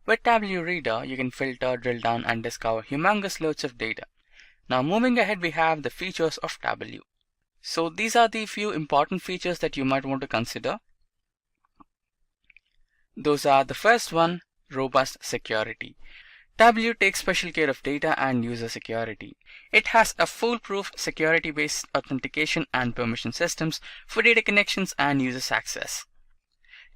With Tableau Reader, you can filter, drill down, and discover humongous loads of data. Now moving ahead, we have the features of Tableau. So these are the few important features that you might want to consider. Those are the first one, robust security. Tableau takes special care of data and user security. It has a foolproof security-based authentication and permission systems for data connections and user access.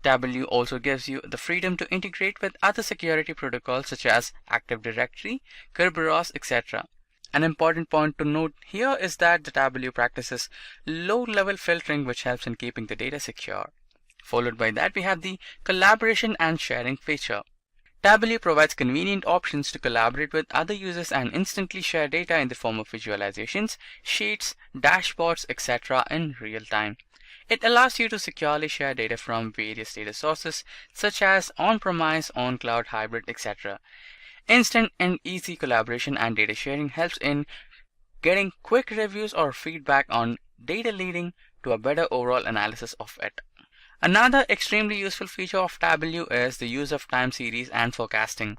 Tableau also gives you the freedom to integrate with other security protocols such as Active Directory, Kerberos, etc. An important point to note here is that the Tableau practices low-level filtering, which helps in keeping the data secure. Followed by that, we have the collaboration and sharing feature. Tableau provides convenient options to collaborate with other users and instantly share data in the form of visualizations, sheets, dashboards, etc. in real time. It allows you to securely share data from various data sources such as on-premise, on-cloud, hybrid, etc. Instant and easy collaboration and data sharing helps in getting quick reviews or feedback on data leading to a better overall analysis of it. Another extremely useful feature of Tableau is the use of time series and forecasting.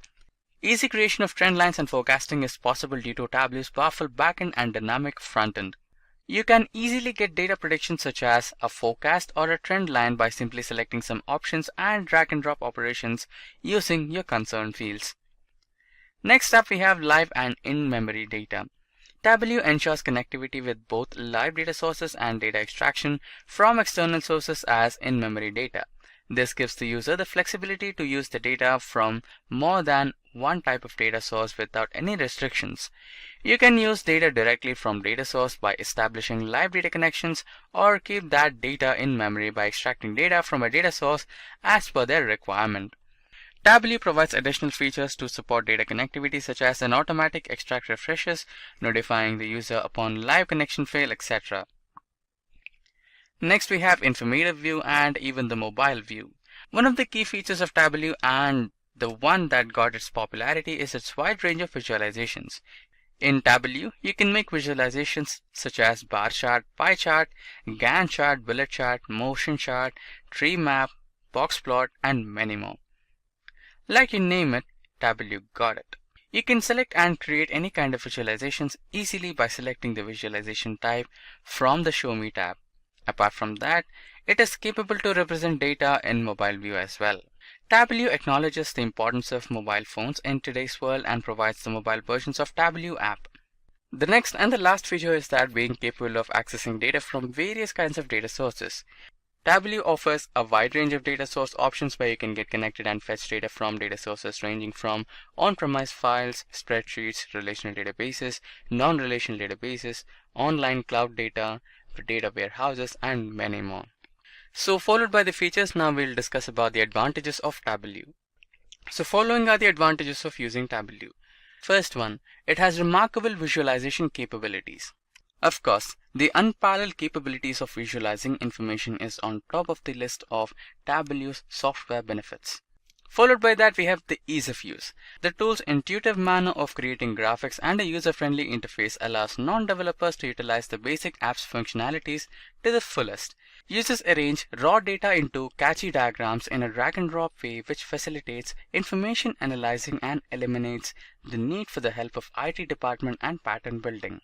Easy creation of trend lines and forecasting is possible due to Tableau's powerful backend and dynamic frontend. You can easily get data predictions such as a forecast or a trend line by simply selecting some options and drag and drop operations using your concerned fields. Next up, we have live and in-memory data. Tableau ensures connectivity with both live data sources and data extraction from external sources as in-memory data. This gives the user the flexibility to use the data from more than one type of data source without any restrictions. You can use data directly from data source by establishing live data connections, or keep that data in memory by extracting data from a data source as per their requirement. Tableau provides additional features to support data connectivity such as an automatic extract refreshes, notifying the user upon live connection fail, etc. Next we have informative view and even the mobile view. One of the key features of Tableau, and the one that got its popularity, is its wide range of visualizations. In Tableau, you can make visualizations such as bar chart, pie chart, Gantt chart, bullet chart, motion chart, tree map, box plot, and many more. Like you name it, Tableau got it. You can select and create any kind of visualizations easily by selecting the visualization type from the Show Me tab. Apart from that, it is capable to represent data in mobile view as well. Tableau acknowledges the importance of mobile phones in today's world and provides the mobile versions of Tableau app. The next and the last feature is that being capable of accessing data from various kinds of data sources. Tableau offers a wide range of data source options where you can get connected and fetch data from data sources ranging from on-premise files, spreadsheets, relational databases, non-relational databases, online cloud data warehouses, and many more. So followed by the features, now we'll discuss about the advantages of Tableau. So following are the advantages of using Tableau. First one, it has remarkable visualization capabilities. Of course, the unparalleled capabilities of visualizing information is on top of the list of Tableau's software benefits. Followed by that, we have the ease of use. The tool's intuitive manner of creating graphics and a user-friendly interface allows non-developers to utilize the basic app's functionalities to the fullest. Users arrange raw data into catchy diagrams in a drag-and-drop way, which facilitates information analyzing and eliminates the need for the help of IT department and pattern building.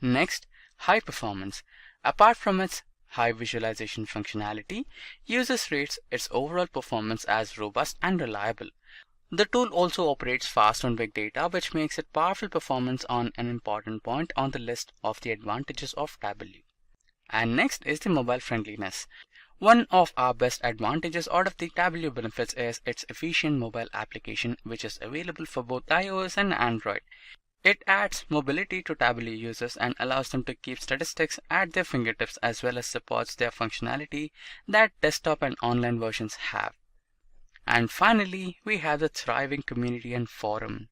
Next, high performance. Apart from its high visualization functionality, users rates its overall performance as robust and reliable. The tool also operates fast on big data, which makes it powerful performance on an important point on the list of the advantages of Tableau. And next is the mobile friendliness. One of our best advantages out of the Tableau benefits is its efficient mobile application, which is available for both iOS and Android. It adds mobility to Tableau users and allows them to keep statistics at their fingertips, as well as supports their functionality that desktop and online versions have. And finally, we have the thriving community and forum.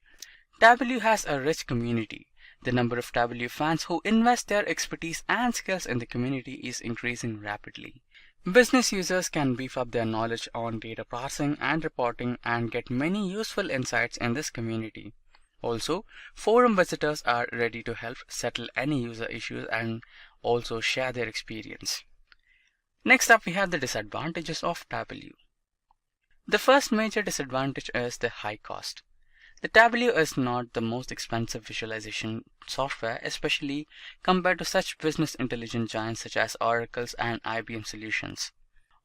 Tableau has a rich community. The number of Tableau fans who invest their expertise and skills in the community is increasing rapidly. Business users can beef up their knowledge on data processing and reporting and get many useful insights in this community. Also, forum visitors are ready to help settle any user issues and also share their experience. Next up, we have the disadvantages of Tableau. The first major disadvantage is the high cost. The Tableau is not the most expensive visualization software, especially compared to such business intelligence giants such as Oracle's and IBM solutions.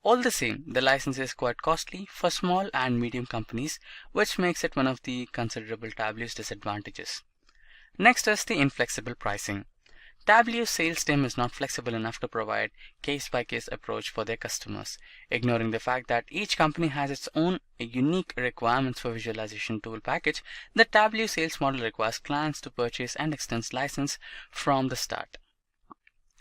All the same, the license is quite costly for small and medium companies, which makes it one of the considerable Tableau's disadvantages. Next is the inflexible pricing. Tableau's sales team is not flexible enough to provide case-by-case approach for their customers, ignoring the fact that each company has its own unique requirements for visualization tool package. The Tableau sales model requires clients to purchase and extend license from the start.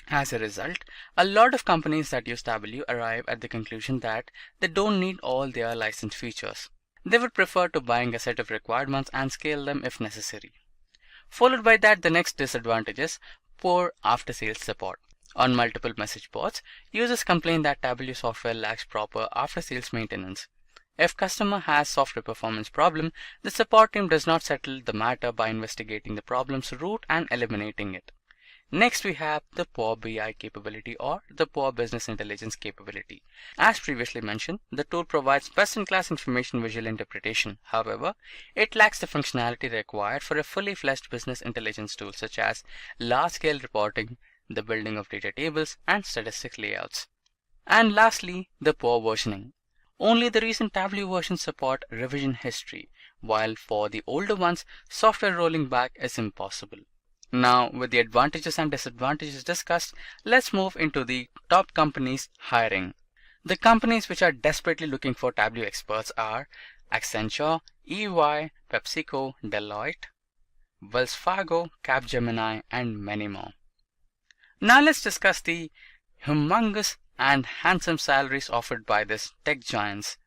As a result, a lot of companies that use Tableau arrive at the conclusion that they don't need all their licensed features. They would prefer to buying a set of requirements and scale them if necessary. Followed by that, the next disadvantage is poor after-sales support. On multiple message boards, users complain that Tableau software lacks proper after-sales maintenance. If customer has software performance problem, the support team does not settle the matter by investigating the problem's root and eliminating it. Next, we have the Power BI capability or the Power Business Intelligence capability. As previously mentioned, the tool provides best-in-class information visual interpretation. However, it lacks the functionality required for a fully fledged business intelligence tool such as large-scale reporting, the building of data tables, and statistic layouts. And lastly, the Power versioning. Only the recent Tableau versions support revision history, while for the older ones, software rolling back is impossible. Now, with the advantages and disadvantages discussed, let's move into the top companies hiring. The companies which are desperately looking for Tableau experts are Accenture, EY, PepsiCo, Deloitte, Wells Fargo, Capgemini, and many more. Now let's discuss the humongous and handsome salaries offered by these tech giants.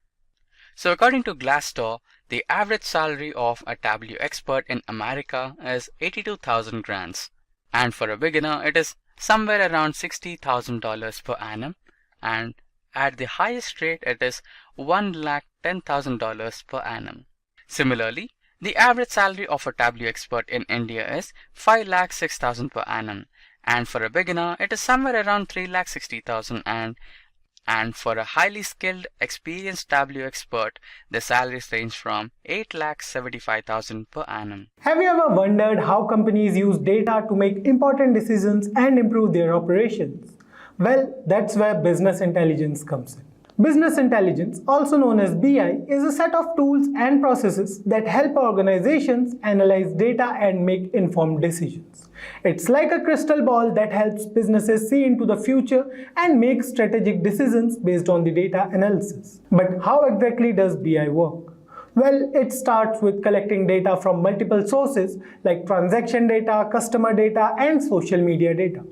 So according to Glassdoor, the average salary of a Tableau expert in America is 82,000 grands, and for a beginner it is somewhere around $60,000 per annum, and at the highest rate it is $110,000 per annum. Similarly, the average salary of a Tableau expert in India is 5,06,000 per annum, and for a beginner it is somewhere around 3,60,000, and for a highly skilled, experienced Tableau expert, the salaries range from 8,75,000 per annum. Have you ever wondered how companies use data to make important decisions and improve their operations? Well, that's where business intelligence comes in. Business intelligence, also known as BI, is a set of tools and processes that help organizations analyze data and make informed decisions. It's like a crystal ball that helps businesses see into the future and make strategic decisions based on the data analysis. But how exactly does BI work? Well, it starts with collecting data from multiple sources like transaction data, customer data, and social media data.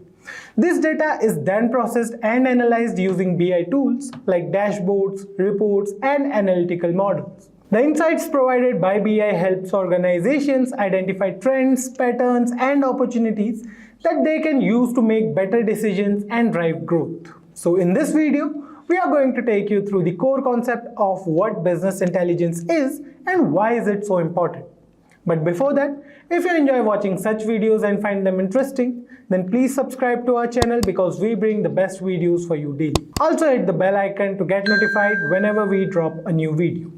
This data is then processed and analyzed using BI tools like dashboards, reports, and analytical models. The insights provided by BI helps organizations identify trends, patterns, and opportunities that they can use to make better decisions and drive growth. So in this video, we are going to take you through the core concept of what business intelligence is and why is it so important. But before that, if you enjoy watching such videos and find them interesting, then please subscribe to our channel because we bring the best videos for you daily. Also hit the bell icon to get notified whenever we drop a new video.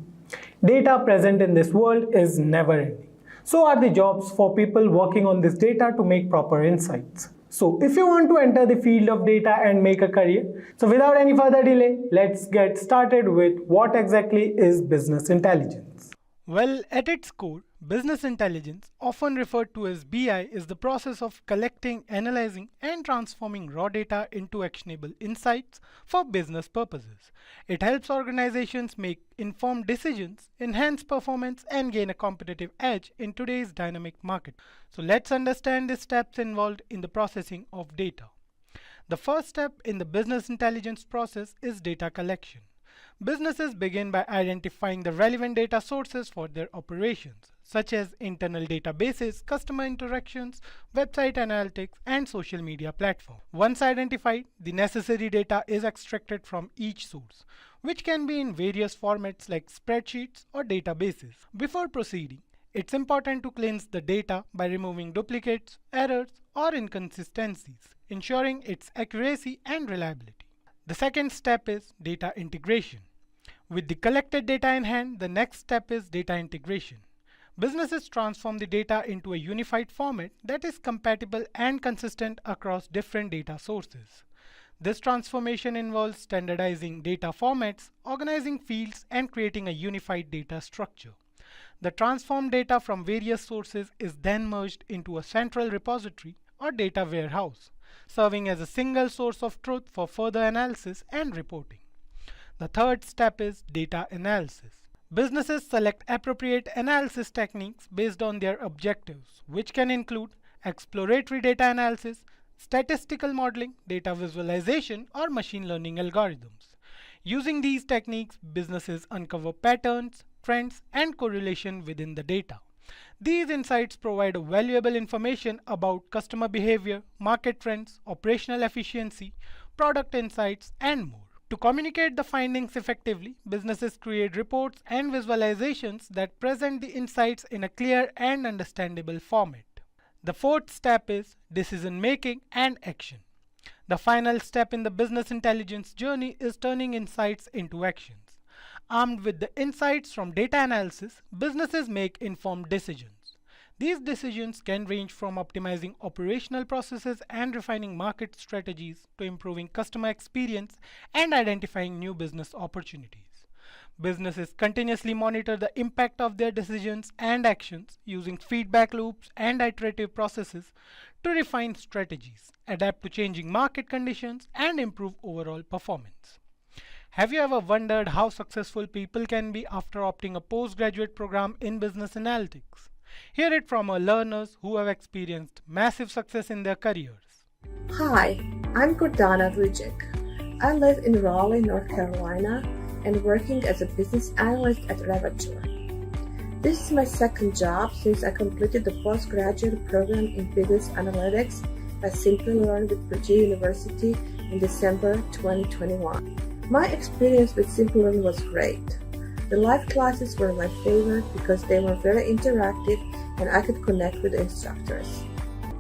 Data present in this world is never ending. So are the jobs for people working on this data to make proper insights. So if you want to enter the field of data and make a career, so without any further delay, let's get started with what exactly is business intelligence. Well, at its core, business intelligence, often referred to as BI, is the process of collecting, analyzing, and transforming raw data into actionable insights for business purposes. It helps organizations make informed decisions, enhance performance, and gain a competitive edge in today's dynamic market. So let's understand the steps involved in the processing of data. The first step in the business intelligence process is data collection. Businesses begin by identifying the relevant data sources for their operations, such as internal databases, customer interactions, website analytics, and social media platforms. Once identified, the necessary data is extracted from each source, which can be in various formats like spreadsheets or databases. Before proceeding, it's important to cleanse the data by removing duplicates, errors, or inconsistencies, ensuring its accuracy and reliability. The second step is data integration. With the collected data in hand, the next step is data integration. Businesses transform the data into a unified format that is compatible and consistent across different data sources. This transformation involves standardizing data formats, organizing fields, and creating a unified data structure. The transformed data from various sources is then merged into a central repository or data warehouse, serving as a single source of truth for further analysis and reporting. The third step is data analysis. Businesses select appropriate analysis techniques based on their objectives, which can include exploratory data analysis, statistical modeling, data visualization, or machine learning algorithms. Using these techniques, businesses uncover patterns, trends, and correlation within the data. These insights provide valuable information about customer behavior, market trends, operational efficiency, product insights, and more. To communicate the findings effectively, businesses create reports and visualizations that present the insights in a clear and understandable format. The fourth step is decision making and action. The final step in the business intelligence journey is turning insights into actions. Armed with the insights from data analysis, businesses make informed decisions. These decisions can range from optimizing operational processes and refining market strategies to improving customer experience and identifying new business opportunities. Businesses continuously monitor the impact of their decisions and actions using feedback loops and iterative processes to refine strategies, adapt to changing market conditions, and improve overall performance. Have you ever wondered how successful people can be after opting a postgraduate program in business analytics? Hear it from our learners who have experienced massive success in their careers. Hi, I'm Gordana Vujic. I live in Raleigh, North Carolina, and working as a business analyst at Ravature. This is my second job since I completed the postgraduate program in business analytics by Simplilearn with Virginia University in December 2021. My experience with Simplilearn was great. The live classes were my favorite because they were very interactive and I could connect with the instructors.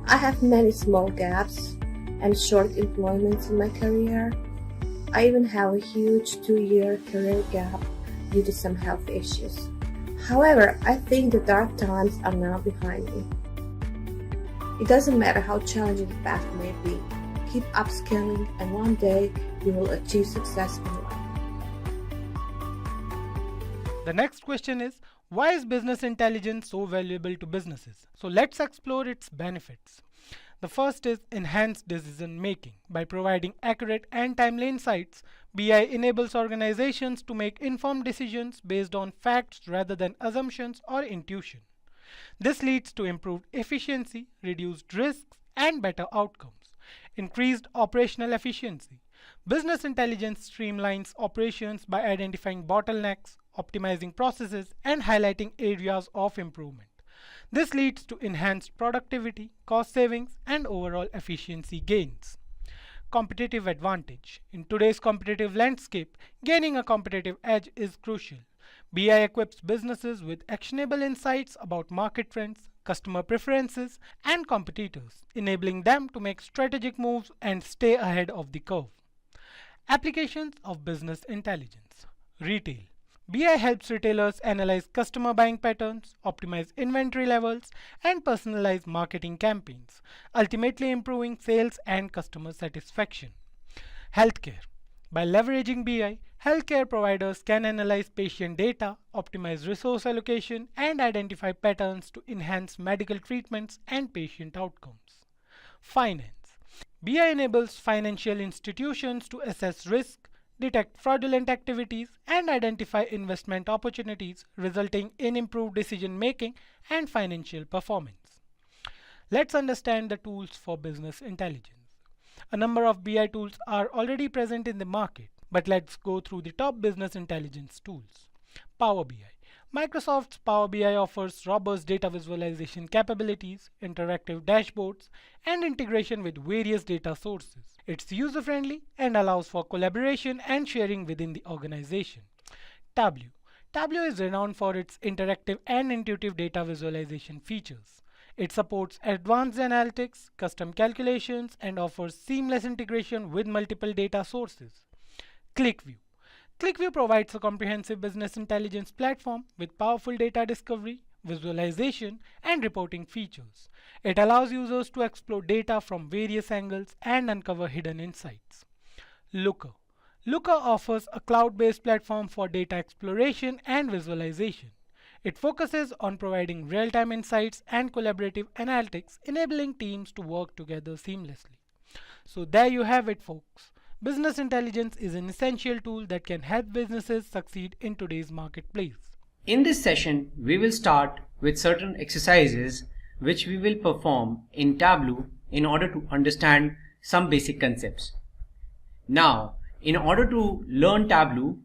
I have many small gaps and short employments in my career. I even have a huge 2-year career gap due to some health issues. However, I think the dark times are now behind me. It doesn't matter how challenging the path may be. Keep upskilling and one day you will achieve success in life. The next question is, why is business intelligence so valuable to businesses? So let's explore its benefits. The first is enhanced decision making. By providing accurate and timely insights, BI enables organizations to make informed decisions based on facts rather than assumptions or intuition. This leads to improved efficiency, reduced risks, and better outcomes. Increased operational efficiency. Business intelligence streamlines operations by identifying bottlenecks, optimizing processes, and highlighting areas of improvement. This leads to enhanced productivity, cost savings, and overall efficiency gains. Competitive advantage. In today's competitive landscape, gaining a competitive edge is crucial. BI equips businesses with actionable insights about market trends, customer preferences, and competitors, enabling them to make strategic moves and stay ahead of the curve. Applications of business intelligence. Retail. BI helps retailers analyze customer buying patterns, optimize inventory levels, and personalize marketing campaigns, ultimately improving sales and customer satisfaction. Healthcare. By leveraging BI, healthcare providers can analyze patient data, optimize resource allocation, and identify patterns to enhance medical treatments and patient outcomes. Finance. BI enables financial institutions to assess risk, detect fraudulent activities, and identify investment opportunities, resulting in improved decision making and financial performance. Let's understand the tools for business intelligence. A number of BI tools are already present in the market, but let's go through the top business intelligence tools. Power BI. Microsoft's Power BI offers robust data visualization capabilities, interactive dashboards, and integration with various data sources. It's user-friendly and allows for collaboration and sharing within the organization. Tableau. Tableau is renowned for its interactive and intuitive data visualization features. It supports advanced analytics, custom calculations, and offers seamless integration with multiple data sources. ClickView. ClickView provides a comprehensive business intelligence platform with powerful data discovery, visualization, and reporting features. It allows users to explore data from various angles and uncover hidden insights. Looker. Looker offers a cloud-based platform for data exploration and visualization. It focuses on providing real-time insights and collaborative analytics, enabling teams to work together seamlessly. So there you have it, folks. Business intelligence is an essential tool that can help businesses succeed in today's marketplace. In this session, we will start with certain exercises which we will perform in Tableau in order to understand some basic concepts. Now, in order to learn Tableau,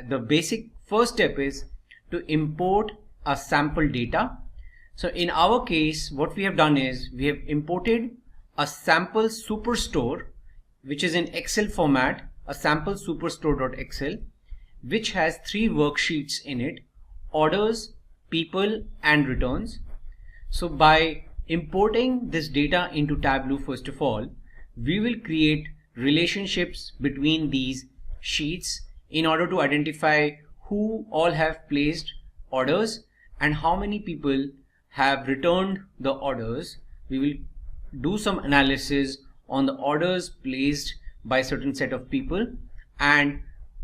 the basic first step is to import a sample data. So in our case, what we have done is we have imported a sample superstore which is in Excel format a sample superstore.excel which has 3 worksheets in it: orders, people and returns. So by importing this data into Tableau, first of all, we will create relationships between these sheets in order to identify who all have placed orders and how many people have returned the orders. We will do some analysis on the orders placed by a certain set of people and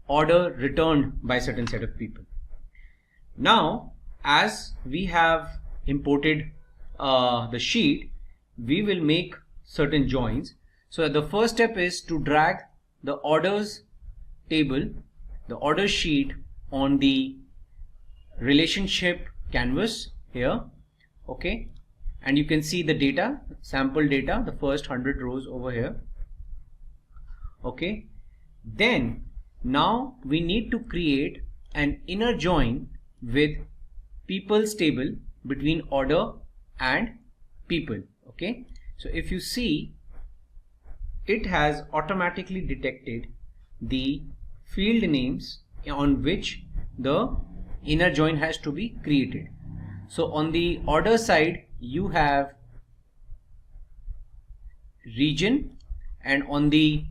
order returned by a certain set of people. Now, as we have imported the sheet, we will make certain joins. So the first step is to drag the orders table, the order sheet, on the relationship canvas here. Okay, and you can see the data, sample data, the first 100 rows over here. Okay, then now we need to create an inner join with people's table between order and people. Okay, so if you see, it has automatically detected the field names on which the inner join has to be created. So on the order side you have region, and on the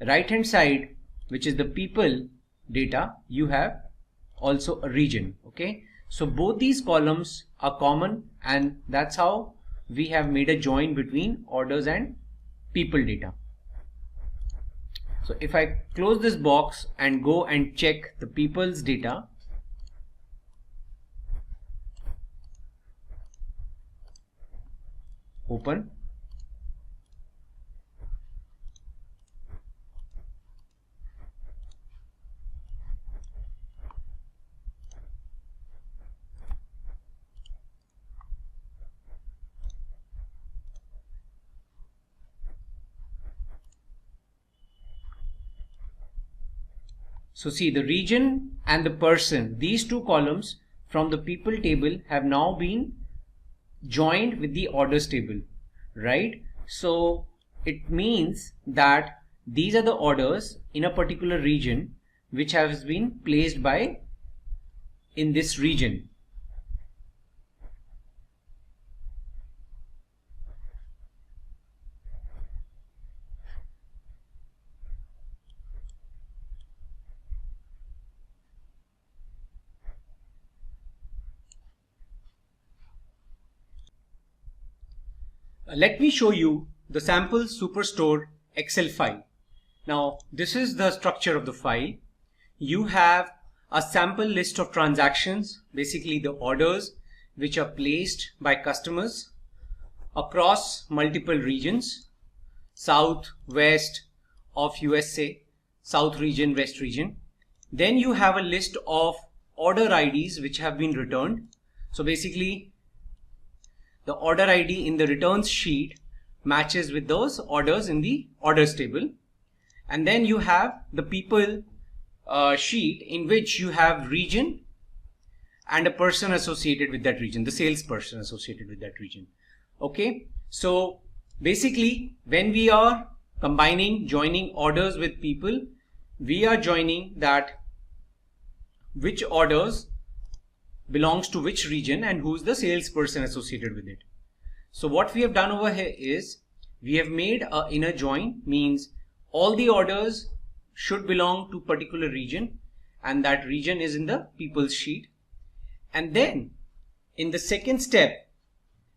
right hand side, which is the people data, you have also a region. Okay, so both these columns are common, and that's how we have made a join between orders and people data. So if I close this box and go and check the people's data, open, so see, the region and the person, these two columns from the people table have now been joined with the orders table, right? So it means that these are the orders in a particular region which has been placed by in this region. Let me show you the sample superstore Excel file. Now this is the structure of the file. You have a sample list of transactions, basically the orders which are placed by customers across multiple regions: south, west of USA, south region, west region. Then you have a list of order IDs which have been returned. So basically the order ID in the returns sheet matches with those orders in the orders table. And then you have the people sheet in which you have region and a person associated with that region, the salesperson associated with that region. Okay, so basically when we are joining orders with people, we are joining that which orders belongs to which region and who's the salesperson associated with it. So what we have done over here is we have made an inner join, means all the orders should belong to particular region, and that region is in the people's sheet. And then in the second step,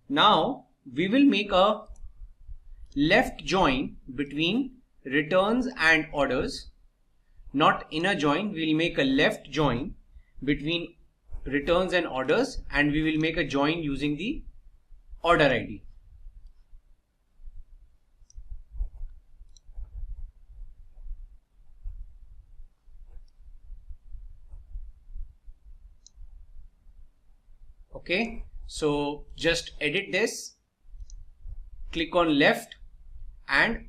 now we will make a left join between returns and orders, not inner join. We will make a left join between returns and orders, and we will make a join using the order ID. Okay, so just edit this, click on left and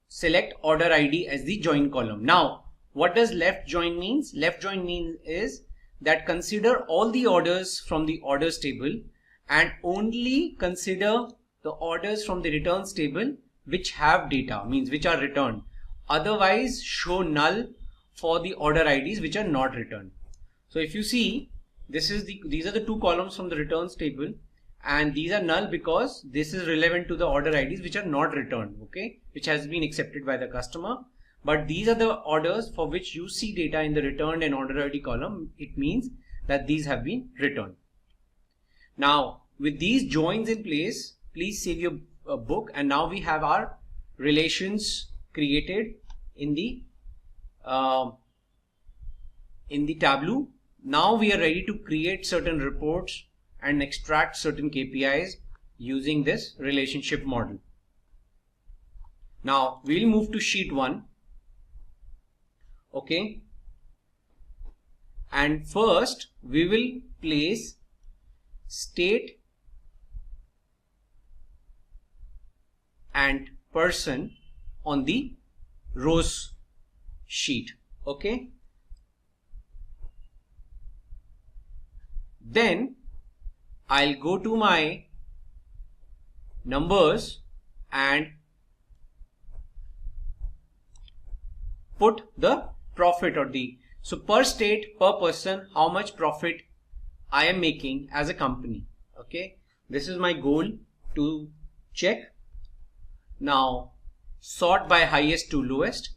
select order ID as the join column. Now what does left join means? Left join means is that consider all the orders from the orders table and only consider the orders from the returns table which have data, means which are returned. otherwise show null for the order IDs which are not returned. So if you see, these are the two columns from the returns table, and these are null because this is relevant to the order IDs which are not returned, okay, which has been accepted by the customer. But these are the orders for which you see data in the returned and order ID column. It means that these have been returned. Now with these joins in place, please save your book, and now we have our relations created in the Tableau. Now we are ready to create certain reports and extract certain KPIs using this relationship model. Now we'll move to sheet 1. Okay, and first we will place state and person on the rows sheet. Okay, then I'll go to my numbers and put the profit or the, so per state, per person, how much profit I am making as a company. Okay, this is my goal to check. Now sort by highest to lowest.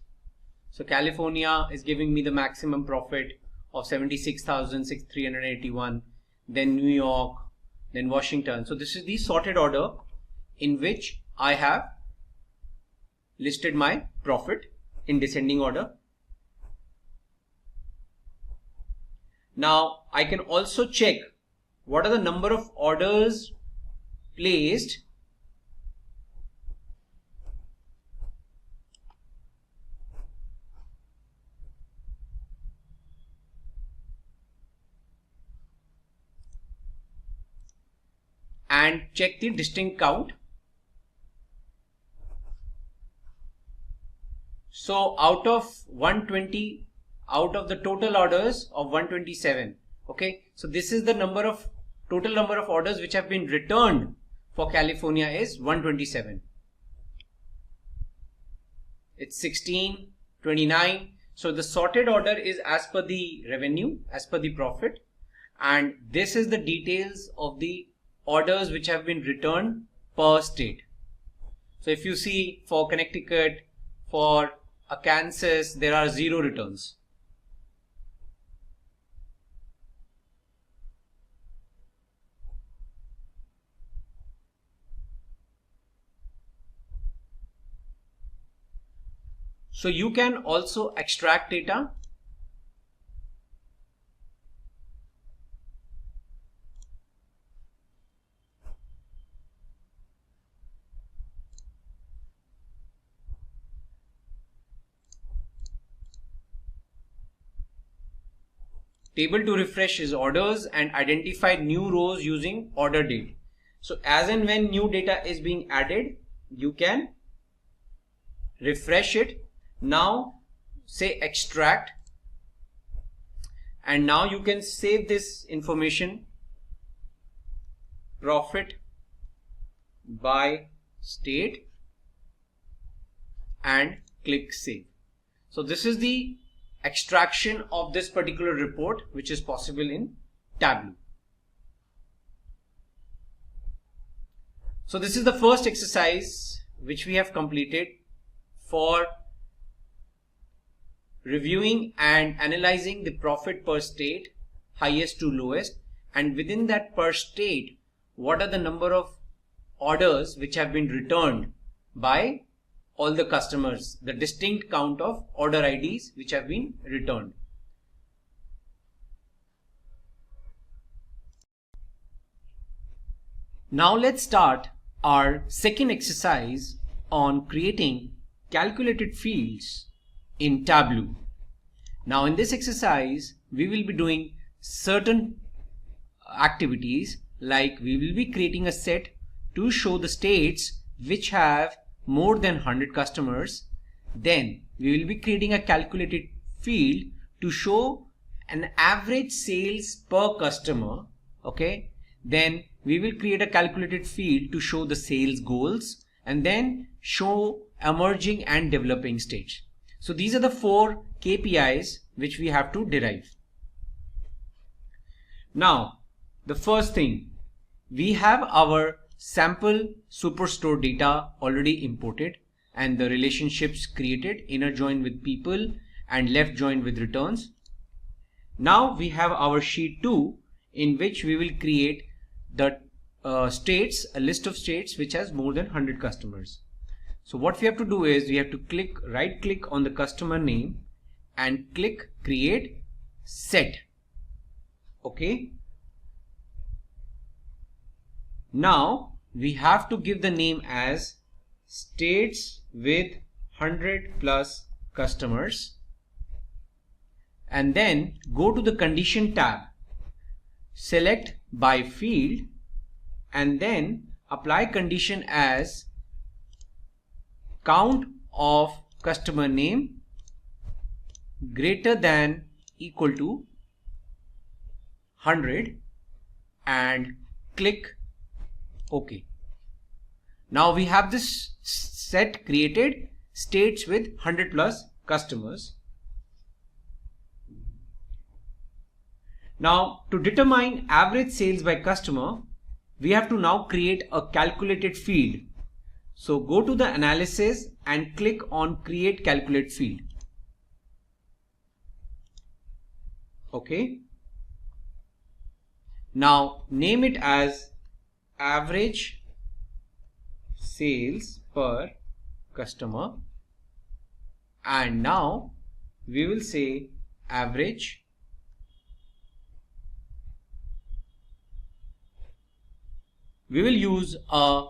So California is giving me the maximum profit of 76,381, then New York, then Washington. So this is the sorted order in which I have listed my profit in descending order. Now I can also check what are the number of orders placed and check the distinct count. So out of 120, out of the total orders of 127, okay, so this is the total number of orders which have been returned for California is 127. It's 16, 29. So the sorted order is as per the revenue, as per the profit, and this is the details of the orders which have been returned per state. So if you see, for Connecticut, for Kansas, there are 0 returns. So you can also extract data. Table to refresh is orders and identify new rows using order date. So as and when new data is being added, you can refresh it. Now say extract, and now you can save this information, profit by state, and click save. So this is the extraction of this particular report which is possible in Tableau. So this is the first exercise which we have completed for reviewing and analyzing the profit per state, highest to lowest, and within that per state, what are the number of orders which have been returned by all the customers, the distinct count of order IDs which have been returned. Now let's start our second exercise on creating calculated fields in Tableau. Now in this exercise, we will be doing certain activities, like we will be creating a set to show the states which have more than 100 customers. Then we will be creating a calculated field to show an average sales per customer. Okay, then we will create a calculated field to show the sales goals, and then show emerging and developing stage. So these are the 4 KPIs which we have to derive. Now, the first thing, we have our sample superstore data already imported and the relationships created, inner join with people and left join with returns. Now we have our sheet 2 in which we will create the states, a list of states which has more than 100 customers. So what we have to do is we have to right click on the customer name and click create set. Okay. Now we have to give the name as states with 100 plus customers, and then go to the condition tab, select by field, and then apply condition as count of customer name greater than equal to 100 and click OK. Now we have this set created, states with 100 plus customers. Now to determine average sales by customer, we have to now create a calculated field. So go to the analysis and click on create calculate field. Okay. Now name it as average sales per customer, and now we will say average we will use a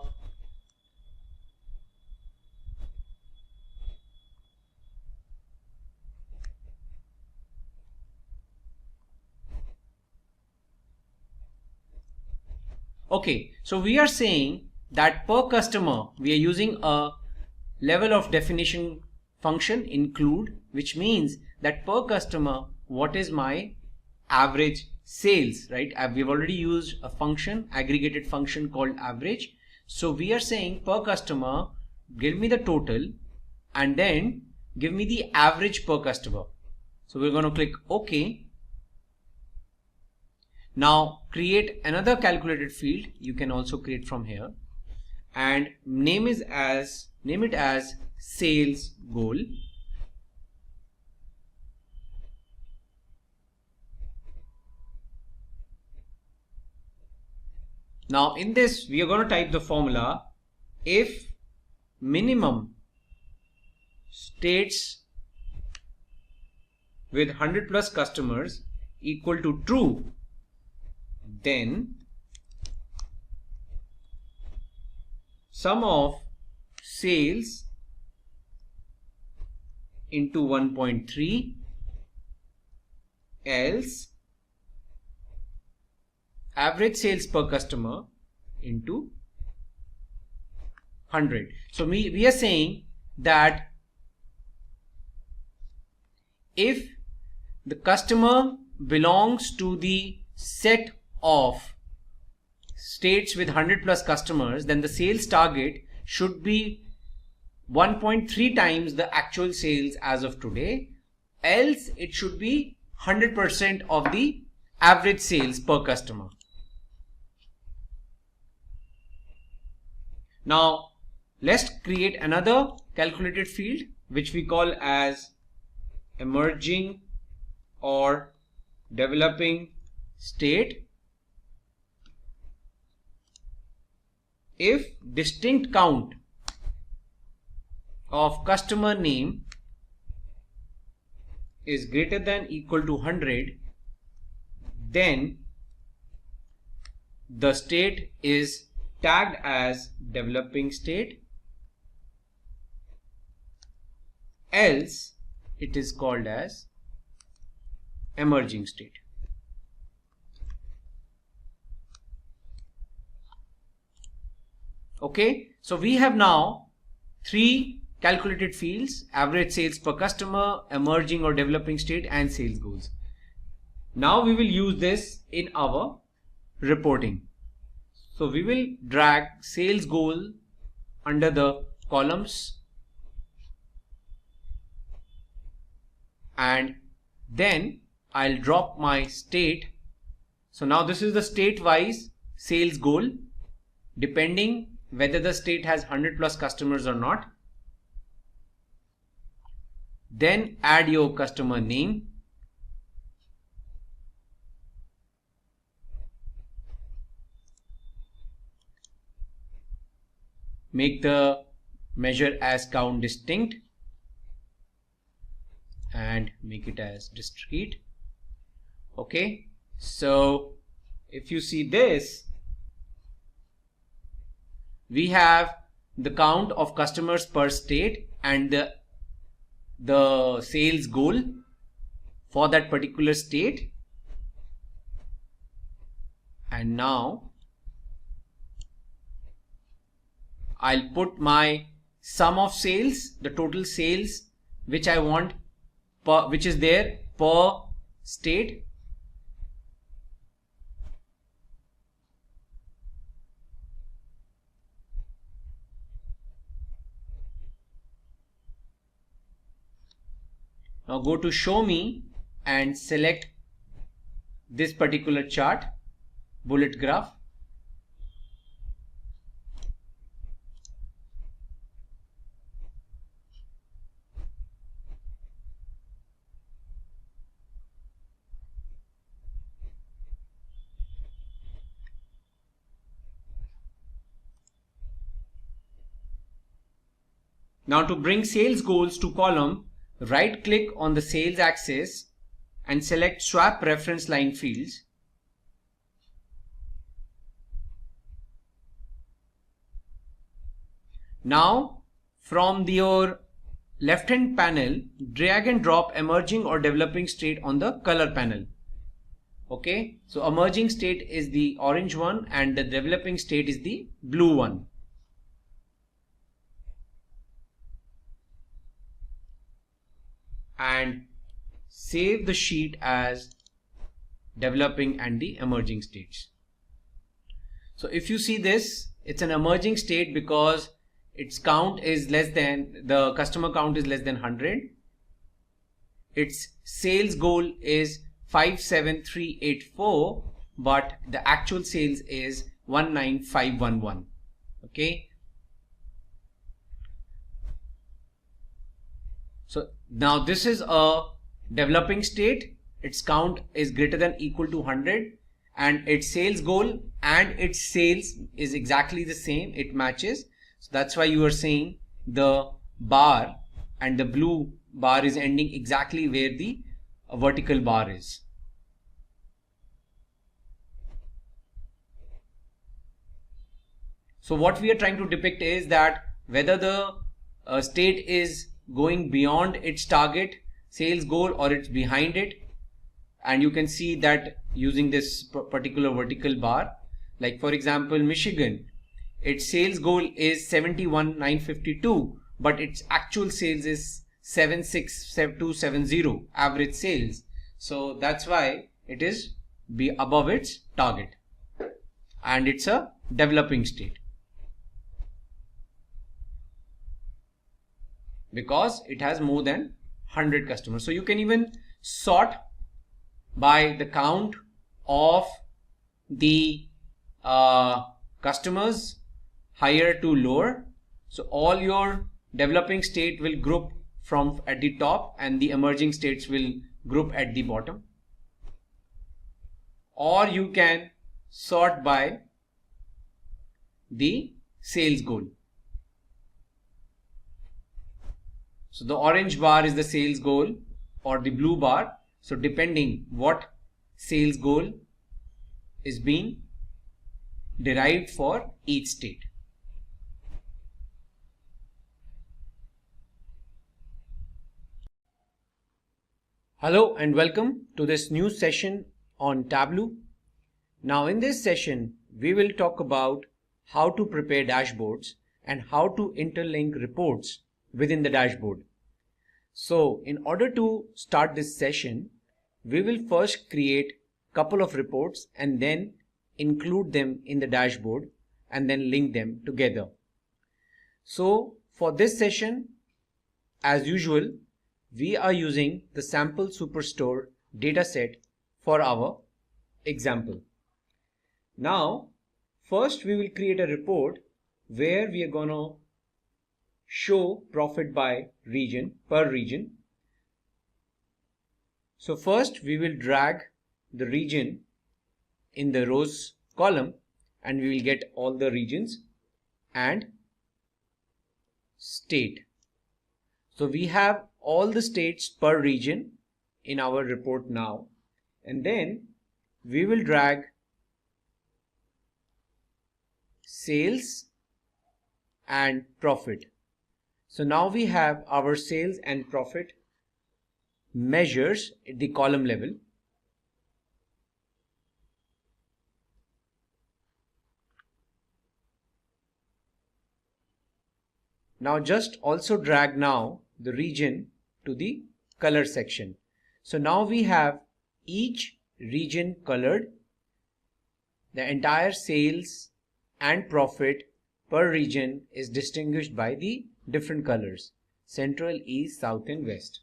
okay, so we are saying that per customer we are using a level of definition function include, which means that per customer what is my average sales, right? We've already used a function, aggregated function called average. So we are saying per customer give me the total and then give me the average per customer. So we're going to click OK. Now create another calculated field. You can also create from here and name it as sales goal. Now in this we are going to type the formula if minimum states with 100 plus customers equal to true, then sum of sales into 1.3, else average sales per customer into 100. So we are saying that if the customer belongs to the set of states with 100 plus customers, then the sales target should be 1.3 times the actual sales as of today, else it should be 100% of the average sales per customer. Now let's create another calculated field which we call as emerging or developing state. If distinct count of customer name is greater than equal to 100, then the state is tagged as developing state, else it is called as emerging state. Okay, so we have now 3 calculated fields: average sales per customer, emerging or developing state, and sales goals. Now we will use this in our reporting. So we will drag sales goal under the columns and then I'll drop my state. So now this is the state wise sales goal, depending whether the state has 100 plus customers or not. Then add your customer name. Make the measure as count distinct and make it as discrete. Okay, so if you see this, we have the count of customers per state and the sales goal for that particular state. And now I'll put my sum of sales, the total sales which I want per, which is there per state. Now go to show me and select this particular chart, bullet graph. Now to bring sales goals to column, right click on the sales axis and select swap reference line fields. Now from your left hand panel, drag and drop emerging or developing state on the color panel. Okay, so emerging state is the orange one and the developing state is the blue one. And save the sheet as developing and the emerging states. So if you see this, it's an emerging state because its count is less than, the customer count is less than 100. Its sales goal is 57384, but the actual sales is 19511. Okay. So now this is a developing state. Its count is greater than equal to 100 and its sales goal and its sales is exactly the same. It matches. So that's why you are seeing the bar and the blue bar is ending exactly where the vertical bar is. So what we are trying to depict is that whether the state is going beyond its target sales goal or it's behind it, and you can see that using this particular vertical bar. Like for example, Michigan, its sales goal is 71,952, but its actual sales is 76,270 average sales. So that's why it is above its target and it's a developing state, because it has more than 100 customers. So you can even sort by the count of the customers, higher to lower. So all your developing state will group from at the top and the emerging states will group at the bottom. Or you can sort by the sales goal. So the orange bar is the sales goal or the blue bar. So depending what sales goal is being derived for each state. Hello and welcome to this new session on Tableau. Now in this session, we will talk about how to prepare dashboards and how to interlink reports within the dashboard. So in order to start this session, we will first create a couple of reports and then include them in the dashboard and then link them together. So for this session, as usual, we are using the sample superstore dataset for our example. Now, first we will create a report where we are going to show profit by region, per region. So first we will drag the region in the rows column and we will get all the regions and state. So we have all the states per region in our report now, and then we will drag sales and profit. So now we have our sales and profit measures at the column level. Now just also drag now the region to the color section. So now we have each region colored. The entire sales and profit per region is distinguished by the different colors: central, east, south and west.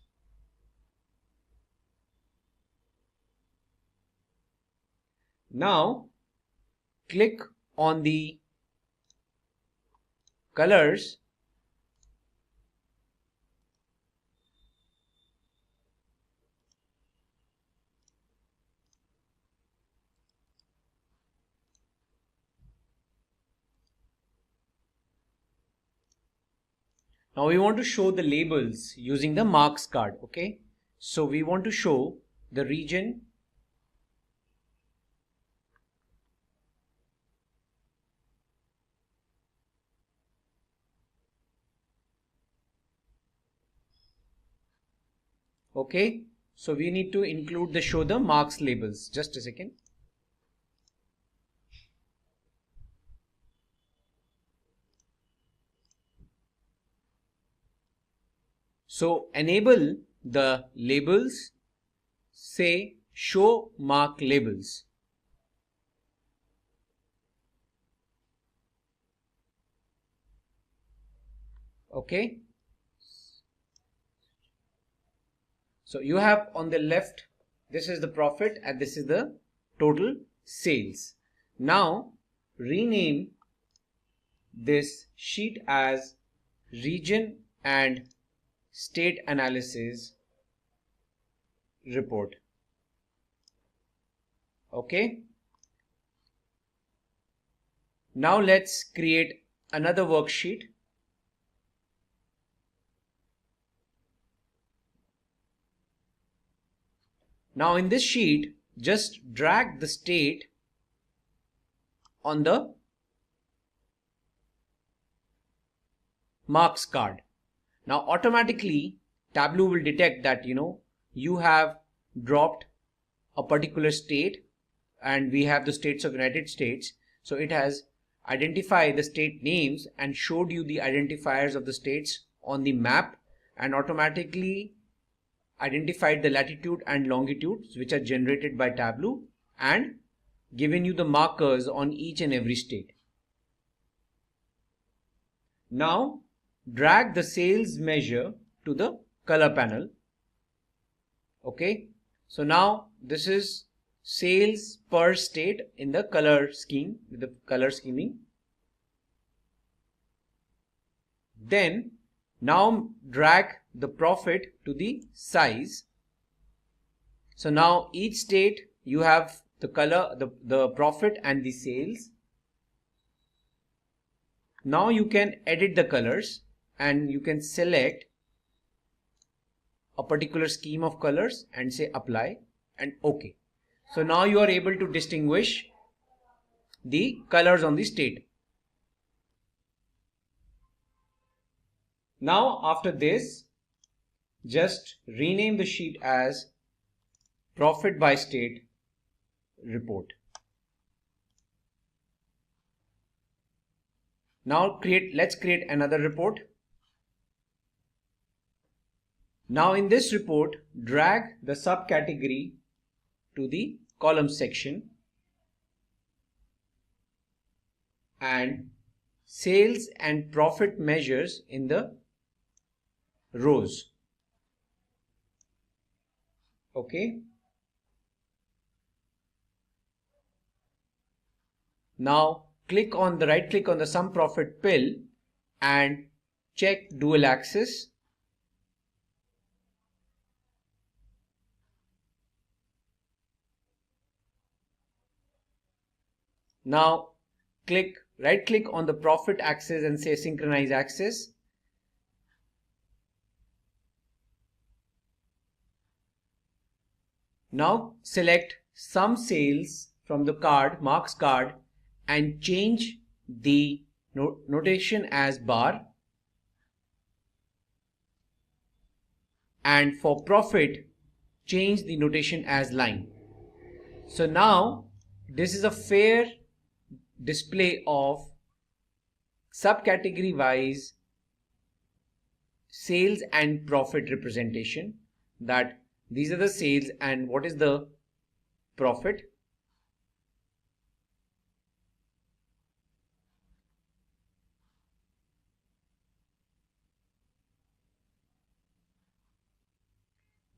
Now click on the colors Now we want to show the labels using the marks card. Okay, so we want to show the region okay, so we need to include the show the marks labels. Just a second. So enable the labels, say show mark labels. Okay. So you have on the left, this is the profit and this is the total sales. Now rename this sheet as region and state analysis report. Okay. Now let's create another worksheet. Now in this sheet, just drag the state on the marks card. Now automatically Tableau will detect that you have dropped a particular state, and we have the states of United States. So it has identified the state names and showed you the identifiers of the states on the map, and automatically identified the latitude and longitudes which are generated by Tableau and given you the markers on each and every state. Now drag the sales measure to the color panel. Okay, so now this is sales per state in the color scheme with the color scheming. Then now drag the profit to the size. So now each state you have the color, the profit and the sales. Now you can edit the colors and you can select a particular scheme of colors and say apply and OK. So now you are able to distinguish the colors on the state. Now after this, just rename the sheet as profit by state report. Now let's create another report. Now in this report, drag the subcategory to the column section and sales and profit measures in the rows. Okay. Now right click on the sum profit pill and check dual axis. Now right click on the profit axis and say synchronize axis. Now select sum sales from the marks card and change the notation as bar, and for profit change the notation as line. So now this is a fair display of subcategory wise sales and profit representation, that these are the sales and what is the profit.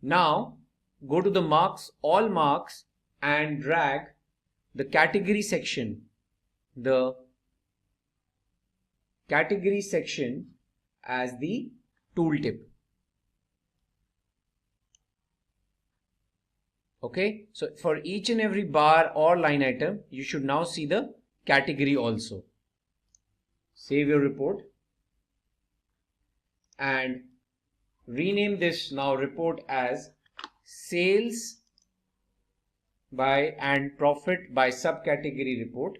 Now go to the all marks and drag the category section as the tooltip. Okay, so for each and every bar or line item, you should now see the category also. Save your report and rename this now report as sales by and profit by subcategory report.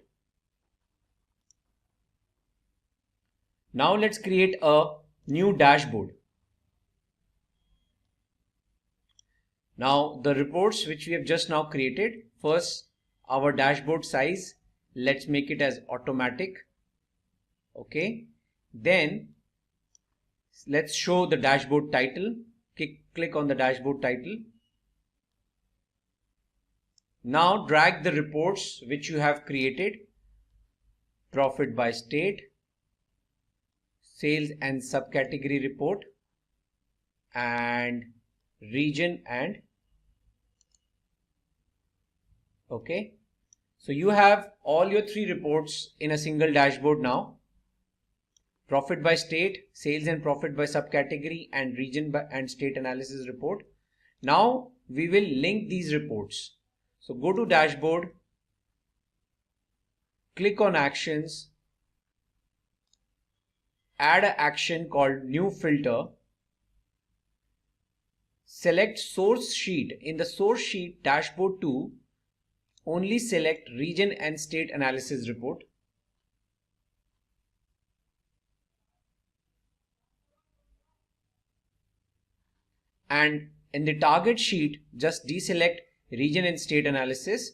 Now let's create a new dashboard. Now the reports which we have just now created, first our dashboard size, let's make it as automatic. Okay, then let's show the dashboard title. Click on the dashboard title. Now drag the reports which you have created, profit by state, sales and subcategory report, and region and okay. So you have all your 3 reports in a single dashboard now. Profit by state, sales and profit by subcategory, and region and state analysis report. Now we will link these reports. So go to dashboard, click on actions, add an action called new filter, select source sheet. In the source sheet dashboard 2, only select region and state analysis report. And in the target sheet, just deselect region and state analysis.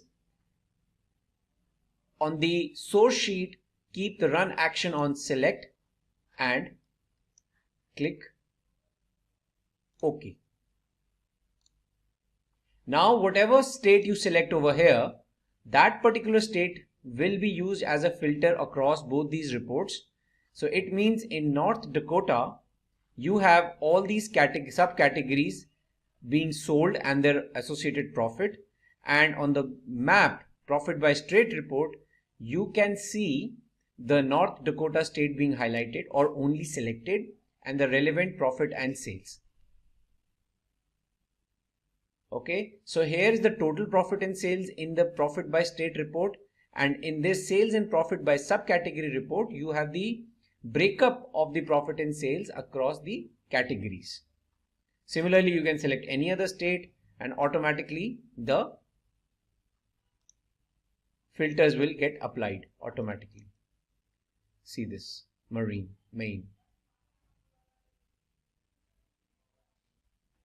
On the source sheet, keep the run action on select and click OK. Now whatever state you select over here, that particular state will be used as a filter across both these reports. So it means in North Dakota, you have all these subcategories being sold and their associated profit, and on the map profit by state report you can see the North Dakota state being highlighted or only selected and the relevant profit and sales. Okay, so here is the total profit and sales in the profit by state report, and in this sales and profit by subcategory report you have the breakup of the profit and sales across the categories. Similarly, you can select any other state and automatically the filters will get applied automatically. See this, marine, main.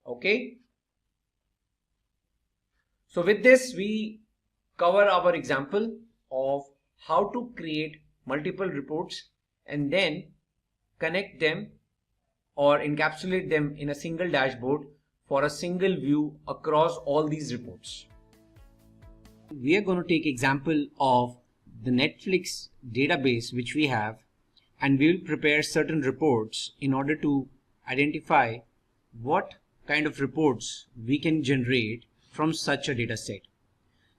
Okay. So with this, we cover our example of how to create multiple reports and then connect them or encapsulate them in a single dashboard for a single view across all these reports. We are going to take example of the Netflix database which we have, and we will prepare certain reports in order to identify what kind of reports we can generate from such a data set.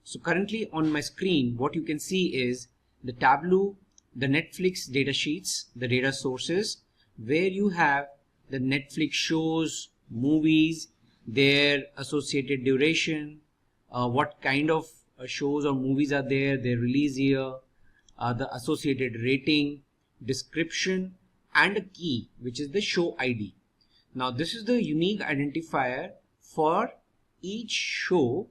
So currently on my screen, what you can see is the Tableau, the Netflix data sheets, the data sources, where you have the Netflix shows, movies, their associated duration, what kind of shows or movies are there, their release year, the associated rating, description, and a key, which is the show ID. Now this is the unique identifier for each show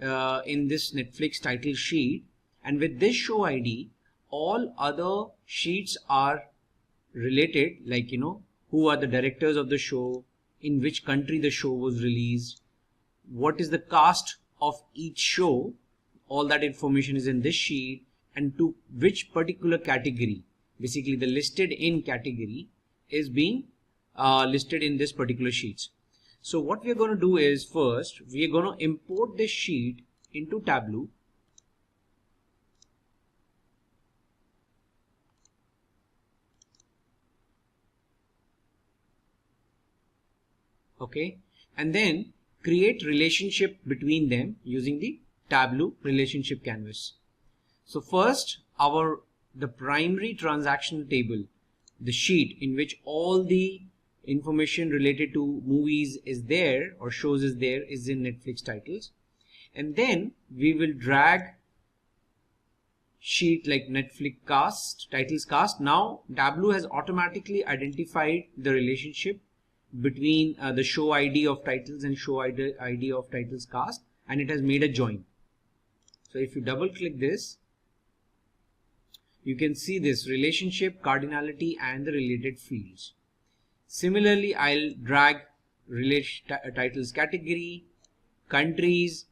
in this Netflix title sheet, and with this show ID all other sheets are related, like who are the directors of the show, in which country the show was released, what is the cast of each show, all that information is in this sheet, and to which particular category, basically the listed in category is being listed in this particular sheets. So what we are going to do is, first we are going to import this sheet into Tableau. Okay, and then create relationship between them using the Tableau relationship canvas. So first the primary transactional table, the sheet in which all the information related to movies is there or shows is there, is in Netflix titles, and then we will drag sheet like Netflix cast, titles cast. Now Tableau has automatically identified the relationship between the show ID of titles and show ID of titles cast, and it has made a join. So if you double click this, you can see this relationship, cardinality, and the related fields. Similarly, I'll drag titles category, countries,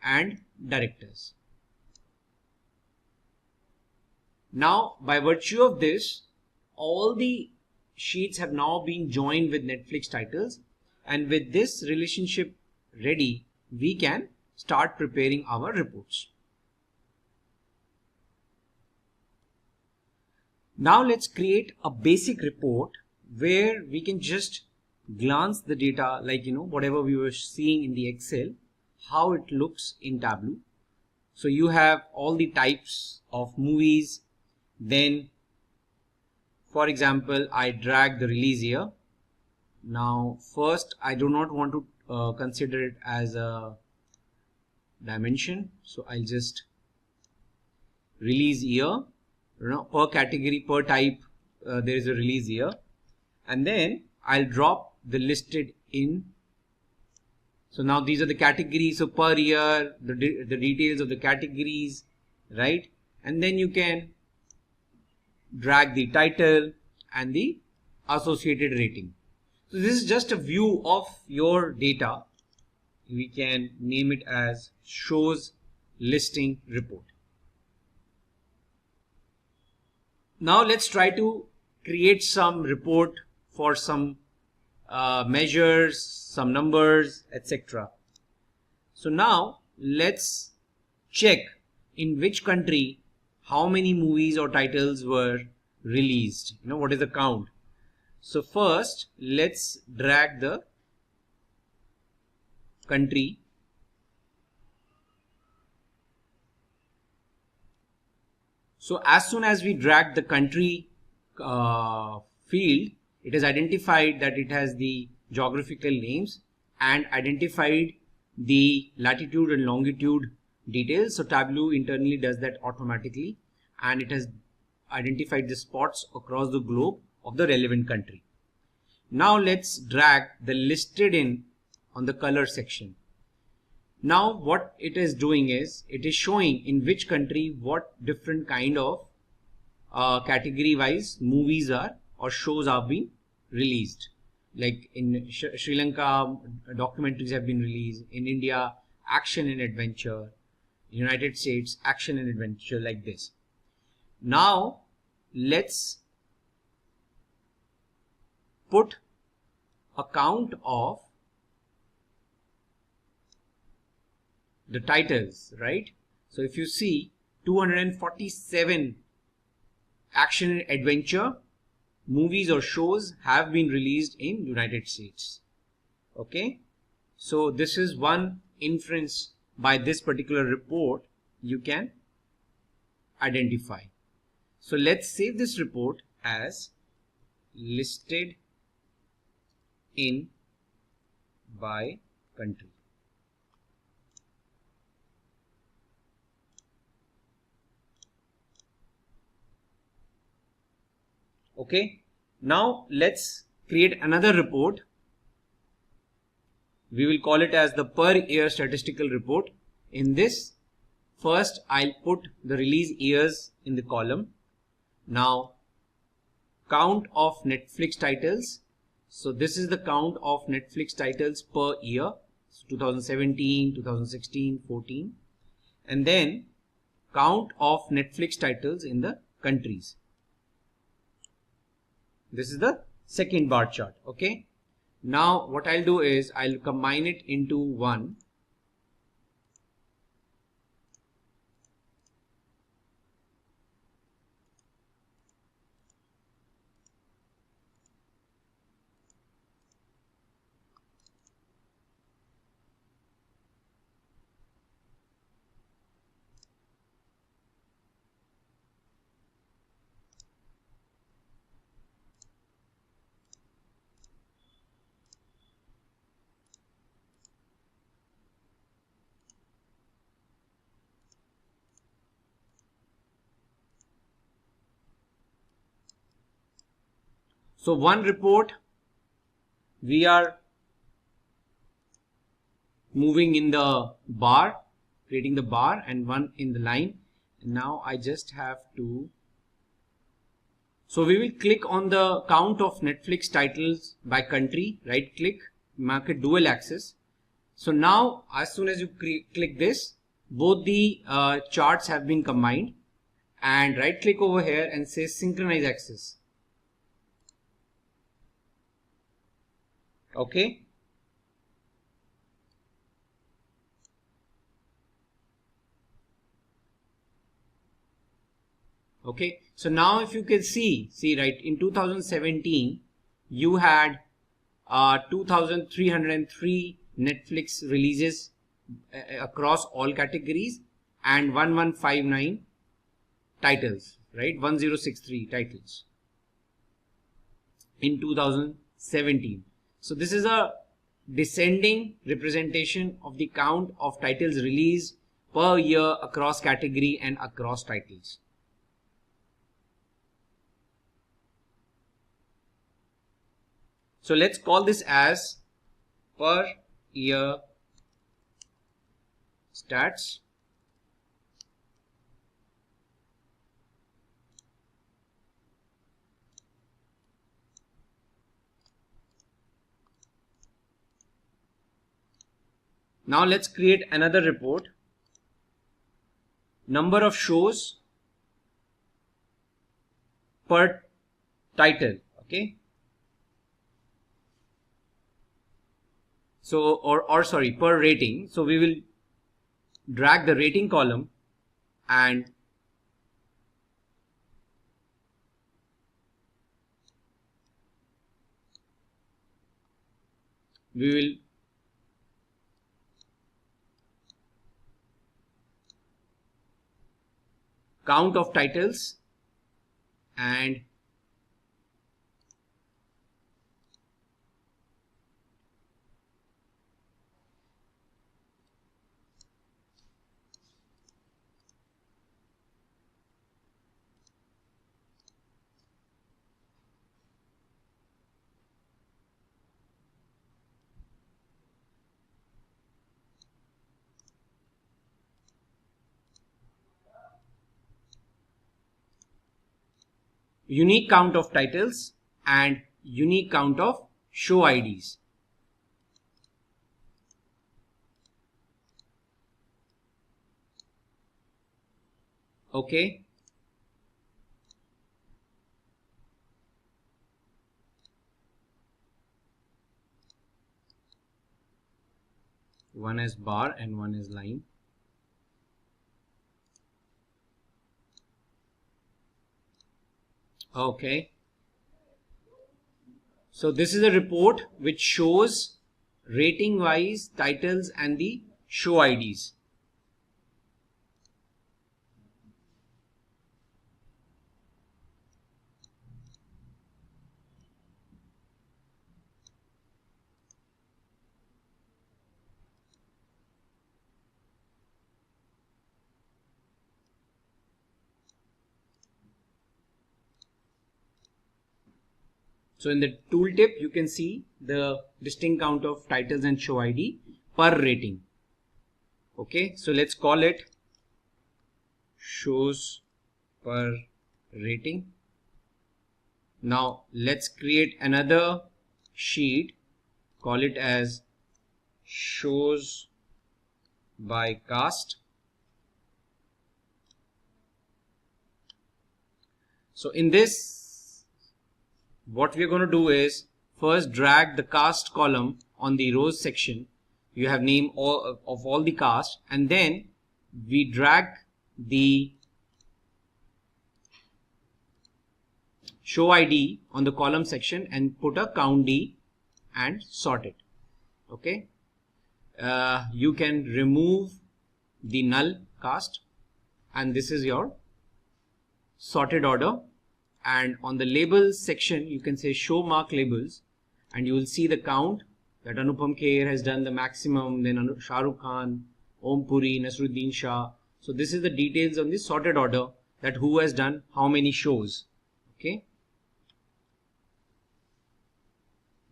and directors. Now by virtue of this, all the sheets have now been joined with Netflix titles, and with this relationship ready, we can start preparing our reports. Now let's create a basic report where we can just glance the data, like whatever we were seeing in the Excel, how it looks in Tableau. So you have all the types of movies. Then for example, I drag the release year. Now first, I do not want to consider it as a dimension, so I'll just release year. Per category, per type, there is a release year, and then I'll drop the listed in. So now these are the categories, so per year, the details of the categories, right? And then you can drag the title and the associated rating. So this is just a view of your data. We can name it as shows listing report. Now let's try to create some report for some measures, some numbers, etc. So now let's check in which country how many movies or titles were released. What is the count? So first let's drag the country. So as soon as we drag the country field, it has identified that it has the geographical names and identified the latitude and longitude details. So Tableau internally does that automatically, and it has identified the spots across the globe of the relevant country. Now let's drag the listed in on the color section. Now what it is doing is, it is showing in which country what different kind of category wise movies are or shows are being released. Like in Sri Lanka, documentaries have been released. In India, action and adventure. United States, action and adventure, like this. Now let's put a count of the titles, right? So if you see 247 action and adventure movies or shows have been released in United States. Okay, so this is one inference by this particular report you can identify. So let's save this report as listed in by country. Okay, now let's create another report. We will call it as the per year statistical report. In this, first I'll put the release years in the column. Now, count of Netflix titles. So this is the count of Netflix titles per year. So 2017, 2016, 14. And then count of Netflix titles in the countries. This is the second bar chart. Okay. Now what I'll do is I'll combine it into one. So one report we are moving in the bar, creating the bar, and one in the line. And now I just have to, so we will click on the count of Netflix titles by country, right click, mark it dual axis. So now as soon as you click this, both the charts have been combined, and right click over here and say synchronize axis. Okay. Okay. So now if you can see right, in 2017 you had 2,303 Netflix releases across all categories and 1159 titles, right? 1063 titles in 2017. So this is a descending representation of the count of titles released per year across category and across titles. So let's call this as per year stats. Now let's create another report. Number of shows per title. Okay. So, or sorry, per rating. So we will drag the rating column and we will count of titles and unique count of titles and unique count of show IDs. Okay. One is bar and one is line. Okay. So this is a report which shows rating wise titles and the show IDs. So in the tooltip, you can see the distinct count of titles and show ID per rating. Okay, so let's call it shows per rating. Now let's create another sheet, call it as shows by cast. So in this, what we're going to do is first drag the cast column on the rows section. You have name of all the cast, and then we drag the show ID on the column section and put a count D and sort it. Okay. You can remove the null cast, and this is your sorted order. And on the labels section, you can say show mark labels, and you will see the count that Anupam Kher has done the maximum, then Shah Rukh Khan, Om Puri, Nasruddin Shah. So this is the details on the sorted order, that who has done how many shows. Okay.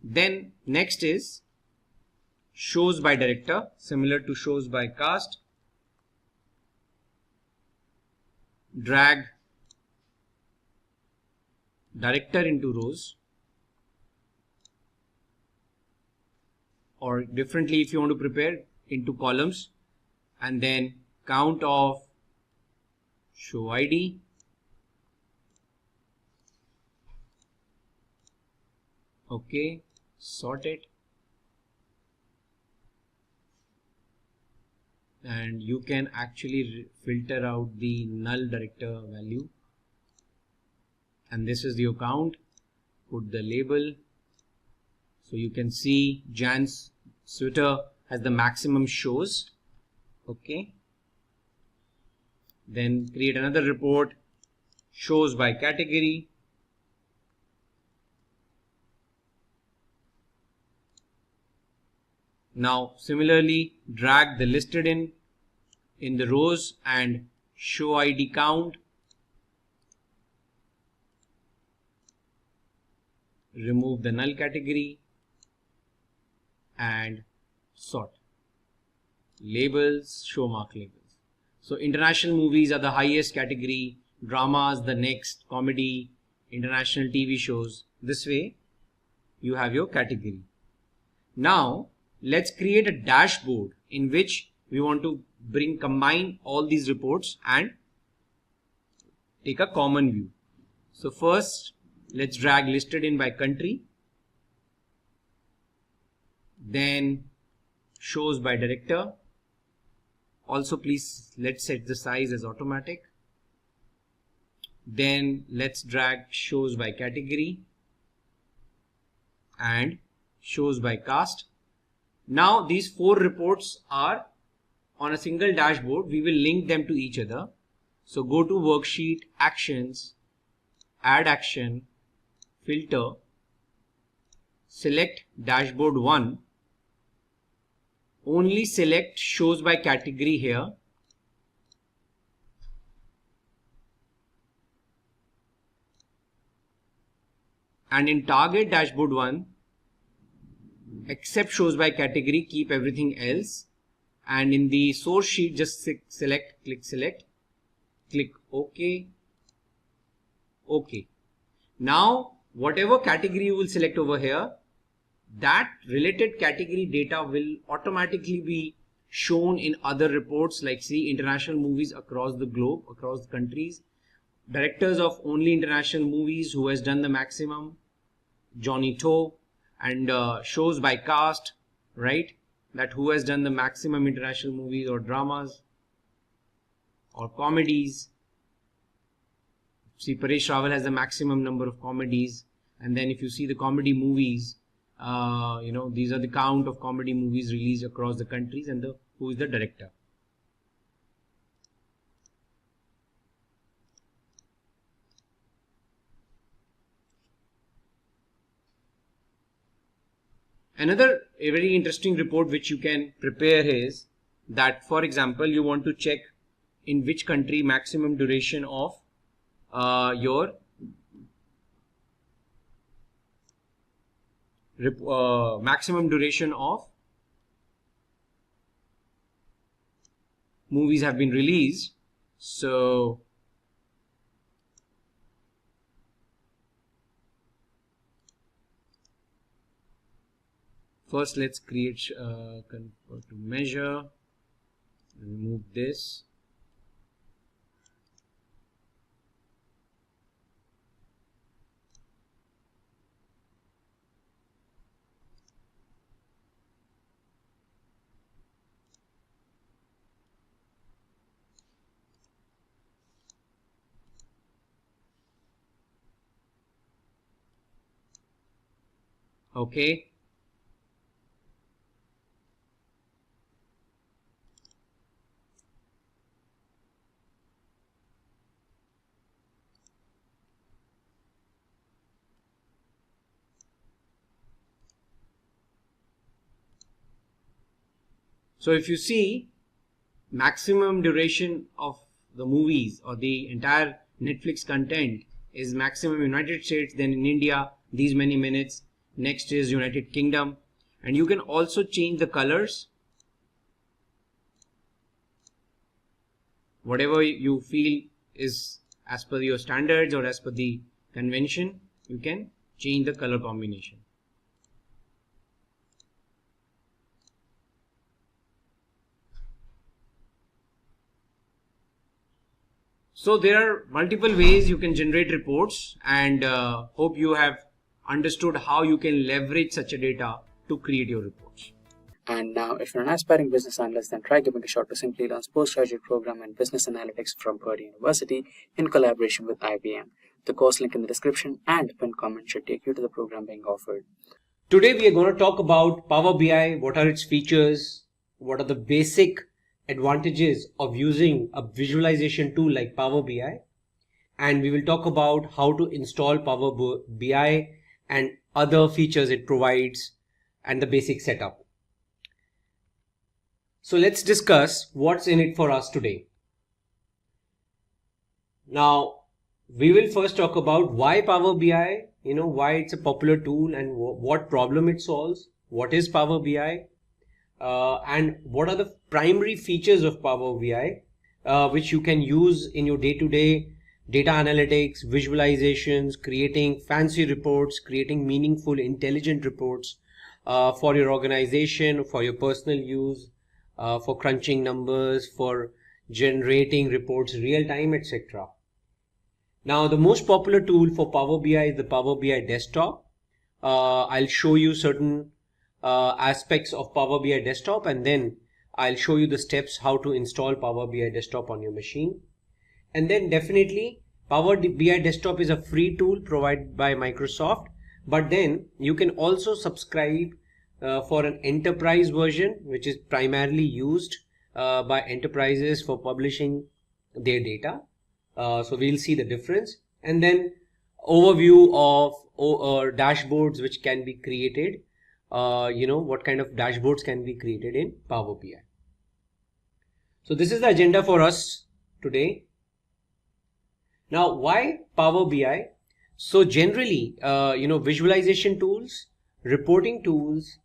Then next is shows by director, similar to shows by cast. Drag director into rows, or differently if you want to prepare, into columns, and then count of show ID, okay, sort it, and you can actually filter out the null director value. And this is your count. Put the label. So you can see Jan's sweater has the maximum shows. Okay. Then create another report, shows by category. Now similarly drag the listed in the rows and show ID count. Remove the null category and sort. Labels, show mark labels. So international movies are the highest category, dramas the next, comedy, international TV shows. This way you have your category. Now let's create a dashboard in which we want to combine all these reports and take a common view. So first, let's drag listed in by country, then shows by director. Also please let's set the size as automatic. Then let's drag shows by category and shows by cast. Now these 4 reports are on a single dashboard. We will link them to each other. So go to worksheet, actions, add action, filter, select dashboard 1, only select shows by category here, and in target dashboard 1, except shows by category, keep everything else, and in the source sheet just select, click OK, OK. Now whatever category you will select over here, that related category data will automatically be shown in other reports, like see international movies across the globe, across the countries, directors of only international movies, who has done the maximum, Johnny To, and shows by cast, right, that who has done the maximum international movies or dramas or comedies. See, Paresh Rawal has the maximum number of comedies, and then if you see the comedy movies, these are the count of comedy movies released across the countries and the who is the director. Another very interesting report which you can prepare is that, for example, you want to check in which country maximum duration of your maximum duration of movies have been released. So first let's create convert to measure, remove this. Okay. So if you see, maximum duration of the movies or the entire Netflix content is maximum United States, then in India these many minutes, next is United Kingdom, and you can also change the colors. Whatever you feel is as per your standards or as per the convention, you can change the color combination. So there are multiple ways you can generate reports, and hope you have understood how you can leverage such a data to create your reports. And now, if you're an aspiring business analyst, then try giving a shot to Simplilearn's postgraduate program in Business Analytics from Purdue University in collaboration with IBM. The course link in the description and pinned comment should take you to the program being offered. Today we are going to talk about Power BI, what are its features, what are the basic advantages of using a visualization tool like Power BI, and we will talk about how to install Power BI and other features it provides and the basic setup. So let's discuss what's in it for us today. Now, we will first talk about why Power BI, why it's a popular tool and what problem it solves, what is Power BI, and what are the primary features of Power BI, which you can use in your day-to-day data analytics, visualizations, creating fancy reports, creating meaningful, intelligent reports for your organization, for your personal use, for crunching numbers, for generating reports real time, etc. Now, the most popular tool for Power BI is the Power BI desktop. I'll show you certain aspects of Power BI desktop, and then I'll show you the steps how to install Power BI desktop on your machine. And then definitely Power BI desktop is a free tool provided by Microsoft, but then you can also subscribe for an enterprise version, which is primarily used by enterprises for publishing their data. So we'll see the difference, and then overview of dashboards which can be created. What kind of dashboards can be created in Power BI. So this is the agenda for us today. Now, why Power BI? So generally, visualization tools, reporting tools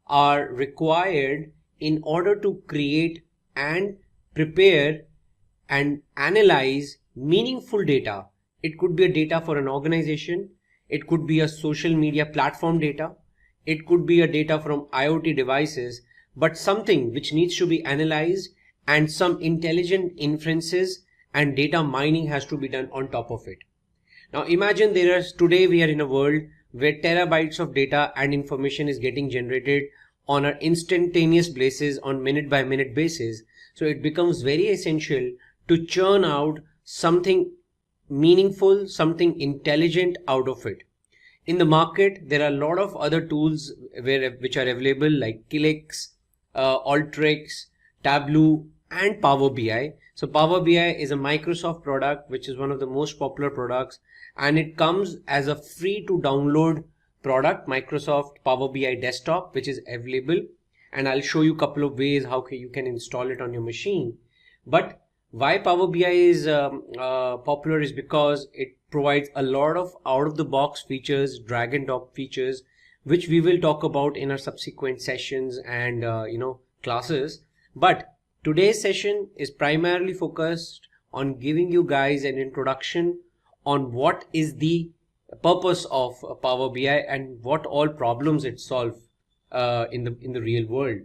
are required in order to create and prepare and analyze meaningful data. It could be a data for an organization. It could be a social media platform data. It could be a data from IoT devices, but something which needs to be analyzed, and some intelligent inferences and data mining has to be done on top of it. Now imagine today we are in a world where terabytes of data and information is getting generated on an instantaneous basis, on minute by minute basis. So it becomes very essential to churn out something meaningful, something intelligent out of it. In the market, there are a lot of other tools which are available, like Killix, Alteryx, Tableau, and Power BI. So Power BI is a Microsoft product which is one of the most popular products, and it comes as a free to download product, Microsoft Power BI desktop, which is available, and I'll show you a couple of ways how you can install it on your machine. But why Power BI is popular is because it provides a lot of out of the box features, drag and drop features, which we will talk about in our subsequent sessions and classes. But today's session is primarily focused on giving you guys an introduction on what is the purpose of Power BI and what all problems it solves in the real world.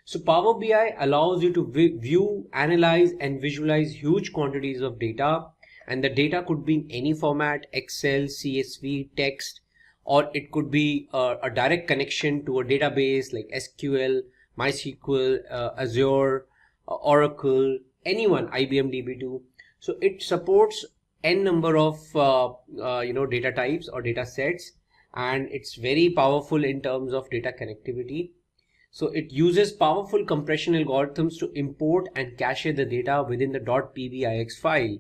So Power BI allows you to view, analyze and visualize huge quantities of data, and the data could be in any format: Excel, CSV, text, or it could be a direct connection to a database like SQL, MySQL, Azure, Oracle, anyone, IBM DB2. So it supports n number of data types or data sets, and it's very powerful in terms of data connectivity. So it uses powerful compression algorithms to import and cache the data within the .pbix file.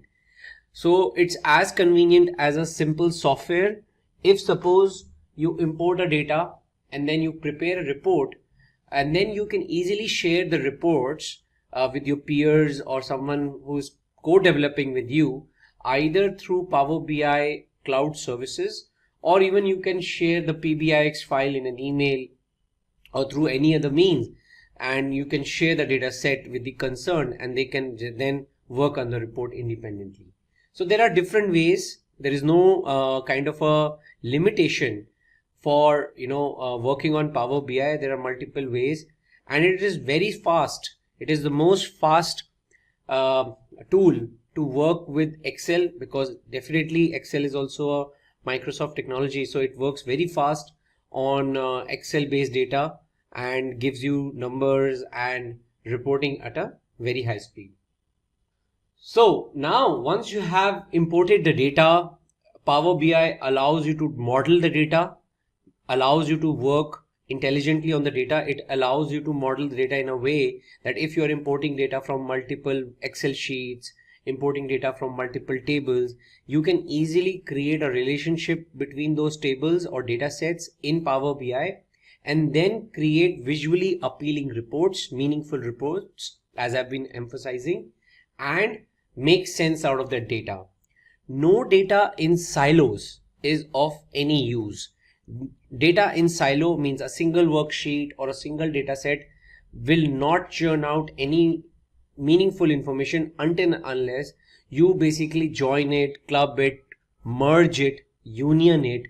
So it's as convenient as a simple software. If suppose you import a data and then you prepare a report, and then you can easily share the reports with your peers or someone who's co-developing with you, either through Power BI cloud services, or even you can share the PBIX file in an email or through any other means, and you can share the data set with the concerned, and they can then work on the report independently. So there are different ways. There is no kind of a limitation for working on Power BI. There are multiple ways, and it is very fast. It is the most fast tool to work with Excel, because definitely Excel is also a Microsoft technology, so it works very fast on Excel based data and gives you numbers and reporting at a very high speed. So now once you have imported the data, Power BI allows you to model the data, allows you to work intelligently on the data. It allows you to model the data in a way that if you are importing data from multiple Excel sheets, importing data from multiple tables, you can easily create a relationship between those tables or data sets in Power BI, and then create visually appealing reports, meaningful reports, as I've been emphasizing, and make sense out of that data. No data in silos is of any use. Data in silo means a single worksheet or a single data set will not churn out any meaningful information until and unless you basically join it, club it, merge it, union it,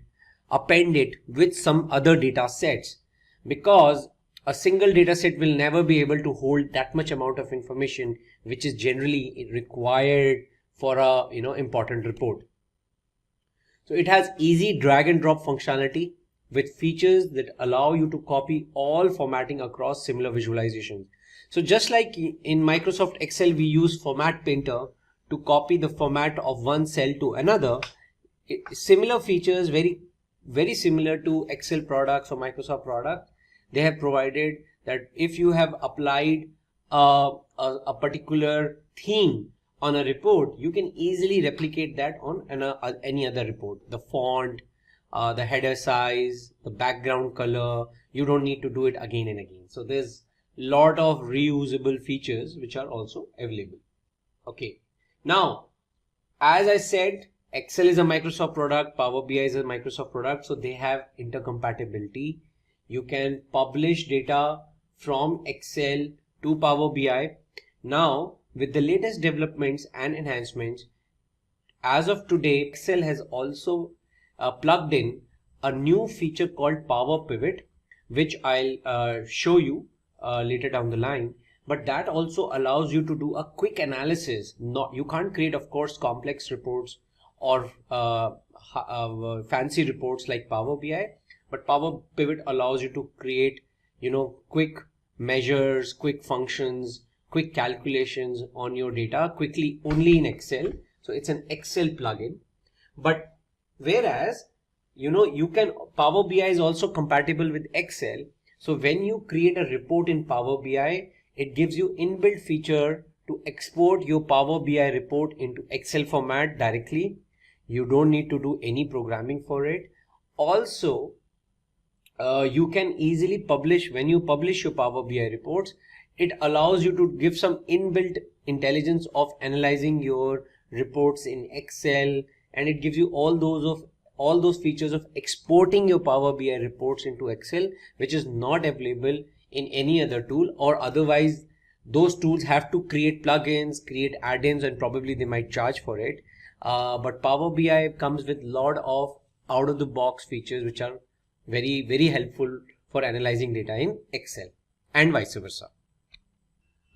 append it with some other data sets, because a single data set will never be able to hold that much amount of information which is generally required for a important report. So it has easy drag and drop functionality with features that allow you to copy all formatting across similar visualizations. So just like in Microsoft Excel we use Format Painter to copy the format of one cell to another, similar features, very similar to Excel products or Microsoft products, they have provided that if you have applied a particular theme on a report, you can easily replicate that on any other report. The font, the header size, the background color, you don't need to do it again and again. So there's lot of reusable features which are also available. Okay, now as I said, Excel is a Microsoft product, Power BI is a Microsoft product, so they have intercompatibility. You can publish data from Excel to Power BI. Now with the latest developments and enhancements, as of today, Excel has also plugged in a new feature called Power Pivot, which I'll show you later down the line. But that also allows you to do a quick analysis. You can't create, of course, complex reports or fancy reports like Power BI, but Power Pivot allows you to create, quick measures, quick functions, quick calculations on your data quickly only in Excel. So it's an Excel plugin. But whereas, Power BI is also compatible with Excel. So when you create a report in Power BI, it gives you inbuilt feature to export your Power BI report into Excel format directly. You don't need to do any programming for it. Also, you can easily publish, when you publish your Power BI reports, it allows you to give some inbuilt intelligence of analyzing your reports in Excel, and it gives you all those features of exporting your Power BI reports into Excel, which is not available in any other tool, or otherwise those tools have to create plugins, create add-ins, and probably they might charge for it. But Power BI comes with a lot of out-of-the-box features which are very, very helpful for analyzing data in Excel, and vice versa.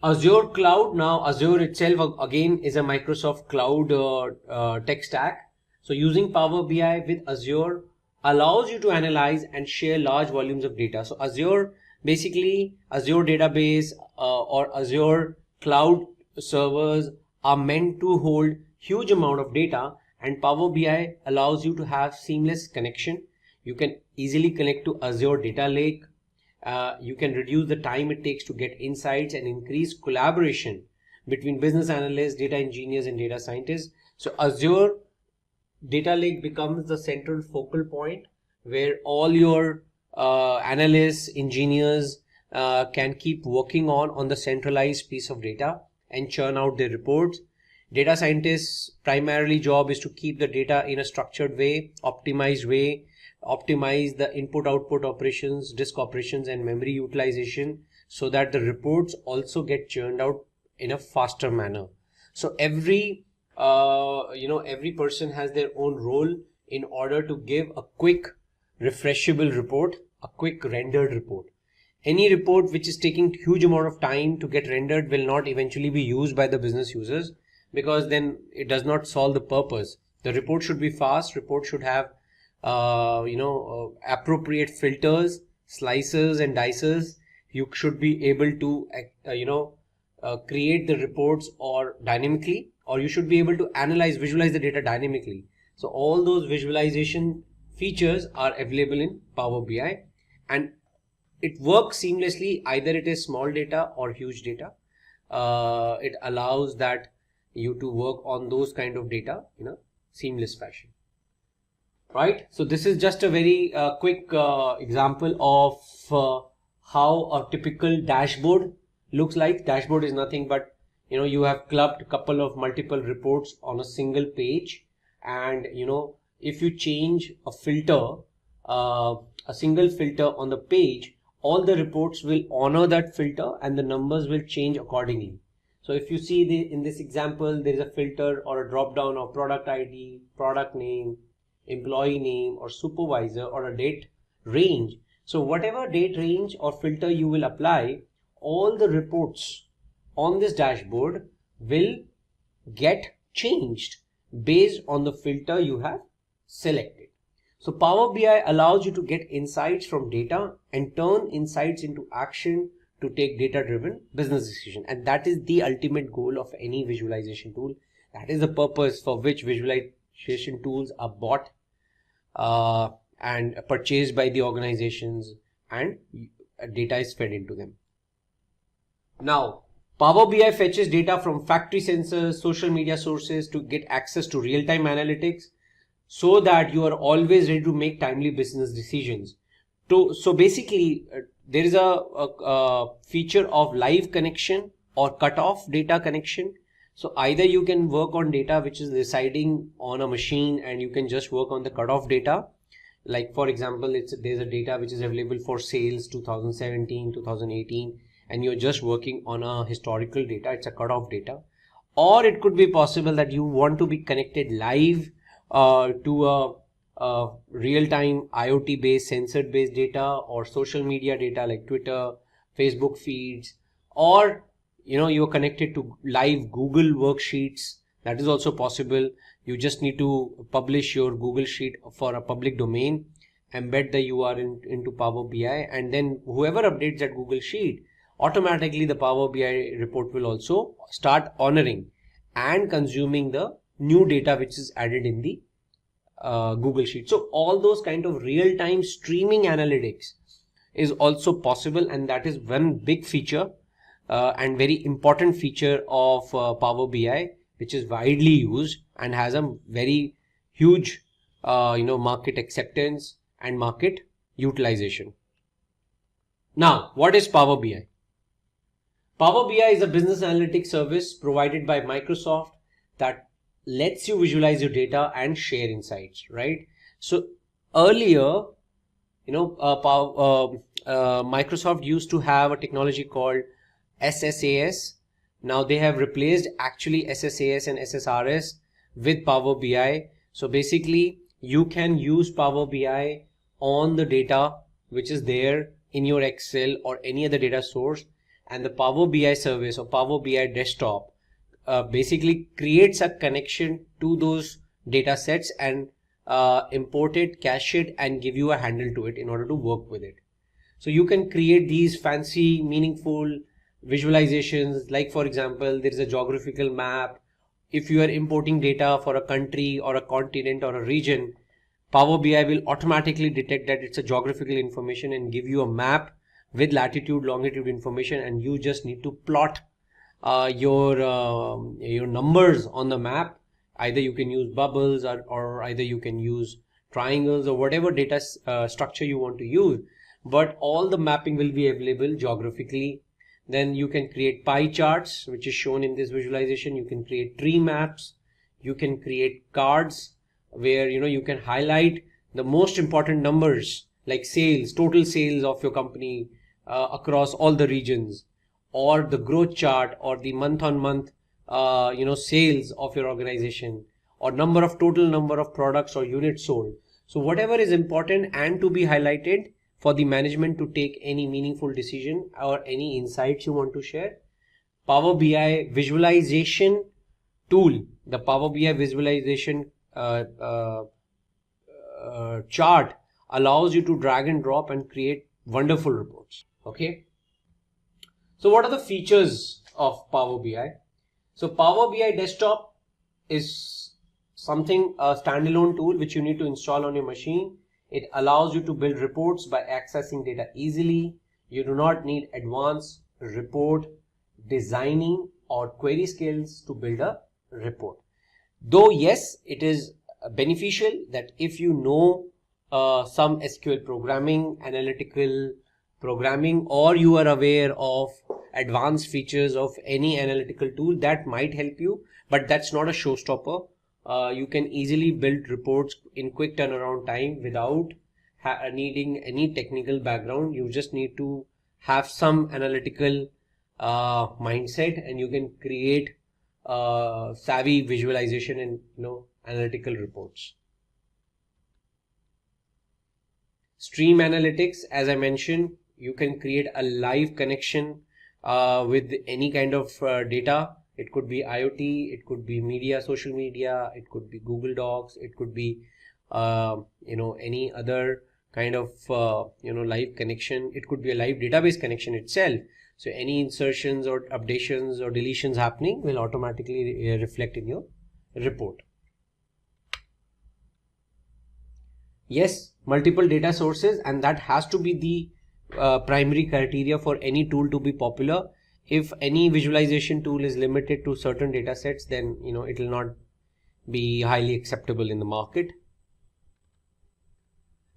Azure Cloud. Now Azure itself again is a Microsoft Cloud tech stack. So using Power BI with Azure allows you to analyze and share large volumes of data. So Azure, basically Azure database or Azure cloud servers are meant to hold huge amount of data, and Power BI allows you to have seamless connection. You can easily connect to Azure Data Lake. You can reduce the time it takes to get insights and increase collaboration between business analysts, data engineers, and data scientists. So Azure Data Lake becomes the central focal point where all your analysts, engineers can keep working on the centralized piece of data and churn out their reports. Data scientists' primarily job is to keep the data in a structured way, optimized way, optimize the input-output operations, disk operations, and memory utilization, so that the reports also get churned out in a faster manner. So every person has their own role in order to give a quick refreshable report, a quick rendered report. Any report which is taking huge amount of time to get rendered will not eventually be used by the business users, because then it does not solve the purpose. The report should be fast. Report should have appropriate filters, slices, and dices. You should be able to create the reports or dynamically, or you should be able to visualize the data dynamically. So all those visualization features are available in Power BI, and it works seamlessly. Either it is small data or huge data. It allows that you to work on those kind of data in a seamless fashion. Right. So this is just a very quick example of how a typical dashboard looks like. Dashboard is nothing but, you have clubbed a couple of multiple reports on a single page, and if you change a filter, a single filter on the page, all the reports will honor that filter and the numbers will change accordingly. So if you see in this example, there is a filter or a drop down of product ID, product name, employee name, or supervisor, or a date range. So whatever date range or filter you will apply, all the reports on this dashboard will get changed based on the filter you have selected. So Power BI allows you to get insights from data and turn insights into action to take data-driven business decision. And that is the ultimate goal of any visualization tool. That is the purpose for which visualization tools are bought and purchased by the organizations, and data is fed into them. Now, Power BI fetches data from factory sensors, social media sources to get access to real-time analytics, so that you are always ready to make timely business decisions. So basically, there is a feature of live connection or cut-off data connection. So either you can work on data which is residing on a machine and you can just work on the cut-off data. Like for example, there's a data which is available for sales 2017, 2018, and you're just working on a historical data. It's a cut-off data. Or it could be possible that you want to be connected live to a real-time IoT based, sensor based data, or social media data like Twitter, Facebook feeds, or you're connected to live Google worksheets. That is also possible. You just need to publish your Google sheet for a public domain, embed the URL into Power BI, and then whoever updates that Google sheet, automatically the Power BI report will also start honoring and consuming the new data which is added in the Google Sheet. So all those kind of real-time streaming analytics is also possible, and that is one big feature and very important feature of Power BI, which is widely used and has a very huge market acceptance and market utilization. Now, what is Power BI? Power BI is a business analytics service provided by Microsoft that lets you visualize your data and share insights, right? So earlier, Microsoft used to have a technology called SSAS. Now they have replaced actually SSAS and SSRS with Power BI. So basically you can use Power BI on the data which is there in your Excel or any other data source, and the Power BI service or Power BI desktop basically creates a connection to those data sets and import it, cache it, and give you a handle to it in order to work with it. So you can create these fancy, meaningful visualizations. Like for example, there is a geographical map. If you are importing data for a country or a continent or a region, Power BI will automatically detect that it's a geographical information and give you a map with latitude, longitude information, and you just need to plot your numbers on the map. Either you can use bubbles or either you can use triangles or whatever data structure you want to use, but all the mapping will be available geographically. Then you can create pie charts, which is shown in this visualization. You can create tree maps. You can create cards where you can highlight the most important numbers like sales, total sales of your company across all the regions, or the growth chart, or the month on month sales of your organization, or total number of products or units sold. So whatever is important and to be highlighted for the management to take any meaningful decision or any insights you want to share, Power BI visualization tool, the Power BI visualization chart allows you to drag and drop and create wonderful reports. Okay. So what are the features of Power BI? So Power BI desktop is something, a standalone tool which you need to install on your machine. It allows you to build reports by accessing data easily. You do not need advanced report designing or query skills to build a report. Though yes, it is beneficial that if you know some SQL programming, analytical programming, or you are aware of advanced features of any analytical tool, that might help you, but that's not a showstopper. You can easily build reports in quick turnaround time without needing any technical background. You just need to have some analytical mindset, and you can create savvy visualization and analytical reports. Stream analytics, as I mentioned, you can create a live connection with any kind of data. It could be IoT, it could be media, social media, it could be Google Docs, it could be any other kind of live connection. It could be a live database connection itself. So any insertions or updations or deletions happening will automatically reflect in your report. Yes, multiple data sources, and that has to be the primary criteria for any tool to be popular. If any visualization tool is limited to certain data sets, then it will not be highly acceptable in the market.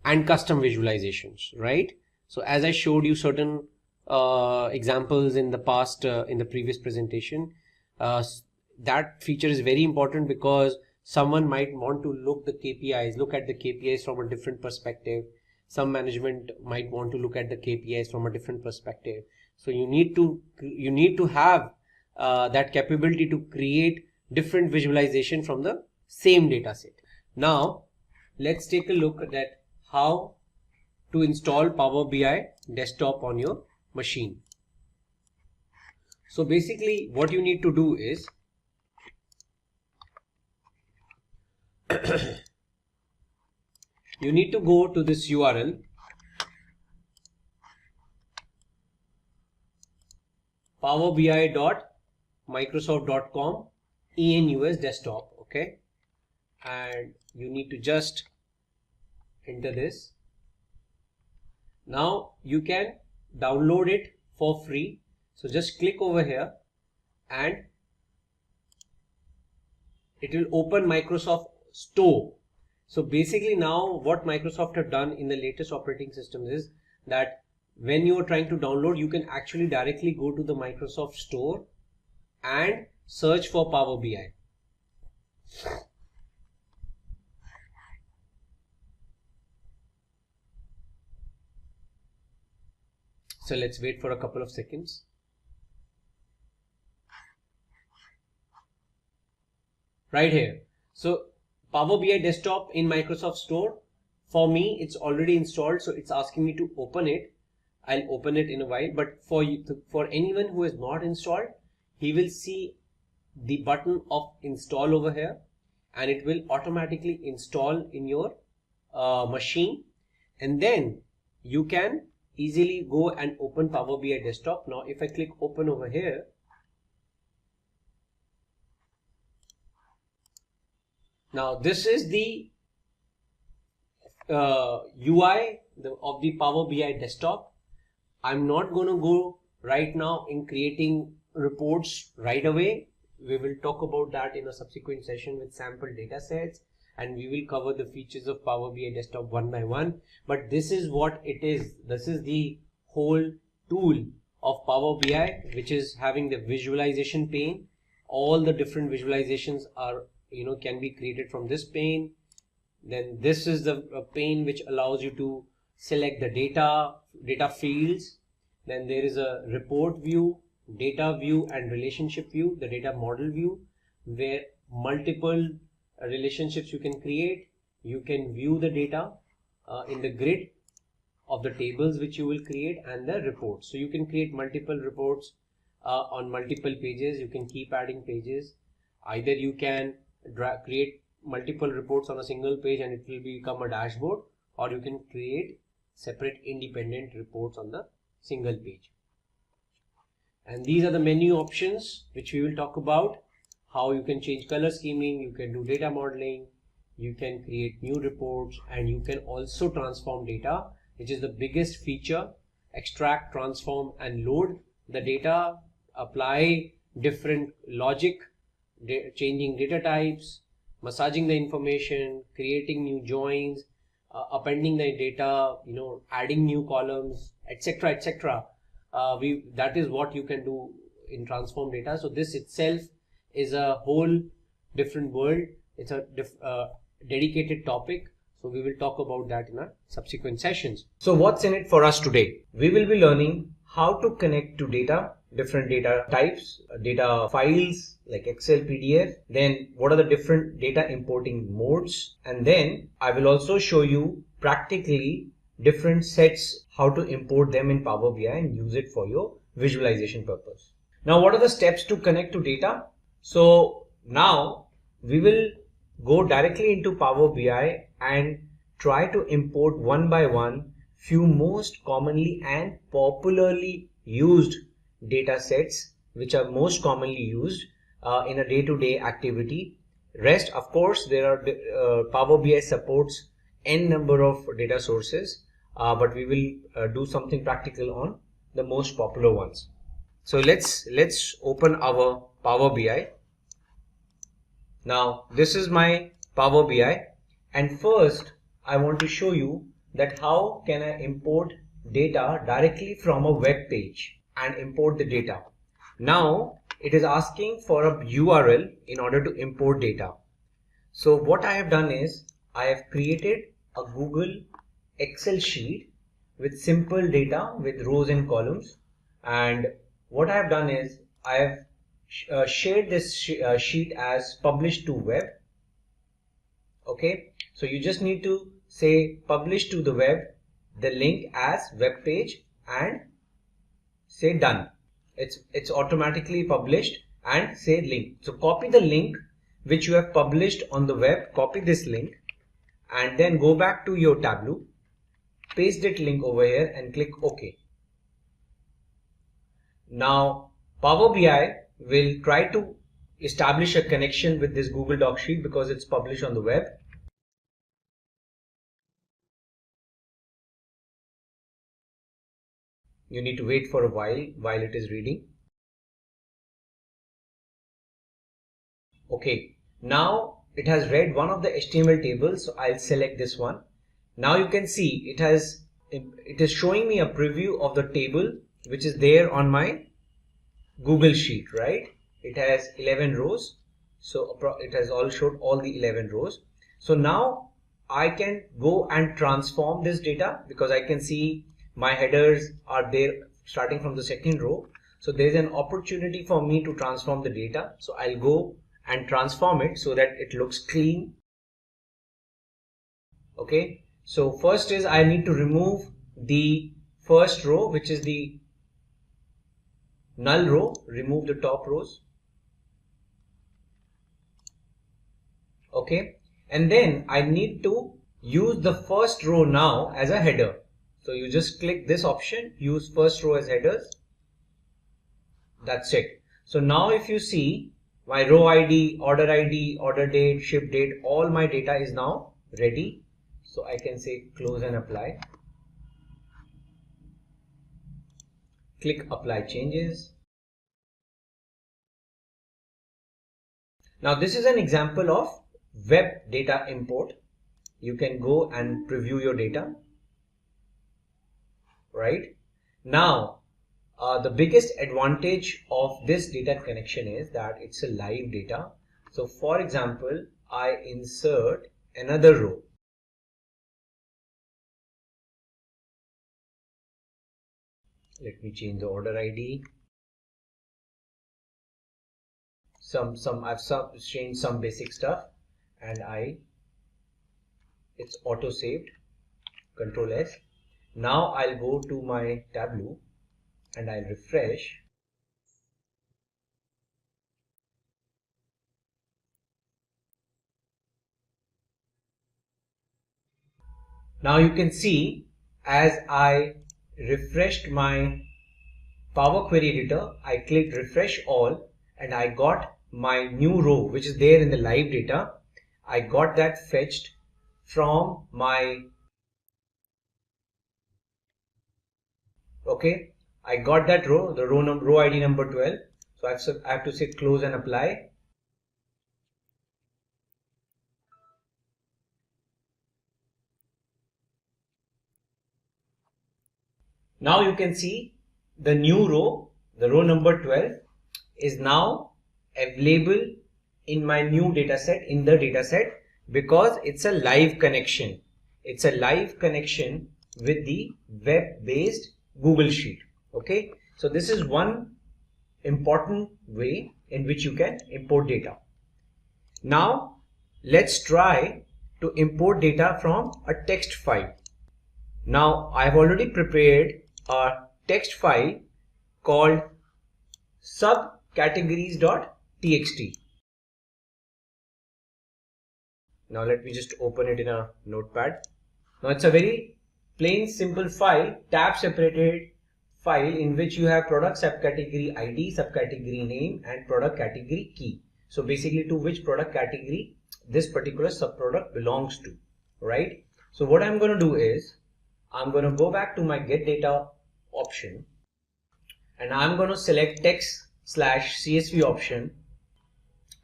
And custom visualizations, right? So as I showed you certain examples in the past, in the previous presentation, that feature is very important because someone might want to look at the KPIs from a different perspective. Some management might want to look at the KPIs from a different perspective. So you need to have that capability to create different visualization from the same data set. Now let's take a look at how to install Power BI desktop on your machine. So basically what you need to do is you need to go to this URL, powerbi.microsoft.com ENUS desktop. Okay, and you need to just enter this. Now you can download it for free. So just click over here and it will open Microsoft Store. So basically now what Microsoft have done in the latest operating systems is that when you are trying to download, you can actually directly go to the Microsoft Store and search for Power BI. So let's wait for a couple of seconds. Right here. So Power BI desktop in Microsoft Store. For me, it's already installed, so it's asking me to open it. I'll open it in a while, but for anyone who is not installed, he will see the button of install over here, and it will automatically install in your machine, and then you can easily go and open Power BI desktop. Now if I click open over here, now this is the UI of the Power BI desktop. I'm not going to go right now in creating reports right away. We will talk about that in a subsequent session with sample data sets, and we will cover the features of Power BI desktop one by one. But this is what it is. This is the whole tool of Power BI, which is having the visualization pane. All the different visualizations are, can be created from this pane. Then this is the pane which allows you to select the data fields. Then there is a report view, data view and relationship view, the data model view, where multiple relationships you can create. You can view the data in the grid of the tables which you will create, and the reports. So you can create multiple reports on multiple pages. You can keep adding pages. Either you can create multiple reports on a single page and it will become a dashboard, or you can create separate independent reports on the single page. And these are the menu options which we will talk about. How you can change color scheming, you can do data modeling, you can create new reports, and you can also transform data, which is the biggest feature. Extract, transform and load the data, apply different logic, changing data types, massaging the information, creating new joins, appending the data, adding new columns, etc., etc. That is what you can do in transform data. So this itself is a whole different world. It's a dedicated topic. So we will talk about that in our subsequent sessions. So what's in it for us today? We will be learning how to connect to data, different data types, data files like Excel, PDF, then what are the different data importing modes, and then I will also show you practically different sets, how to import them in Power BI and use it for your visualization purpose. Now what are the steps to connect to data? So now we will go directly into Power BI and try to import one by one few most commonly and popularly used data sets which are most commonly used in a day-to-day activity. Rest, of course, there are Power BI supports n number of data sources, but we will do something practical on the most popular ones. So let's open our Power BI. Now this is my Power BI, and first I want to show you that how can I import data directly from a web page and import the data. Now it is asking for a URL in order to import data. So what I have done is I have created a Google Excel sheet with simple data with rows and columns, and what I have done is I have shared this sheet as published to web. Okay, so you just need to say publish to the web, the link as web page, and say done. It's automatically published, and say link. So copy the link which you have published on the web, copy this link, and then go back to your Tableau, paste that link over here and click OK. Now Power BI will try to establish a connection with this Google Doc sheet because it's published on the web. You need to wait for a while it is reading. Okay, now it has read one of the HTML tables, so I'll select this one. Now you can see it is showing me a preview of the table which is there on my Google Sheet, right? It has 11 rows, so it has showed all the 11 rows. So now I can go and transform this data because I can see my headers are there starting from the second row. So there is an opportunity for me to transform the data. So I'll go and transform it so that it looks clean. Okay, so first is I need to remove the first row, which is the null row. Remove the top rows. Okay, and then I need to use the first row now as a header. So you just click this option, use first row as headers. That's it. So now if you see, my row ID, order date, ship date, all my data is now ready. So I can say close and apply. Click apply changes. Now this is an example of web data import. You can go and preview your data. Right? Now the biggest advantage of this data connection is that it's a live data. So for example, I insert another row. Let me change the order ID. I've changed some basic stuff, and it's auto saved. Control S. Now I'll go to my Tableau and I'll refresh. Now you can see as I refreshed my Power Query editor, I clicked refresh all and I got my new row which is there in the live data. I got that fetched from my, okay, I got that row, the row ID number 12. So I have to say close and apply. Now you can see the new row, the row number 12 is now available in my new dataset, in the dataset, because it's a live connection. It's a live connection with the web-based Google Sheet. Okay, so this is one important way in which you can import data. Now let's try to import data from a text file. Now I have already prepared a text file called subcategories.txt. Now let me just open it in a notepad. Now it's a very plain simple file, tab separated file in which you have product subcategory ID, subcategory name and product category key. So basically to which product category this particular subproduct belongs to, right? So what I'm going to do is I'm going to go back to my get data option and I'm going to select text/CSV option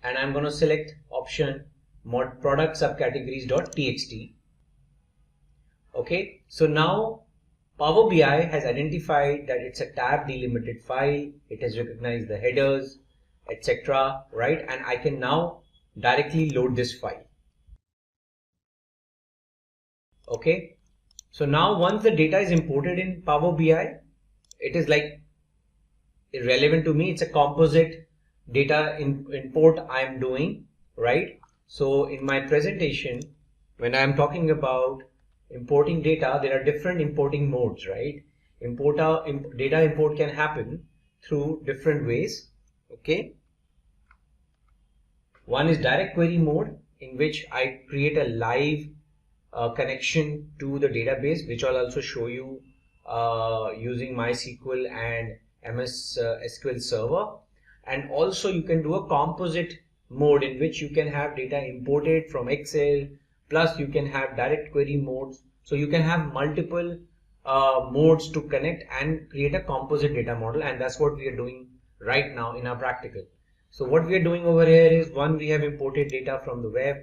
and I'm going to select option mod product subcategories.txt. Okay, so now Power BI has identified that it's a tab delimited file, it has recognized the headers, etc. right, and I can now directly load this file. Okay, so now once the data is imported in Power BI, it is like irrelevant to me. It's a composite data import I am doing, right? So in my presentation, when I am talking about importing data, there are different importing modes, right? Data import can happen through different ways. Okay, one is direct query mode, in which I create a live connection to the database, which I'll also show you using MySQL and MS SQL Server. And also you can do a composite mode in which you can have data imported from Excel, plus you can have direct query modes. So you can have multiple modes to connect and create a composite data model, and that's what we are doing right now in our practical. So what we are doing over here is, one, we have imported data from the web.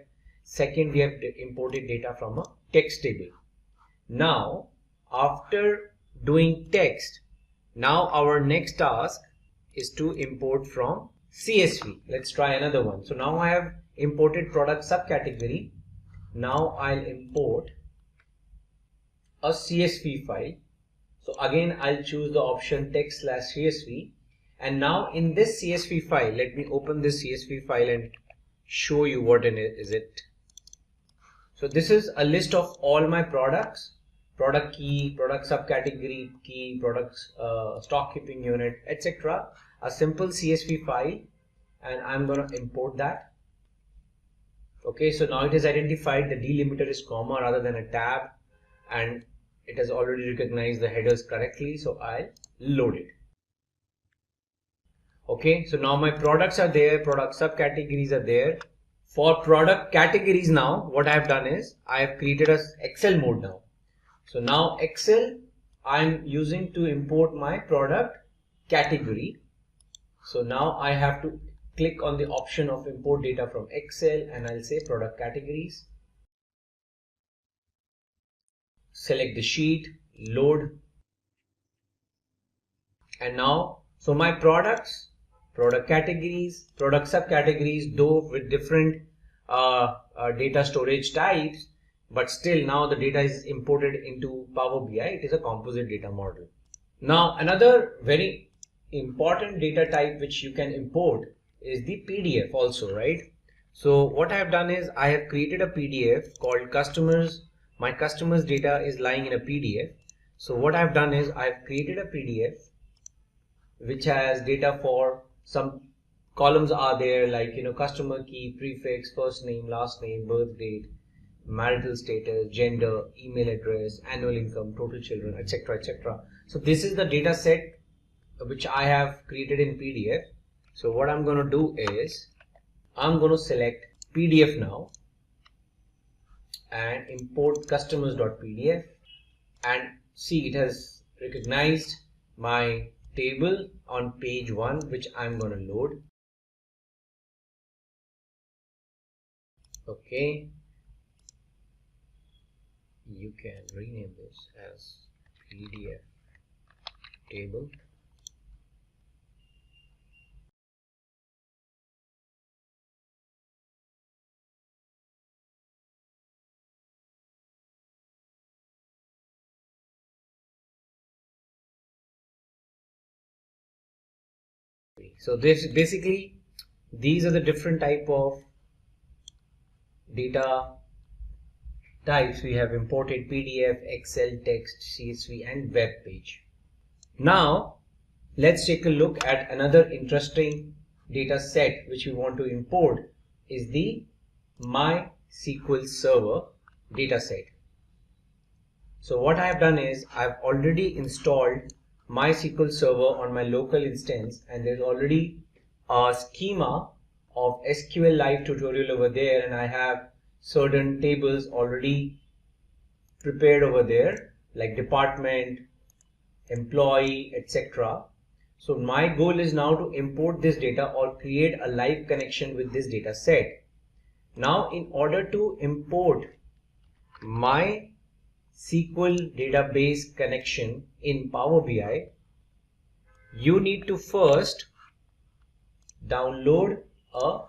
Second, we have imported data from a text table. Now, after doing text, now our next task is to import from CSV. Let's try another one. So now I have imported product subcategory. Now I'll import a CSV file. So again, I'll choose the option text/CSV. And now in this CSV file, let me open this CSV file and show you what is it. So this is a list of all my products, product key, product subcategory key, products, stock keeping unit, etc. A simple CSV file, and I'm going to import that. Okay, so now it has identified the delimiter is comma rather than a tab, and it has already recognized the headers correctly, so I'll load it. Okay, so now my products are there, product subcategories are there. For product categories, now what I have done is I have created a Excel mode now. So now Excel I'm using to import my product category. So now I have to click on the option of import data from Excel, and I'll say product categories. Select the sheet, load, and now, so my products, product categories, product subcategories, though with different data storage types, but still now the data is imported into Power BI. It is a composite data model. Now another very important data type which you can import is the PDF also, right? So what I have done is I have created a PDF called customers. My customers data is lying in a PDF. So what I've done is I've created a PDF which has data for some columns are there, like, you know, customer key, prefix, first name, last name, birth date, marital status, gender, email address, annual income, total children, etc., etc. So this is the data set which I have created in PDF. So what I'm going to do is I'm going to select PDF now and import customers.pdf, and see it has recognized my table on page 1 which I'm going to load. Okay, you can rename this as PDF table. So this basically, these are the different type of data types we have imported: PDF, Excel, text, CSV, and web page. Now let's take a look at another interesting data set which we want to import, is the MySQL Server data set. So what I have done is I've already installed MySQL Server on my local instance, and there's already a schema of SQL live tutorial over there, and I have certain tables already prepared over there, like department, employee, etc. So my goal is now to import this data or create a live connection with this data set. Now in order to import my SQL database connection in Power BI, you need to first download a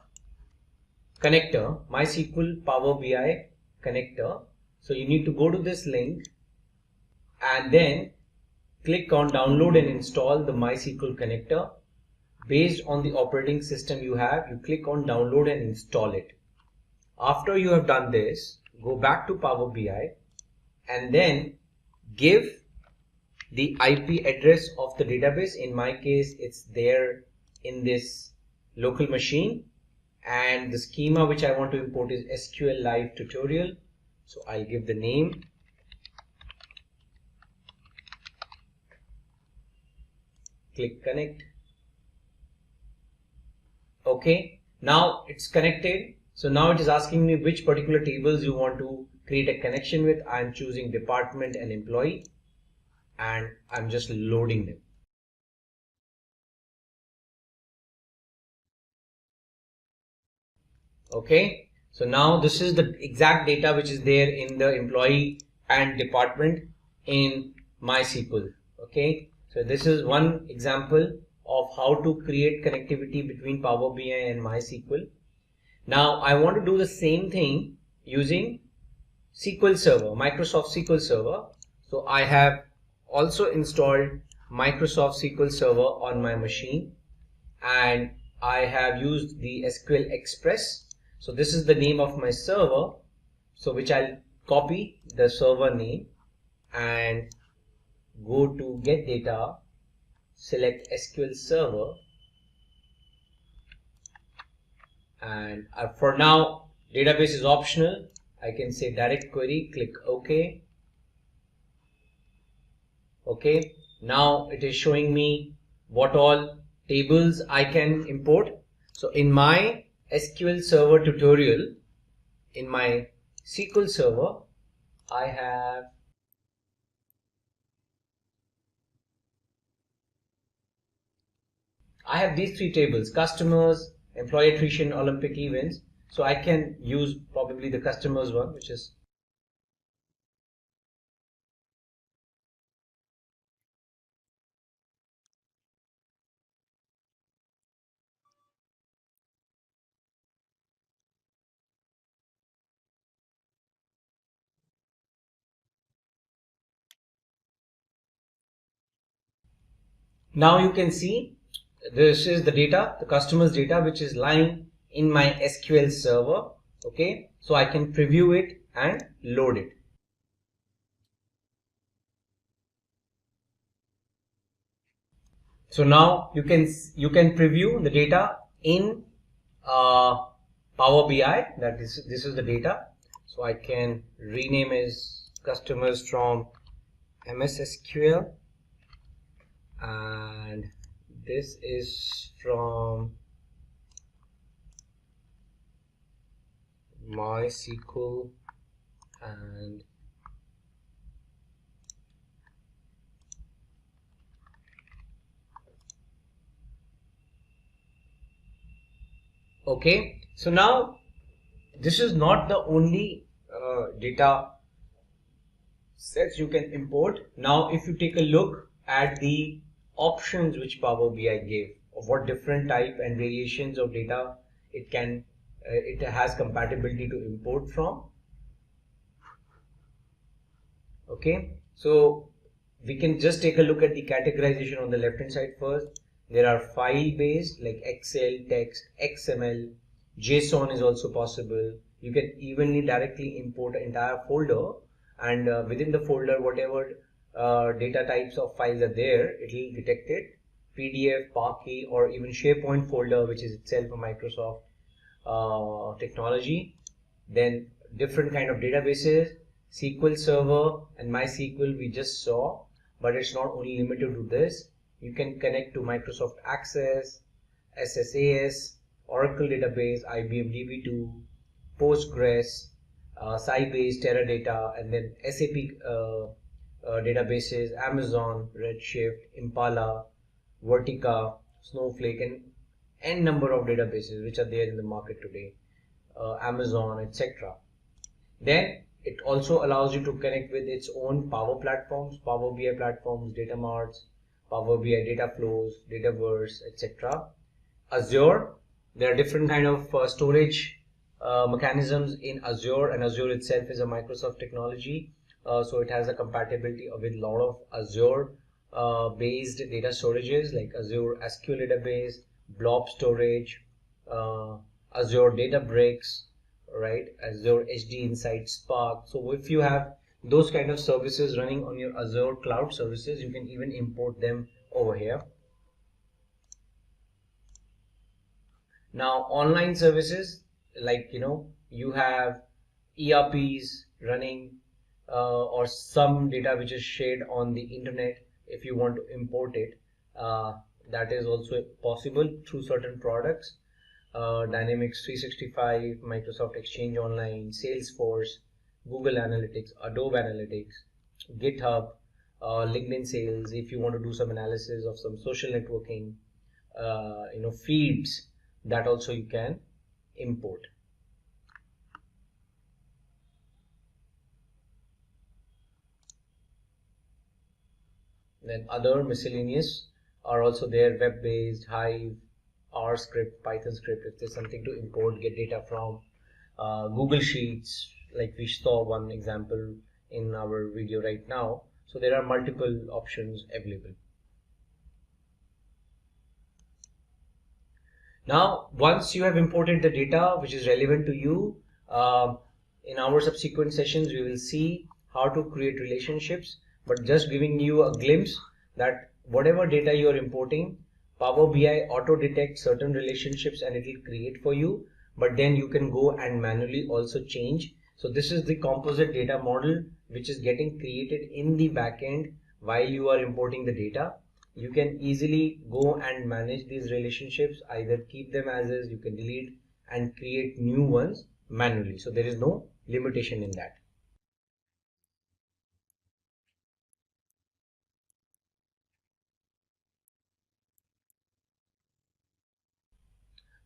connector, MySQL Power BI connector. So you need to go to this link and then click on download and install the MySQL connector. Based on the operating system you have, you click on download and install it. After you have done this, go back to Power BI and then give the IP address of the database. In my case, it's there in this local machine, and the schema which I want to import is SQL live tutorial. So I'll give the name, click connect. Okay, now it's connected. So now it is asking me which particular tables you want to create a connection with. I'm choosing department and employee. and I'm just loading them. Okay, so now this is the exact data which is there in the employee and department in MySQL. Okay, so this is one example of how to create connectivity between Power BI and MySQL. Now I want to do the same thing using SQL Server, Microsoft SQL Server. So I have also installed Microsoft SQL Server on my machine, and I have used the SQL Express. So this is the name of my server, so which I'll copy the server name and go to get data, select SQL Server, and for now database is optional. I can say direct query, click OK. Okay, now it is showing me what all tables I can import. So in my SQL Server tutorial, in my SQL Server, I have these three tables: customers, employee attrition, Olympic events. So I can use probably the customers one, which is now you can see this is the data, the customers data, which is lying in my SQL Server. Okay, so I can preview it and load it. So now you can preview the data in Power BI. That is, this is the data. So I can rename as customers from MS SQL, and this is from MySQL, and okay. So now this is not the only data sets you can import. Now if you take a look at the options which Power BI gave, of what different type and variations of data it can it has compatibility to import from. Okay, so we can just take a look at the categorization on the left hand side first. There are file based like Excel, text, XML, JSON is also possible. You can evenly directly import an entire folder, and within the folder whatever data types of files are there, it will detect it. PDF, Parquet, or even SharePoint folder, which is itself a Microsoft technology. Then different kind of databases, SQL Server and MySQL we just saw, but it's not only limited to this. You can connect to Microsoft Access, SSAS, Oracle database, IBM DB2, Postgres, Sybase, Teradata, and then SAP databases, Amazon, Redshift, Impala, Vertica, Snowflake, and n number of databases which are there in the market today, Amazon, etc. Then it also allows you to connect with its own Power platforms, Power BI platforms, data marts, Power BI data flows, Dataverse, etc. Azure, there are different kind of storage mechanisms in Azure, and Azure itself is a Microsoft technology, so it has a compatibility with a lot of Azure based data storages like Azure SQL database, blob storage, Azure Databricks, right, Azure HD Insight, Spark. So if you have those kind of services running on your Azure cloud services, you can even import them over here. Now online services, like you have ERPs running or some data which is shared on the internet. If you want to import it, that is also possible through certain products. Dynamics 365, Microsoft Exchange Online, Salesforce, Google Analytics, Adobe Analytics, GitHub, LinkedIn sales, if you want to do some analysis of some social networking, feeds, that also you can import. Then other miscellaneous are also there, web-based, Hive, R script, Python script, if there's something to import, get data from. Google Sheets, like we saw one example in our video right now. So there are multiple options available. Now, once you have imported the data which is relevant to you, in our subsequent sessions we will see how to create relationships, but just giving you a glimpse that whatever data you are importing, Power BI auto detects certain relationships and it will create for you, but then you can go and manually also change. So this is the composite data model which is getting created in the backend while you are importing the data. You can easily go and manage these relationships, either keep them as is, you can delete and create new ones manually. So there is no limitation in that.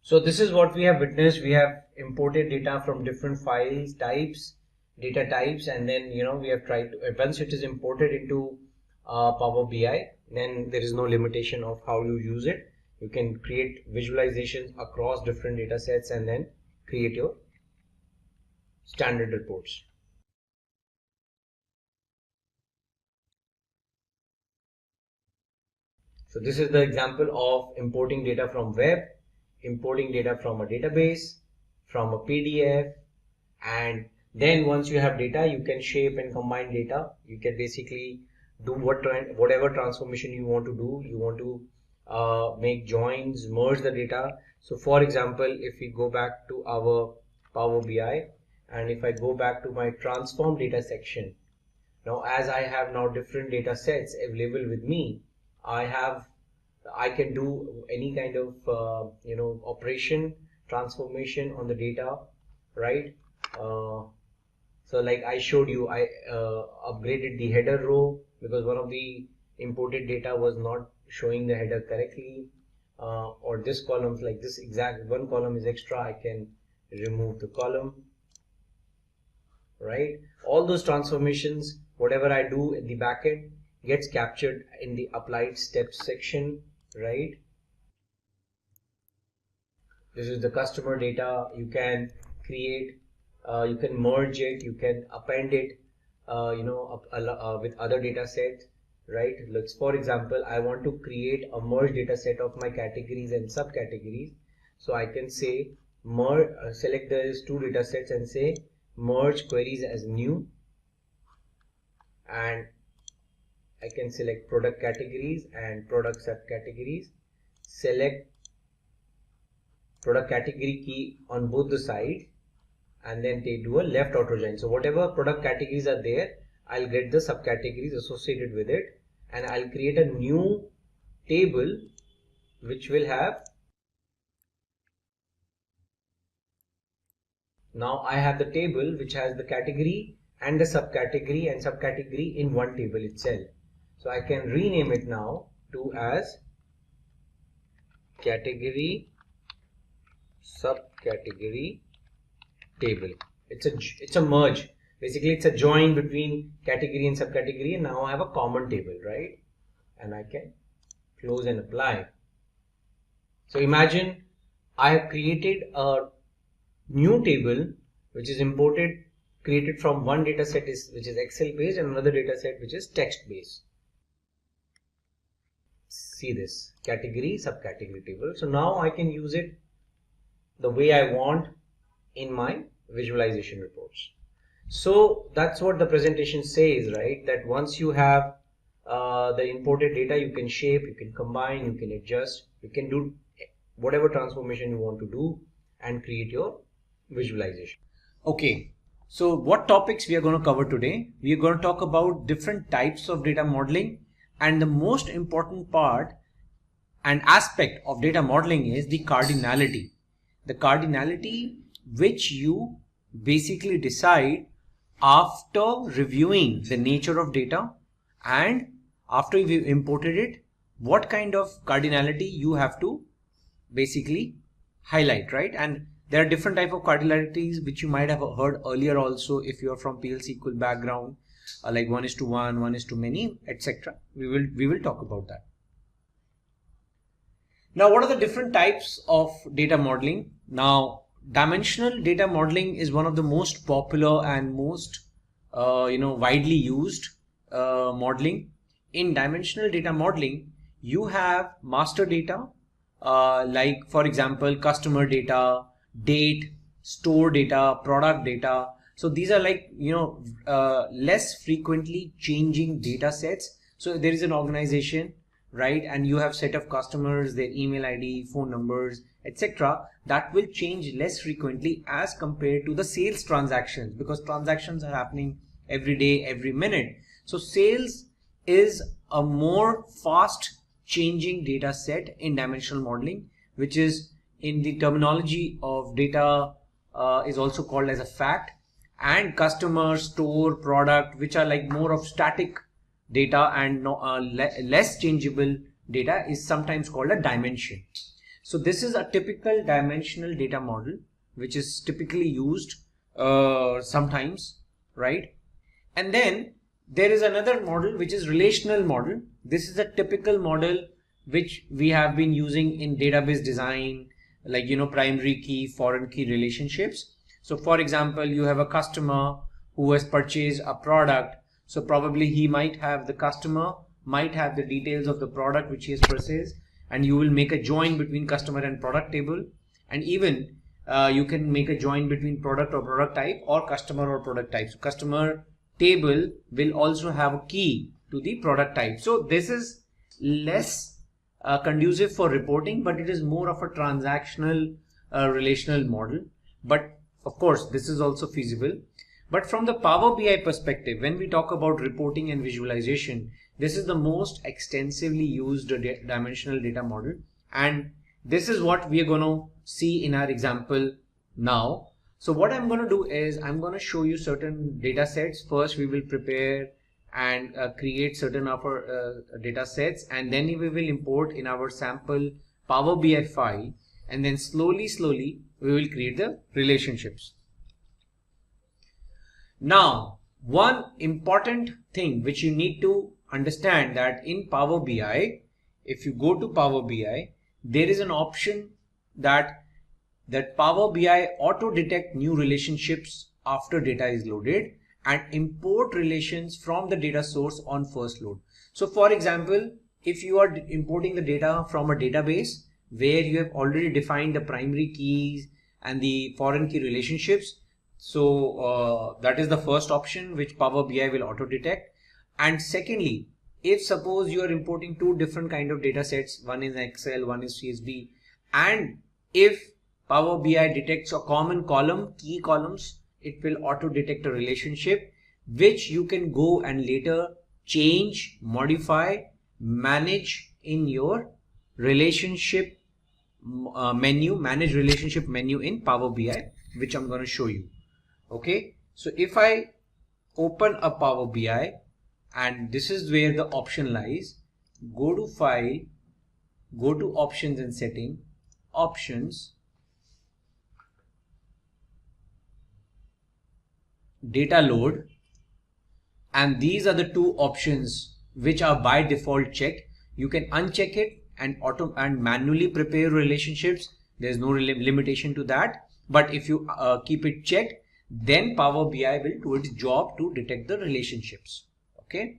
So this is what we have witnessed. We have imported data from different files types, data types, and then we have tried to, once it is imported into Power BI, then there is no limitation of how you use it. You can create visualizations across different data sets and then create your standard reports. So this is the example of importing data from web, importing data from a database, from a PDF, and then once you have data, you can shape and combine data. You can basically do whatever transformation you want to do. You want to make joins, merge the data. So for example, if we go back to our Power BI and if I go back to my transform data section, now as I have now different data sets available with me, I can do any kind of operation, transformation on the data, right? So like I showed you, I upgraded the header row because one of the imported data was not showing the header correctly, or this columns, like this exact one column is extra, I can remove the column, right? All those transformations, whatever I do in the backend gets captured in the applied steps section, right? This is the customer data. You can create, you can merge it, you can append it, with other data sets, right? Let's, for example, I want to create a merge data set of my categories and subcategories. So I can say merge, select these two data sets and say merge queries as new, and I can select product categories and product subcategories, select product category key on both the sides, and then they do a left auto join. So whatever product categories are there, I'll get the subcategories associated with it, and I'll create a new table which will have, now I have the table which has the category and the subcategory and subcategory in one table itself. So I can rename it now to as category subcategory table. It's a merge. Basically, it's a join between category and subcategory, and now I have a common table, right? And I can close and apply. So imagine I have created a new table which is created from one data set which is Excel based and another data set which is text based. See this category subcategory table. So now I can use it the way I want in my visualization reports. So that's what the presentation says, right? That once you have the imported data, you can shape, you can combine, you can adjust, you can do whatever transformation you want to do and create your visualization. Okay, so what topics we are going to cover today? We are going to talk about different types of data modeling, and the most important part and aspect of data modeling is the cardinality. The cardinality which you basically decide after reviewing the nature of data and after you've imported it, what kind of cardinality you have to basically highlight, right? And there are different type of cardinalities which you might have heard earlier also if you're from PL SQL background, like 1:1, 1:many, etc. We will talk about that. Now, what are the different types of data modeling? Now, dimensional data modeling is one of the most popular and most widely used modeling. In dimensional data modeling, you have master data, like for example customer data, date, store data, product data. So these are like less frequently changing data sets. So there is an organization, right, and you have set of customers, their email ID, phone numbers, etc. that will change less frequently as compared to the sales transactions, because transactions are happening every day, every minute. So sales is a more fast changing data set in dimensional modeling, which is in the terminology of data is also called as a fact, and customer, store, product, which are like more of static data and less changeable data, is sometimes called a dimension. So this is a typical dimensional data model which is typically used sometimes, right? And then there is another model which is relational model. This is a typical model which we have been using in database design, like primary key, foreign key relationships. So for example, you have a customer who has purchased a product. So probably the customer might have the details of the product which he has purchased, and you will make a join between customer and product table. And even you can make a join between product or product type or customer or product type. So customer table will also have a key to the product type. So this is less conducive for reporting, but it is more of a transactional relational model. But of course, this is also feasible. But from the Power BI perspective, when we talk about reporting and visualization, this is the most extensively used dimensional data model. And this is what we are going to see in our example now. So what I'm going to do is I'm going to show you certain data sets. First, we will prepare and create certain of our data sets, and then we will import in our sample Power BI file, and then slowly we will create the relationships. Now, one important thing which you need to understand, that in Power BI, if you go to Power BI, there is an option that Power BI auto detect new relationships after data is loaded and import relations from the data source on first load. So for example, if you are importing the data from a database where you have already defined the primary keys and the foreign key relationships, so that is the first option which Power BI will auto detect. And secondly, if suppose you are importing two different kind of data sets, one is Excel, one is CSV, and if Power BI detects a common column, key columns, it will auto detect a relationship which you can go and later change, modify, manage in your relationship menu, manage relationship menu in Power BI, which I'm going to show you. Okay, so if I open a Power BI, and this is where the option lies, go to File, go to Options and Setting, Options, Data Load, and these are the two options which are by default checked. You can uncheck it and manually prepare relationships. There's no limitation to that, but if you keep it checked, then Power BI will do its job to detect the relationships. Okay.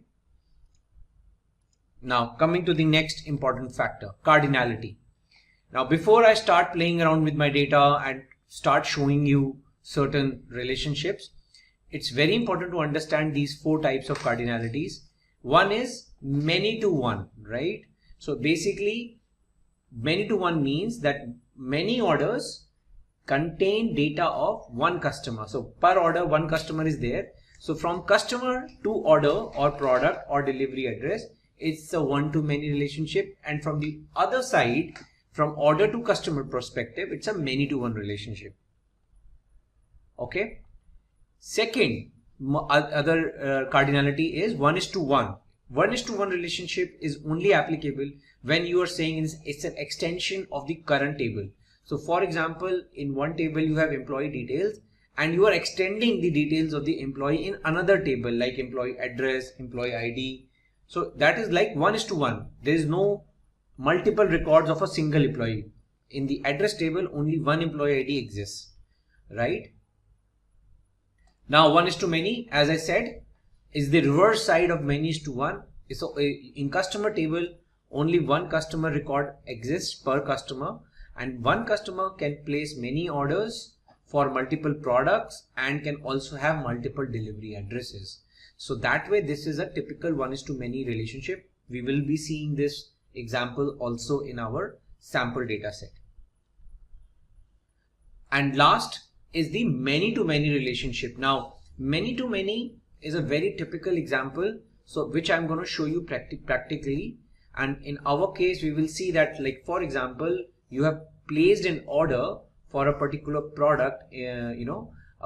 Now coming to the next important factor, cardinality. Now before I start playing around with my data and start showing you certain relationships, it's very important to understand these four types of cardinalities. One is many to one, right? So basically many to one means that many orders contain data of one customer. So per order, one customer is there. So from customer to order or product or delivery address, it's a one-to-many relationship. And from the other side, from order to customer perspective, it's a many-to-one relationship. Okay. Second, other cardinality is 1:1. 1:1 relationship is only applicable when you are saying it's an extension of the current table. So for example, in one table you have employee details and you are extending the details of the employee in another table like employee address, employee ID. So that is like 1:1. There is no multiple records of a single employee. In the address table, only one employee ID exists, right? Now 1:many, as I said, is the reverse side of many:1. So in customer table, only one customer record exists per customer, and one customer can place many orders for multiple products and can also have multiple delivery addresses. So that way, this is a typical 1:many relationship. We will be seeing this example also in our sample data set. And last is the many-to-many relationship. Now, many-to-many is a very typical example, so which I'm going to show you practically. And in our case, we will see that, like for example, you have placed an order for a particular product,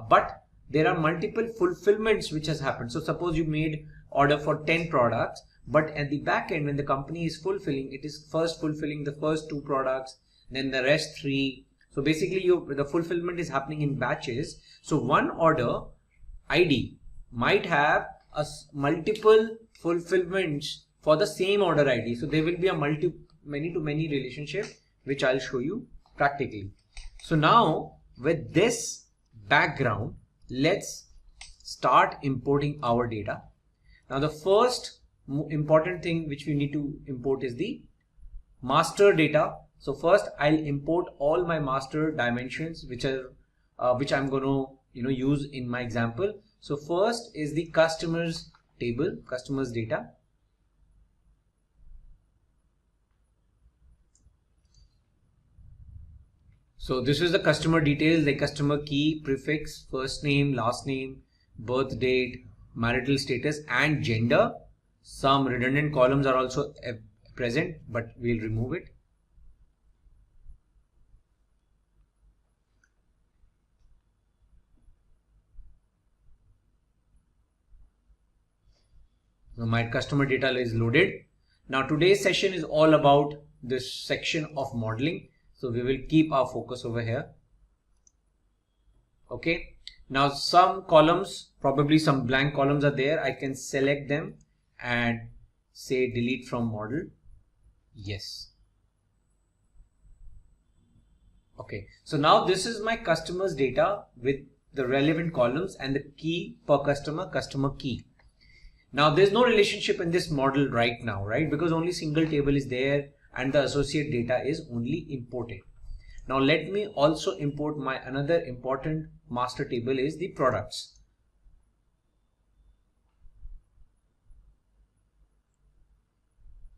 but there are multiple fulfillments which has happened. So suppose you made order for 10 products, but at the back end, when the company is fulfilling, it is first fulfilling the first 2 products, then the rest 3. So basically the fulfillment is happening in batches. So one order ID might have multiple fulfillments for the same order ID. So there will be a many-to-many relationship, which I'll show you practically. So now with this background, let's start importing our data. Now the first important thing which we need to import is the master data. So first I'll import all my master dimensions which I'm going to use in my example. So first is the customers table, customers data. So this is the customer details, the customer key, prefix, first name, last name, birth date, marital status and gender. Some redundant columns are also present, but we'll remove it. So my customer data is loaded. Now today's session is all about this section of modeling. So we will keep our focus over here. Okay. Now some columns, probably some blank columns are there. I can select them and say delete from model. Yes. Okay. So now this is my customers data with the relevant columns and the key per customer, customer key. Now there's no relationship in this model right now, right? Because only single table is there and the associate data is only imported. Now let me also import my another important master table is the products.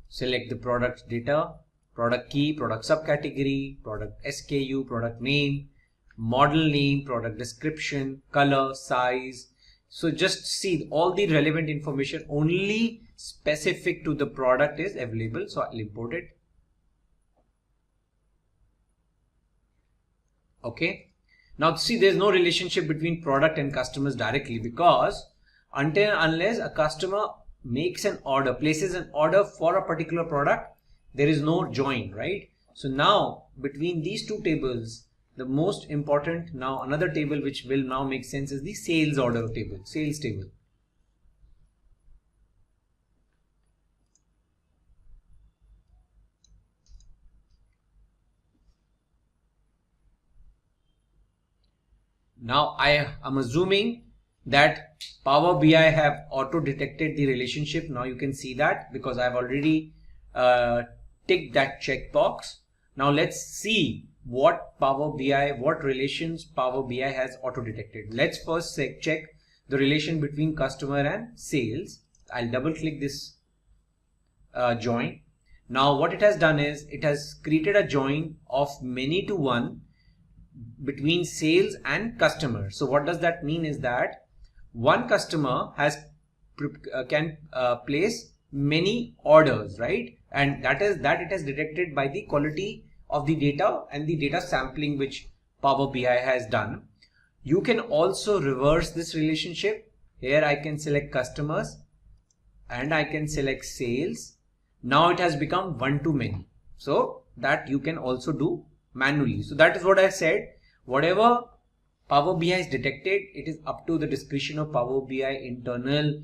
Select the product data, product key, product subcategory, product SKU, product name, model name, product description, color, size. So just see all the relevant information only specific to the product is available. So I'll import it. Okay. Now see, there's no relationship between product and customers directly because unless a customer makes an order, places an order for a particular product, there is no join, right? So now between these two tables, the most important now another table which will now make sense is the sales order table, sales table. Now I am assuming that Power BI have auto detected the relationship. Now you can see that because I've already ticked that checkbox. Now let's see what relations Power BI has auto detected. Let's first check the relation between customer and sales. I'll double click this join. Now what it has done is it has created a join of many-to-one between sales and customer. So what does that mean is that one customer can place many orders, right? And that it has detected by the quality of the data and the data sampling which Power BI has done. You can also reverse this relationship. Here I can select customers. and I can select sales. Now it has become one to many. So that you can also do manually. So that is what I said. Whatever Power BI is detected, it is up to the discretion of Power BI internal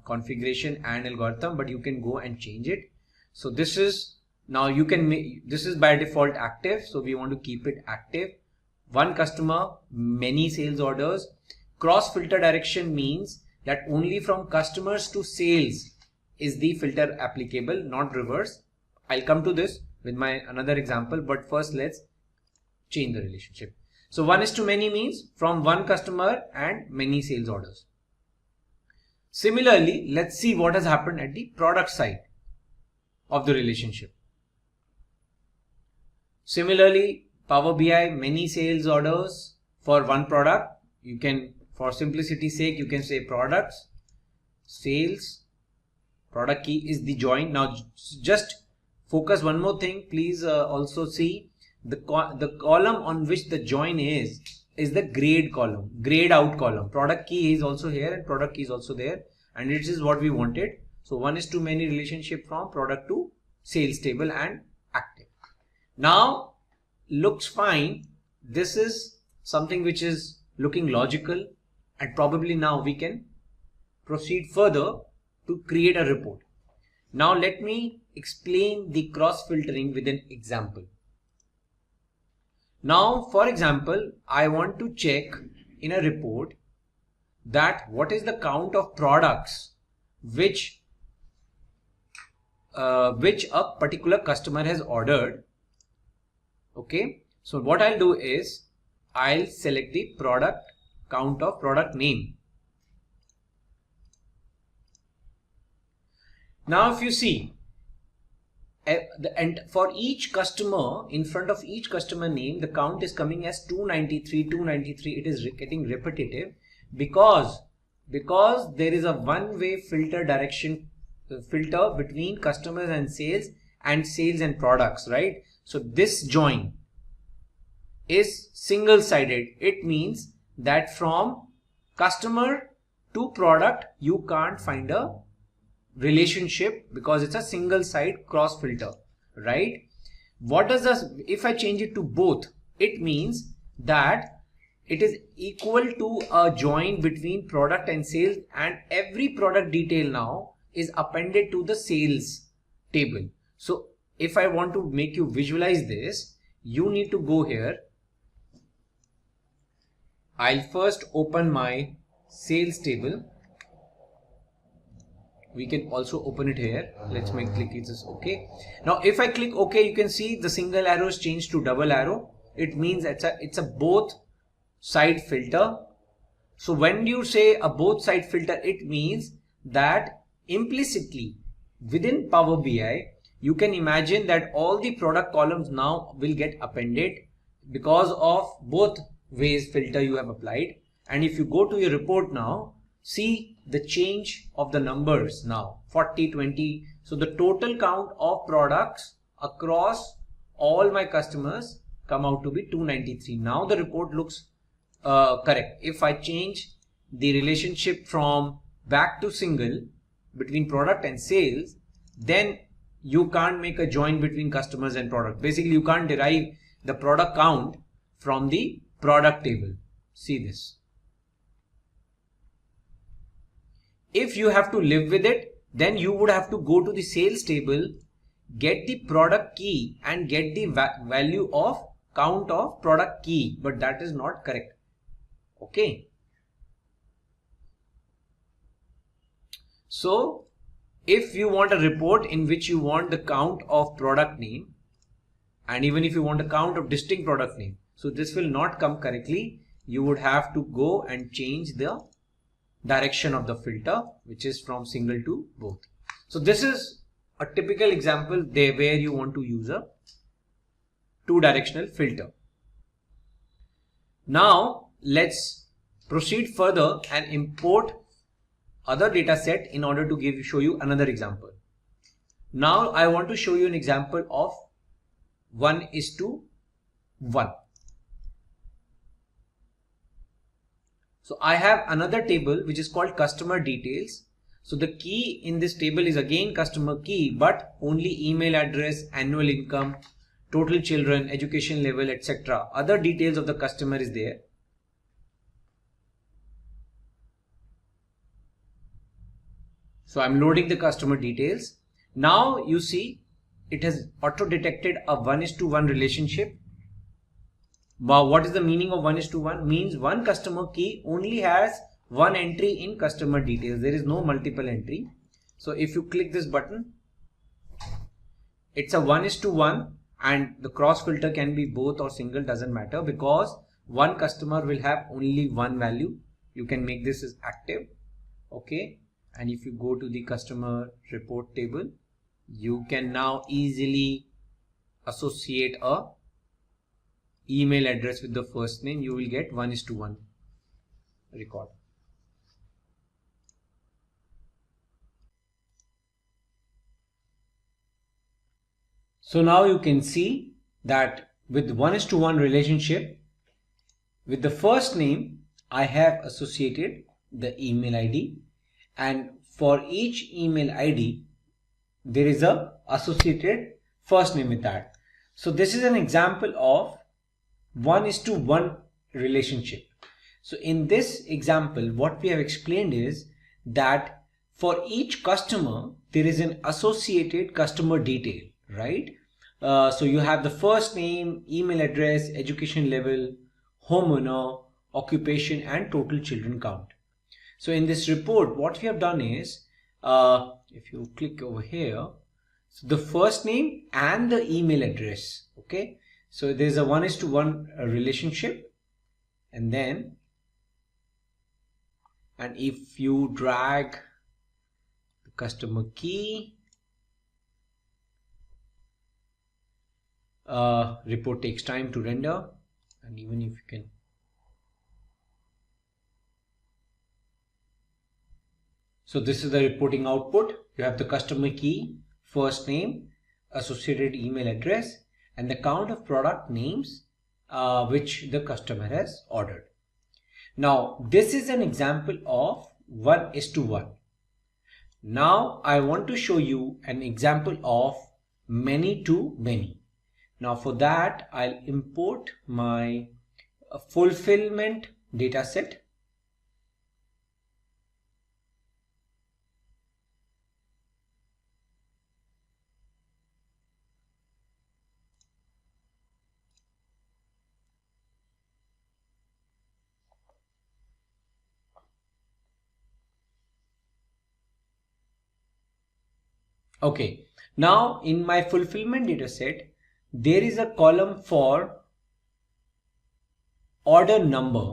configuration and algorithm, but you can go and change it. So this is, now you can make, this is by default active, so we want to keep it active. One customer, many sales orders. Cross filter direction means that only from customers to sales is the filter applicable, not reverse. I'll come to this with my another example, but first let's change the relationship. So 1:many means from one customer and many sales orders. Similarly, let's see what has happened at the product side of the relationship. Similarly, Power BI, many sales orders for one product. You can, for simplicity's sake, you can say products, sales, product key is the join. Now just focus one more thing. Please also see the column on which the join is the grade column, grade out column. Product key is also here and product key is also there, and it is what we wanted. So 1:many relationship from product to sales table and active. Now looks fine. This is something which is looking logical, and probably now we can proceed further to create a report. Now let me explain the cross filtering with an example. Now, for example, I want to check in a report that what is the count of products which a particular customer has ordered. Okay, so what I'll do is I'll select the product count of product name. Now if you see, and for each customer, in front of each customer name, the count is coming as 293. It is getting repetitive because there is a one-way filter direction filter between customers and sales and products, right? So this join is single-sided. It means that from customer to product you can't find a relationship because it's a single side cross filter, right? What does this, if I change it to both, it means that it is equal to a join between product and sales, and every product detail now is appended to the sales table. So if I want to make you visualize this, you need to go here. I'll first open my sales table. We can also open it here. Let's make click this OK. Now if I click OK, you can see the single arrow is changed to double arrow. It means it's a both side filter. So when you say a both side filter, it means that implicitly within Power BI you can imagine that all the product columns now will get appended because of both ways filter you have applied. And if you go to your report now, see the change of the numbers now 40, 20. So the total count of products across all my customers come out to be 293. Now the report looks correct. If I change the relationship from back to single between product and sales, then you can't make a join between customers and product. Basically you can't derive the product count from the product table. See this. If you have to live with it, then you would have to go to the sales table, get the product key and get the value of count of product key, but that is not correct. Okay. So if you want a report in which you want the count of product name, and even if you want a count of distinct product name, so this will not come correctly. You would have to go and change the direction of the filter, which is from single to both. So this is a typical example there where you want to use a two-directional filter. Now let's proceed further and import other data set in order to show you another example. Now I want to show you an example of 1:1. So I have another table which is called customer details. So the key in this table is again customer key, but only email address, annual income, total children, education level, etc. Other details of the customer is there. So I'm loading the customer details. Now you see it has auto detected a 1:1 relationship. Now what is the meaning of 1:1? Means one customer key only has one entry in customer details. There is no multiple entry. So if you click this button, it's a 1:1, and the cross filter can be both or single, doesn't matter, because one customer will have only one value. You can make this as active. Okay. And if you go to the customer report table, you can now easily associate a email address with the first name. You will get 1:1 record. So now you can see that with 1:1 relationship, with the first name, I have associated the email ID, and for each email ID, there is a associated first name with that. So this is an example of 1:1 relationship. So in this example, what we have explained is that for each customer, there is an associated customer detail, right? So you have the first name, email address, education level, homeowner, occupation, and total children count. So in this report, what we have done is, if you click over here, so the first name and the email address. Okay, so there's a 1:1 relationship, and if you drag the customer key, report takes time to render, and even if you can, so this is the reporting output. You have the customer key, first name, associated email address, and the count of product names which the customer has ordered. Now this is an example of 1:1. Now I want to show you an example of many to many. Now for that, I'll import my fulfillment data set. Okay, now in my fulfillment data set, there is a column for order number.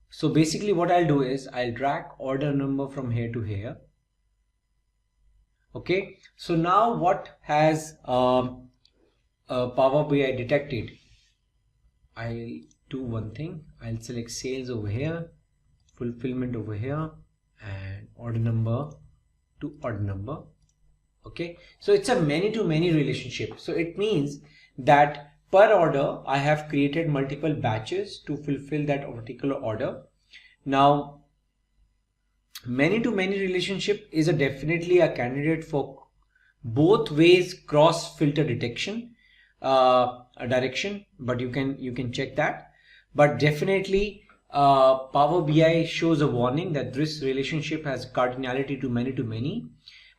So basically what I'll do is I'll drag order number from here to here. Okay, so now what has Power BI detected? I'll do one thing. I'll select sales over here, fulfillment over here, and order number to order number. Okay, so it's a many to many relationship. So it means that per order I have created multiple batches to fulfill that particular order. Now many to many relationship is definitely a candidate for both ways cross filter detection direction, but you can check that. But definitely Power BI shows a warning that this relationship has cardinality to many,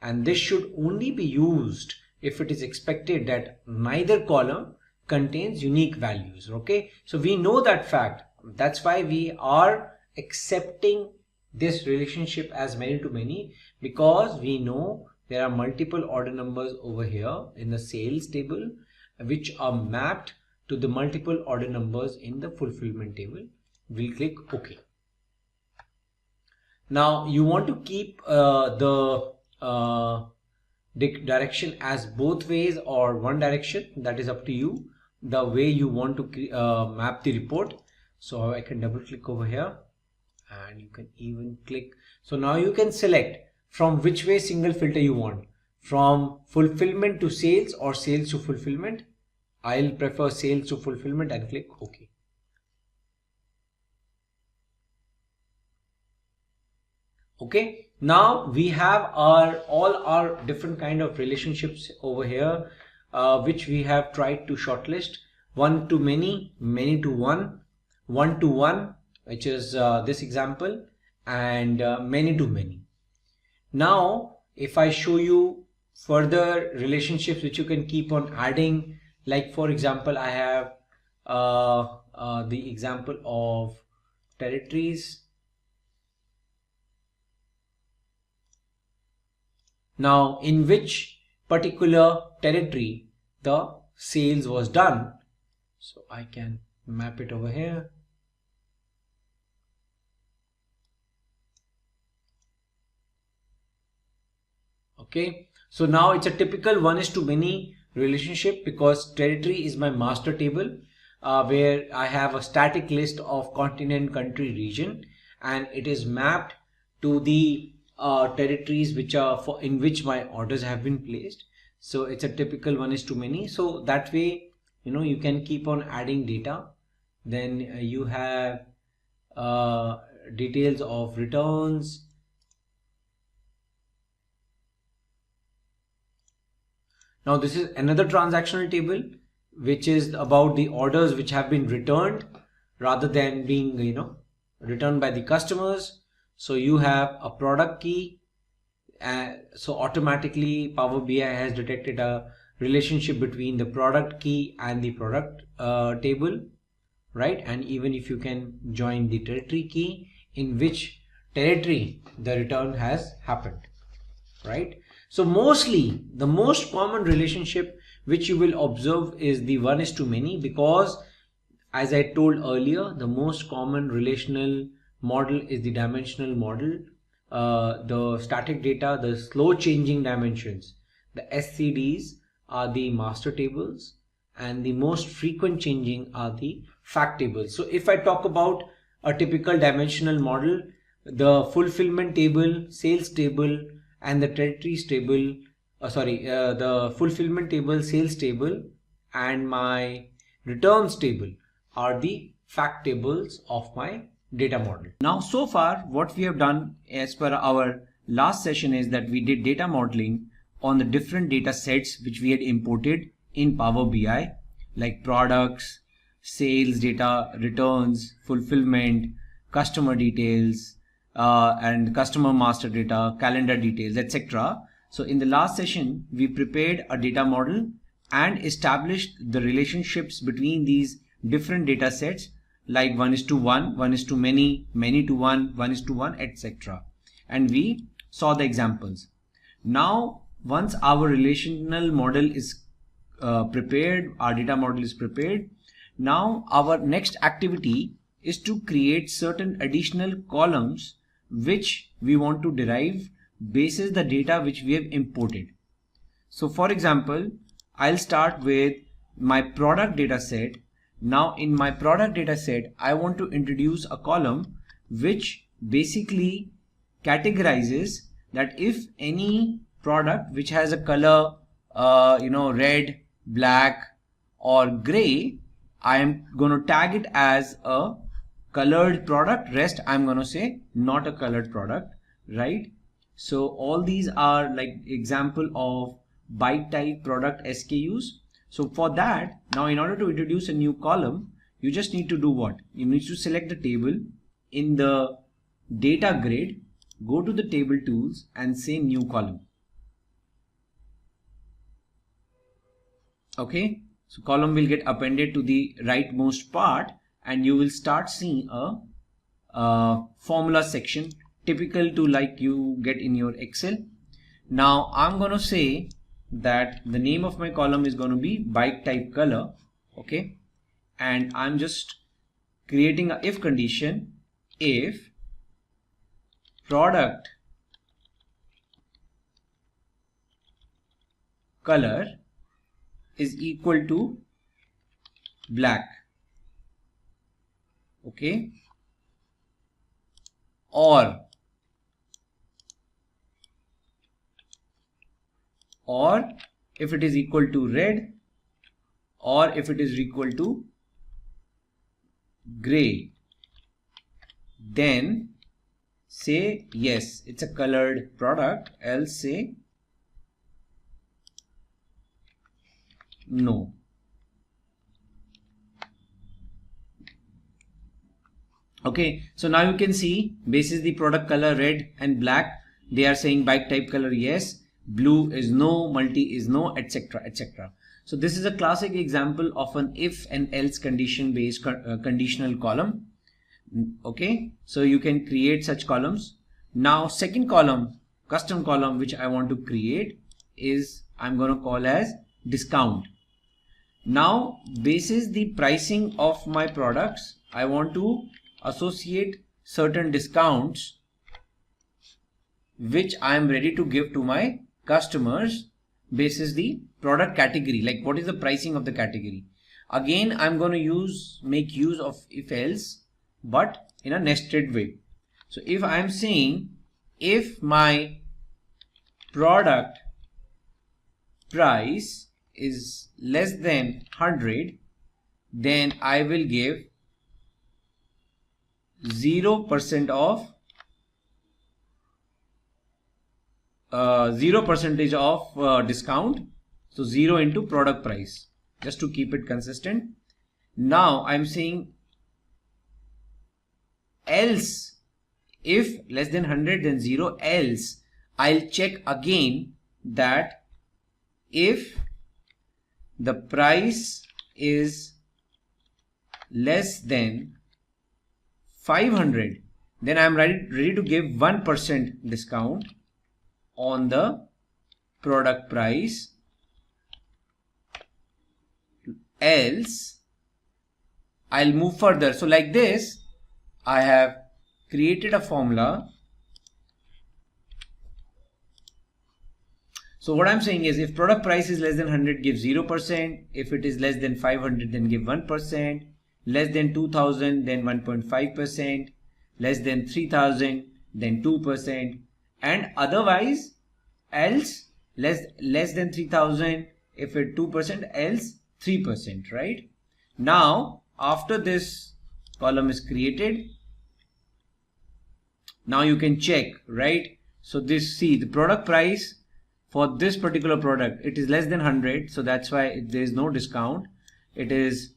and this should only be used if it is expected that neither column contains unique values. Okay, so we know that fact. That's why we are accepting this relationship as many to many, because we know there are multiple order numbers over here in the sales table which are mapped to the multiple order numbers in the fulfillment table. We'll click OK. Now you want to keep the direction as both ways or one direction. That is up to you, the way you want to map the report. So I can double click over here, and you can even click. So now you can select from which way single filter you want, from fulfillment to sales or sales to fulfillment. I'll prefer sales to fulfillment and click OK. Okay, Now we have all our different kind of relationships over here, which we have tried to shortlist: one to many, many to one, one to one, which is this example, and many to many. Now, if I show you further relationships which you can keep on adding, like for example, I have the example of territories. Now, in which particular territory the sales was done. So I can map it over here. Okay, so now it's a typical one-is-to-many relationship because territory is my master table, where I have a static list of continent, country, region, and it is mapped to the territories which are in which my orders have been placed. So it's a typical one-is-to-many. So that way, you can keep on adding data. Then you have details of returns. Now this is another transactional table which is about the orders which have been returned rather than being returned by the customers. So you have a product key, so automatically Power BI has detected a relationship between the product key and the product table, right? And even if you can join the territory key, in which territory the return has happened, right? So mostly the most common relationship which you will observe is the one-is-to-many, because as I told earlier, the most common relational model is the dimensional model. The static data, the slow changing dimensions, the SCDs are the master tables, and the most frequent changing are the fact tables. So if I talk about a typical dimensional model, the fulfillment table, sales table, and the territories table, the fulfillment table, sales table, and my returns table are the fact tables of my data model. Now, so far, what we have done as per our last session is that we did data modeling on the different data sets which we had imported in Power BI, like products, sales data, returns, fulfillment, customer details, and customer master data, calendar details, etc. So in the last session, we prepared a data model and established the relationships between these different data sets, like 1:1, 1:many, many to one, 1:1, etc. And we saw the examples. Now, once our relational model is prepared, our data model is prepared, now our next activity is to create certain additional columns which we want to derive basis the data which we have imported. So for example, I'll start with my product data set. Now in my product data set, I want to introduce a column which basically categorizes that if any product which has a color red, black or gray, I am going to tag it as a colored product. Rest I'm going to say not a colored product, right? So all these are like example of byte type product SKUs. So for that, now in order to introduce a new column, you just need to do what? You need to select the table in the data grid, go to the table tools and say new column. Okay, so column will get appended to the rightmost part and you will start seeing a formula section typical to like you get in your Excel. Now I'm going to say that the name of my column is going to be byte type color. Okay, and I'm just creating a if condition. If product color is equal to black, okay, or if it is equal to red, or if it is equal to gray, then say yes, it's a colored product, else say no. Okay, so now you can see basis the product color red and black, they are saying bike type color yes, blue is no, multi is no, etc, etc. So this is a classic example of an if and else condition based conditional column. Okay, so you can create such columns. Now second column, custom column, which I want to create is I'm going to call as discount. Now basis the pricing of my products, I want to associate certain discounts which I am ready to give to my customers basis the product category, like what is the pricing of the category. Again, I'm going to make use of if else, but in a nested way. So if I'm saying if my product price is less than 100, then I will give 0% of 0% of discount, so 0 into product price, just to keep it consistent. Now I'm saying else, if less than 100 then 0, else I'll check again that if the price is less than 500, then I'm ready to give 1% discount on the product price, else I'll move further. So like this, I have created a formula. So what I'm saying is if product price is less than 100, give 0%. If it is less than 500, then give 1%. Less than 2000, then 1.5%. Less than 3000, then 2%. And otherwise, else less than 3000, if it 2%, else 3%, right? Now, after this column is created, now you can check, right? So this, see, the product price for this particular product, it is less than 100, so that's why there is no discount. It is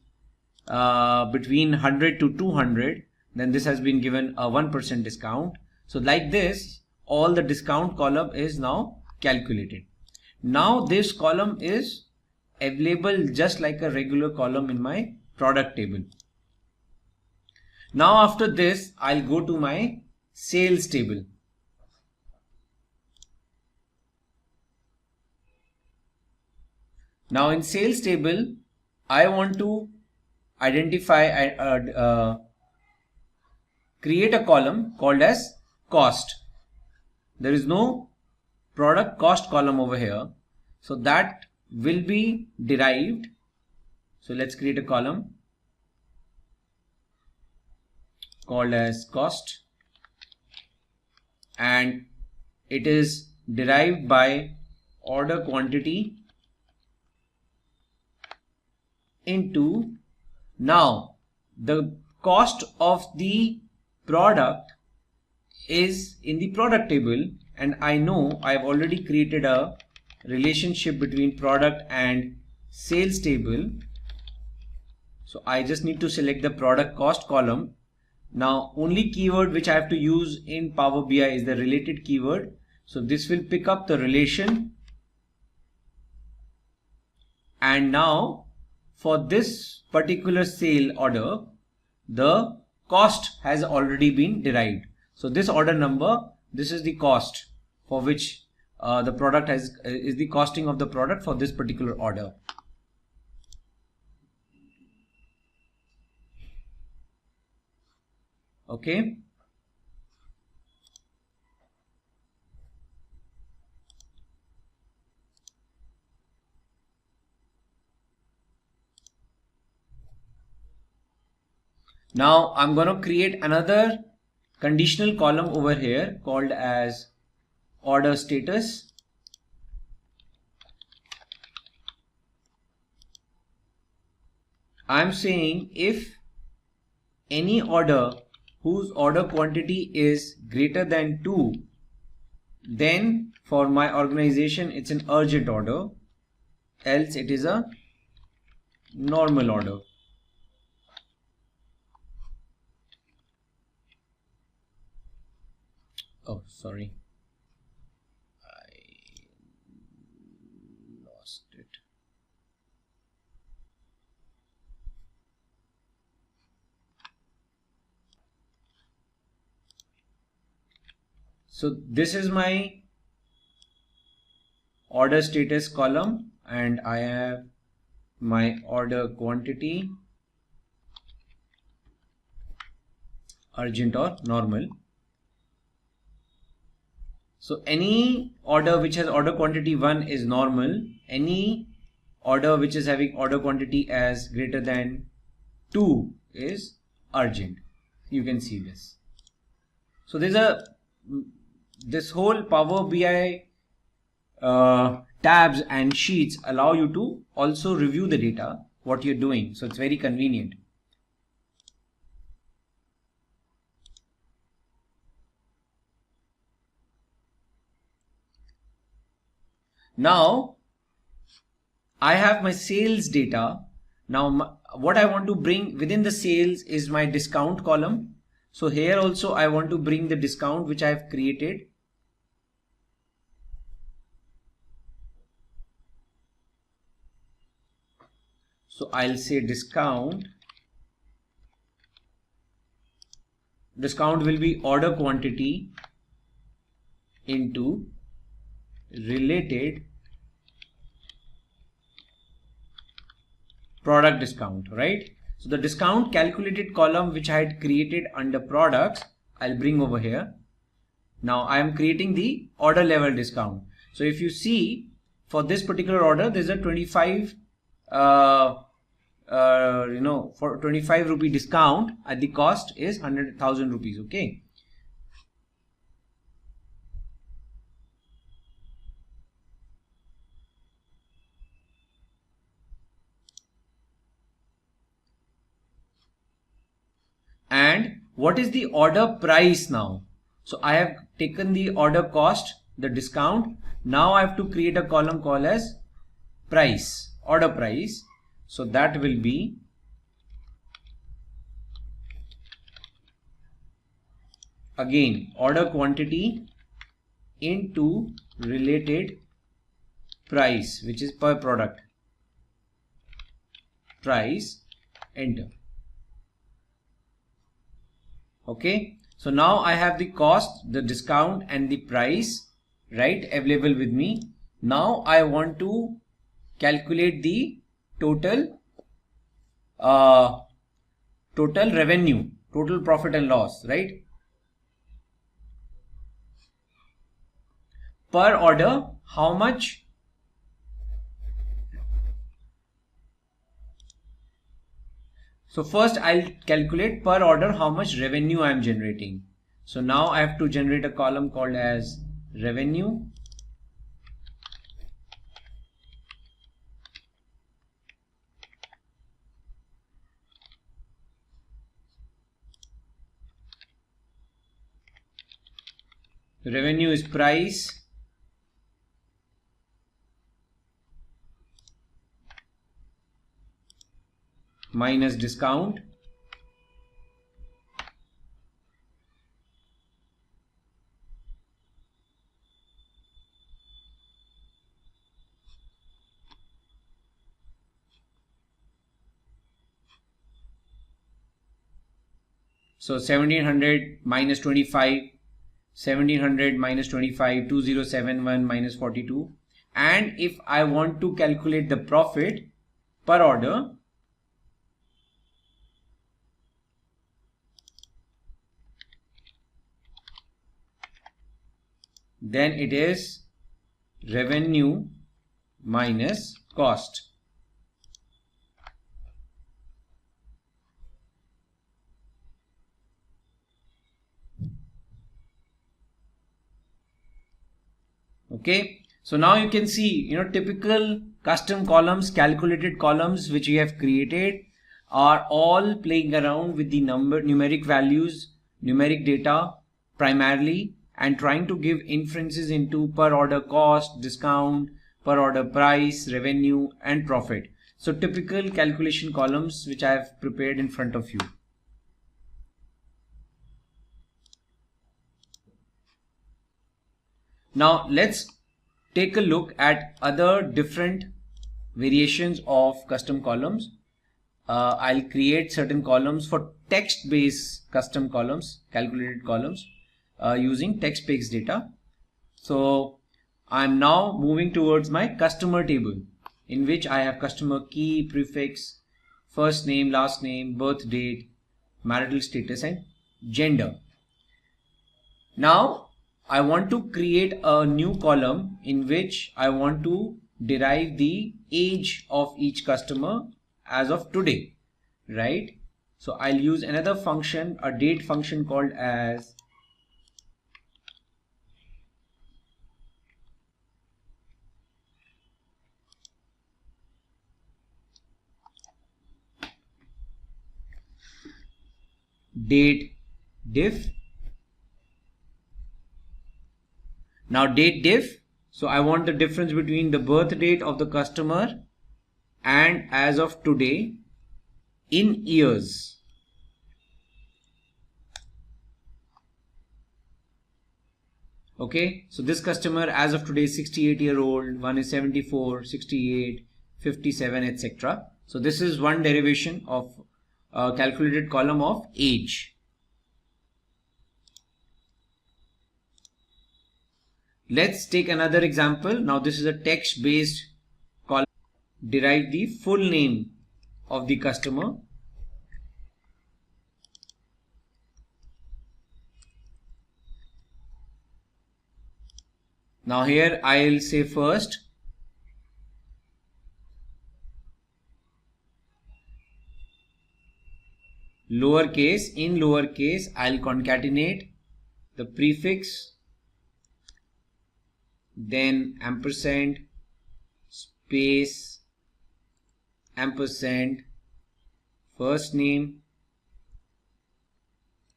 between 100 to 200, then this has been given a 1% discount. So like this, all the discount column is now calculated. Now this column is available just like a regular column in my product table. Now after this, I'll go to my sales table. Now in sales table, I want to identify create a column called as cost. There is no product cost column over here, so that will be derived. So let's create a column called as cost, and it is derived by order quantity into, now the cost of the product is in the product table, and I know I've already created a relationship between product and sales table. So I just need to select the product cost column. Now only keyword which I have to use in Power BI is the related keyword. So this will pick up the relation, and now for this particular sale order, the cost has already been derived. So this order number, this is the cost for which the product is the costing of the product for this particular order. Okay. Now I'm going to create another conditional column over here called as order status. I'm saying if any order whose order quantity is greater than 2, then for my organization it's an urgent order, else it is a normal order. Oh, sorry, I lost it. So this is my order status column, and I have my order quantity, urgent or normal. So any order which has order quantity 1 is normal. Any order which is having order quantity as greater than 2 is urgent. You can see this. So this whole Power BI tabs and sheets allow you to also review the data, what you're doing. So it's very convenient. Now I have my sales data. Now what I want to bring within the sales is my discount column. So here also I want to bring the discount which I have created. So I'll say discount. Discount will be order quantity into related product discount, right? So the discount calculated column which I had created under products, I'll bring over here. Now I am creating the order level discount. So if you see, for this particular order, there's a 25 for 25 rupee discount at the cost is 100,000 rupees. Okay. And what is the order price now? So I have taken the order cost, the discount. Now I have to create a column called as price, order price. So that will be again order quantity into related price, which is per product, price, enter. Okay, so now I have the cost, the discount and the price, right, available with me. Now I want to calculate the total revenue, total profit and loss, right? Per order, how much? So first I'll calculate per order how much revenue I am generating. So now I have to generate a column called as revenue. Revenue is price minus discount so 1700 minus 25, 1700 minus 25, 2071 minus 42. And if I want to calculate the profit per order, then it is revenue minus cost. Okay, so now you can see, typical custom columns, calculated columns which we have created are all playing around with the numeric values numeric data primarily and trying to give inferences into per order cost, discount, per order price, revenue and profit. So typical calculation columns which I have prepared in front of you. Now let's take a look at other different variations of custom columns. I'll create certain columns for text-based custom columns, calculated columns using text-based data. So I'm now moving towards my customer table, in which I have customer key, prefix, first name, last name, birth date, marital status and gender. Now I want to create a new column in which I want to derive the age of each customer as of today, right? So I'll use another function, a date function called as date diff. Now date diff, so I want the difference between the birth date of the customer and as of today in years. Okay, so this customer as of today is 68-year-old, one is 74, 68, 57, etc. So this is one derivation of a calculated column of age. Let's take another example. Now this is a text-based column. Derive the full name of the customer. Now here I'll say first lowercase, in lowercase I'll concatenate the prefix, then ampersand, space, ampersand, first name,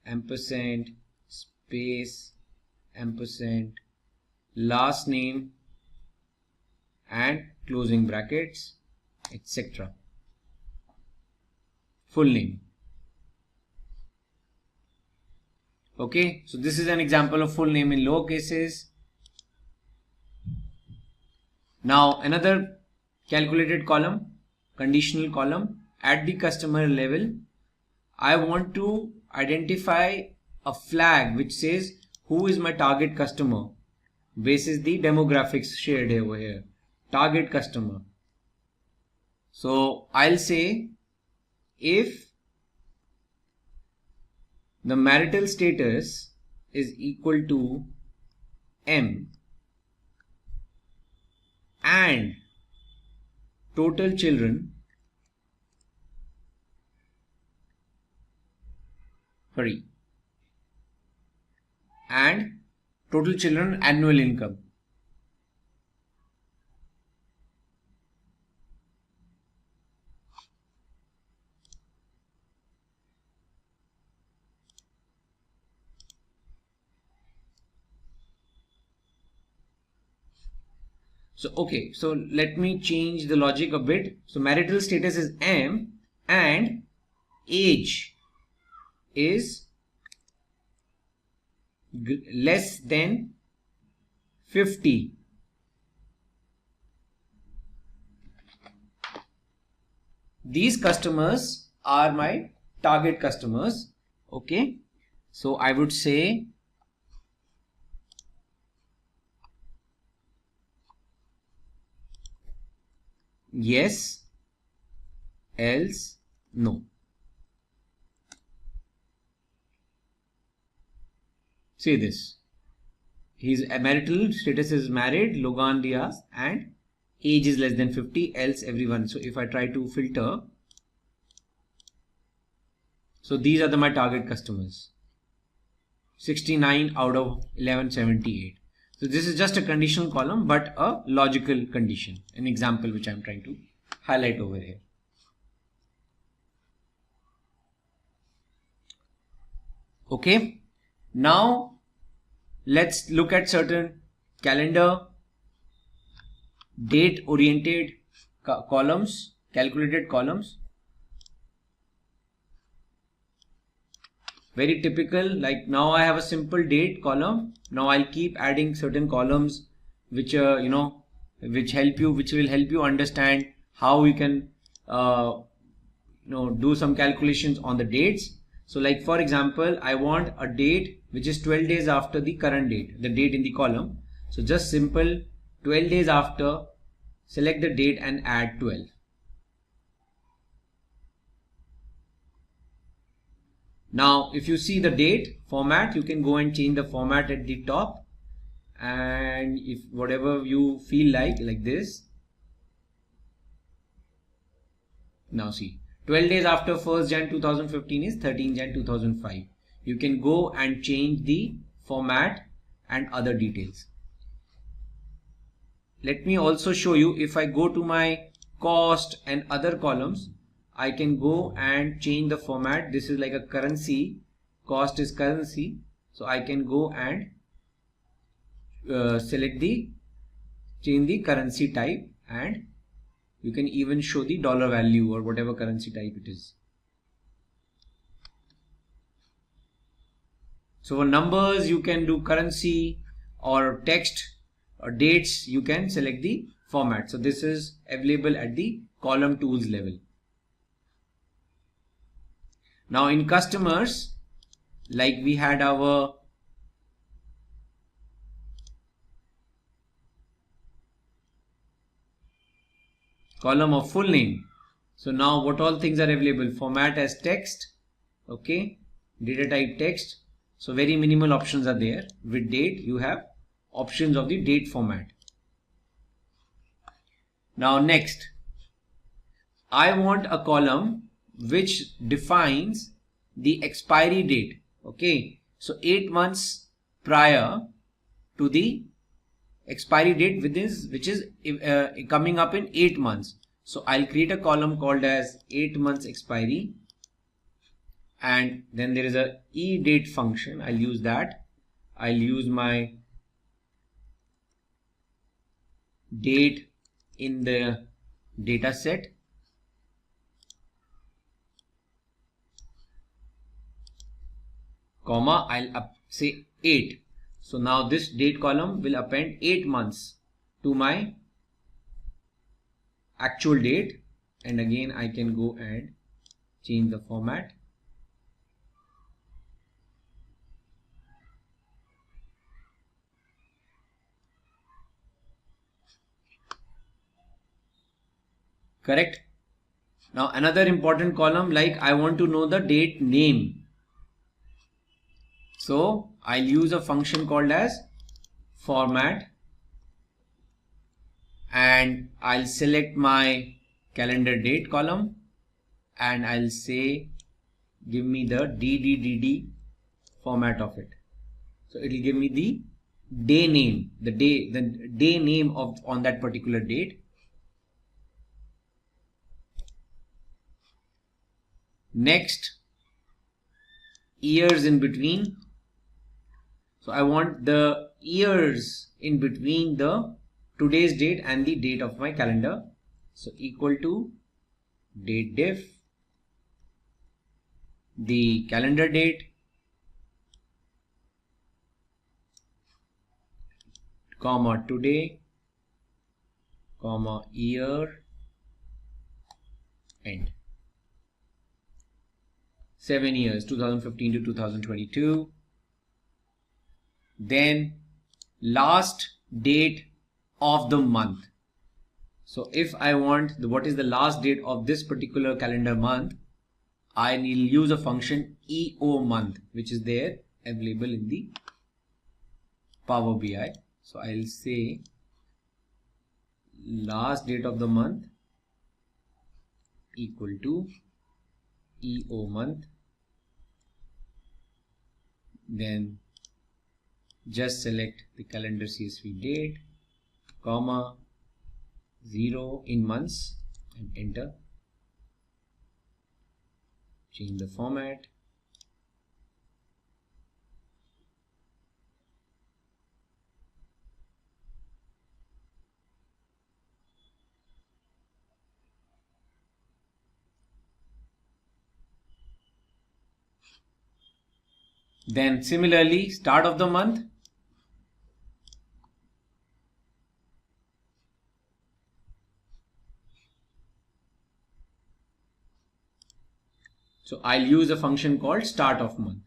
ampersand, space, ampersand, last name and closing brackets, etc. Full name. Okay, so this is an example of full name in lower cases. Now another calculated column, conditional column at the customer level. I want to identify a flag which says who is my target customer basis the demographics shared over here. Target customer. So I'll say if the marital status is equal to M and total children and total children annual income. So okay, so let me change the logic a bit. So marital status is M and age is less than 50. These customers are my target customers. Okay, so I would say yes, else no. See this. His marital status is married, Logan Diaz, and age is less than 50, else everyone. So if I try to filter, so these are my target customers. 69 out of 1178. So this is just a conditional column, but a logical condition, an example which I'm trying to highlight over here. Okay, now let's look at certain calendar date oriented columns, calculated columns. Very typical, like now I have a simple date column. Now I'll keep adding certain columns which which will help you understand how you can do some calculations on the dates. So like for example, I want a date which is 12 days after the current date, the date in the column. So just simple 12 days after, select the date and add 12. Now if you see the date format, you can go and change the format at the top, and if whatever you feel like this. Now see, 12 days after 1st Jan 2015 is 13 Jan 2005. You can go and change the format and other details. Let me also show you, if I go to my cost and other columns, I can go and change the format. This is like a currency, cost is currency. So I can go and change the currency type, and you can even show the dollar value or whatever currency type it is. So for numbers, you can do currency, or text or dates, you can select the format. So this is available at the column tools level. Now in customers, like we had our column of full name. So now what all things are available? Format as text, okay, data type text. So very minimal options are there. With date, you have options of the date format. Now next, I want a column which defines the expiry date. Okay, so 8 months prior to the expiry date which is coming up in 8 months. So I'll create a column called as 8 months expiry, and then there is a eDate function. I'll use that. I'll use my date in the data set, comma, I'll say 8. So now this date column will append 8 months to my actual date, and again I can go and change the format. Correct. Now another important column, like I want to know the date name. So I'll use a function called as format, and I'll select my calendar date column, and I'll say give me the DDDD format of it. So it will give me the day name, the day name of on that particular date. Next, years in between. So I want the years in between the today's date and the date of my calendar. So equal to date diff, the calendar date, comma today, comma year, end. 7 years, 2015 to 2022. Then last date of the month. So if I want what is the last date of this particular calendar month, I will use a function EO month, which is there available in the Power BI. So I'll say last date of the month equal to EO month. Then just select the calendar CSV date, comma 0 in months, and enter. Change the format. Then similarly, start of the month. So I'll use a function called start of month.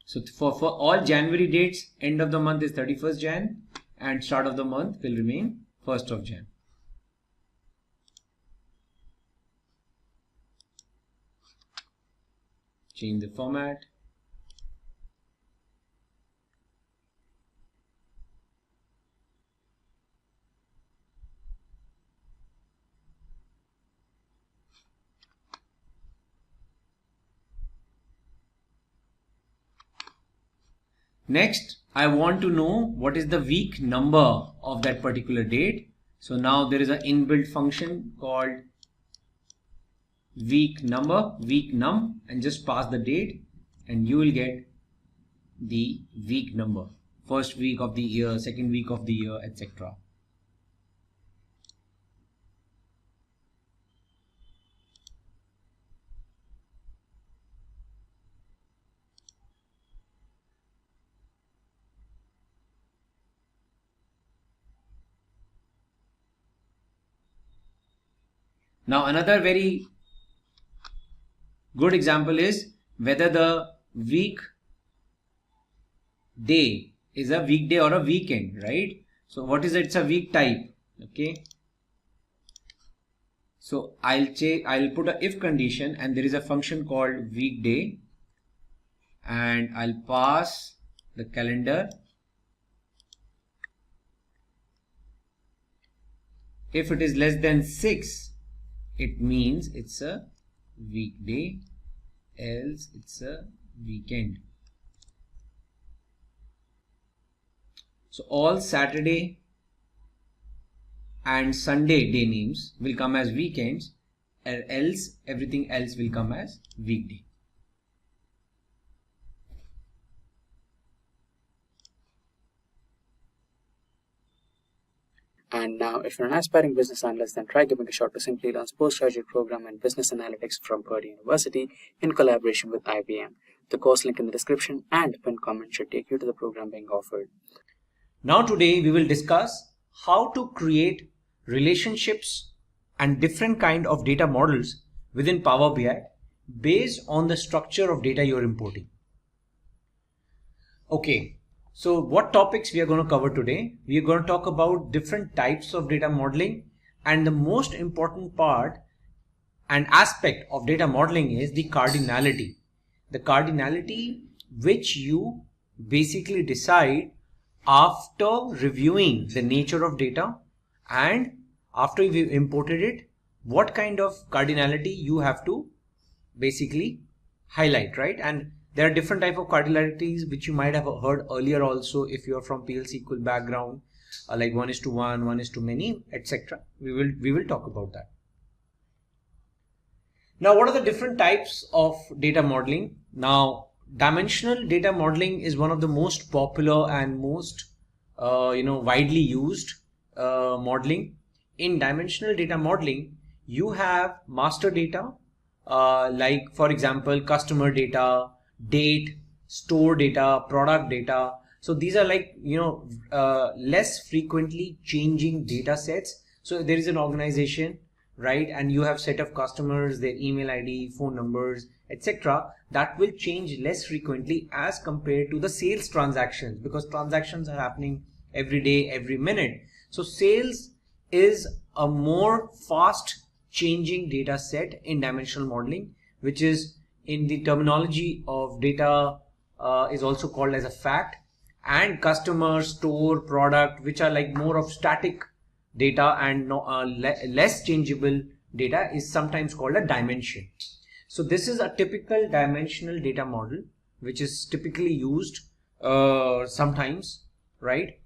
So for all January dates, end of the month is 31st Jan and start of the month will remain 1st of Jan. Change the format. Next, I want to know what is the week number of that particular date. So now there is an inbuilt function called week number, week num, and just pass the date and you will get the week number. First week of the year, second week of the year, etc. Now another very good example is whether the week day is a weekday or a weekend, right? So what is it? It's a week type. Okay. So I'll put a if condition and there is a function called weekday and I'll pass the calendar. If it is less than 6, it means it's a weekday, else it's a weekend. So all Saturday and Sunday day names will come as weekends, or else everything else will come as weekday. And now, if you're an aspiring business analyst, then try giving a shot to Simplilearn's postgraduate program in Business Analytics from Purdue University in collaboration with IBM. The course link in the description and pinned comment should take you to the program being offered. Now today we will discuss how to create relationships and different kind of data models within Power BI based on the structure of data you're importing. Okay. So what topics we are going to cover today? We are going to talk about different types of data modeling, and the most important part and aspect of data modeling is the cardinality. The cardinality which you basically decide after reviewing the nature of data and after you've imported it, what kind of cardinality you have to basically highlight, right? And there are different type of cardinalities which you might have heard earlier also if you are from PL SQL background, like 1:1, 1:many, etc. We will talk about that. Now, what are the different types of data modeling? Now, dimensional data modeling is one of the most popular and most widely used modeling. In dimensional data modeling, you have master data, like for example customer data, date, store data, product data. So these are like less frequently changing data sets. So there is an organization, right, and you have set of customers, their email ID, phone numbers, etc. that will change less frequently as compared to the sales transactions, because transactions are happening every day, every minute. So sales is a more fast changing data set in dimensional modeling, which is in the terminology of data is also called as a fact, and customer, store, product, which are like more of static data and less changeable data, is sometimes called a dimension. So this is a typical dimensional data model which is typically used sometimes, right?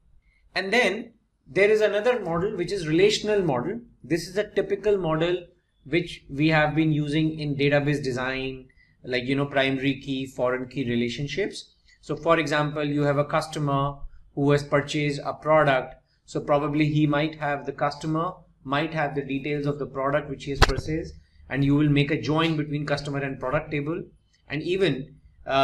And then there is another model which is relational model. This is a typical model which we have been using in database design, like primary key, foreign key relationships. So for example, you have a customer who has purchased a product. So probably the customer might have the details of the product which he has purchased, and you will make a join between customer and product table. And even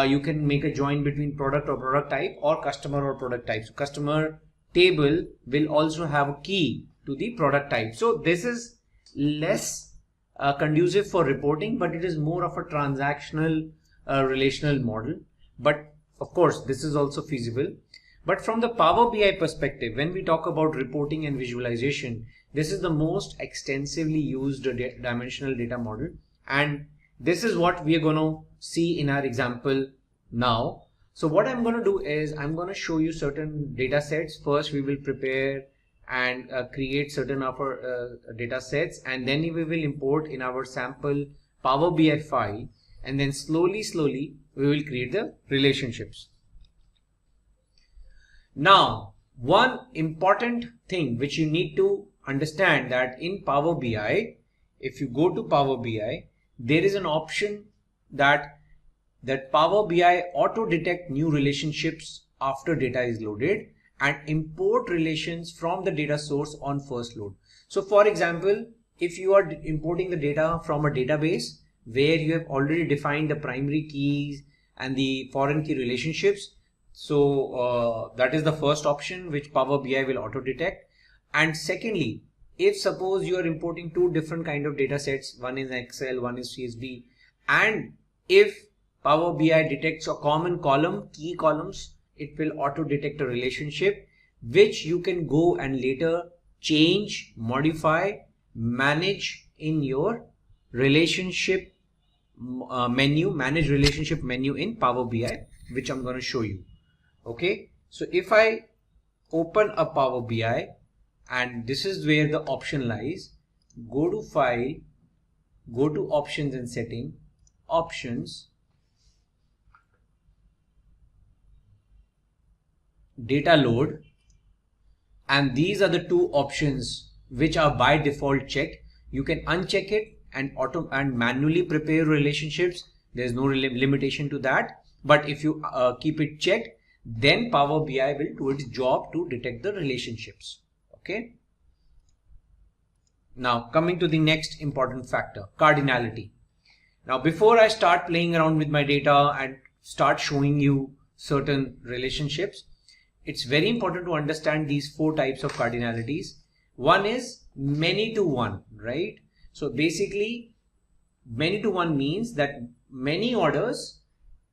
you can make a join between product or product type or customer or product type. So customer table will also have a key to the product type. So this is less conducive for reporting, but it is more of a transactional relational model. But of course, this is also feasible. But from the Power BI perspective, when we talk about reporting and visualization, this is the most extensively used dimensional data model. And this is what we are going to see in our example now. So what I'm going to do is I'm going to show you certain data sets. First, we will prepare and create certain of our data sets, and then we will import in our sample Power BI file, and then slowly we will create the relationships. Now, one important thing which you need to understand, that in Power BI, if you go to Power BI, there is an option that Power BI auto detect new relationships after data is loaded and import relations from the data source on first load. So for example, if you are importing the data from a database where you have already defined the primary keys and the foreign key relationships, so that is the first option which Power BI will auto detect. And secondly, if suppose you are importing two different kind of data sets, one is Excel, one is CSV, and if Power BI detects a common column, key columns, it will auto detect a relationship which you can go and later change, modify, manage in your relationship menu, manage relationship menu in Power BI, which I'm going to show you. Okay, so if I open a Power BI, and this is where the option lies, go to File, go to Options and Setting, Options, Data Load, and these are the two options which are by default checked. You can uncheck it and manually prepare relationships. There's no limitation to that, but if you keep it checked, then Power BI will do its job to detect the relationships. Okay. Now coming to the next important factor, cardinality. Now before I start playing around with my data and start showing you certain relationships, it's very important to understand these four types of cardinalities. One is many to one, right? So basically, many to one means that many orders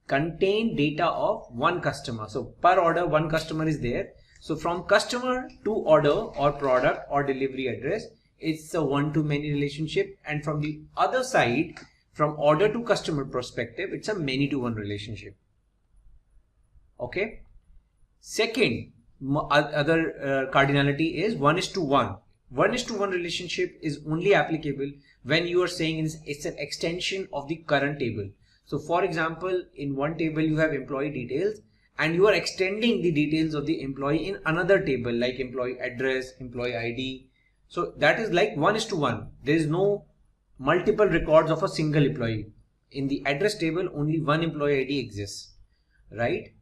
contain data of one customer. So per order, one customer is there. So from customer to order or product or delivery address, it's a one-to-many relationship. And from the other side, from order to customer perspective, it's a many-to-one relationship. Okay. Second, other cardinality is 1:1. 1:1 relationship is only applicable when you are saying it's an extension of the current table. So for example, in one table you have employee details and you are extending the details of the employee in another table like employee address, employee ID. So that is like 1:1. There is no multiple records of a single employee. In the address table, only one employee ID exists, right?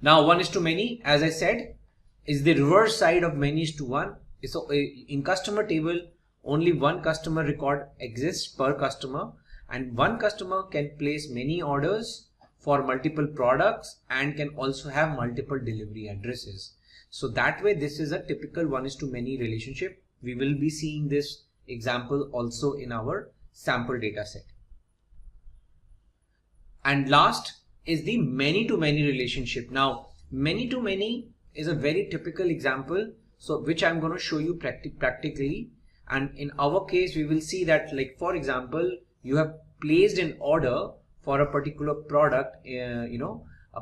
Now 1:many, as I said, is the reverse side of many:1. So in customer table, only one customer record exists per customer, and one customer can place many orders for multiple products and can also have multiple delivery addresses. So that way, this is a typical 1:many relationship. We will be seeing this example also in our sample data set. And last is the many-to-many relationship. Now, many-to-many is a very typical example, so which I'm going to show you practically. And in our case, we will see that, like for example, you have placed an order for a particular product,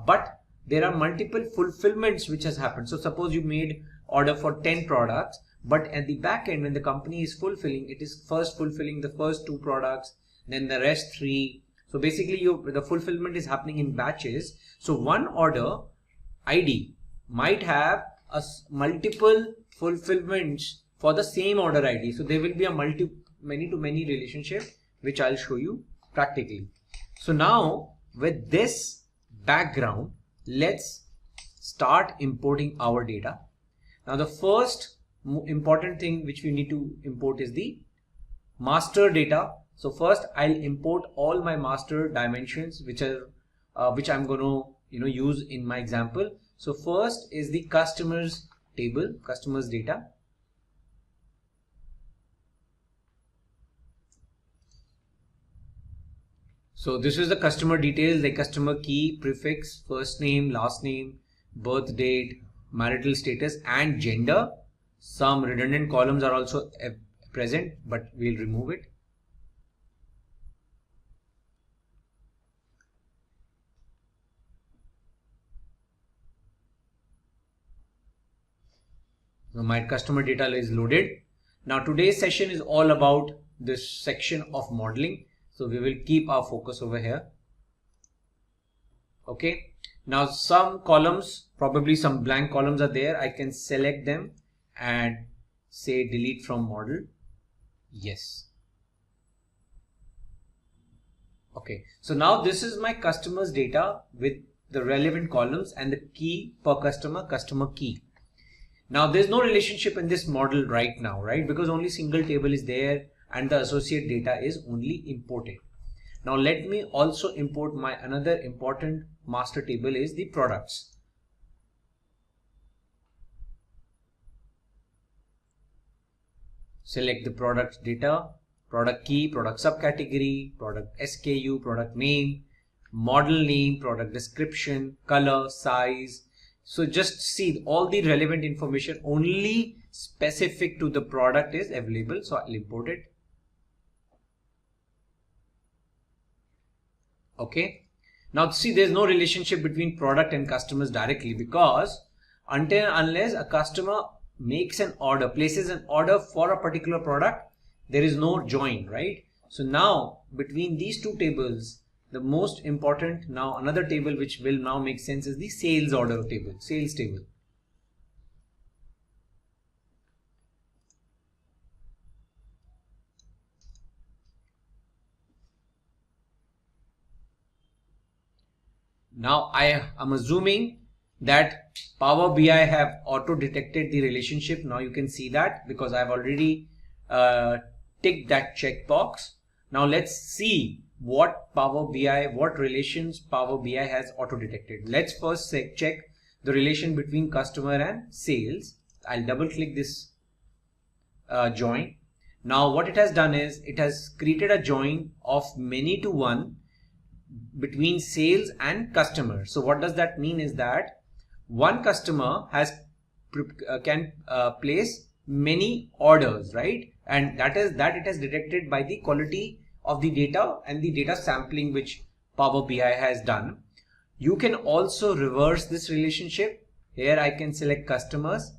but there are multiple fulfillments which has happened. So suppose you made order for 10 products, but at the back end, when the company is fulfilling, it is first fulfilling the first 2 products, then the rest 3. So basically the fulfillment is happening in batches. So one order ID might have multiple fulfillments for the same order ID. So there will be a many-to-many relationship, which I'll show you practically. So now with this background, let's start importing our data. Now the first important thing which we need to import is the master data So first I'll import all my master dimensions which I'm going to use in my example. So first is the customers table, customers data. So this is the customer details like customer key, prefix, first name, last name, birth date, marital status and gender. Some redundant columns are also present, but we'll remove it. So my customer data is loaded. Now today's session is all about this section of modeling. So we will keep our focus over here. Okay. Now some columns, probably some blank columns are there. I can select them and say delete from model. Yes. Okay. So now this is my customers data with the relevant columns and the key per customer, customer key. Now there's no relationship in this model right now, right? Because only single table is there and the associate data is only imported. Now let me also import my another important master table is the products. Select the product data, product key, product subcategory, product SKU, product name, model name, product description, color, size. So just see all the relevant information only specific to the product is available. So I'll import it. Okay. Now see, there's no relationship between product and customers directly because until and unless a customer makes an order, places an order for a particular product, there is no join, right? So now between these two tables, the most important now another table which will now make sense is the sales order table, sales table. Now I am assuming that Power BI have auto detected the relationship. Now you can see that because I've already ticked that checkbox. Now let's see what Power BI, what relations Power BI has auto detected. Let's first check the relation between customer and sales. I'll double click this join. Now what it has done is it has created a join of many to one between sales and customer. So what does that mean is that one customer can place many orders, right? And that it has detected by the quality of the data and the data sampling which Power BI has done. You can also reverse this relationship. Here I can select customers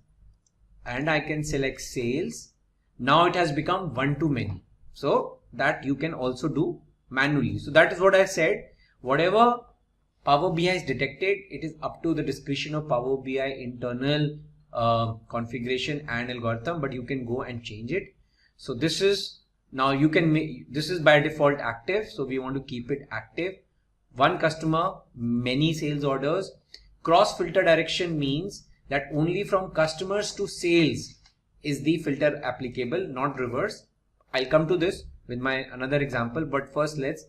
and I can select sales. Now it has become one to many. So that you can also do manually. So that is what I said. Whatever Power BI is detected, it is up to the discretion of Power BI internal configuration and algorithm, but you can go and change it. So this is now you can make this is by default active. So we want to keep it active. One customer, many sales orders. Cross filter direction means that only from customers to sales is the filter applicable, not reverse. I'll come to this with my another example, but first let's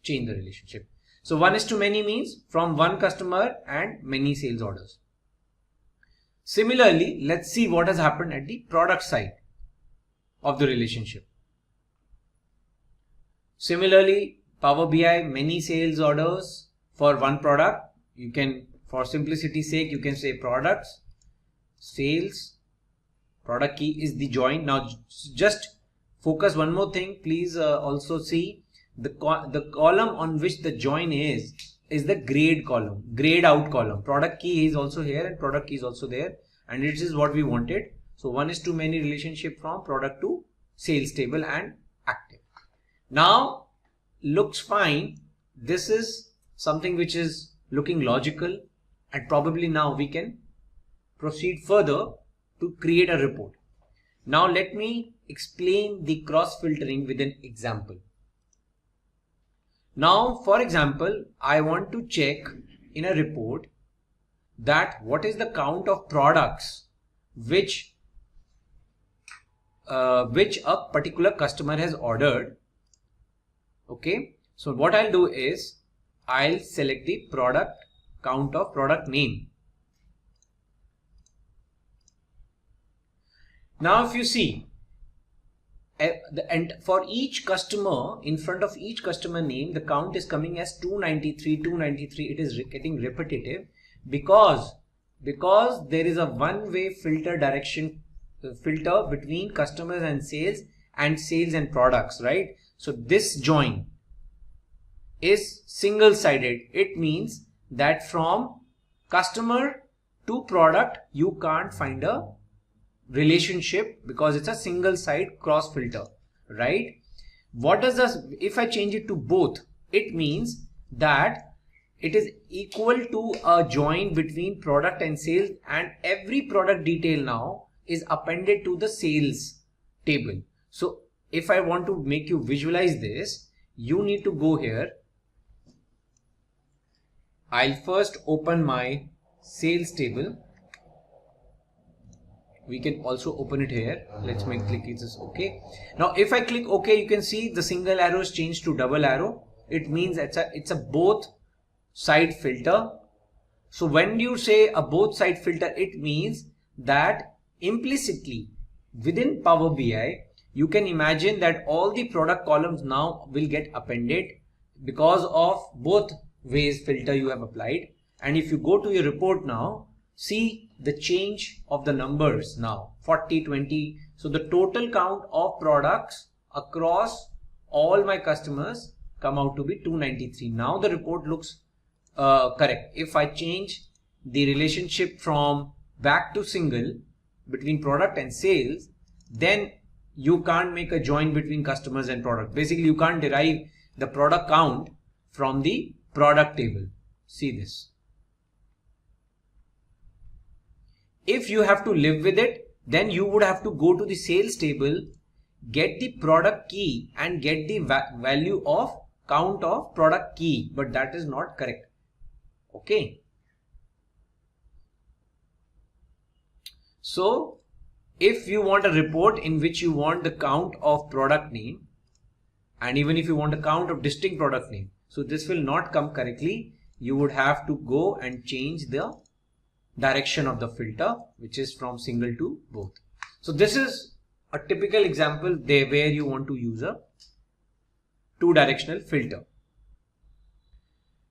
change the relationship. So 1:many means from one customer and many sales orders. Similarly, let's see what has happened at the product side of the relationship. Similarly, Power BI, many sales orders for one product. You can, for simplicity's sake, you can say products, sales, product key is the join. Now just focus one more thing. Please also see the column on which the join is the grade column, grade out column. Product key is also here and product key is also there, and it is what we wanted. So 1:many relationship from product to sales table and active. Now looks fine. This is something which is looking logical, and probably now we can proceed further to create a report. Now let me explain the cross filtering with an example. Now, for example, I want to check in a report that what is the count of products which a particular customer has ordered Okay, so what I'll do is I'll select the product count of product name. Now if you see, and for each customer, in front of each customer name, the count is coming as 293, 293. It is getting repetitive because there is a one-way filter filter between customers and sales and products, right? So this join is single-sided. It means that from customer to product, you can't find a relationship because it's a single side cross filter, right? What does this, if I change it to both, it means that it is equal to a join between product and sales, and every product detail now is appended to the sales table. So if I want to make you visualize this, you need to go here. I'll first open my sales table. We can also open it here. Let's make click this OK. Now if I click OK, you can see the single arrow is changed to double arrow. It means it's a both side filter. So when you say a both side filter, it means that implicitly within Power BI, you can imagine that all the product columns now will get appended because of both ways filter you have applied. And if you go to your report now, see the change of the numbers now, 40, 20. So the total count of products across all my customers come out to be 293. Now the report looks correct. If I change the relationship from back to single between product and sales, then you can't make a join between customers and product. Basically, you can't derive the product count from the product table. See this. If you have to live with it, then you would have to go to the sales table, get the product key and get the value of count of product key, but that is not correct. Okay. So if you want a report in which you want the count of product name, and even if you want a count of distinct product name, so this will not come correctly. You would have to go and change the direction of the filter, which is from single to both. So this is a typical example there where you want to use a two-directional filter.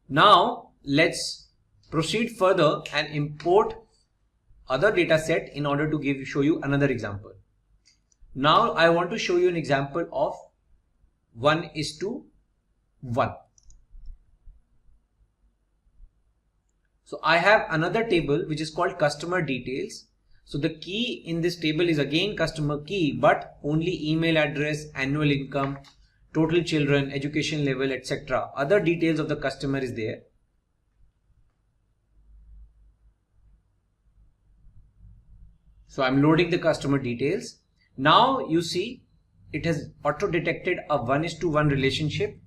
Now let's proceed further and import other data set in order to show you another example. Now I want to show you an example of 1:1. So I have another table which is called customer details. So the key in this table is again customer key, but only email address, annual income, total children, education level, etc. Other details of the customer is there. So I'm loading the customer details. Now you see it has auto detected a 1:1 relationship.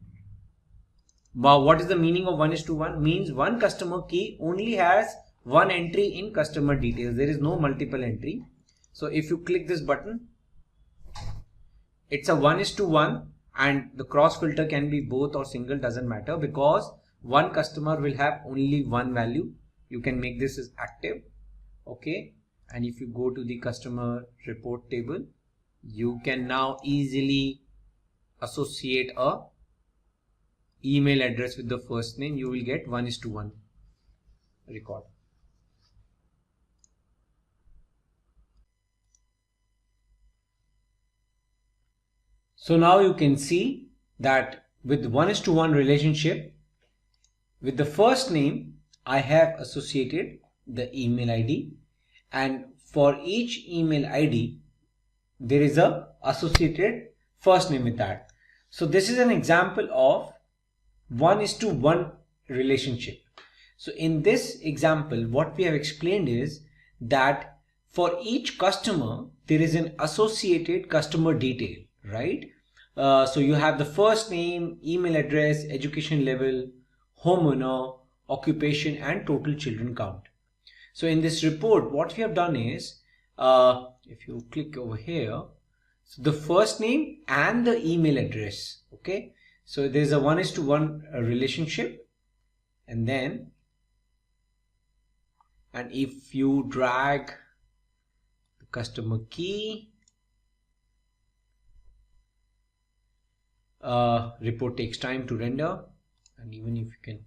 Now what is the meaning of 1:1? Means one customer key only has one entry in customer details. There is no multiple entry. So if you click this button, it's a 1:1 and the cross filter can be both or single, doesn't matter, because one customer will have only one value. You can make this as active. Okay. And if you go to the customer report table, you can now easily associate a email address with the first name. You will get 1:1 record. So now you can see that with 1:1 relationship, with the first name, I have associated the email ID, and for each email ID, there is a associated first name with that. So this is an example of 1:1 relationship. So in this example, what we have explained is that for each customer, there is an associated customer detail, right? So you have the first name, email address, education level, homeowner, occupation, and total children count. So in this report, what we have done is, if you click over here, so the first name and the email address. Okay. So there's a 1:1 relationship, and if you drag the customer key, report takes time to render, and even if you can,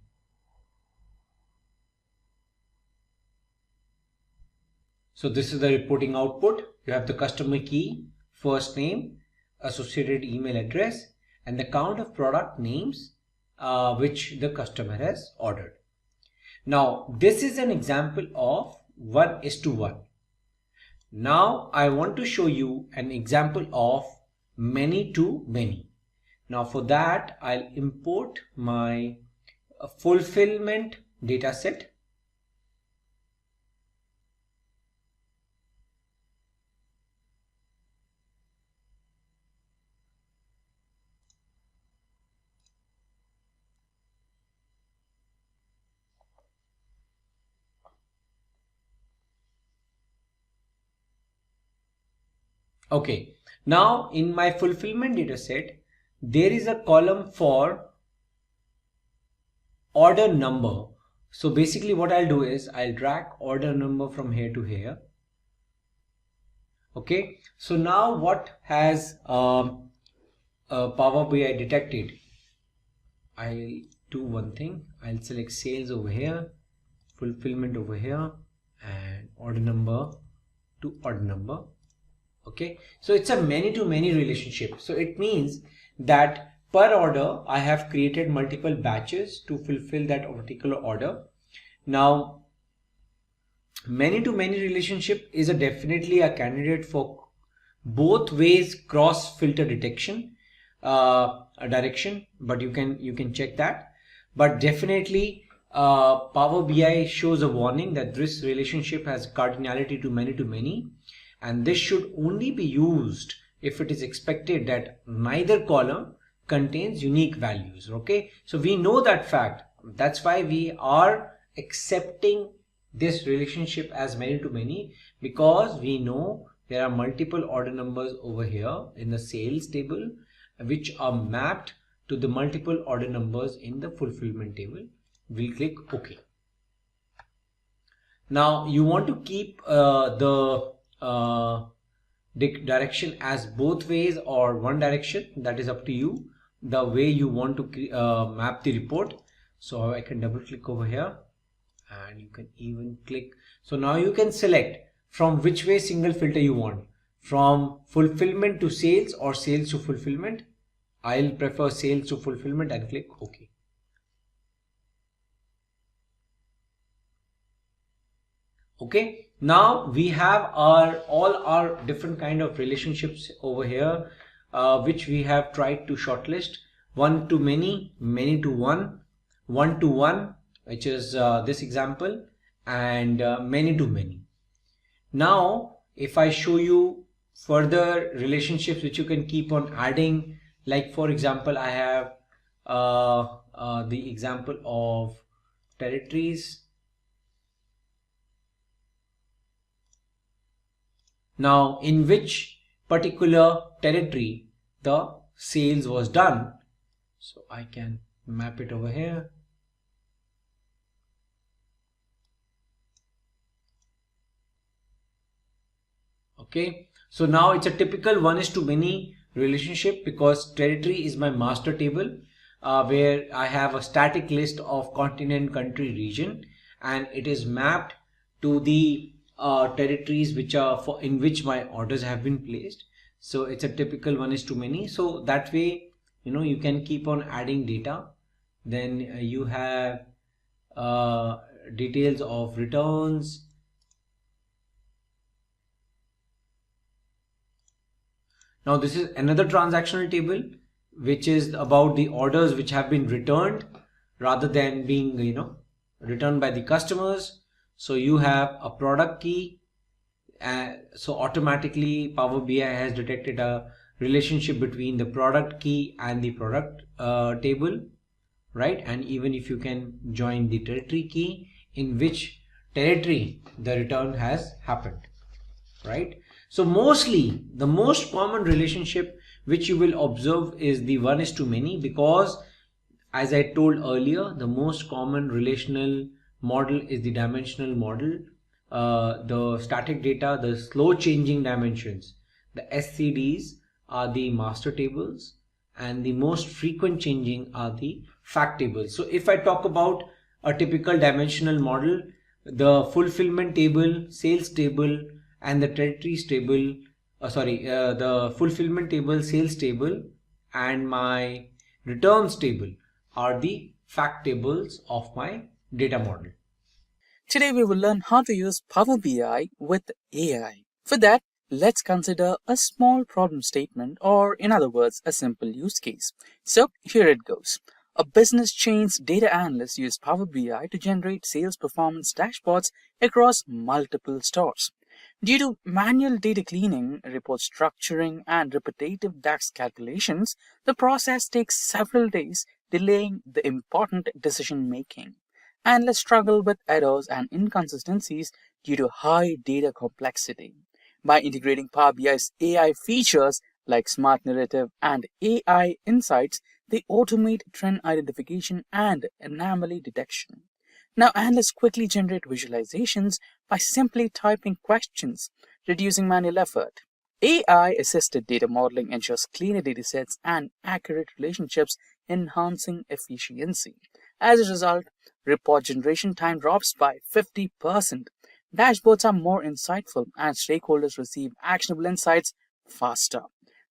so this is the reporting output. You have the customer key, first name, associated email address, and the count of product names which the customer has ordered. Now this is an example of 1:1. Now I want to show you an example of many to many. Now for that, I'll import my fulfillment data set. Okay, now in my fulfillment data set, there is a column for order number. So basically what I'll do is I'll drag order number from here to here. Okay, so now what has Power BI detected? I'll do one thing. I'll select sales over here, fulfillment over here, and order number to order number. Okay, so it's a many to many relationship. So it means that per order I have created multiple batches to fulfill that particular order. Now many to many relationship is definitely a candidate for both ways cross filter detection direction, but you can check that. But definitely Power BI shows a warning that this relationship has cardinality to many, and this should only be used if it is expected that neither column contains unique values. Okay, so we know that fact. That's why we are accepting this relationship as many to many, because we know there are multiple order numbers over here in the sales table which are mapped to the multiple order numbers in the fulfillment table. We'll click OK. Now you want to keep the direction as both ways or one direction. That is up to you, the way you want to map the report. So I can double click over here, and you can even click. So now you can select from which way single filter you want, from fulfillment to sales or sales to fulfillment. I'll prefer sales to fulfillment and click OK. Okay, now we have all our different kind of relationships over here, which we have tried to shortlist. One to many, many to one, one to one, which is this example, and many to many. Now if I show you further relationships which you can keep on adding, like for example I have the example of territories. Now in which particular territory the sales was done, so I can map it over here. Okay, so now it's a typical 1:many relationship, because territory is my master table where I have a static list of continent, country, region, and it is mapped to the territories which are in which my orders have been placed. So it's a typical 1:many. So that way, you can keep on adding data. Then you have details of returns. Now this is another transactional table which is about the orders which have been returned rather than being returned by the customers. So you have a product key, so automatically Power BI has detected a relationship between the product key and the product table, right? And even if you can join the territory key, in which territory the return has happened, right? So mostly the most common relationship which you will observe is the 1:many, because as I told earlier, the most common relational model is the dimensional model. The static data, the slow changing dimensions, the SCDs are the master tables, and the most frequent changing are the fact tables. So if I talk about a typical dimensional model, the fulfillment table, sales table, and the territories table, the fulfillment table, sales table, and my returns table are the fact tables of my data model. Today we will learn how to use Power BI with AI. For that, let's consider a small problem statement, or in other words, a simple use case. So here it goes. A business chain's data analysts use Power BI to generate sales performance dashboards across multiple stores. Due to manual data cleaning, report structuring, and repetitive DAX calculations, the process takes several days, delaying the important decision making. Analysts struggle with errors and inconsistencies due to high data complexity. By integrating Power BI's AI features like Smart Narrative and AI Insights, they automate trend identification and anomaly detection. Now, analysts quickly generate visualizations by simply typing questions, reducing manual effort. AI-assisted data modeling ensures cleaner datasets and accurate relationships, enhancing efficiency. As a result, report generation time drops by 50%. Dashboards are more insightful and stakeholders receive actionable insights faster.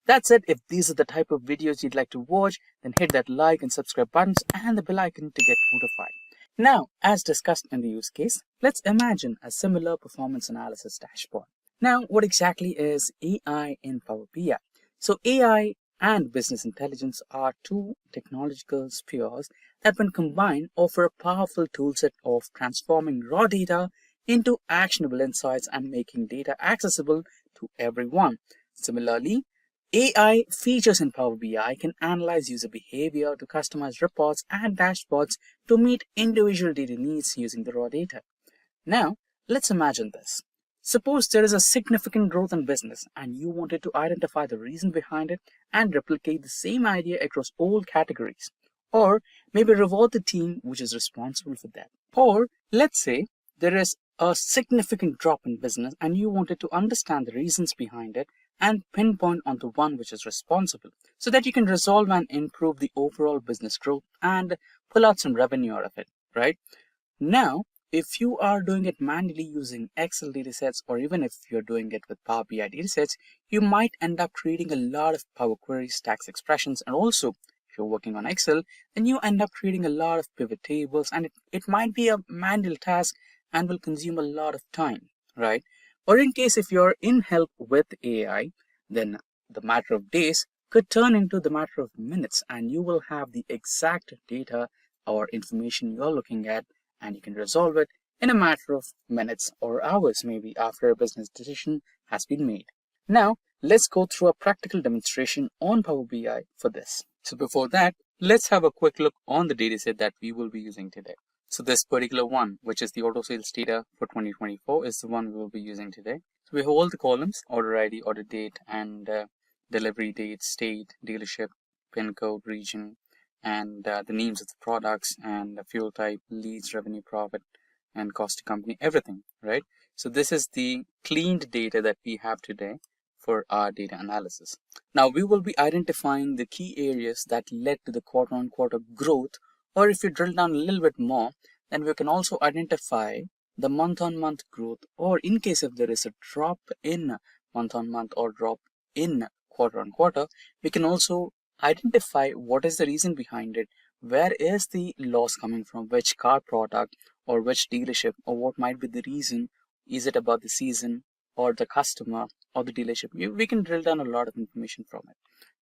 That's it. If these are the type of videos you'd like to watch, then hit that like and subscribe buttons and the bell icon to get notified. Now, as discussed in the use case, let's imagine a similar performance analysis dashboard. Now, what exactly is AI in Power BI? So, AI and business intelligence are two technological spheres that, when combined, offer a powerful toolset of transforming raw data into actionable insights and making data accessible to everyone. Similarly, AI features in Power BI can analyze user behavior to customize reports and dashboards to meet individual data needs using the raw data. Now, let's imagine this. Suppose there is a significant growth in business and you wanted to identify the reason behind it and replicate the same idea across all categories. Or maybe reward the team which is responsible for that. Or let's say there is a significant drop in business and you wanted to understand the reasons behind it and pinpoint on the one which is responsible so that you can resolve and improve the overall business growth and pull out some revenue out of it, right? Now, if you are doing it manually using Excel datasets, or even if you're doing it with Power BI datasets, you might end up creating a lot of Power Queries, tax expressions, and also if you're working on Excel, then you end up creating a lot of pivot tables, and it might be a manual task and will consume a lot of time, right? Or in case if you're in help with AI, then the matter of days could turn into the matter of minutes, and you will have the exact data or information you're looking at, and you can resolve it in a matter of minutes or hours, maybe after a business decision has been made. Now, let's go through a practical demonstration on Power BI for this. So before that, let's have a quick look on the dataset that we will be using today. So this particular one, which is the auto sales data for 2024, is the one we will be using today. So we have all the columns: order ID, order date, and delivery date, state, dealership, pin code, region, and the names of the products, and the fuel type, leads, revenue, profit, and cost to company, everything, right? So this is the cleaned data that we have today for our data analysis. Now we will be identifying the key areas that led to the quarter-on-quarter growth, or if you drill down a little bit more, then we can also identify the month-on-month growth, or in case if there is a drop in month-on-month or drop in quarter-on-quarter, we can also identify what is the reason behind it, where is the loss coming from, which car product or which dealership, or what might be the reason. Is it about the season or the customer or the dealership? We can drill down a lot of information from it,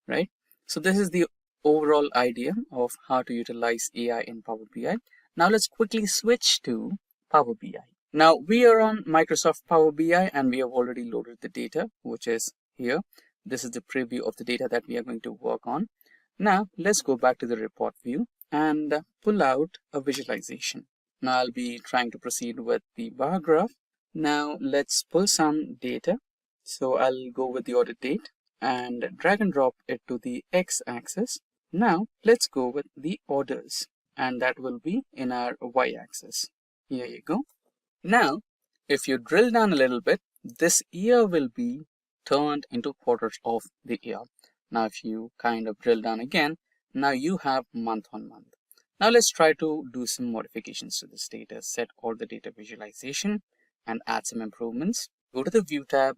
right? So this is the overall idea of how to utilize AI in Power BI. Now let's quickly switch to Power BI. Now we are on Microsoft Power BI and we have already loaded the data, which is here. This is the preview of the data that we are going to work on. Now let's go back to the report view and pull out a visualization. Now I'll be trying to proceed with the bar graph. Now let's pull some data. So I'll go with the order date and drag and drop it to the x-axis. Now let's go with the orders, and that will be in our y-axis. Here you go. Now, if you drill down a little bit, this year will be turned into quarters of the year. Now, if you kind of drill down again, now you have month on month. Now, let's try to do some modifications to this data, set all the data visualization and add some improvements. Go to the View tab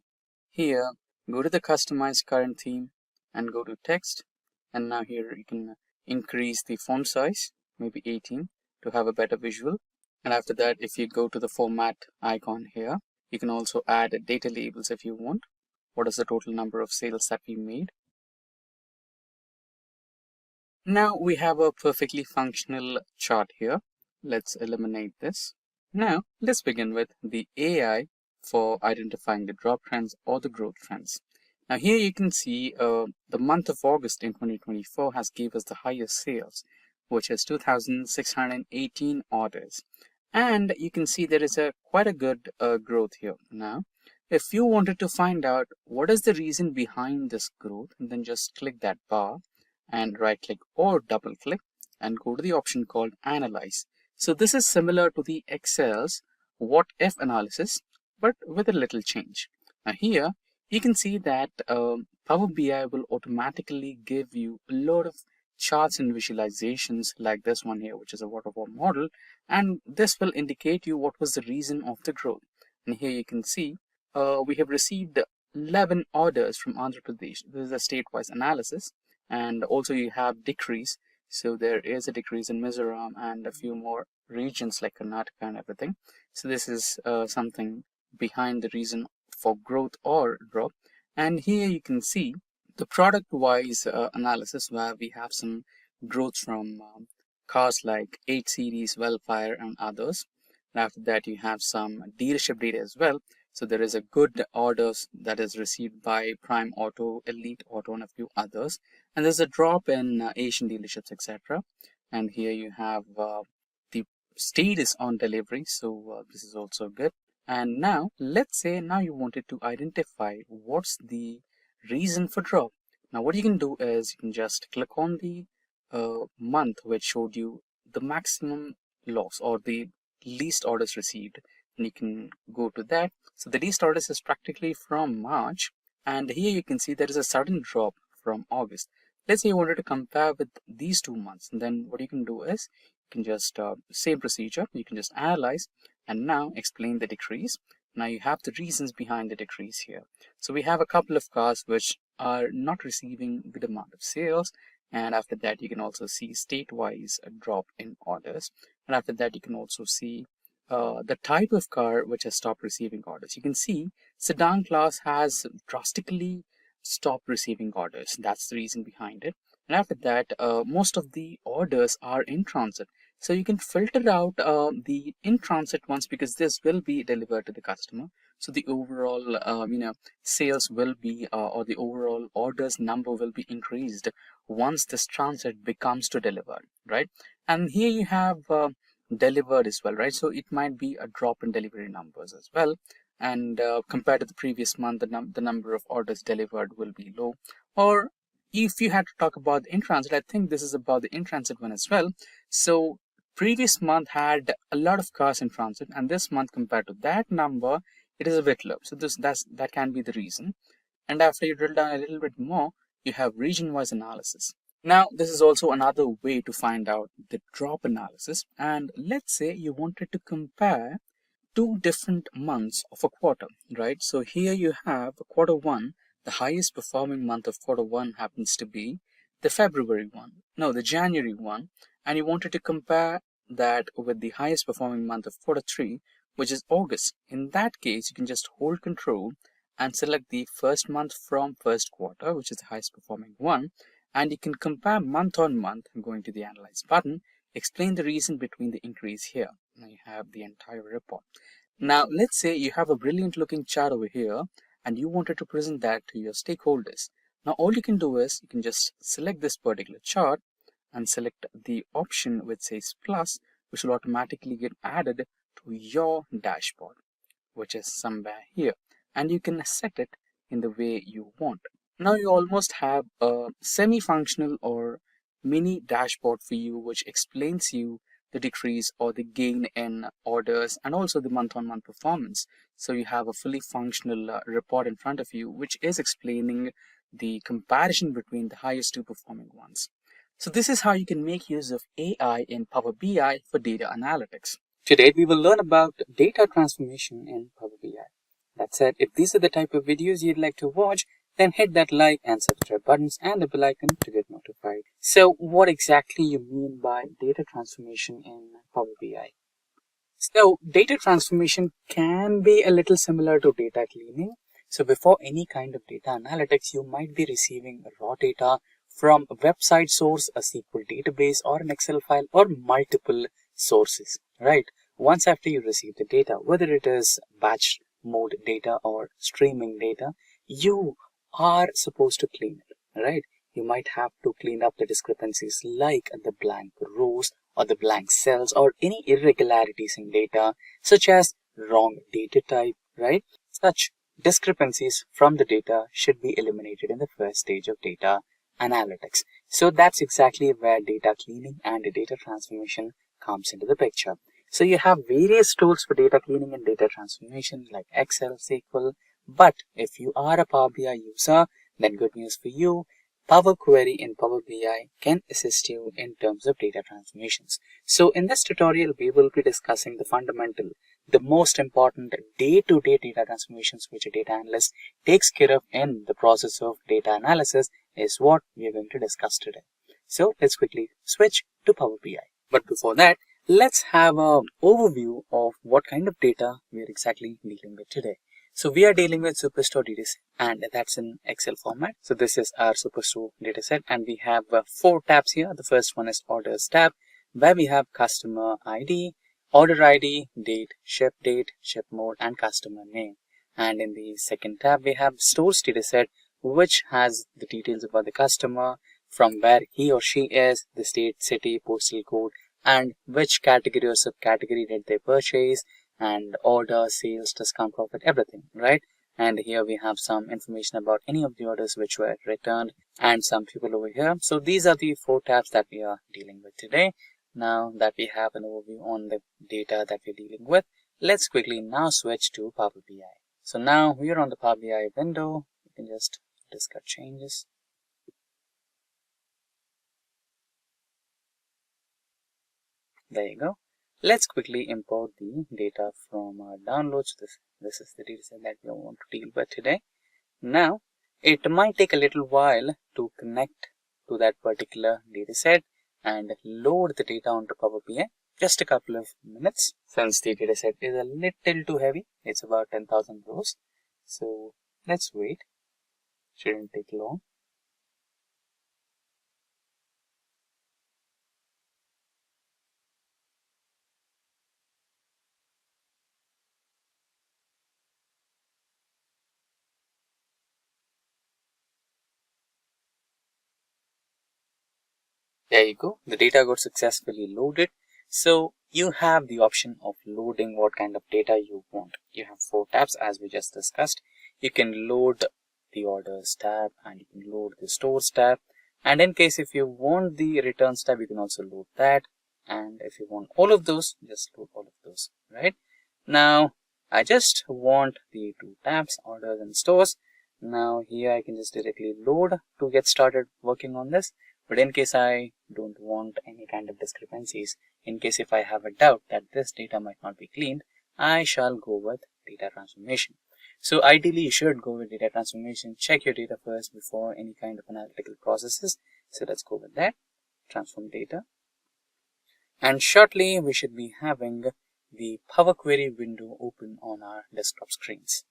here, go to the Customize Current Theme and go to Text. And now here you can increase the font size, maybe 18, to have a better visual. And after that, if you go to the format icon here, you can also add data labels if you want. What is the total number of sales that we made? Now we have a perfectly functional chart here. Let's eliminate this. Now let's begin with the AI for identifying the drop trends or the growth trends. Now here you can see the month of August in 2024 has gave us the highest sales, which is 2,618 orders. And you can see there is quite a good growth here. Now, if you wanted to find out what is the reason behind this growth, then just click that bar and right click or double click and go to the option called Analyze. So this is similar to the Excel's what if analysis, but with a little change. Now here you can see that Power BI will automatically give you a lot of charts and visualizations like this one here, which is a waterfall model, and this will indicate you what was the reason of the growth. And here you can see we have received 11 orders from Andhra Pradesh. This is a state-wise analysis. And also you have decrease, so there is a decrease in Mizoram and a few more regions like Karnataka and everything. So this is something behind the reason for growth or drop. And here you can see the product wise analysis where we have some growth from cars like 8 Series, Wellfire and others. And after that you have some dealership data as well. So there is a good orders that is received by Prime Auto, Elite Auto and a few others. And there's a drop in Asian dealerships, etc. And here you have the status on delivery. So this is also good. And now let's say now you wanted to identify what's the reason for drop. Now what you can do is you can just click on the month which showed you the maximum loss or the least orders received. And you can go to that. So the least orders is practically from March. And here you can see there is a sudden drop from August. Let's say you wanted to compare with these 2 months. And then what you can do is you can just same procedure. You can just analyze and now explain the decrease. Now you have the reasons behind the decrease here. So we have a couple of cars which are not receiving good amount of sales. And after that, you can also see state-wise a drop in orders. And after that, you can also see the type of car which has stopped receiving orders. You can see sedan class has drastically stopped receiving orders. That's the reason behind it. And after that, most of the orders are in transit. So you can filter out the in transit ones because this will be delivered to the customer. So the overall, sales will be or the overall orders number will be increased once this transit becomes to deliver, right? And here you have delivered as well, right? So it might be a drop in delivery numbers as well. And compared to the previous month, the number of orders delivered will be low. Or if you had to talk about the in-transit, I think this is about the in-transit one as well. So previous month had a lot of cars in transit, and this month compared to that number, it is a bit low. So that can be the reason. And after you drill down a little bit more, you have region-wise analysis. Now, this is also another way to find out the drop analysis. And let's say you wanted to compare 2 different months of a quarter, right? So here you have quarter 1. The highest performing month of quarter 1 happens to be the February one. No, the January one. And you wanted to compare that with the highest performing month of quarter 3, which is August. In that case, you can just hold control and select the first month from first quarter, which is the highest performing one. And you can compare month on month going to the Analyze button, explain the reason between the increase here. Now you have the entire report. Now, let's say you have a brilliant looking chart over here and you wanted to present that to your stakeholders. Now, all you can do is you can just select this particular chart and select the option which says plus, which will automatically get added to your dashboard, which is somewhere here. And you can set it in the way you want. Now you almost have a semi-functional or mini dashboard for you, which explains you the decrease or the gain in orders and also the month-on-month performance. So you have a fully functional report in front of you, which is explaining the comparison between the highest two performing ones. So this is how you can make use of AI in Power BI for data analytics. Today we will learn about data transformation in Power BI. That said, if these are the type of videos you'd like to watch, then hit that like and subscribe buttons and the bell icon to get notified. So what exactly you mean by data transformation in Power BI? So data transformation can be a little similar to data cleaning. So before any kind of data analytics, you might be receiving raw data from a website source, a SQL database, or an Excel file, or multiple sources, right? Once after you receive the data, whether it is batch mode data or streaming data, you are supposed to clean it, right? You might have to clean up the discrepancies like the blank rows or the blank cells or any irregularities in data, such as wrong data type, right? Such discrepancies from the data should be eliminated in the first stage of data analytics. So that's exactly where data cleaning and data transformation comes into the picture. So you have various tools for data cleaning and data transformation like Excel, SQL, but if you are a Power BI user, then good news for you. Power Query in Power BI can assist you in terms of data transformations. So in this tutorial, we will be discussing the most important day-to-day data transformations which a data analyst takes care of in the process of data analysis is what we are going to discuss today. So let's quickly switch to Power BI. But before that, let's have an overview of what kind of data we are exactly dealing with today. So we are dealing with Superstore dataset and that's in Excel format. So this is our Superstore dataset and we have 4 tabs here. The first one is Orders tab where we have Customer ID, Order ID, Date, Ship Mode and Customer Name. And in the second tab we have Stores dataset which has the details about the customer, from where he or she is, the state, city, postal code and which category or subcategory did they purchase, and order, sales, discount, profit, everything, right? And here we have some information about any of the orders which were returned and some people over here. So these are the 4 tabs that we are dealing with today. Now that we have an overview on the data that we're dealing with, let's quickly now switch to Power BI. So now we're on the Power BI window. You can just discuss changes. There you go. Let's quickly import the data from our downloads. This is the dataset that we want to deal with today. Now, it might take a little while to connect to that particular dataset and load the data onto Power BI. Just a couple of minutes since the dataset is a little too heavy. It's about 10,000 rows. So let's wait. Shouldn't take long. There you go. The data got successfully loaded. So you have the option of loading what kind of data you want. You have 4 tabs as we just discussed. You can load the orders tab and you can load the stores tab. And in case if you want the returns tab, you can also load that. And if you want all of those, just load all of those, right? Now, I just want the 2 tabs, orders and stores. Now here I can just directly load to get started working on this. But in case I don't want any kind of discrepancies, in case if I have a doubt that this data might not be cleaned, I shall go with data transformation. So ideally you should go with data transformation. Check your data first before any kind of analytical processes. So let's go with that. Transform data. And shortly we should be having the Power Query window open on our desktop screens.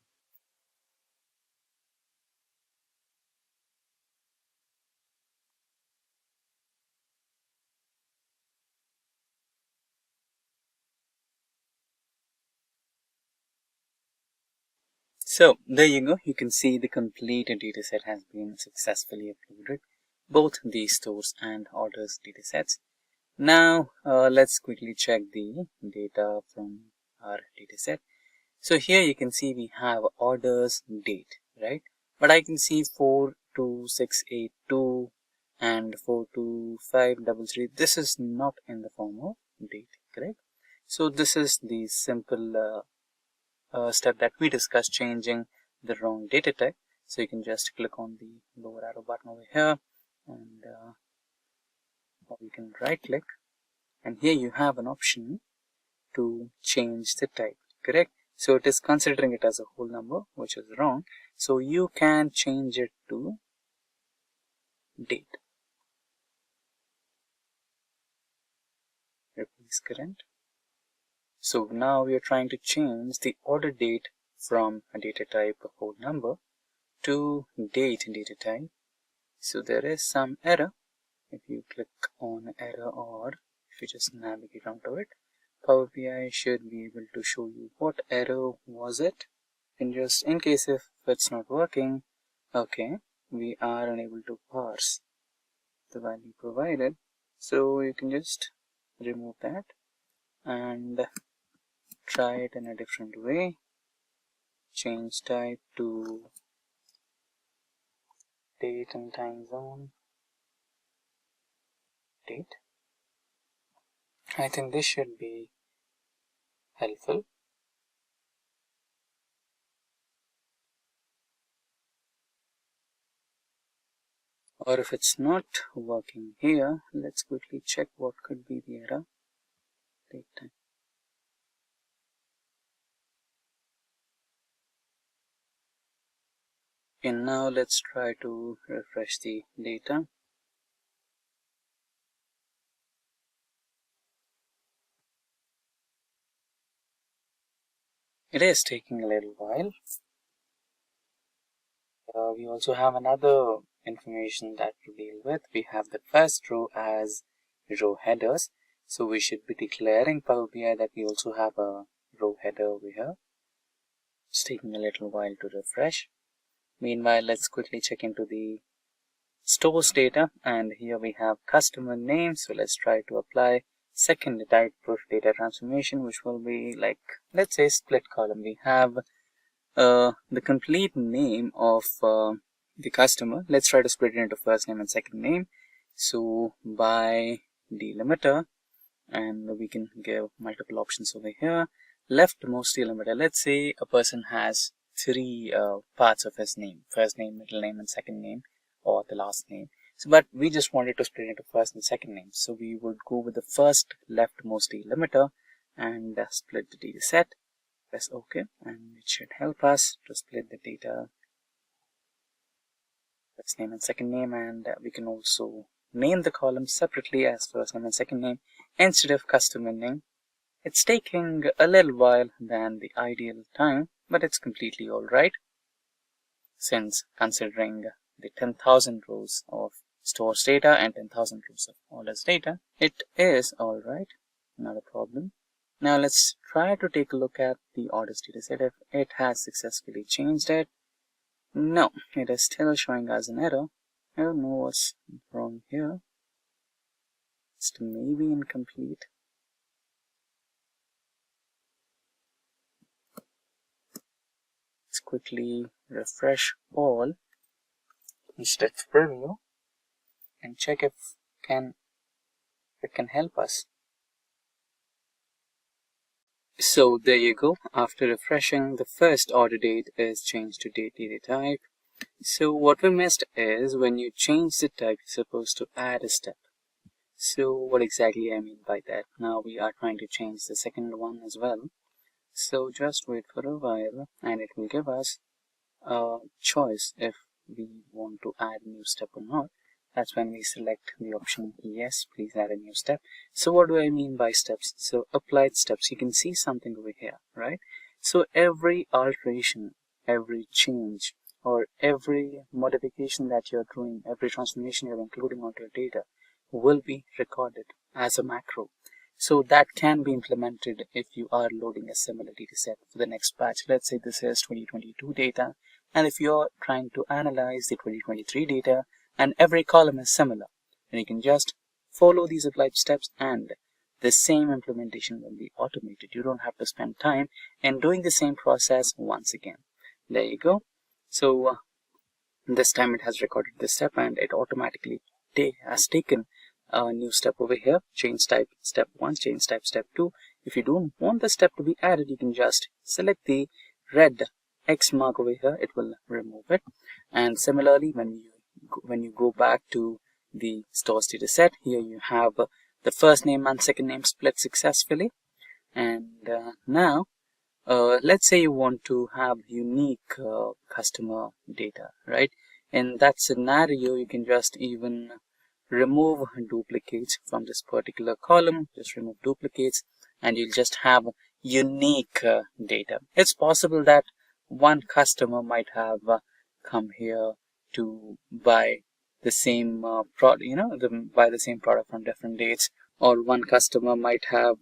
So there you go. You can see the complete dataset has been successfully uploaded, both the stores and orders datasets. Now let's quickly check the data from our dataset. So here you can see we have orders date, right? But I can see 4 42682 and 42533. This is not in the form of date, correct? So this is the simple step that we discussed, changing the wrong data type. So you can just click on the lower arrow button over here, and or you can right click, and here you have an option to change the type, correct? So it is considering it as a whole number, which is wrong. So you can change it to date. Replace current. So now we are trying to change the order date from a data type a whole number to date data type. So there is some error. If you click on error, or if you just navigate onto it, Power BI should be able to show you what error was it. And just in case if it's not working, okay, we are unable to parse the value provided. So you can just remove that and try it in a different way. Change type to date and time zone. Date. I think this should be helpful. Or if it's not working here, let's quickly check what could be the error. Date time. And now let's try to refresh the data. It is taking a little while. We also have another information that to deal with. We have the first row as row headers. So we should be declaring Power BI that we also have a row header over here. It's taking a little while to refresh. Meanwhile, let's quickly check into the stores data, and here we have customer name. So let's try to apply second type of data transformation, which will be like, let's say, split column. We have the complete name of the customer. Let's try to split it into first name and second name. So by delimiter, and we can give multiple options over here. Leftmost delimiter, let's say a person has three parts of his name: first name, middle name, and second name, or the last name. So, but we just wanted to split it into first and second name. So we would go with the first leftmost delimiter and split the data set. Press OK, and it should help us to split the data, first name and second name, and we can also name the columns separately as first name and second name instead of customer name. It's taking a little while than the ideal time, but it's completely alright, since considering the 10,000 rows of stores data and 10,000 rows of orders data, it is alright, not a problem. Now let's try to take a look at the orders data set if it has successfully changed it. No, it is still showing us an error. I don't know what's wrong here. It's maybe incomplete. Let's quickly refresh all instead of preview and check if it can help us. So there you go. After refreshing, the first order date is changed to date data type. So what we missed is when you change the type, you're supposed to add a step. So what exactly I mean by that? Now we are trying to change the second one as well. So just wait for a while and it will give us a choice if we want to add a new step or not. That's when we select the option yes, please add a new step. So what do I mean by steps? So applied steps. You can see something over here, right? So every alteration, every change, or every modification that you're doing, every transformation you're including onto your data will be recorded as a macro. So that can be implemented if you are loading a similar data set for the next batch. Let's say this is 2022 data, and if you're trying to analyze the 2023 data and every column is similar, then you can just follow these applied steps and the same implementation will be automated. You don't have to spend time in doing the same process once again. There you go. So This time it has recorded this step and it automatically has taken a new step over here. Change type step 1, change type step 2. If you don't want the step to be added, you can just select the red X mark over here. It will remove it. And similarly, when you go back to the stores data set, here you have the first name and second name split successfully. And now let's say you want to have unique customer data, right? In that scenario, you can just even remove duplicates from this particular column. Just remove duplicates and you'll just have unique data. It's possible that one customer might have come here to buy the same product, buy the same product on different dates, or one customer might have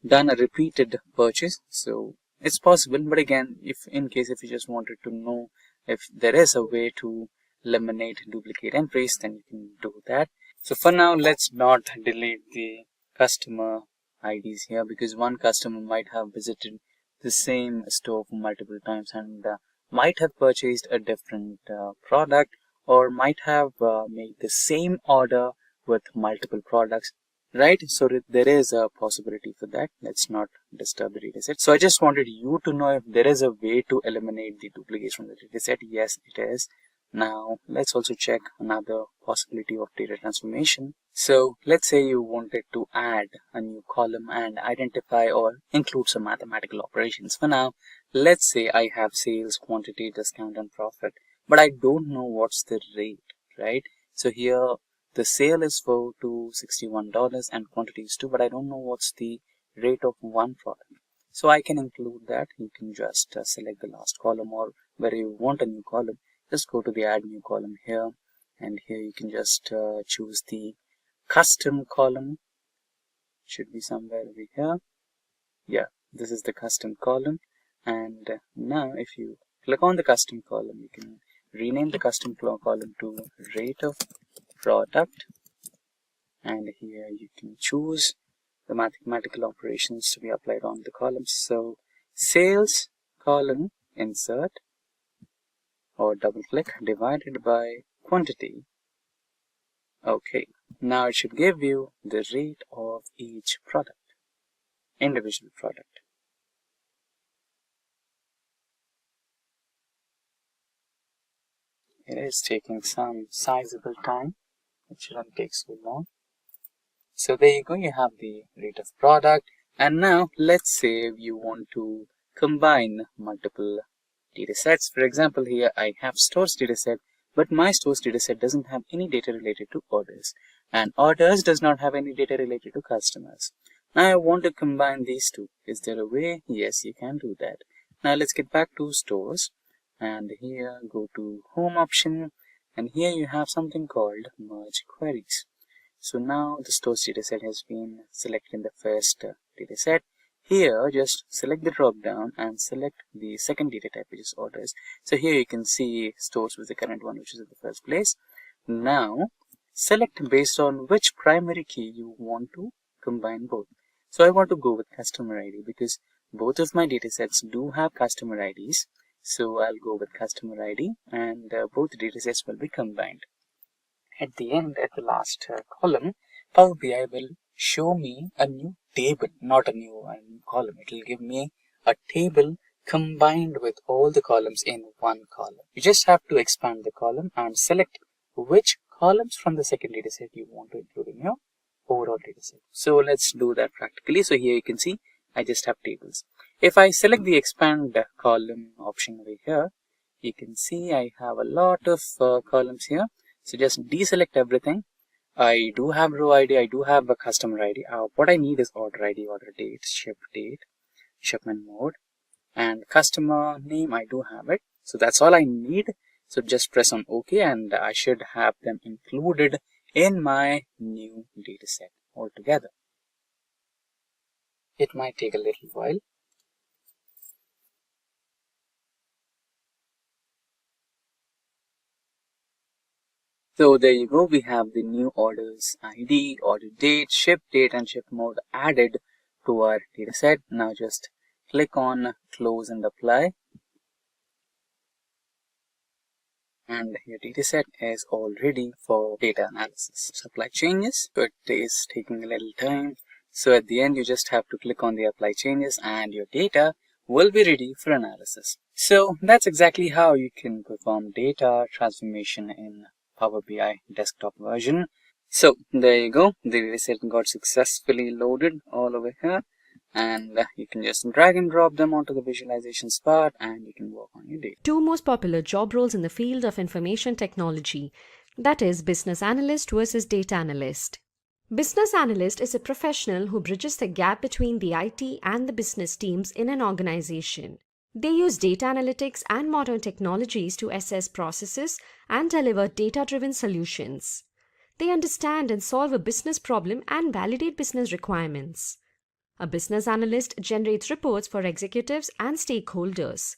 done a repeated purchase. So it's possible, but again, if you just wanted to know if there is a way to eliminate duplicate entries, then you can do that. So for now, let's not delete the customer IDs here, because one customer might have visited the same store for multiple times and might have purchased a different product, or might have made the same order with multiple products, right? So there is a possibility for that. Let's not disturb the dataset. So I just wanted you to know if there is a way to eliminate the duplicates from the dataset. Yes, it is. Now let's also check another possibility of data transformation. So let's say you wanted to add a new column and identify or include some mathematical operations. For now, let's say I have sales, quantity, discount, and profit, but I don't know what's the rate, right? So here the sale is for $261 and quantity is 2, but I don't know what's the rate of one product. So I can include that. You can just select the last column, or where you want a new column, just go to the add new column here, and here you can just choose the custom column. Should be somewhere over here. Yeah, this is the custom column. And now if you click on the custom column, you can rename the custom column to rate of product, and here you can choose the mathematical operations to be applied on the columns. So sales column, insert or double click, divided by quantity. Okay, now it should give you the rate of each product, individual product. It is taking some sizable time. It shouldn't take so long. So there you go, you have the rate of product. And now let's say you want to combine multiple data sets. For example, here I have stores data set, but my stores data set doesn't have any data related to orders, and orders does not have any data related to customers. Now I want to combine these two. Is there a way? Yes, you can do that. Now let's get back to stores, and here go to home option, and here you have something called merge queries. So now the stores dataset has been selected in the first dataset. Here, just select the drop down and select the second data type, which is orders. So here you can see stores with the current one, which is in the first place. Now select based on which primary key you want to combine both. So I want to go with customer ID because both of my datasets do have customer IDs. So I'll go with customer ID, and both datasets will be combined. At the end, at the last column, Power BI will show me a new table, not a new column. It will give me a table combined with all the columns in one column. You just have to expand the column and select which columns from the second dataset you want to include in your overall dataset. So let's do that practically. So here you can see I just have tables. If I select the expand column option over here, you can see I have a lot of columns here. So just deselect everything. I do have row ID, I do have a customer ID. What I need is order ID, order date, shipment mode, and customer name. I do have it. So that's all I need. So just press on OK, and I should have them included in my new dataset altogether. It might take a little while. So there you go, we have the new orders ID, order date, ship date, and ship mode added to our dataset. Now just click on close and apply. and your data set is all ready for data analysis. Apply changes, so it is taking a little time. So at the end, you just have to click on the apply changes and your data will be ready for analysis. So that's exactly how you can perform data transformation in Power BI desktop version. So there you go. The data set got successfully loaded all over here. And you can just drag and drop them onto the visualizations part and you can work on your data. Two most popular job roles in the field of information technology, that is business analyst versus data analyst. Business analyst is a professional who bridges the gap between the IT and the business teams in an organization. They use data analytics and modern technologies to assess processes and deliver data-driven solutions. They understand and solve a business problem and validate business requirements. A business analyst generates reports for executives and stakeholders.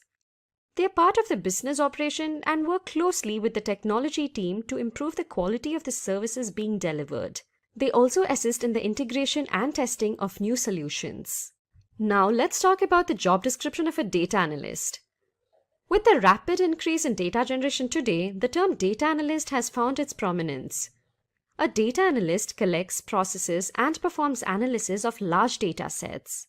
They are part of the business operation and work closely with the technology team to improve the quality of the services being delivered. They also assist in the integration and testing of new solutions. Now let's talk about the job description of a data analyst. With the rapid increase in data generation today, the term data analyst has found its prominence. A data analyst collects, processes, and performs analysis of large data sets.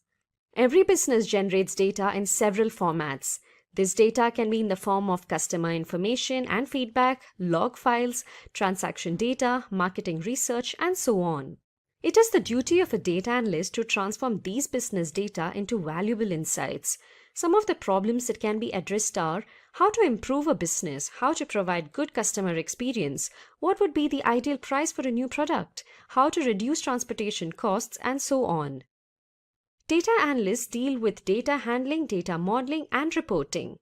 Every business generates data in several formats. This data can be in the form of customer information and feedback, log files, transaction data, marketing research, and so on. It is the duty of a data analyst to transform these business data into valuable insights. Some of the problems that can be addressed are how to improve a business, how to provide good customer experience, what would be the ideal price for a new product, how to reduce transportation costs, and so on. Data analysts deal with data handling, data modeling, and reporting.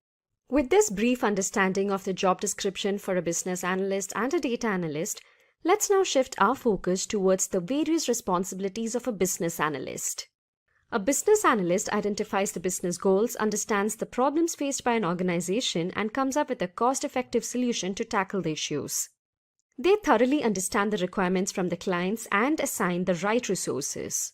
With this brief understanding of the job description for a business analyst and a data analyst, let's now shift our focus towards the various responsibilities of a business analyst. A business analyst identifies the business goals, understands the problems faced by an organization, and comes up with a cost-effective solution to tackle the issues. They thoroughly understand the requirements from the clients and assign the right resources.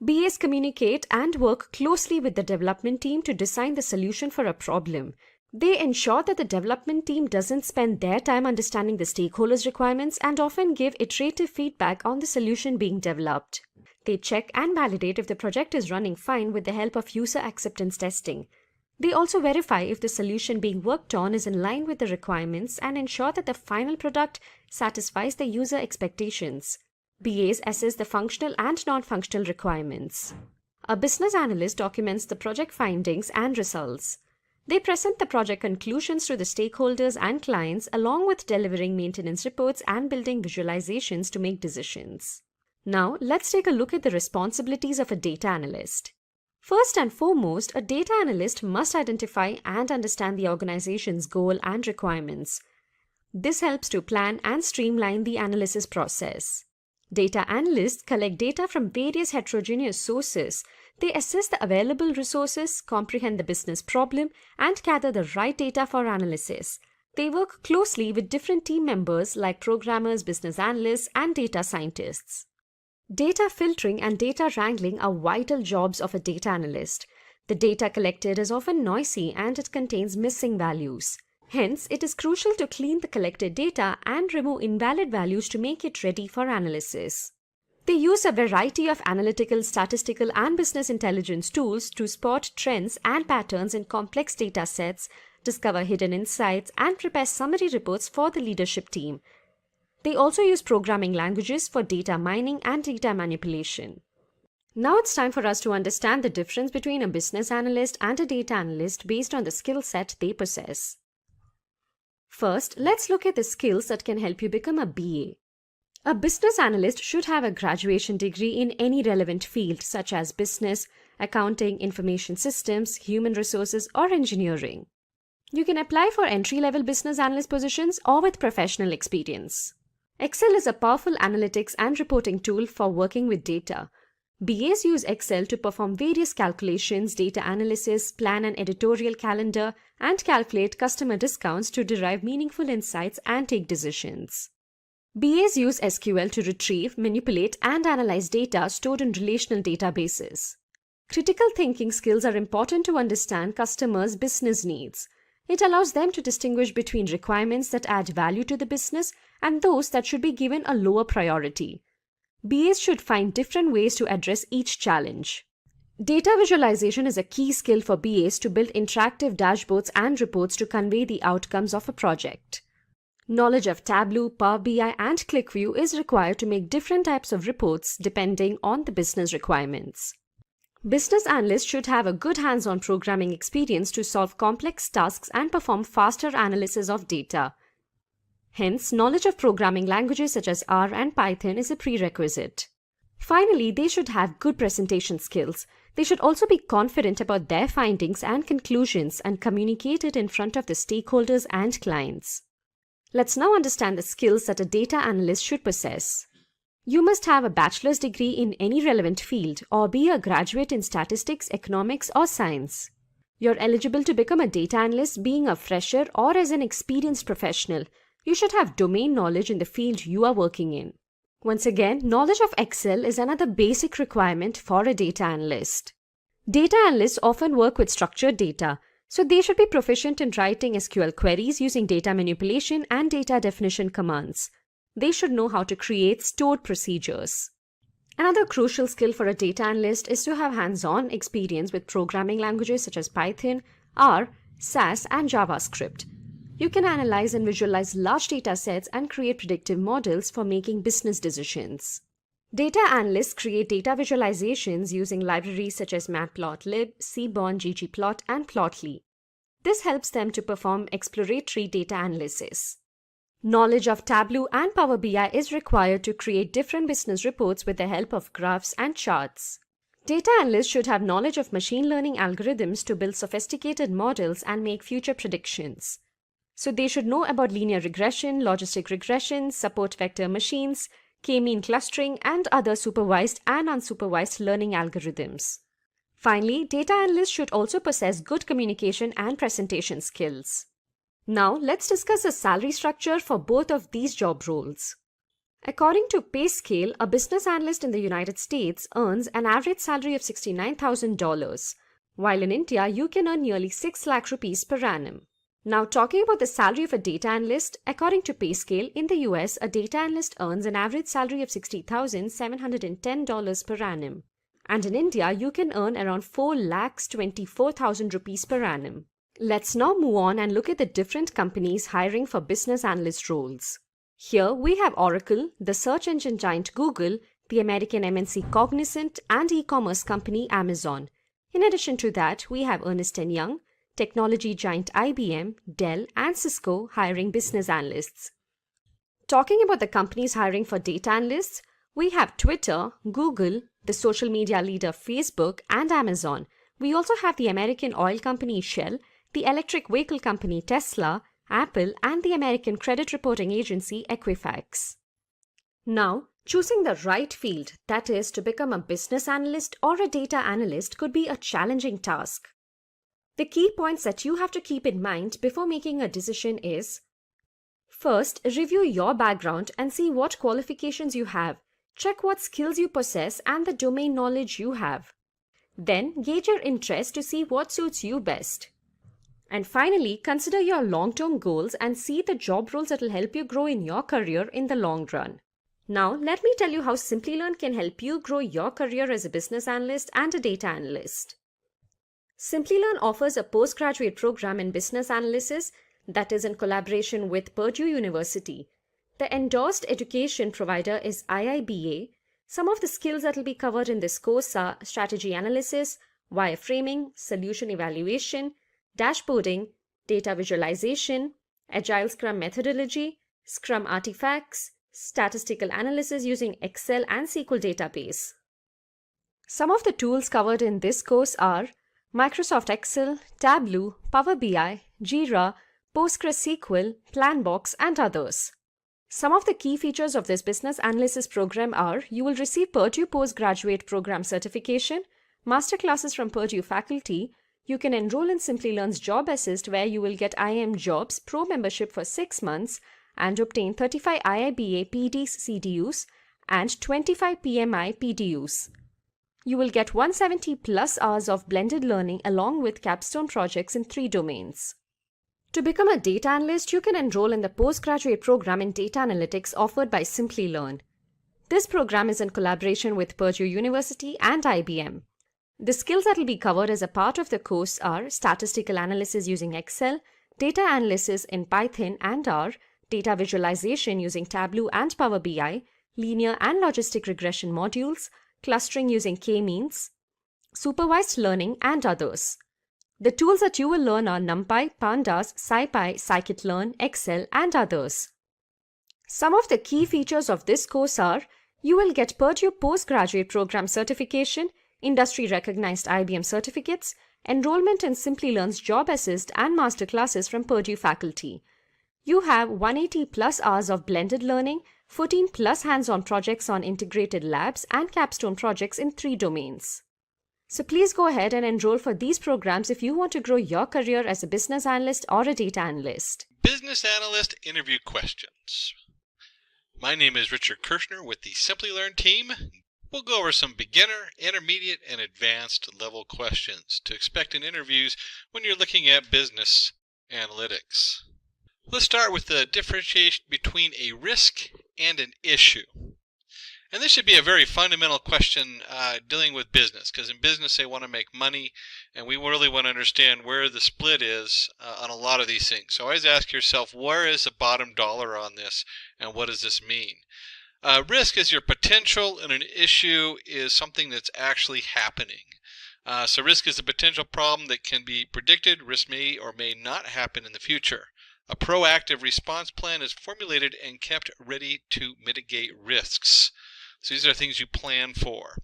BAs communicate and work closely with the development team to design the solution for a problem. They ensure that the development team doesn't spend their time understanding the stakeholders' requirements and often give iterative feedback on the solution being developed. They check and validate if the project is running fine with the help of user acceptance testing. They also verify if the solution being worked on is in line with the requirements and ensure that the final product satisfies the user expectations. BAs assess the functional and non-functional requirements. A business analyst documents the project findings and results. They present the project conclusions to the stakeholders and clients along with delivering maintenance reports and building visualizations to make decisions. Now, let's take a look at the responsibilities of a data analyst. First and foremost, a data analyst must identify and understand the organization's goal and requirements. This helps to plan and streamline the analysis process. Data analysts collect data from various heterogeneous sources. They assess the available resources, comprehend the business problem, and gather the right data for analysis. They work closely with different team members like programmers, business analysts, and data scientists. Data filtering and data wrangling are vital jobs of a data analyst. The data collected is often noisy and it contains missing values. Hence, it is crucial to clean the collected data and remove invalid values to make it ready for analysis. They use a variety of analytical, statistical, and business intelligence tools to spot trends and patterns in complex data sets, discover hidden insights, and prepare summary reports for the leadership team. They also use programming languages for data mining and data manipulation. Now it's time for us to understand the difference between a business analyst and a data analyst based on the skill set they possess. First, let's look at the skills that can help you become a BA. A business analyst should have a graduation degree in any relevant field such as business, accounting, information systems, human resources, or engineering. You can apply for entry-level business analyst positions or with professional experience. Excel is a powerful analytics and reporting tool for working with data. BAs use Excel to perform various calculations, data analysis, plan an editorial calendar, and calculate customer discounts to derive meaningful insights and take decisions. BAs use SQL to retrieve, manipulate, and analyze data stored in relational databases. Critical thinking skills are important to understand customers' business needs. It allows them to distinguish between requirements that add value to the business and those that should be given a lower priority. BAs should find different ways to address each challenge. Data visualization is a key skill for BAs to build interactive dashboards and reports to convey the outcomes of a project. Knowledge of Tableau, Power BI, and ClickView is required to make different types of reports depending on the business requirements. Business analysts should have a good hands-on programming experience to solve complex tasks and perform faster analysis of data. Hence, knowledge of programming languages such as R and Python is a prerequisite. Finally, they should have good presentation skills. They should also be confident about their findings and conclusions and communicate it in front of the stakeholders and clients. Let's now understand the skills that a data analyst should possess. You must have a bachelor's degree in any relevant field or be a graduate in statistics, economics, or science. You're eligible to become a data analyst being a fresher or as an experienced professional. You should have domain knowledge in the field you are working in. Once again, knowledge of Excel is another basic requirement for a data analyst. Data analysts often work with structured data, so they should be proficient in writing SQL queries using data manipulation and data definition commands. They should know how to create stored procedures. Another crucial skill for a data analyst is to have hands-on experience with programming languages such as Python, R, SAS, and JavaScript. You can analyze and visualize large data sets and create predictive models for making business decisions. Data analysts create data visualizations using libraries such as Matplotlib, Seaborn, ggplot, and Plotly. This helps them to perform exploratory data analysis. Knowledge of Tableau and Power BI is required to create different business reports with the help of graphs and charts. Data analysts should have knowledge of machine learning algorithms to build sophisticated models and make future predictions. So they should know about linear regression, logistic regression, support vector machines, k-mean clustering, and other supervised and unsupervised learning algorithms. Finally, data analysts should also possess good communication and presentation skills. Now, let's discuss the salary structure for both of these job roles. According to PayScale, a business analyst in the United States earns an average salary of $69,000, while in India, you can earn nearly 6 lakh rupees per annum. Now, talking about the salary of a data analyst, according to PayScale, in the US, a data analyst earns an average salary of $60,710 per annum. And in India, you can earn around 4,24,000 rupees per annum. Let's now move on and look at the different companies hiring for business analyst roles. Here we have Oracle, the search engine giant Google, the American MNC Cognizant, and e-commerce company Amazon. In addition to that, we have Ernst & Young, technology giant IBM, Dell, and Cisco hiring business analysts. Talking about the companies hiring for data analysts, we have Twitter, Google, the social media leader Facebook, and Amazon. We also have the American oil company Shell, the electric vehicle company Tesla, Apple, and the American credit reporting agency Equifax. Now, choosing the right field, that is, to become a business analyst or a data analyst, could be a challenging task. The key points that you have to keep in mind before making a decision is: first, review your background and see what qualifications you have. Check what skills you possess and the domain knowledge you have. Then, gauge your interest to see what suits you best. And finally, consider your long-term goals and see the job roles that will help you grow in your career in the long run. Now, let me tell you how Simplilearn can help you grow your career as a business analyst and a data analyst. Simplilearn offers a postgraduate program in business analysis that is in collaboration with Purdue University. The endorsed education provider is IIBA. Some of the skills that will be covered in this course are strategy analysis, wireframing, solution evaluation, dashboarding, data visualization, agile Scrum methodology, Scrum artifacts, statistical analysis using Excel and SQL database. Some of the tools covered in this course are Microsoft Excel, Tableau, Power BI, Jira, PostgreSQL, Planbox, and others. Some of the key features of this business analysis program are: you will receive Purdue Postgraduate Program Certification, masterclasses from Purdue faculty. You can enroll in Simplilearn's Job Assist, where you will get IIM Jobs Pro membership for 6 months and obtain 35 IIBA PDs CDUs and 25 PMI PDUs. You will get 170 plus hours of blended learning along with capstone projects in 3 domains. To become a data analyst, you can enroll in the postgraduate program in data analytics offered by Simplilearn. This program is in collaboration with Purdue University and IBM. The skills that will be covered as a part of the course are statistical analysis using Excel, data analysis in Python and R, data visualization using Tableau and Power BI, linear and logistic regression modules, clustering using K-means, supervised learning, and others. The tools that you will learn are NumPy, Pandas, SciPy, Scikit-learn, Excel, and others. Some of the key features of this course are: you will get Purdue Postgraduate Program certification, industry-recognized IBM certificates, enrollment in Simplilearn's Job Assist and masterclasses from Purdue faculty. You have 180 plus hours of blended learning, 14 plus hands-on projects on integrated labs, and capstone projects in 3 domains. So please go ahead and enroll for these programs if you want to grow your career as a business analyst or a data analyst. Business Analyst Interview Questions. My name is Richard Kirshner with the Simplilearn team. We'll go over some beginner, intermediate, and advanced level questions to expect in interviews when you're looking at business analytics. Let's start with the differentiation between a risk and an issue. And this should be a very fundamental question dealing with business, because in business they want to make money, and we really want to understand where the split is on a lot of these things. So always ask yourself, where is the bottom dollar on this, and what does this mean? Risk is your potential, and an issue is something that's actually happening. So risk is a potential problem that can be predicted. Risk may or may not happen in the future. A proactive response plan is formulated and kept ready to mitigate risks. So these are things you plan for.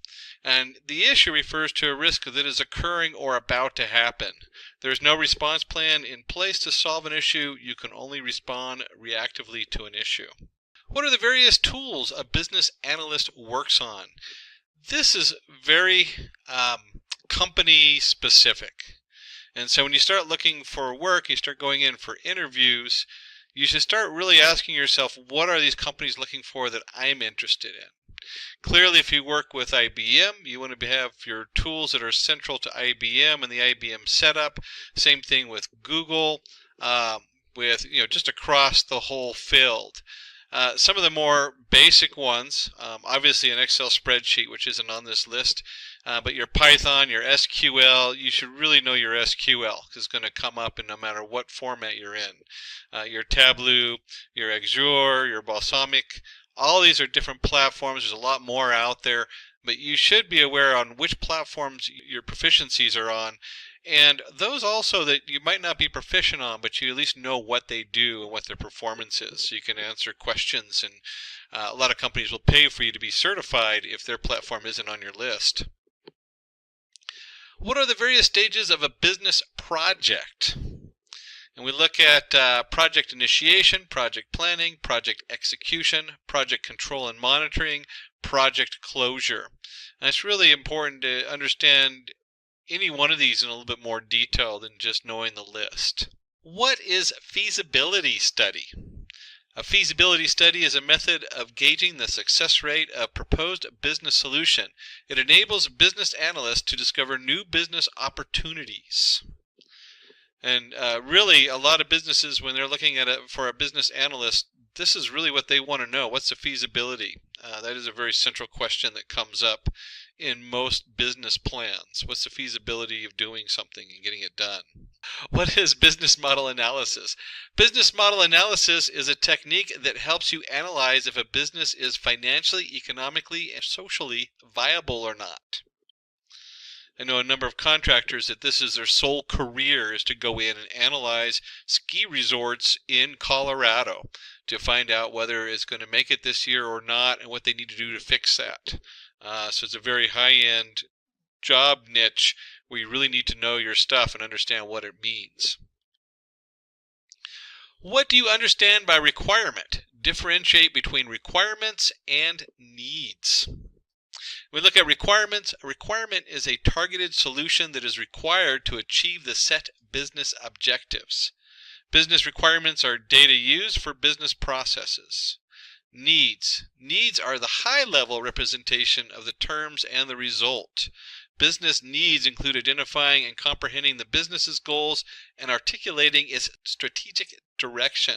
And the issue refers to a risk that is occurring or about to happen. There is no response plan in place to solve an issue. You can only respond reactively to an issue. What are the various tools a business analyst works on? This is very company specific. And so when you start looking for work, you start going in for interviews, you should start really asking yourself, what are these companies looking for that I'm interested in? Clearly, if you work with IBM, you want to have your tools that are central to IBM and the IBM setup. Same thing with Google, with just across the whole field. Some of the more basic ones, obviously an Excel spreadsheet, which isn't on this list, but your Python, your SQL, you should really know your SQL, because it's going to come up in no matter what format you're in. Your Tableau, your Azure, your Balsamic, all these are different platforms. There's a lot more out there, but you should be aware on which platforms your proficiencies are on, and those also that you might not be proficient on, but you at least know what they do and what their performance is, so you can answer questions. And a lot of companies will pay for you to be certified if their platform isn't on your list. What are the various stages of a business project? And we look at project initiation, project planning, project execution, project control and monitoring, project closure. And it's really important to understand any one of these in a little bit more detail than just knowing the list. What is feasibility study? A feasibility study is a method of gauging the success rate of proposed business solution. It enables business analysts to discover new business opportunities. And really, a lot of businesses, when they're looking at it for a business analyst, this is really what they want to know. What's the feasibility? That is a very central question that comes up in most business plans. What's the feasibility of doing something and getting it done? What is business model analysis? Business model analysis is a technique that helps you analyze if a business is financially, economically, and socially viable or not. I know a number of contractors that this is their sole career, is to go in and analyze ski resorts in Colorado to find out whether it's going to make it this year or not and what they need to do to fix that. So it's a very high-end job niche where you really need to know your stuff and understand what it means. What do you understand by requirement? Differentiate between requirements and needs. We look at requirements. A requirement is a targeted solution that is required to achieve the set business objectives. Business requirements are data used for business processes. Needs. Needs are the high-level representation of the terms and the result. business needs include identifying and comprehending the business's goals and articulating its strategic direction.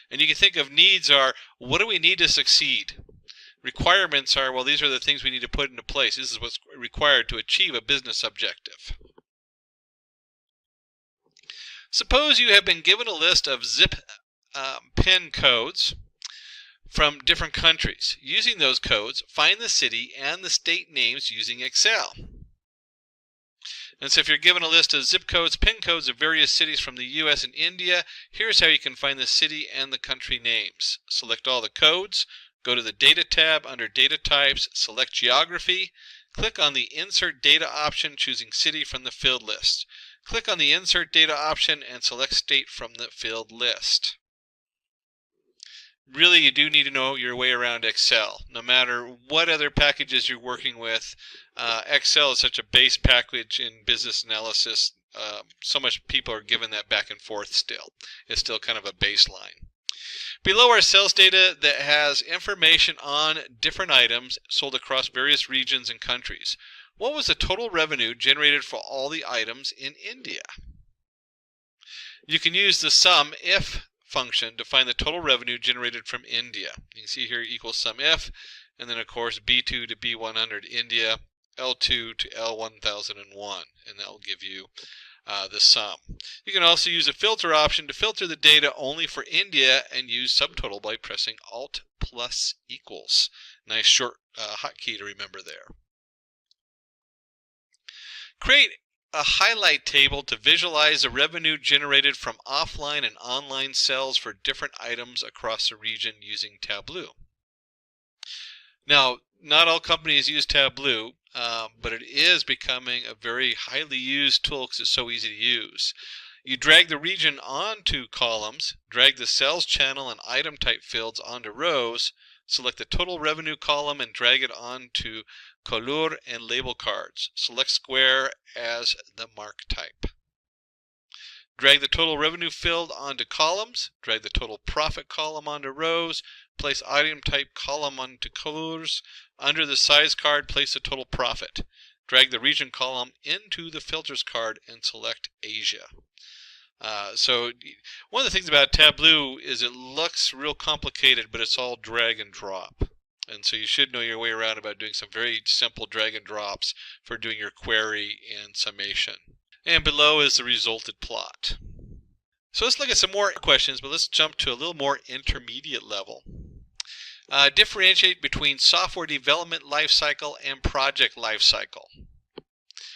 And you can think of needs are, what do we need to succeed? Requirements are, well, these are the things we need to put into place. This is what's required to achieve a business objective. Suppose you have been given a list of zip PIN codes from different countries. Using those codes, find the city and the state names using Excel. And so if you're given a list of zip codes, PIN codes of various cities from the US and India, here's how you can find the city and the country names. Select all the codes, go to the Data tab under Data Types, select Geography, click on the Insert Data option, choosing City from the field list. Click on the Insert Data option and select State from the field list. Really, you do need to know your way around Excel. No matter what other packages you're working with, Excel is such a base package in business analysis. So much people are given that back and forth still. It's still kind of a baseline. Below are sales data that has information on different items sold across various regions and countries. What was the total revenue generated for all the items in India? You can use the sum if function to find the total revenue generated from India. You can see here equals sum if, and then of course B2 to B100 India, L2 to L1001, and that will give you the sum. You can also use a filter option to filter the data only for India and use subtotal by pressing Alt plus equals. Nice short hotkey to remember there. Create a highlight table to visualize the revenue generated from offline and online sales for different items across the region using Tableau. Now, not all companies use Tableau, but it is becoming a very highly used tool because it's so easy to use. You drag the region onto columns, drag the sales channel and item type fields onto rows, select the total revenue column and drag it onto color and label cards. Select square as the mark type. Drag the total revenue field onto columns, drag the total profit column onto rows, place item type column onto colors. Under the size card, place the total profit. Drag the region column into the filters card and select Asia. So one of the things about Tableau is it looks real complicated, but it's all drag and drop. And so you should know your way around about doing some very simple drag and drops for doing your query and summation. And below is the resulted plot. So let's look at some more questions, but let's jump to a little more intermediate level. Differentiate between software development lifecycle and project lifecycle.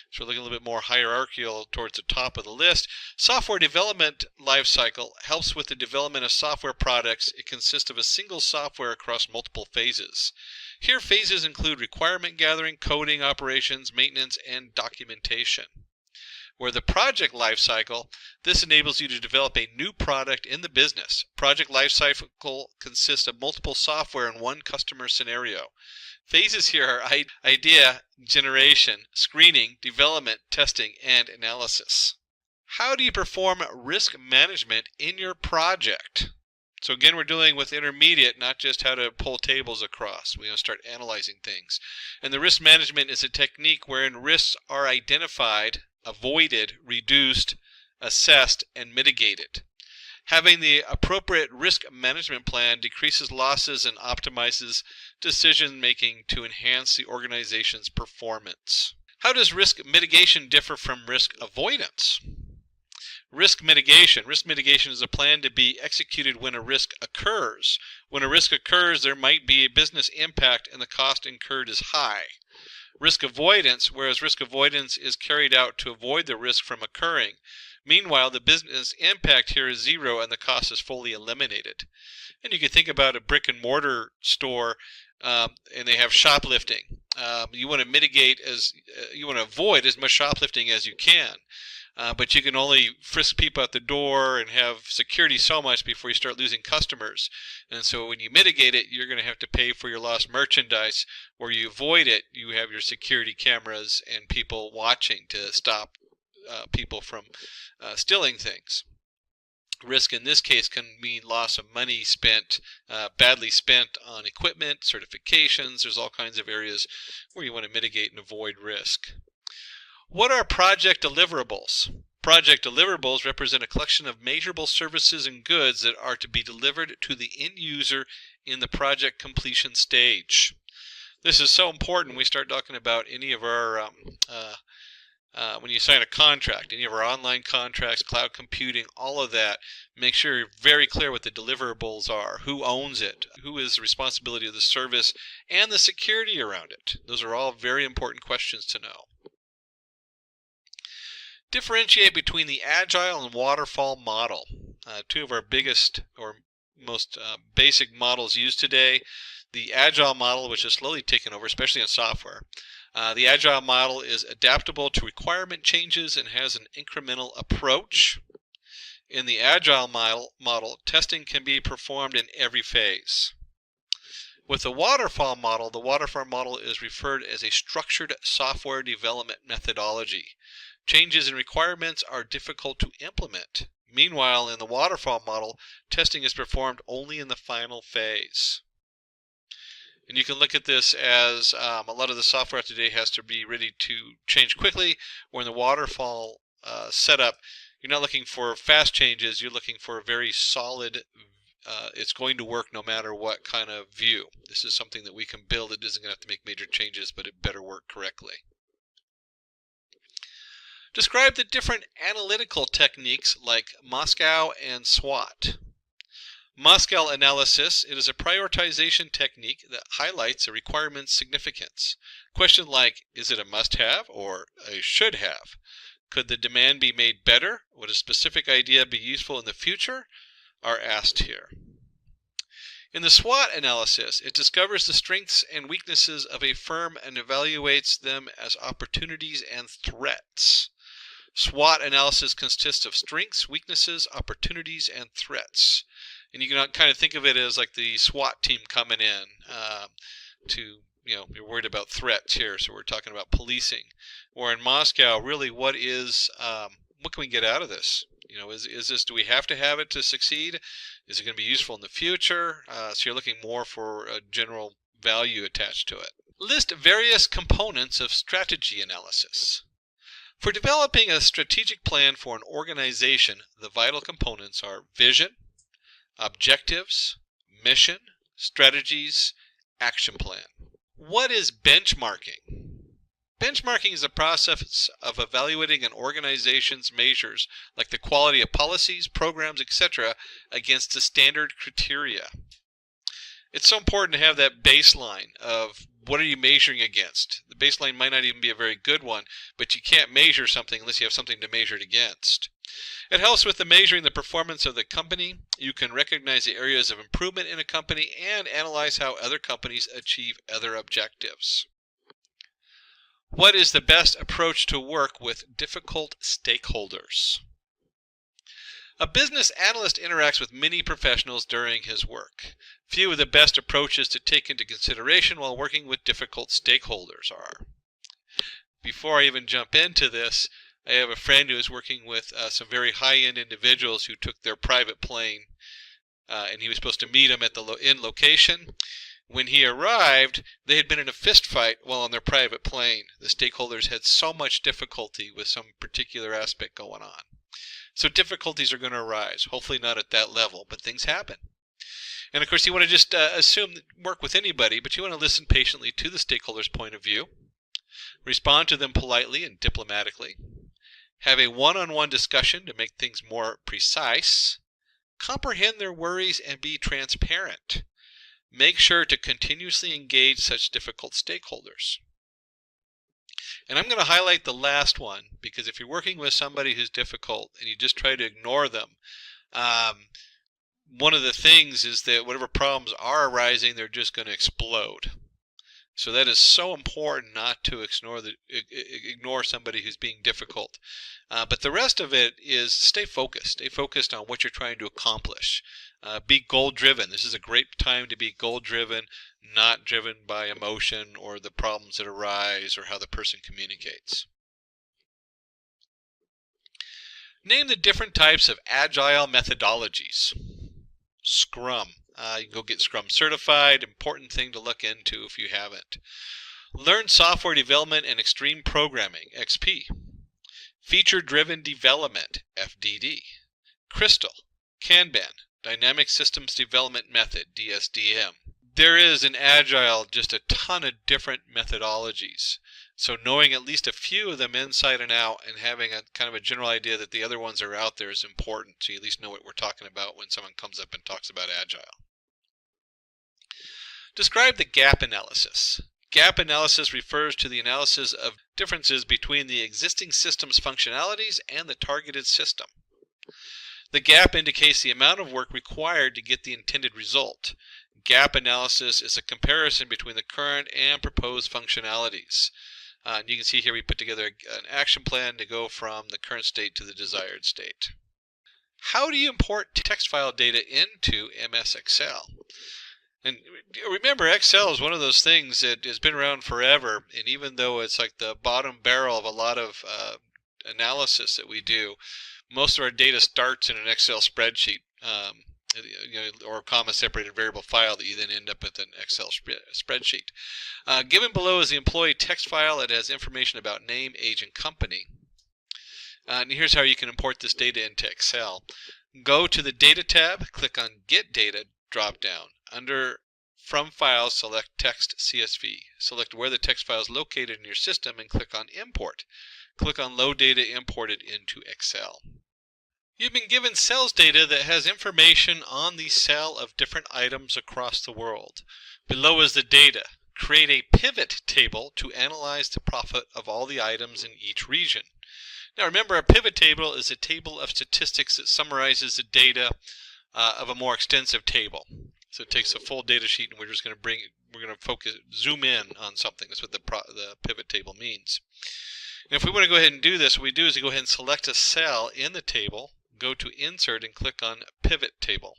So we're looking a little bit more hierarchical towards the top of the list. Software development lifecycle helps with the development of software products. It consists of a single software across multiple phases. Here, phases include requirement gathering, coding, operations, maintenance, and documentation. Where the project lifecycle, this enables you to develop a new product in the business. Project lifecycle consists of multiple software in one customer scenario. Phases here are idea generation, screening, development, testing, and analysis. How do you perform risk management in your project? So again, we're dealing with intermediate, not just how to pull tables across. We're going to start analyzing things. And the risk management is a technique wherein risks are identified, avoided, reduced, assessed, and mitigated. Having the appropriate risk management plan decreases losses and optimizes decision making to enhance the organization's performance. How does risk mitigation differ from risk avoidance? Risk mitigation. Risk mitigation is a plan to be executed when a risk occurs. When a risk occurs, there might be a business impact and the cost incurred is high. Risk avoidance, whereas risk avoidance is carried out to avoid the risk from occurring. Meanwhile, the business impact here is zero and the cost is fully eliminated. And you can think about a brick and mortar store and they have shoplifting. You want to mitigate you want to avoid as much shoplifting as you can. But you can only frisk people at the door and have security so much before you start losing customers. And so when you mitigate it, you're going to have to pay for your lost merchandise. Where you avoid it, you have your security cameras and people watching to stop people from stealing things. Risk in this case can mean loss of money spent, badly spent on equipment, certifications. There's all kinds of areas where you want to mitigate and avoid risk. What are project deliverables? Project deliverables represent a collection of measurable services and goods that are to be delivered to the end user in the project completion stage. This is so important when we start talking about any of our, when you sign a contract, any of our online contracts, cloud computing, all of that, make sure you're very clear what the deliverables are, who owns it, who is the responsibility of the service, and the security around it. Those are all very important questions to know. Differentiate between the Agile and Waterfall model. Two of our biggest or most basic models used today. The Agile model, which is slowly taken over, especially in software. The Agile model is adaptable to requirement changes and has an incremental approach. In the Agile model, testing can be performed in every phase. With the waterfall model is referred as a structured software development methodology. Changes in requirements are difficult to implement. Meanwhile, in the waterfall model, testing is performed only in the final phase. And you can look at this as a lot of the software today has to be ready to change quickly, where in the waterfall setup, you're not looking for fast changes, you're looking for a very solid, it's going to work no matter what kind of view. This is something that we can build. It isn't going to have to make major changes, but it better work correctly. Describe the different analytical techniques like Moscow and SWOT. Moscow analysis, it is a prioritization technique that highlights a requirement's significance. Questions like, is it a must-have or a should-have? Could the demand be made better? Would a specific idea be useful in the future? Are asked here. In the SWOT analysis, it discovers the strengths and weaknesses of a firm and evaluates them as opportunities and threats. SWOT analysis consists of strengths, weaknesses, opportunities, and threats. And you can kind of think of it as like the SWAT team coming in you're worried about threats here, so we're talking about policing. Or in Moscow, really what can we get out of this? Is this, do we have to have it to succeed? Is it going to be useful in the future? So you're looking more for a general value attached to it. List various components of strategy analysis. For developing a strategic plan for an organization, the vital components are vision, objectives, mission, strategies, action plan. What is benchmarking? Benchmarking is a process of evaluating an organization's measures, like the quality of policies, programs, etc., against the standard criteria. It's so important to have that baseline of what are you measuring against. The baseline might not even be a very good one, but you can't measure something unless you have something to measure it against. It helps with the measuring the performance of the company. You can recognize the areas of improvement in a company and analyze how other companies achieve other objectives. What is the best approach to work with difficult stakeholders? A business analyst interacts with many professionals during his work. Few of the best approaches to take into consideration while working with difficult stakeholders are. Before I even jump into this, I have a friend who is working with some very high-end individuals who took their private plane, and he was supposed to meet them at the in location. When he arrived, they had been in a fist fight while on their private plane. The stakeholders had so much difficulty with some particular aspect going on. So difficulties are going to arise, hopefully not at that level, but things happen. And of course you want to just assume that work with anybody, but you want to listen patiently to the stakeholders' point of view, respond to them politely and diplomatically, have a one-on-one discussion to make things more precise, comprehend their worries and be transparent. Make sure to continuously engage such difficult stakeholders. And I'm going to highlight the last one, because if you're working with somebody who's difficult and you just try to ignore them, one of the things is that whatever problems are arising, they're just going to explode. So that is so important not to ignore somebody who's being difficult. But the rest of it is stay focused. Stay focused on what you're trying to accomplish. Be goal-driven. This is a great time to be goal-driven, not driven by emotion or the problems that arise or how the person communicates. Name the different types of agile methodologies. Scrum. You can go get Scrum certified. Important thing to look into if you haven't. Learn software development and extreme programming, XP. Feature-driven development, FDD. Crystal, Kanban, Dynamic Systems Development Method, DSDM. There is in Agile just a ton of different methodologies. So knowing at least a few of them inside and out and having a kind of a general idea that the other ones are out there is important, so you at least know what we're talking about when someone comes up and talks about Agile. Describe the gap analysis. Gap analysis refers to the analysis of differences between the existing system's functionalities and the targeted system. The gap indicates the amount of work required to get the intended result. Gap analysis is a comparison between the current and proposed functionalities. You can see here we put together an action plan to go from the current state to the desired state. How do you import text file data into MS Excel? And remember, Excel is one of those things that has been around forever, and even though it's like the bottom barrel of a lot of analysis that we do, most of our data starts in an Excel spreadsheet, or a comma-separated variable file that you then end up with an Excel spreadsheet. Given below is the employee text file. It has information about name, age, and company. And here's how you can import this data into Excel. Go to the Data tab, click on Get Data drop-down. Under From Files, select Text CSV. Select where the text file is located in your system and click on Import. Click on Load Data Imported into Excel. You've been given sales data that has information on the sale of different items across the world. Below is the data. Create a pivot table to analyze the profit of all the items in each region. Now remember, a pivot table is a table of statistics that summarizes the data of a more extensive table. So it takes a full data sheet, and we're just going to zoom in on something. That's what the pivot table means. And if we want to go ahead and do this, what we do is we go ahead and select a cell in the table, go to Insert, and click on Pivot Table.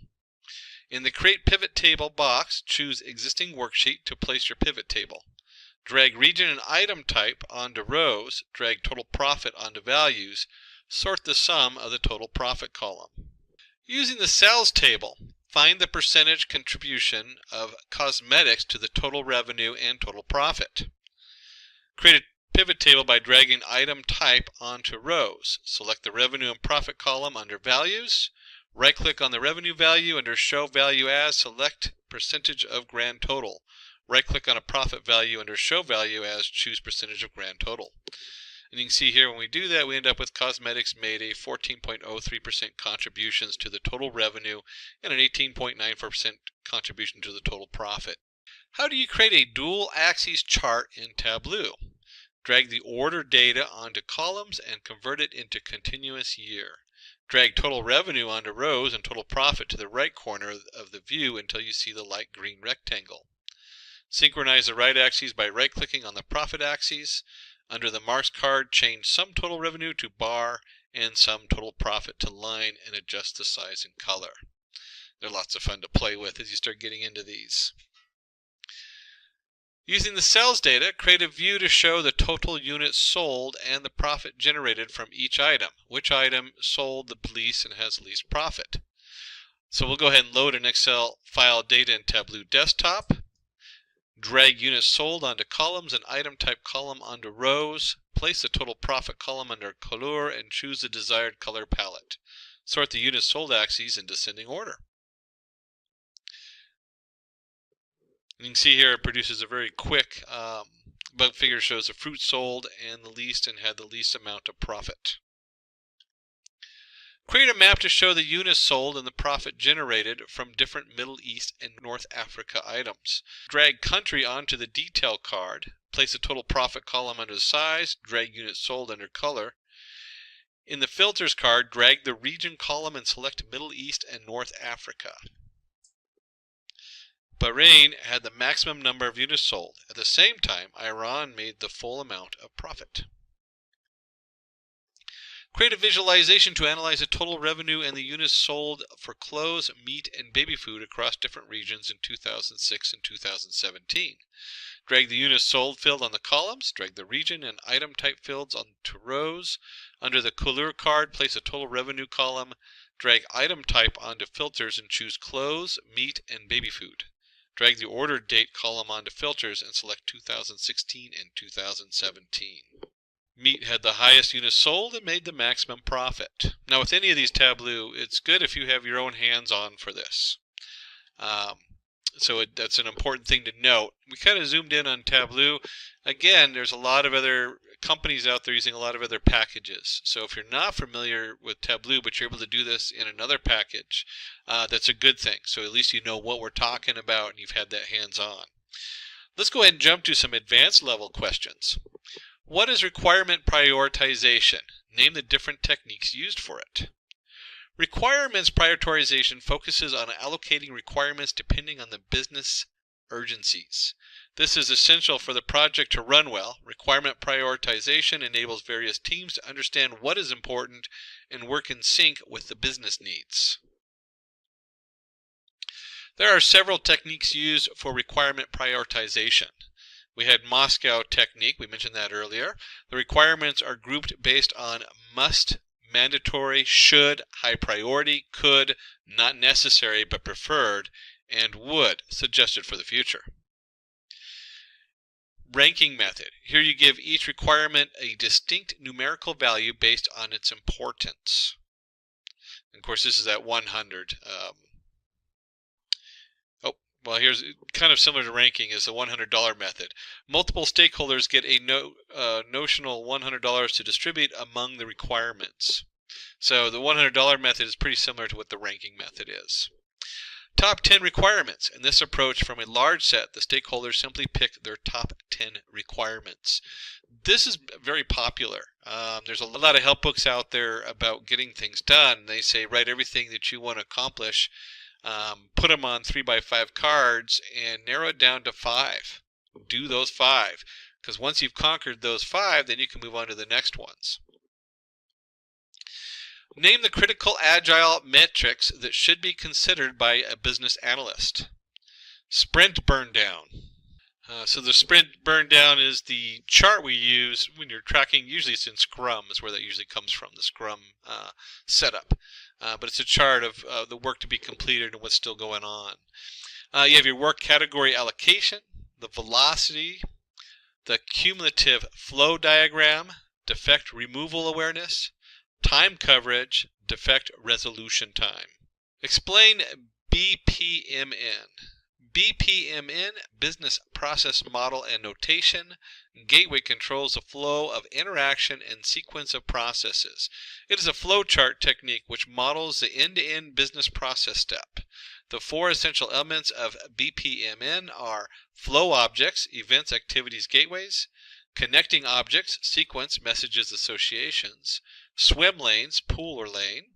In the Create Pivot Table box, choose Existing Worksheet to place your pivot table. Drag region and item type onto rows, drag total profit onto values, sort the sum of the total profit column. Using the sales table, find the percentage contribution of cosmetics to the total revenue and total profit. Create a pivot table by dragging item type onto rows. Select the revenue and profit column under values. Right-click on the revenue value under Show Value As. Select percentage of grand total. Right-click on a profit value under Show Value As. Choose percentage of grand total. And you can see here when we do that, we end up with cosmetics made a 14.03% contributions to the total revenue and an 18.94% contribution to the total profit. How do you create a dual axis chart in Tableau? Drag the order data onto columns and convert it into continuous year. Drag total revenue onto rows and total profit to the right corner of the view until you see the light green rectangle. Synchronize the right axes by right-clicking on the profit axis. Under the marks card, change sum total revenue to bar and sum total profit to line, and adjust the size and color. They're lots of fun to play with as you start getting into these. Using the sales data, create a view to show the total units sold and the profit generated from each item. Which item sold the least and has the least profit? So we'll go ahead and load an Excel file data in Tableau Desktop. Drag units sold onto columns and item type column onto rows. Place the total profit column under Couleur and choose the desired color palette. Sort the units sold axes in descending order. And you can see here it produces a very quick bug figure, shows the fruit sold and the least and had the least amount of profit. Create a map to show the units sold and the profit generated from different Middle East and North Africa items. Drag country onto the detail card. Place the total profit column under size. Drag units sold under color. In the filters card, drag the region column and select Middle East and North Africa. Bahrain had the maximum number of units sold. At the same time, Iran made the full amount of profit. Create a visualization to analyze the total revenue and the units sold for clothes, meat, and baby food across different regions in 2006 and 2017. Drag the units sold field on the columns, drag the region and item type fields onto rows. Under the Couleur card, place a total revenue column, drag item type onto filters and choose clothes, meat, and baby food. Drag the order date column onto filters and select 2016 and 2017. Meat had the highest units sold and made the maximum profit. Now with any of these Tableau, it's good if you have your own hands-on for this. That's an important thing to note. We kind of zoomed in on Tableau. Again, there's a lot of other companies out there using a lot of other packages. So if you're not familiar with Tableau, but you're able to do this in another package, that's a good thing. So at least you know what we're talking about and you've had that hands-on. Let's go ahead and jump to some advanced level questions. What is requirement prioritization? Name the different techniques used for it. Requirements prioritization focuses on allocating requirements depending on the business urgencies. This is essential for the project to run well. Requirement prioritization enables various teams to understand what is important and work in sync with the business needs. There are several techniques used for requirement prioritization. We had Moscow technique, we mentioned that earlier. The requirements are grouped based on must, mandatory, should, high priority, could, not necessary but preferred, and would, suggested for the future. Ranking method. Here you give each requirement a distinct numerical value based on its importance. And of course, this is at 100. Well, here's kind of similar to ranking is the $100 method. Multiple stakeholders get a notional $100 to distribute among the requirements. So the $100 method is pretty similar to what the ranking method is. Top 10 requirements. In this approach, from a large set, the stakeholders simply pick their top 10 requirements. This is very popular. There's a lot of help books out there about getting things done. They say write everything that you want to accomplish, put them on 3x5 cards, and narrow it down to 5. Do those 5, because once you've conquered those 5, then you can move on to the next ones. Name the critical agile metrics that should be considered by a business analyst. Sprint burn down. So the sprint burn down is the chart we use when you're tracking. Usually it's in Scrum, is where that usually comes from, the Scrum setup. But it's a chart of the work to be completed and what's still going on. You have your work category allocation, the velocity, the cumulative flow diagram, defect removal awareness, time coverage, defect resolution time. Explain BPMN. BPMN, Business Process Model and Notation. Gateway controls the flow of interaction and sequence of processes. It is a flowchart technique which models the end-to-end business process step. The 4 essential elements of BPMN are flow objects, events, activities, gateways; connecting objects, sequence, messages, associations; swim lanes, pool or lane;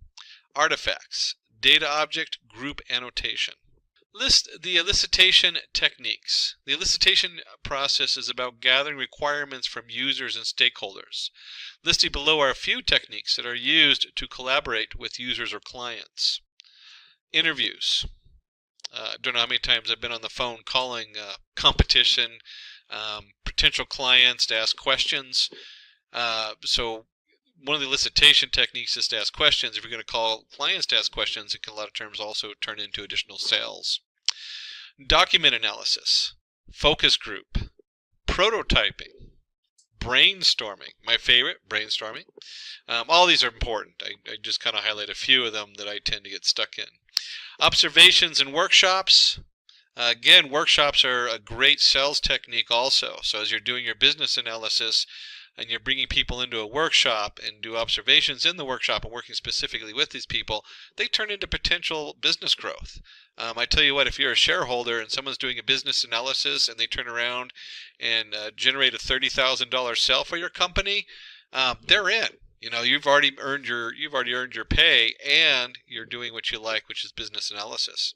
artifacts, data object, group annotation. List the elicitation techniques. The elicitation process is about gathering requirements from users and stakeholders. Listed below are a few techniques that are used to collaborate with users or clients. Interviews. I don't know how many times I've been on the phone calling competition, potential clients to ask questions. So one of the elicitation techniques is to ask questions. If you're going to call clients to ask questions, it can a lot of times also turn into additional sales. Document analysis, focus group, prototyping, brainstorming. My favorite, brainstorming. All these are important. I just kind of highlight a few of them that I tend to get stuck in. Observations and workshops. Again, workshops are a great sales technique also. So as you're doing your business analysis, and you're bringing people into a workshop and do observations in the workshop and working specifically with these people, they turn into potential business growth. I tell you what, if you're a shareholder and someone's doing a business analysis and they turn around and generate a $30,000 sale for your company, they're in. You know, you've already earned your pay, and you're doing what you like, which is business analysis.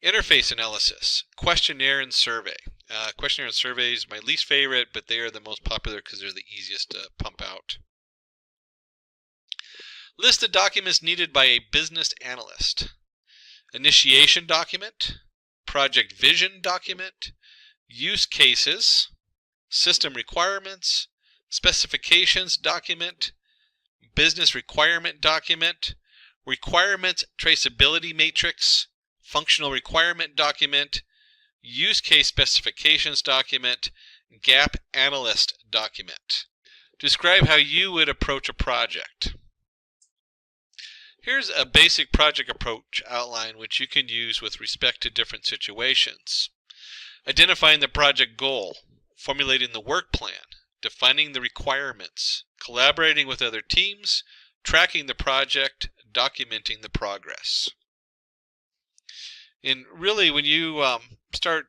Interface analysis, questionnaire and survey. Questionnaire and survey is my least favorite, but they are the most popular because they're the easiest to pump out. List the documents needed by a business analyst. Initiation document, project vision document, use cases, system requirements, specifications document, business requirement document, requirements traceability matrix, functional requirement document, use case specifications document, gap analyst document. Describe how you would approach a project. Here's a basic project approach outline which you can use with respect to different situations. Identifying the project goal, formulating the work plan, defining the requirements, collaborating with other teams, tracking the project, documenting the progress. And really, when you start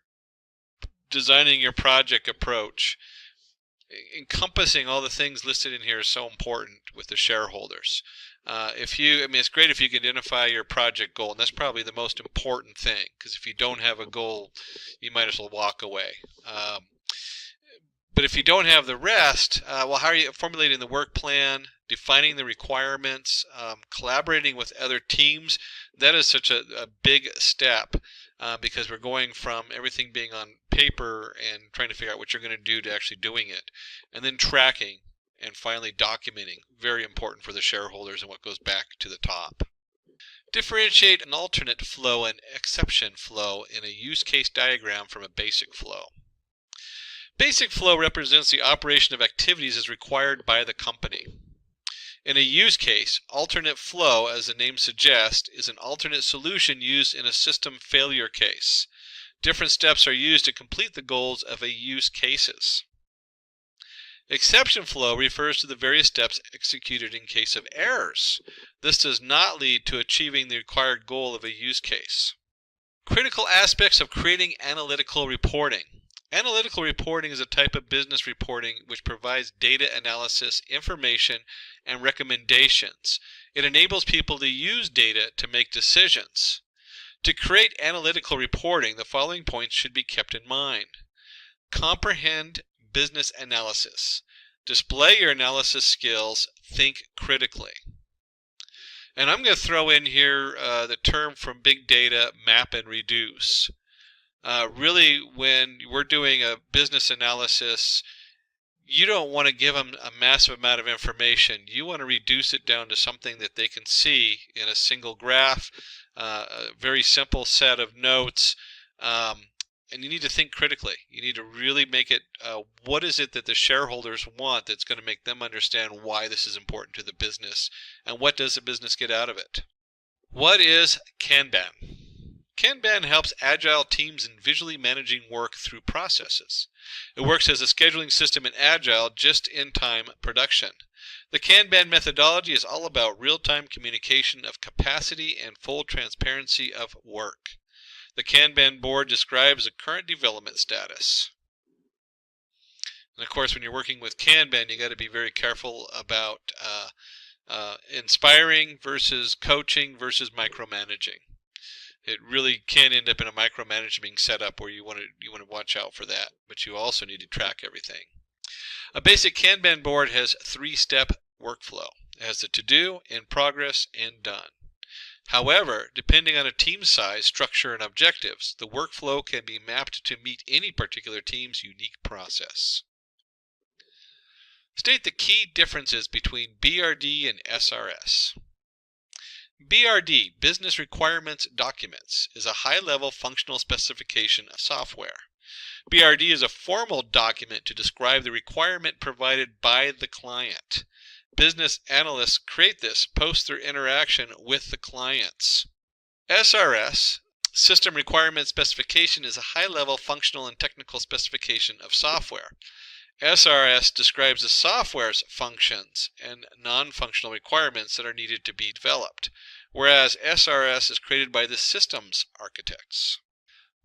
designing your project approach, encompassing all the things listed in here is so important with the shareholders. It's great if you can identify your project goal, and that's probably the most important thing, because if you don't have a goal, you might as well walk away. But if you don't have the rest, how are you formulating the work plan, defining the requirements, collaborating with other teams? That is such a big step because we're going from everything being on paper and trying to figure out what you're going to do to actually doing it. And then tracking and finally documenting. Very important for the shareholders and what goes back to the top. Differentiate an alternate flow and exception flow in a use case diagram from a basic flow. Basic flow represents the operation of activities as required by the company. In a use case, alternate flow, as the name suggests, is an alternate solution used in a system failure case. Different steps are used to complete the goals of a use cases. Exception flow refers to the various steps executed in case of errors. This does not lead to achieving the required goal of a use case. Critical aspects of creating analytical reporting. Analytical reporting is a type of business reporting which provides data analysis, information, and recommendations. It enables people to use data to make decisions. To create analytical reporting, the following points should be kept in mind. Comprehend business analysis. Display your analysis skills. Think critically. And I'm going to throw in here the term from big data, map and reduce. Really, when we're doing a business analysis, you don't want to give them a massive amount of information. You want to reduce it down to something that they can see in a single graph, a very simple set of notes, and you need to think critically. You need to really make it, what is it that the shareholders want that's going to make them understand why this is important to the business, and what does the business get out of it? What is Kanban? Kanban helps agile teams in visually managing work through processes. It works as a scheduling system in agile just-in-time production. The Kanban methodology is all about real-time communication of capacity and full transparency of work. The Kanban board describes the current development status. And of course, when you're working with Kanban, you got to be very careful about inspiring versus coaching versus micromanaging. It really can end up in a micromanaging setup where you want to watch out for that, but you also need to track everything. A basic Kanban board has 3-step workflow. It has the to-do, in progress, and done. However, depending on a team size, structure, and objectives, the workflow can be mapped to meet any particular team's unique process. State the key differences between BRD and SRS. BRD, Business Requirements Documents, is a high-level functional specification of software. BRD is a formal document to describe the requirement provided by the client. Business analysts create this post their interaction with the clients. SRS, System Requirement Specification, is a high-level functional and technical specification of software. SRS describes the software's functions and non-functional requirements that are needed to be developed, whereas SRS is created by the systems architects.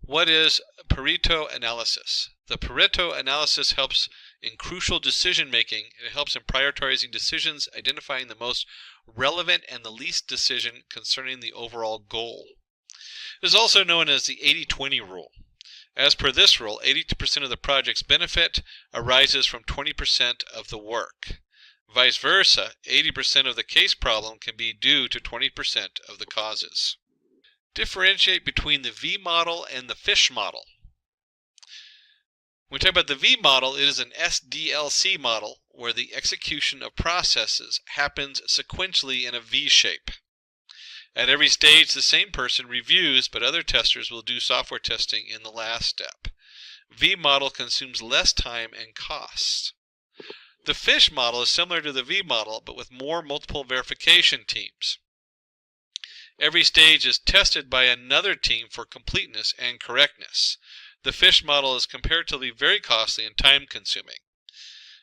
What is Pareto analysis? The Pareto analysis helps in crucial decision making. It helps in prioritizing decisions, identifying the most relevant and the least decision concerning the overall goal. It is also known as the 80-20 rule. As per this rule, 80% of the project's benefit arises from 20% of the work. Vice versa, 80% of the case problem can be due to 20% of the causes. Differentiate between the V model and the fish model. When we talk about the V model, it is an SDLC model where the execution of processes happens sequentially in a V shape. At every stage, the same person reviews, but other testers will do software testing in the last step. V model consumes less time and costs. The fish model is similar to the V model, but with more multiple verification teams. Every stage is tested by another team for completeness and correctness. The fish model is comparatively very costly and time-consuming,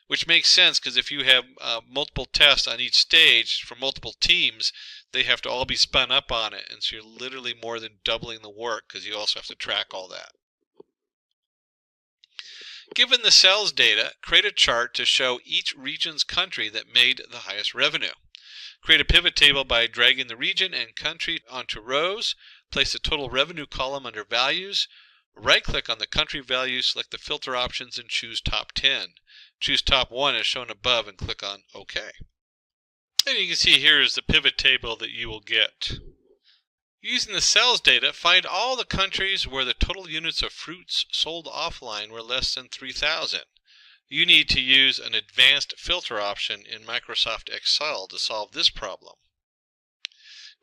which makes sense because if you have multiple tests on each stage for multiple teams, they have to all be spun up on it, and so you're literally more than doubling the work because you also have to track all that. Given the sales data, create a chart to show each region's country that made the highest revenue. Create a pivot table by dragging the region and country onto rows. Place the total revenue column under values. Right-click on the country value, select the filter options, and choose Top 10. Choose Top 1 as shown above and click on OK. And you can see here is the pivot table that you will get. Using the sales data, find all the countries where the total units of fruits sold offline were less than 3,000. You need to use an advanced filter option in Microsoft Excel to solve this problem.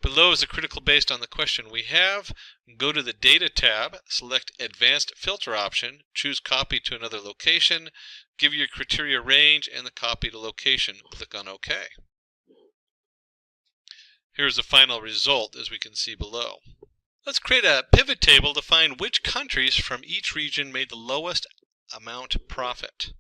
Below is the critical based on the question we have. Go to the Data tab, select Advanced Filter option, choose Copy to another location, give your criteria range and the copy to location. Click on OK. Here's the final result as we can see below. Let's create a pivot table to find which countries from each region made the lowest amount profit.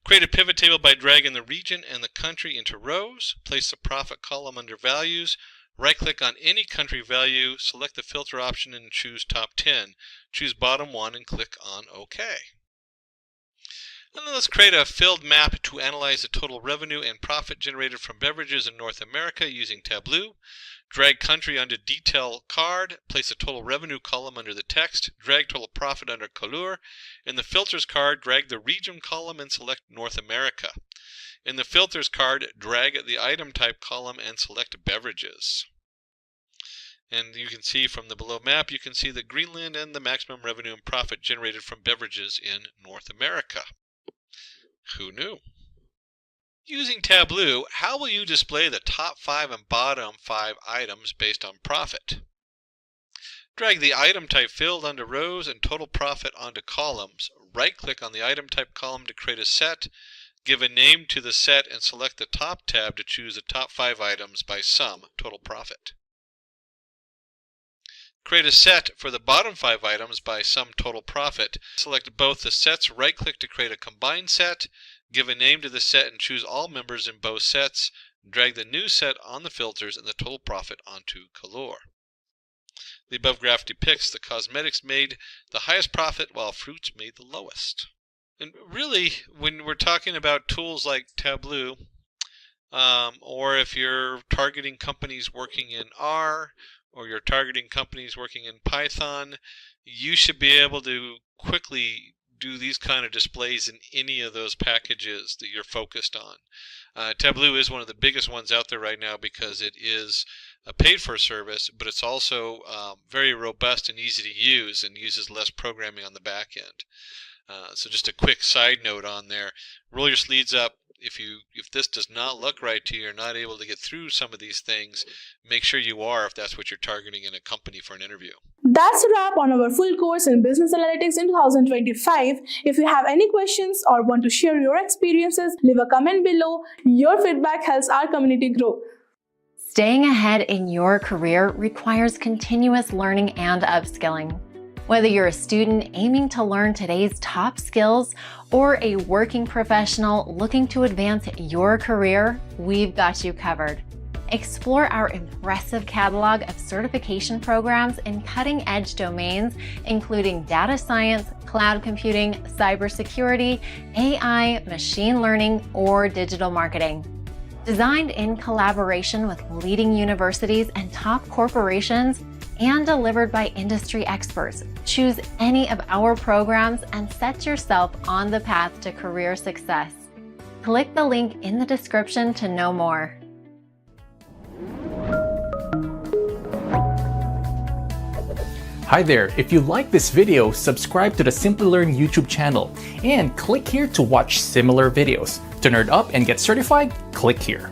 Create a pivot table by dragging the region and the country into rows. Place the profit column under values. Right-click on any country value, select the filter option and choose Top 10. Choose Bottom 1 and click on OK. And then let's create a filled map to analyze the total revenue and profit generated from beverages in North America using Tableau. Drag country onto detail card, place the total revenue column under the text, drag total profit under couleur. In the filters card, drag the region column and select North America. In the filters card, drag the item type column and select beverages. And you can see from the below map, you can see that Greenland and the maximum revenue and profit generated from beverages in North America. Who knew? Using Tableau, how will you display the top 5 and bottom 5 items based on profit? Drag the item type field onto rows and total profit onto columns. Right-click on the item type column to create a set. Give a name to the set and select the top tab to choose the top 5 items by sum total profit. Create a set for the bottom 5 items by sum total profit. Select both the sets, right-click to create a combined set. Give a name to the set and choose all members in both sets. Drag the new set on the filters and the total profit onto couleur. The above graph depicts the cosmetics made the highest profit while fruits made the lowest. And really, when we're talking about tools like Tableau, or if you're targeting companies working in R, or you're targeting companies working in Python, you should be able to quickly do these kind of displays in any of those packages that you're focused on. Tableau is one of the biggest ones out there right now because it is a paid-for service, but it's also very robust and easy to use and uses less programming on the back end. So just a quick side note on there, roll your sleeves up. If this does not look right to you, you're not able to get through some of these things, make sure you are if that's what you're targeting in a company for an interview. That's a wrap on our full course in Business Analytics in 2025. If you have any questions or want to share your experiences, leave a comment below. Your feedback helps our community grow. Staying ahead in your career requires continuous learning and upskilling. Whether you're a student aiming to learn today's top skills or a working professional looking to advance your career, we've got you covered. Explore our impressive catalog of certification programs in cutting-edge domains, including data science, cloud computing, cybersecurity, AI, machine learning, or digital marketing. Designed in collaboration with leading universities and top corporations, and delivered by industry experts, choose any of our programs and set yourself on the path to career success. Click the link in the description to know more. Hi there, if you like this video, subscribe to the Simplilearn YouTube channel and click here to watch similar videos. To nerd up and get certified, click here.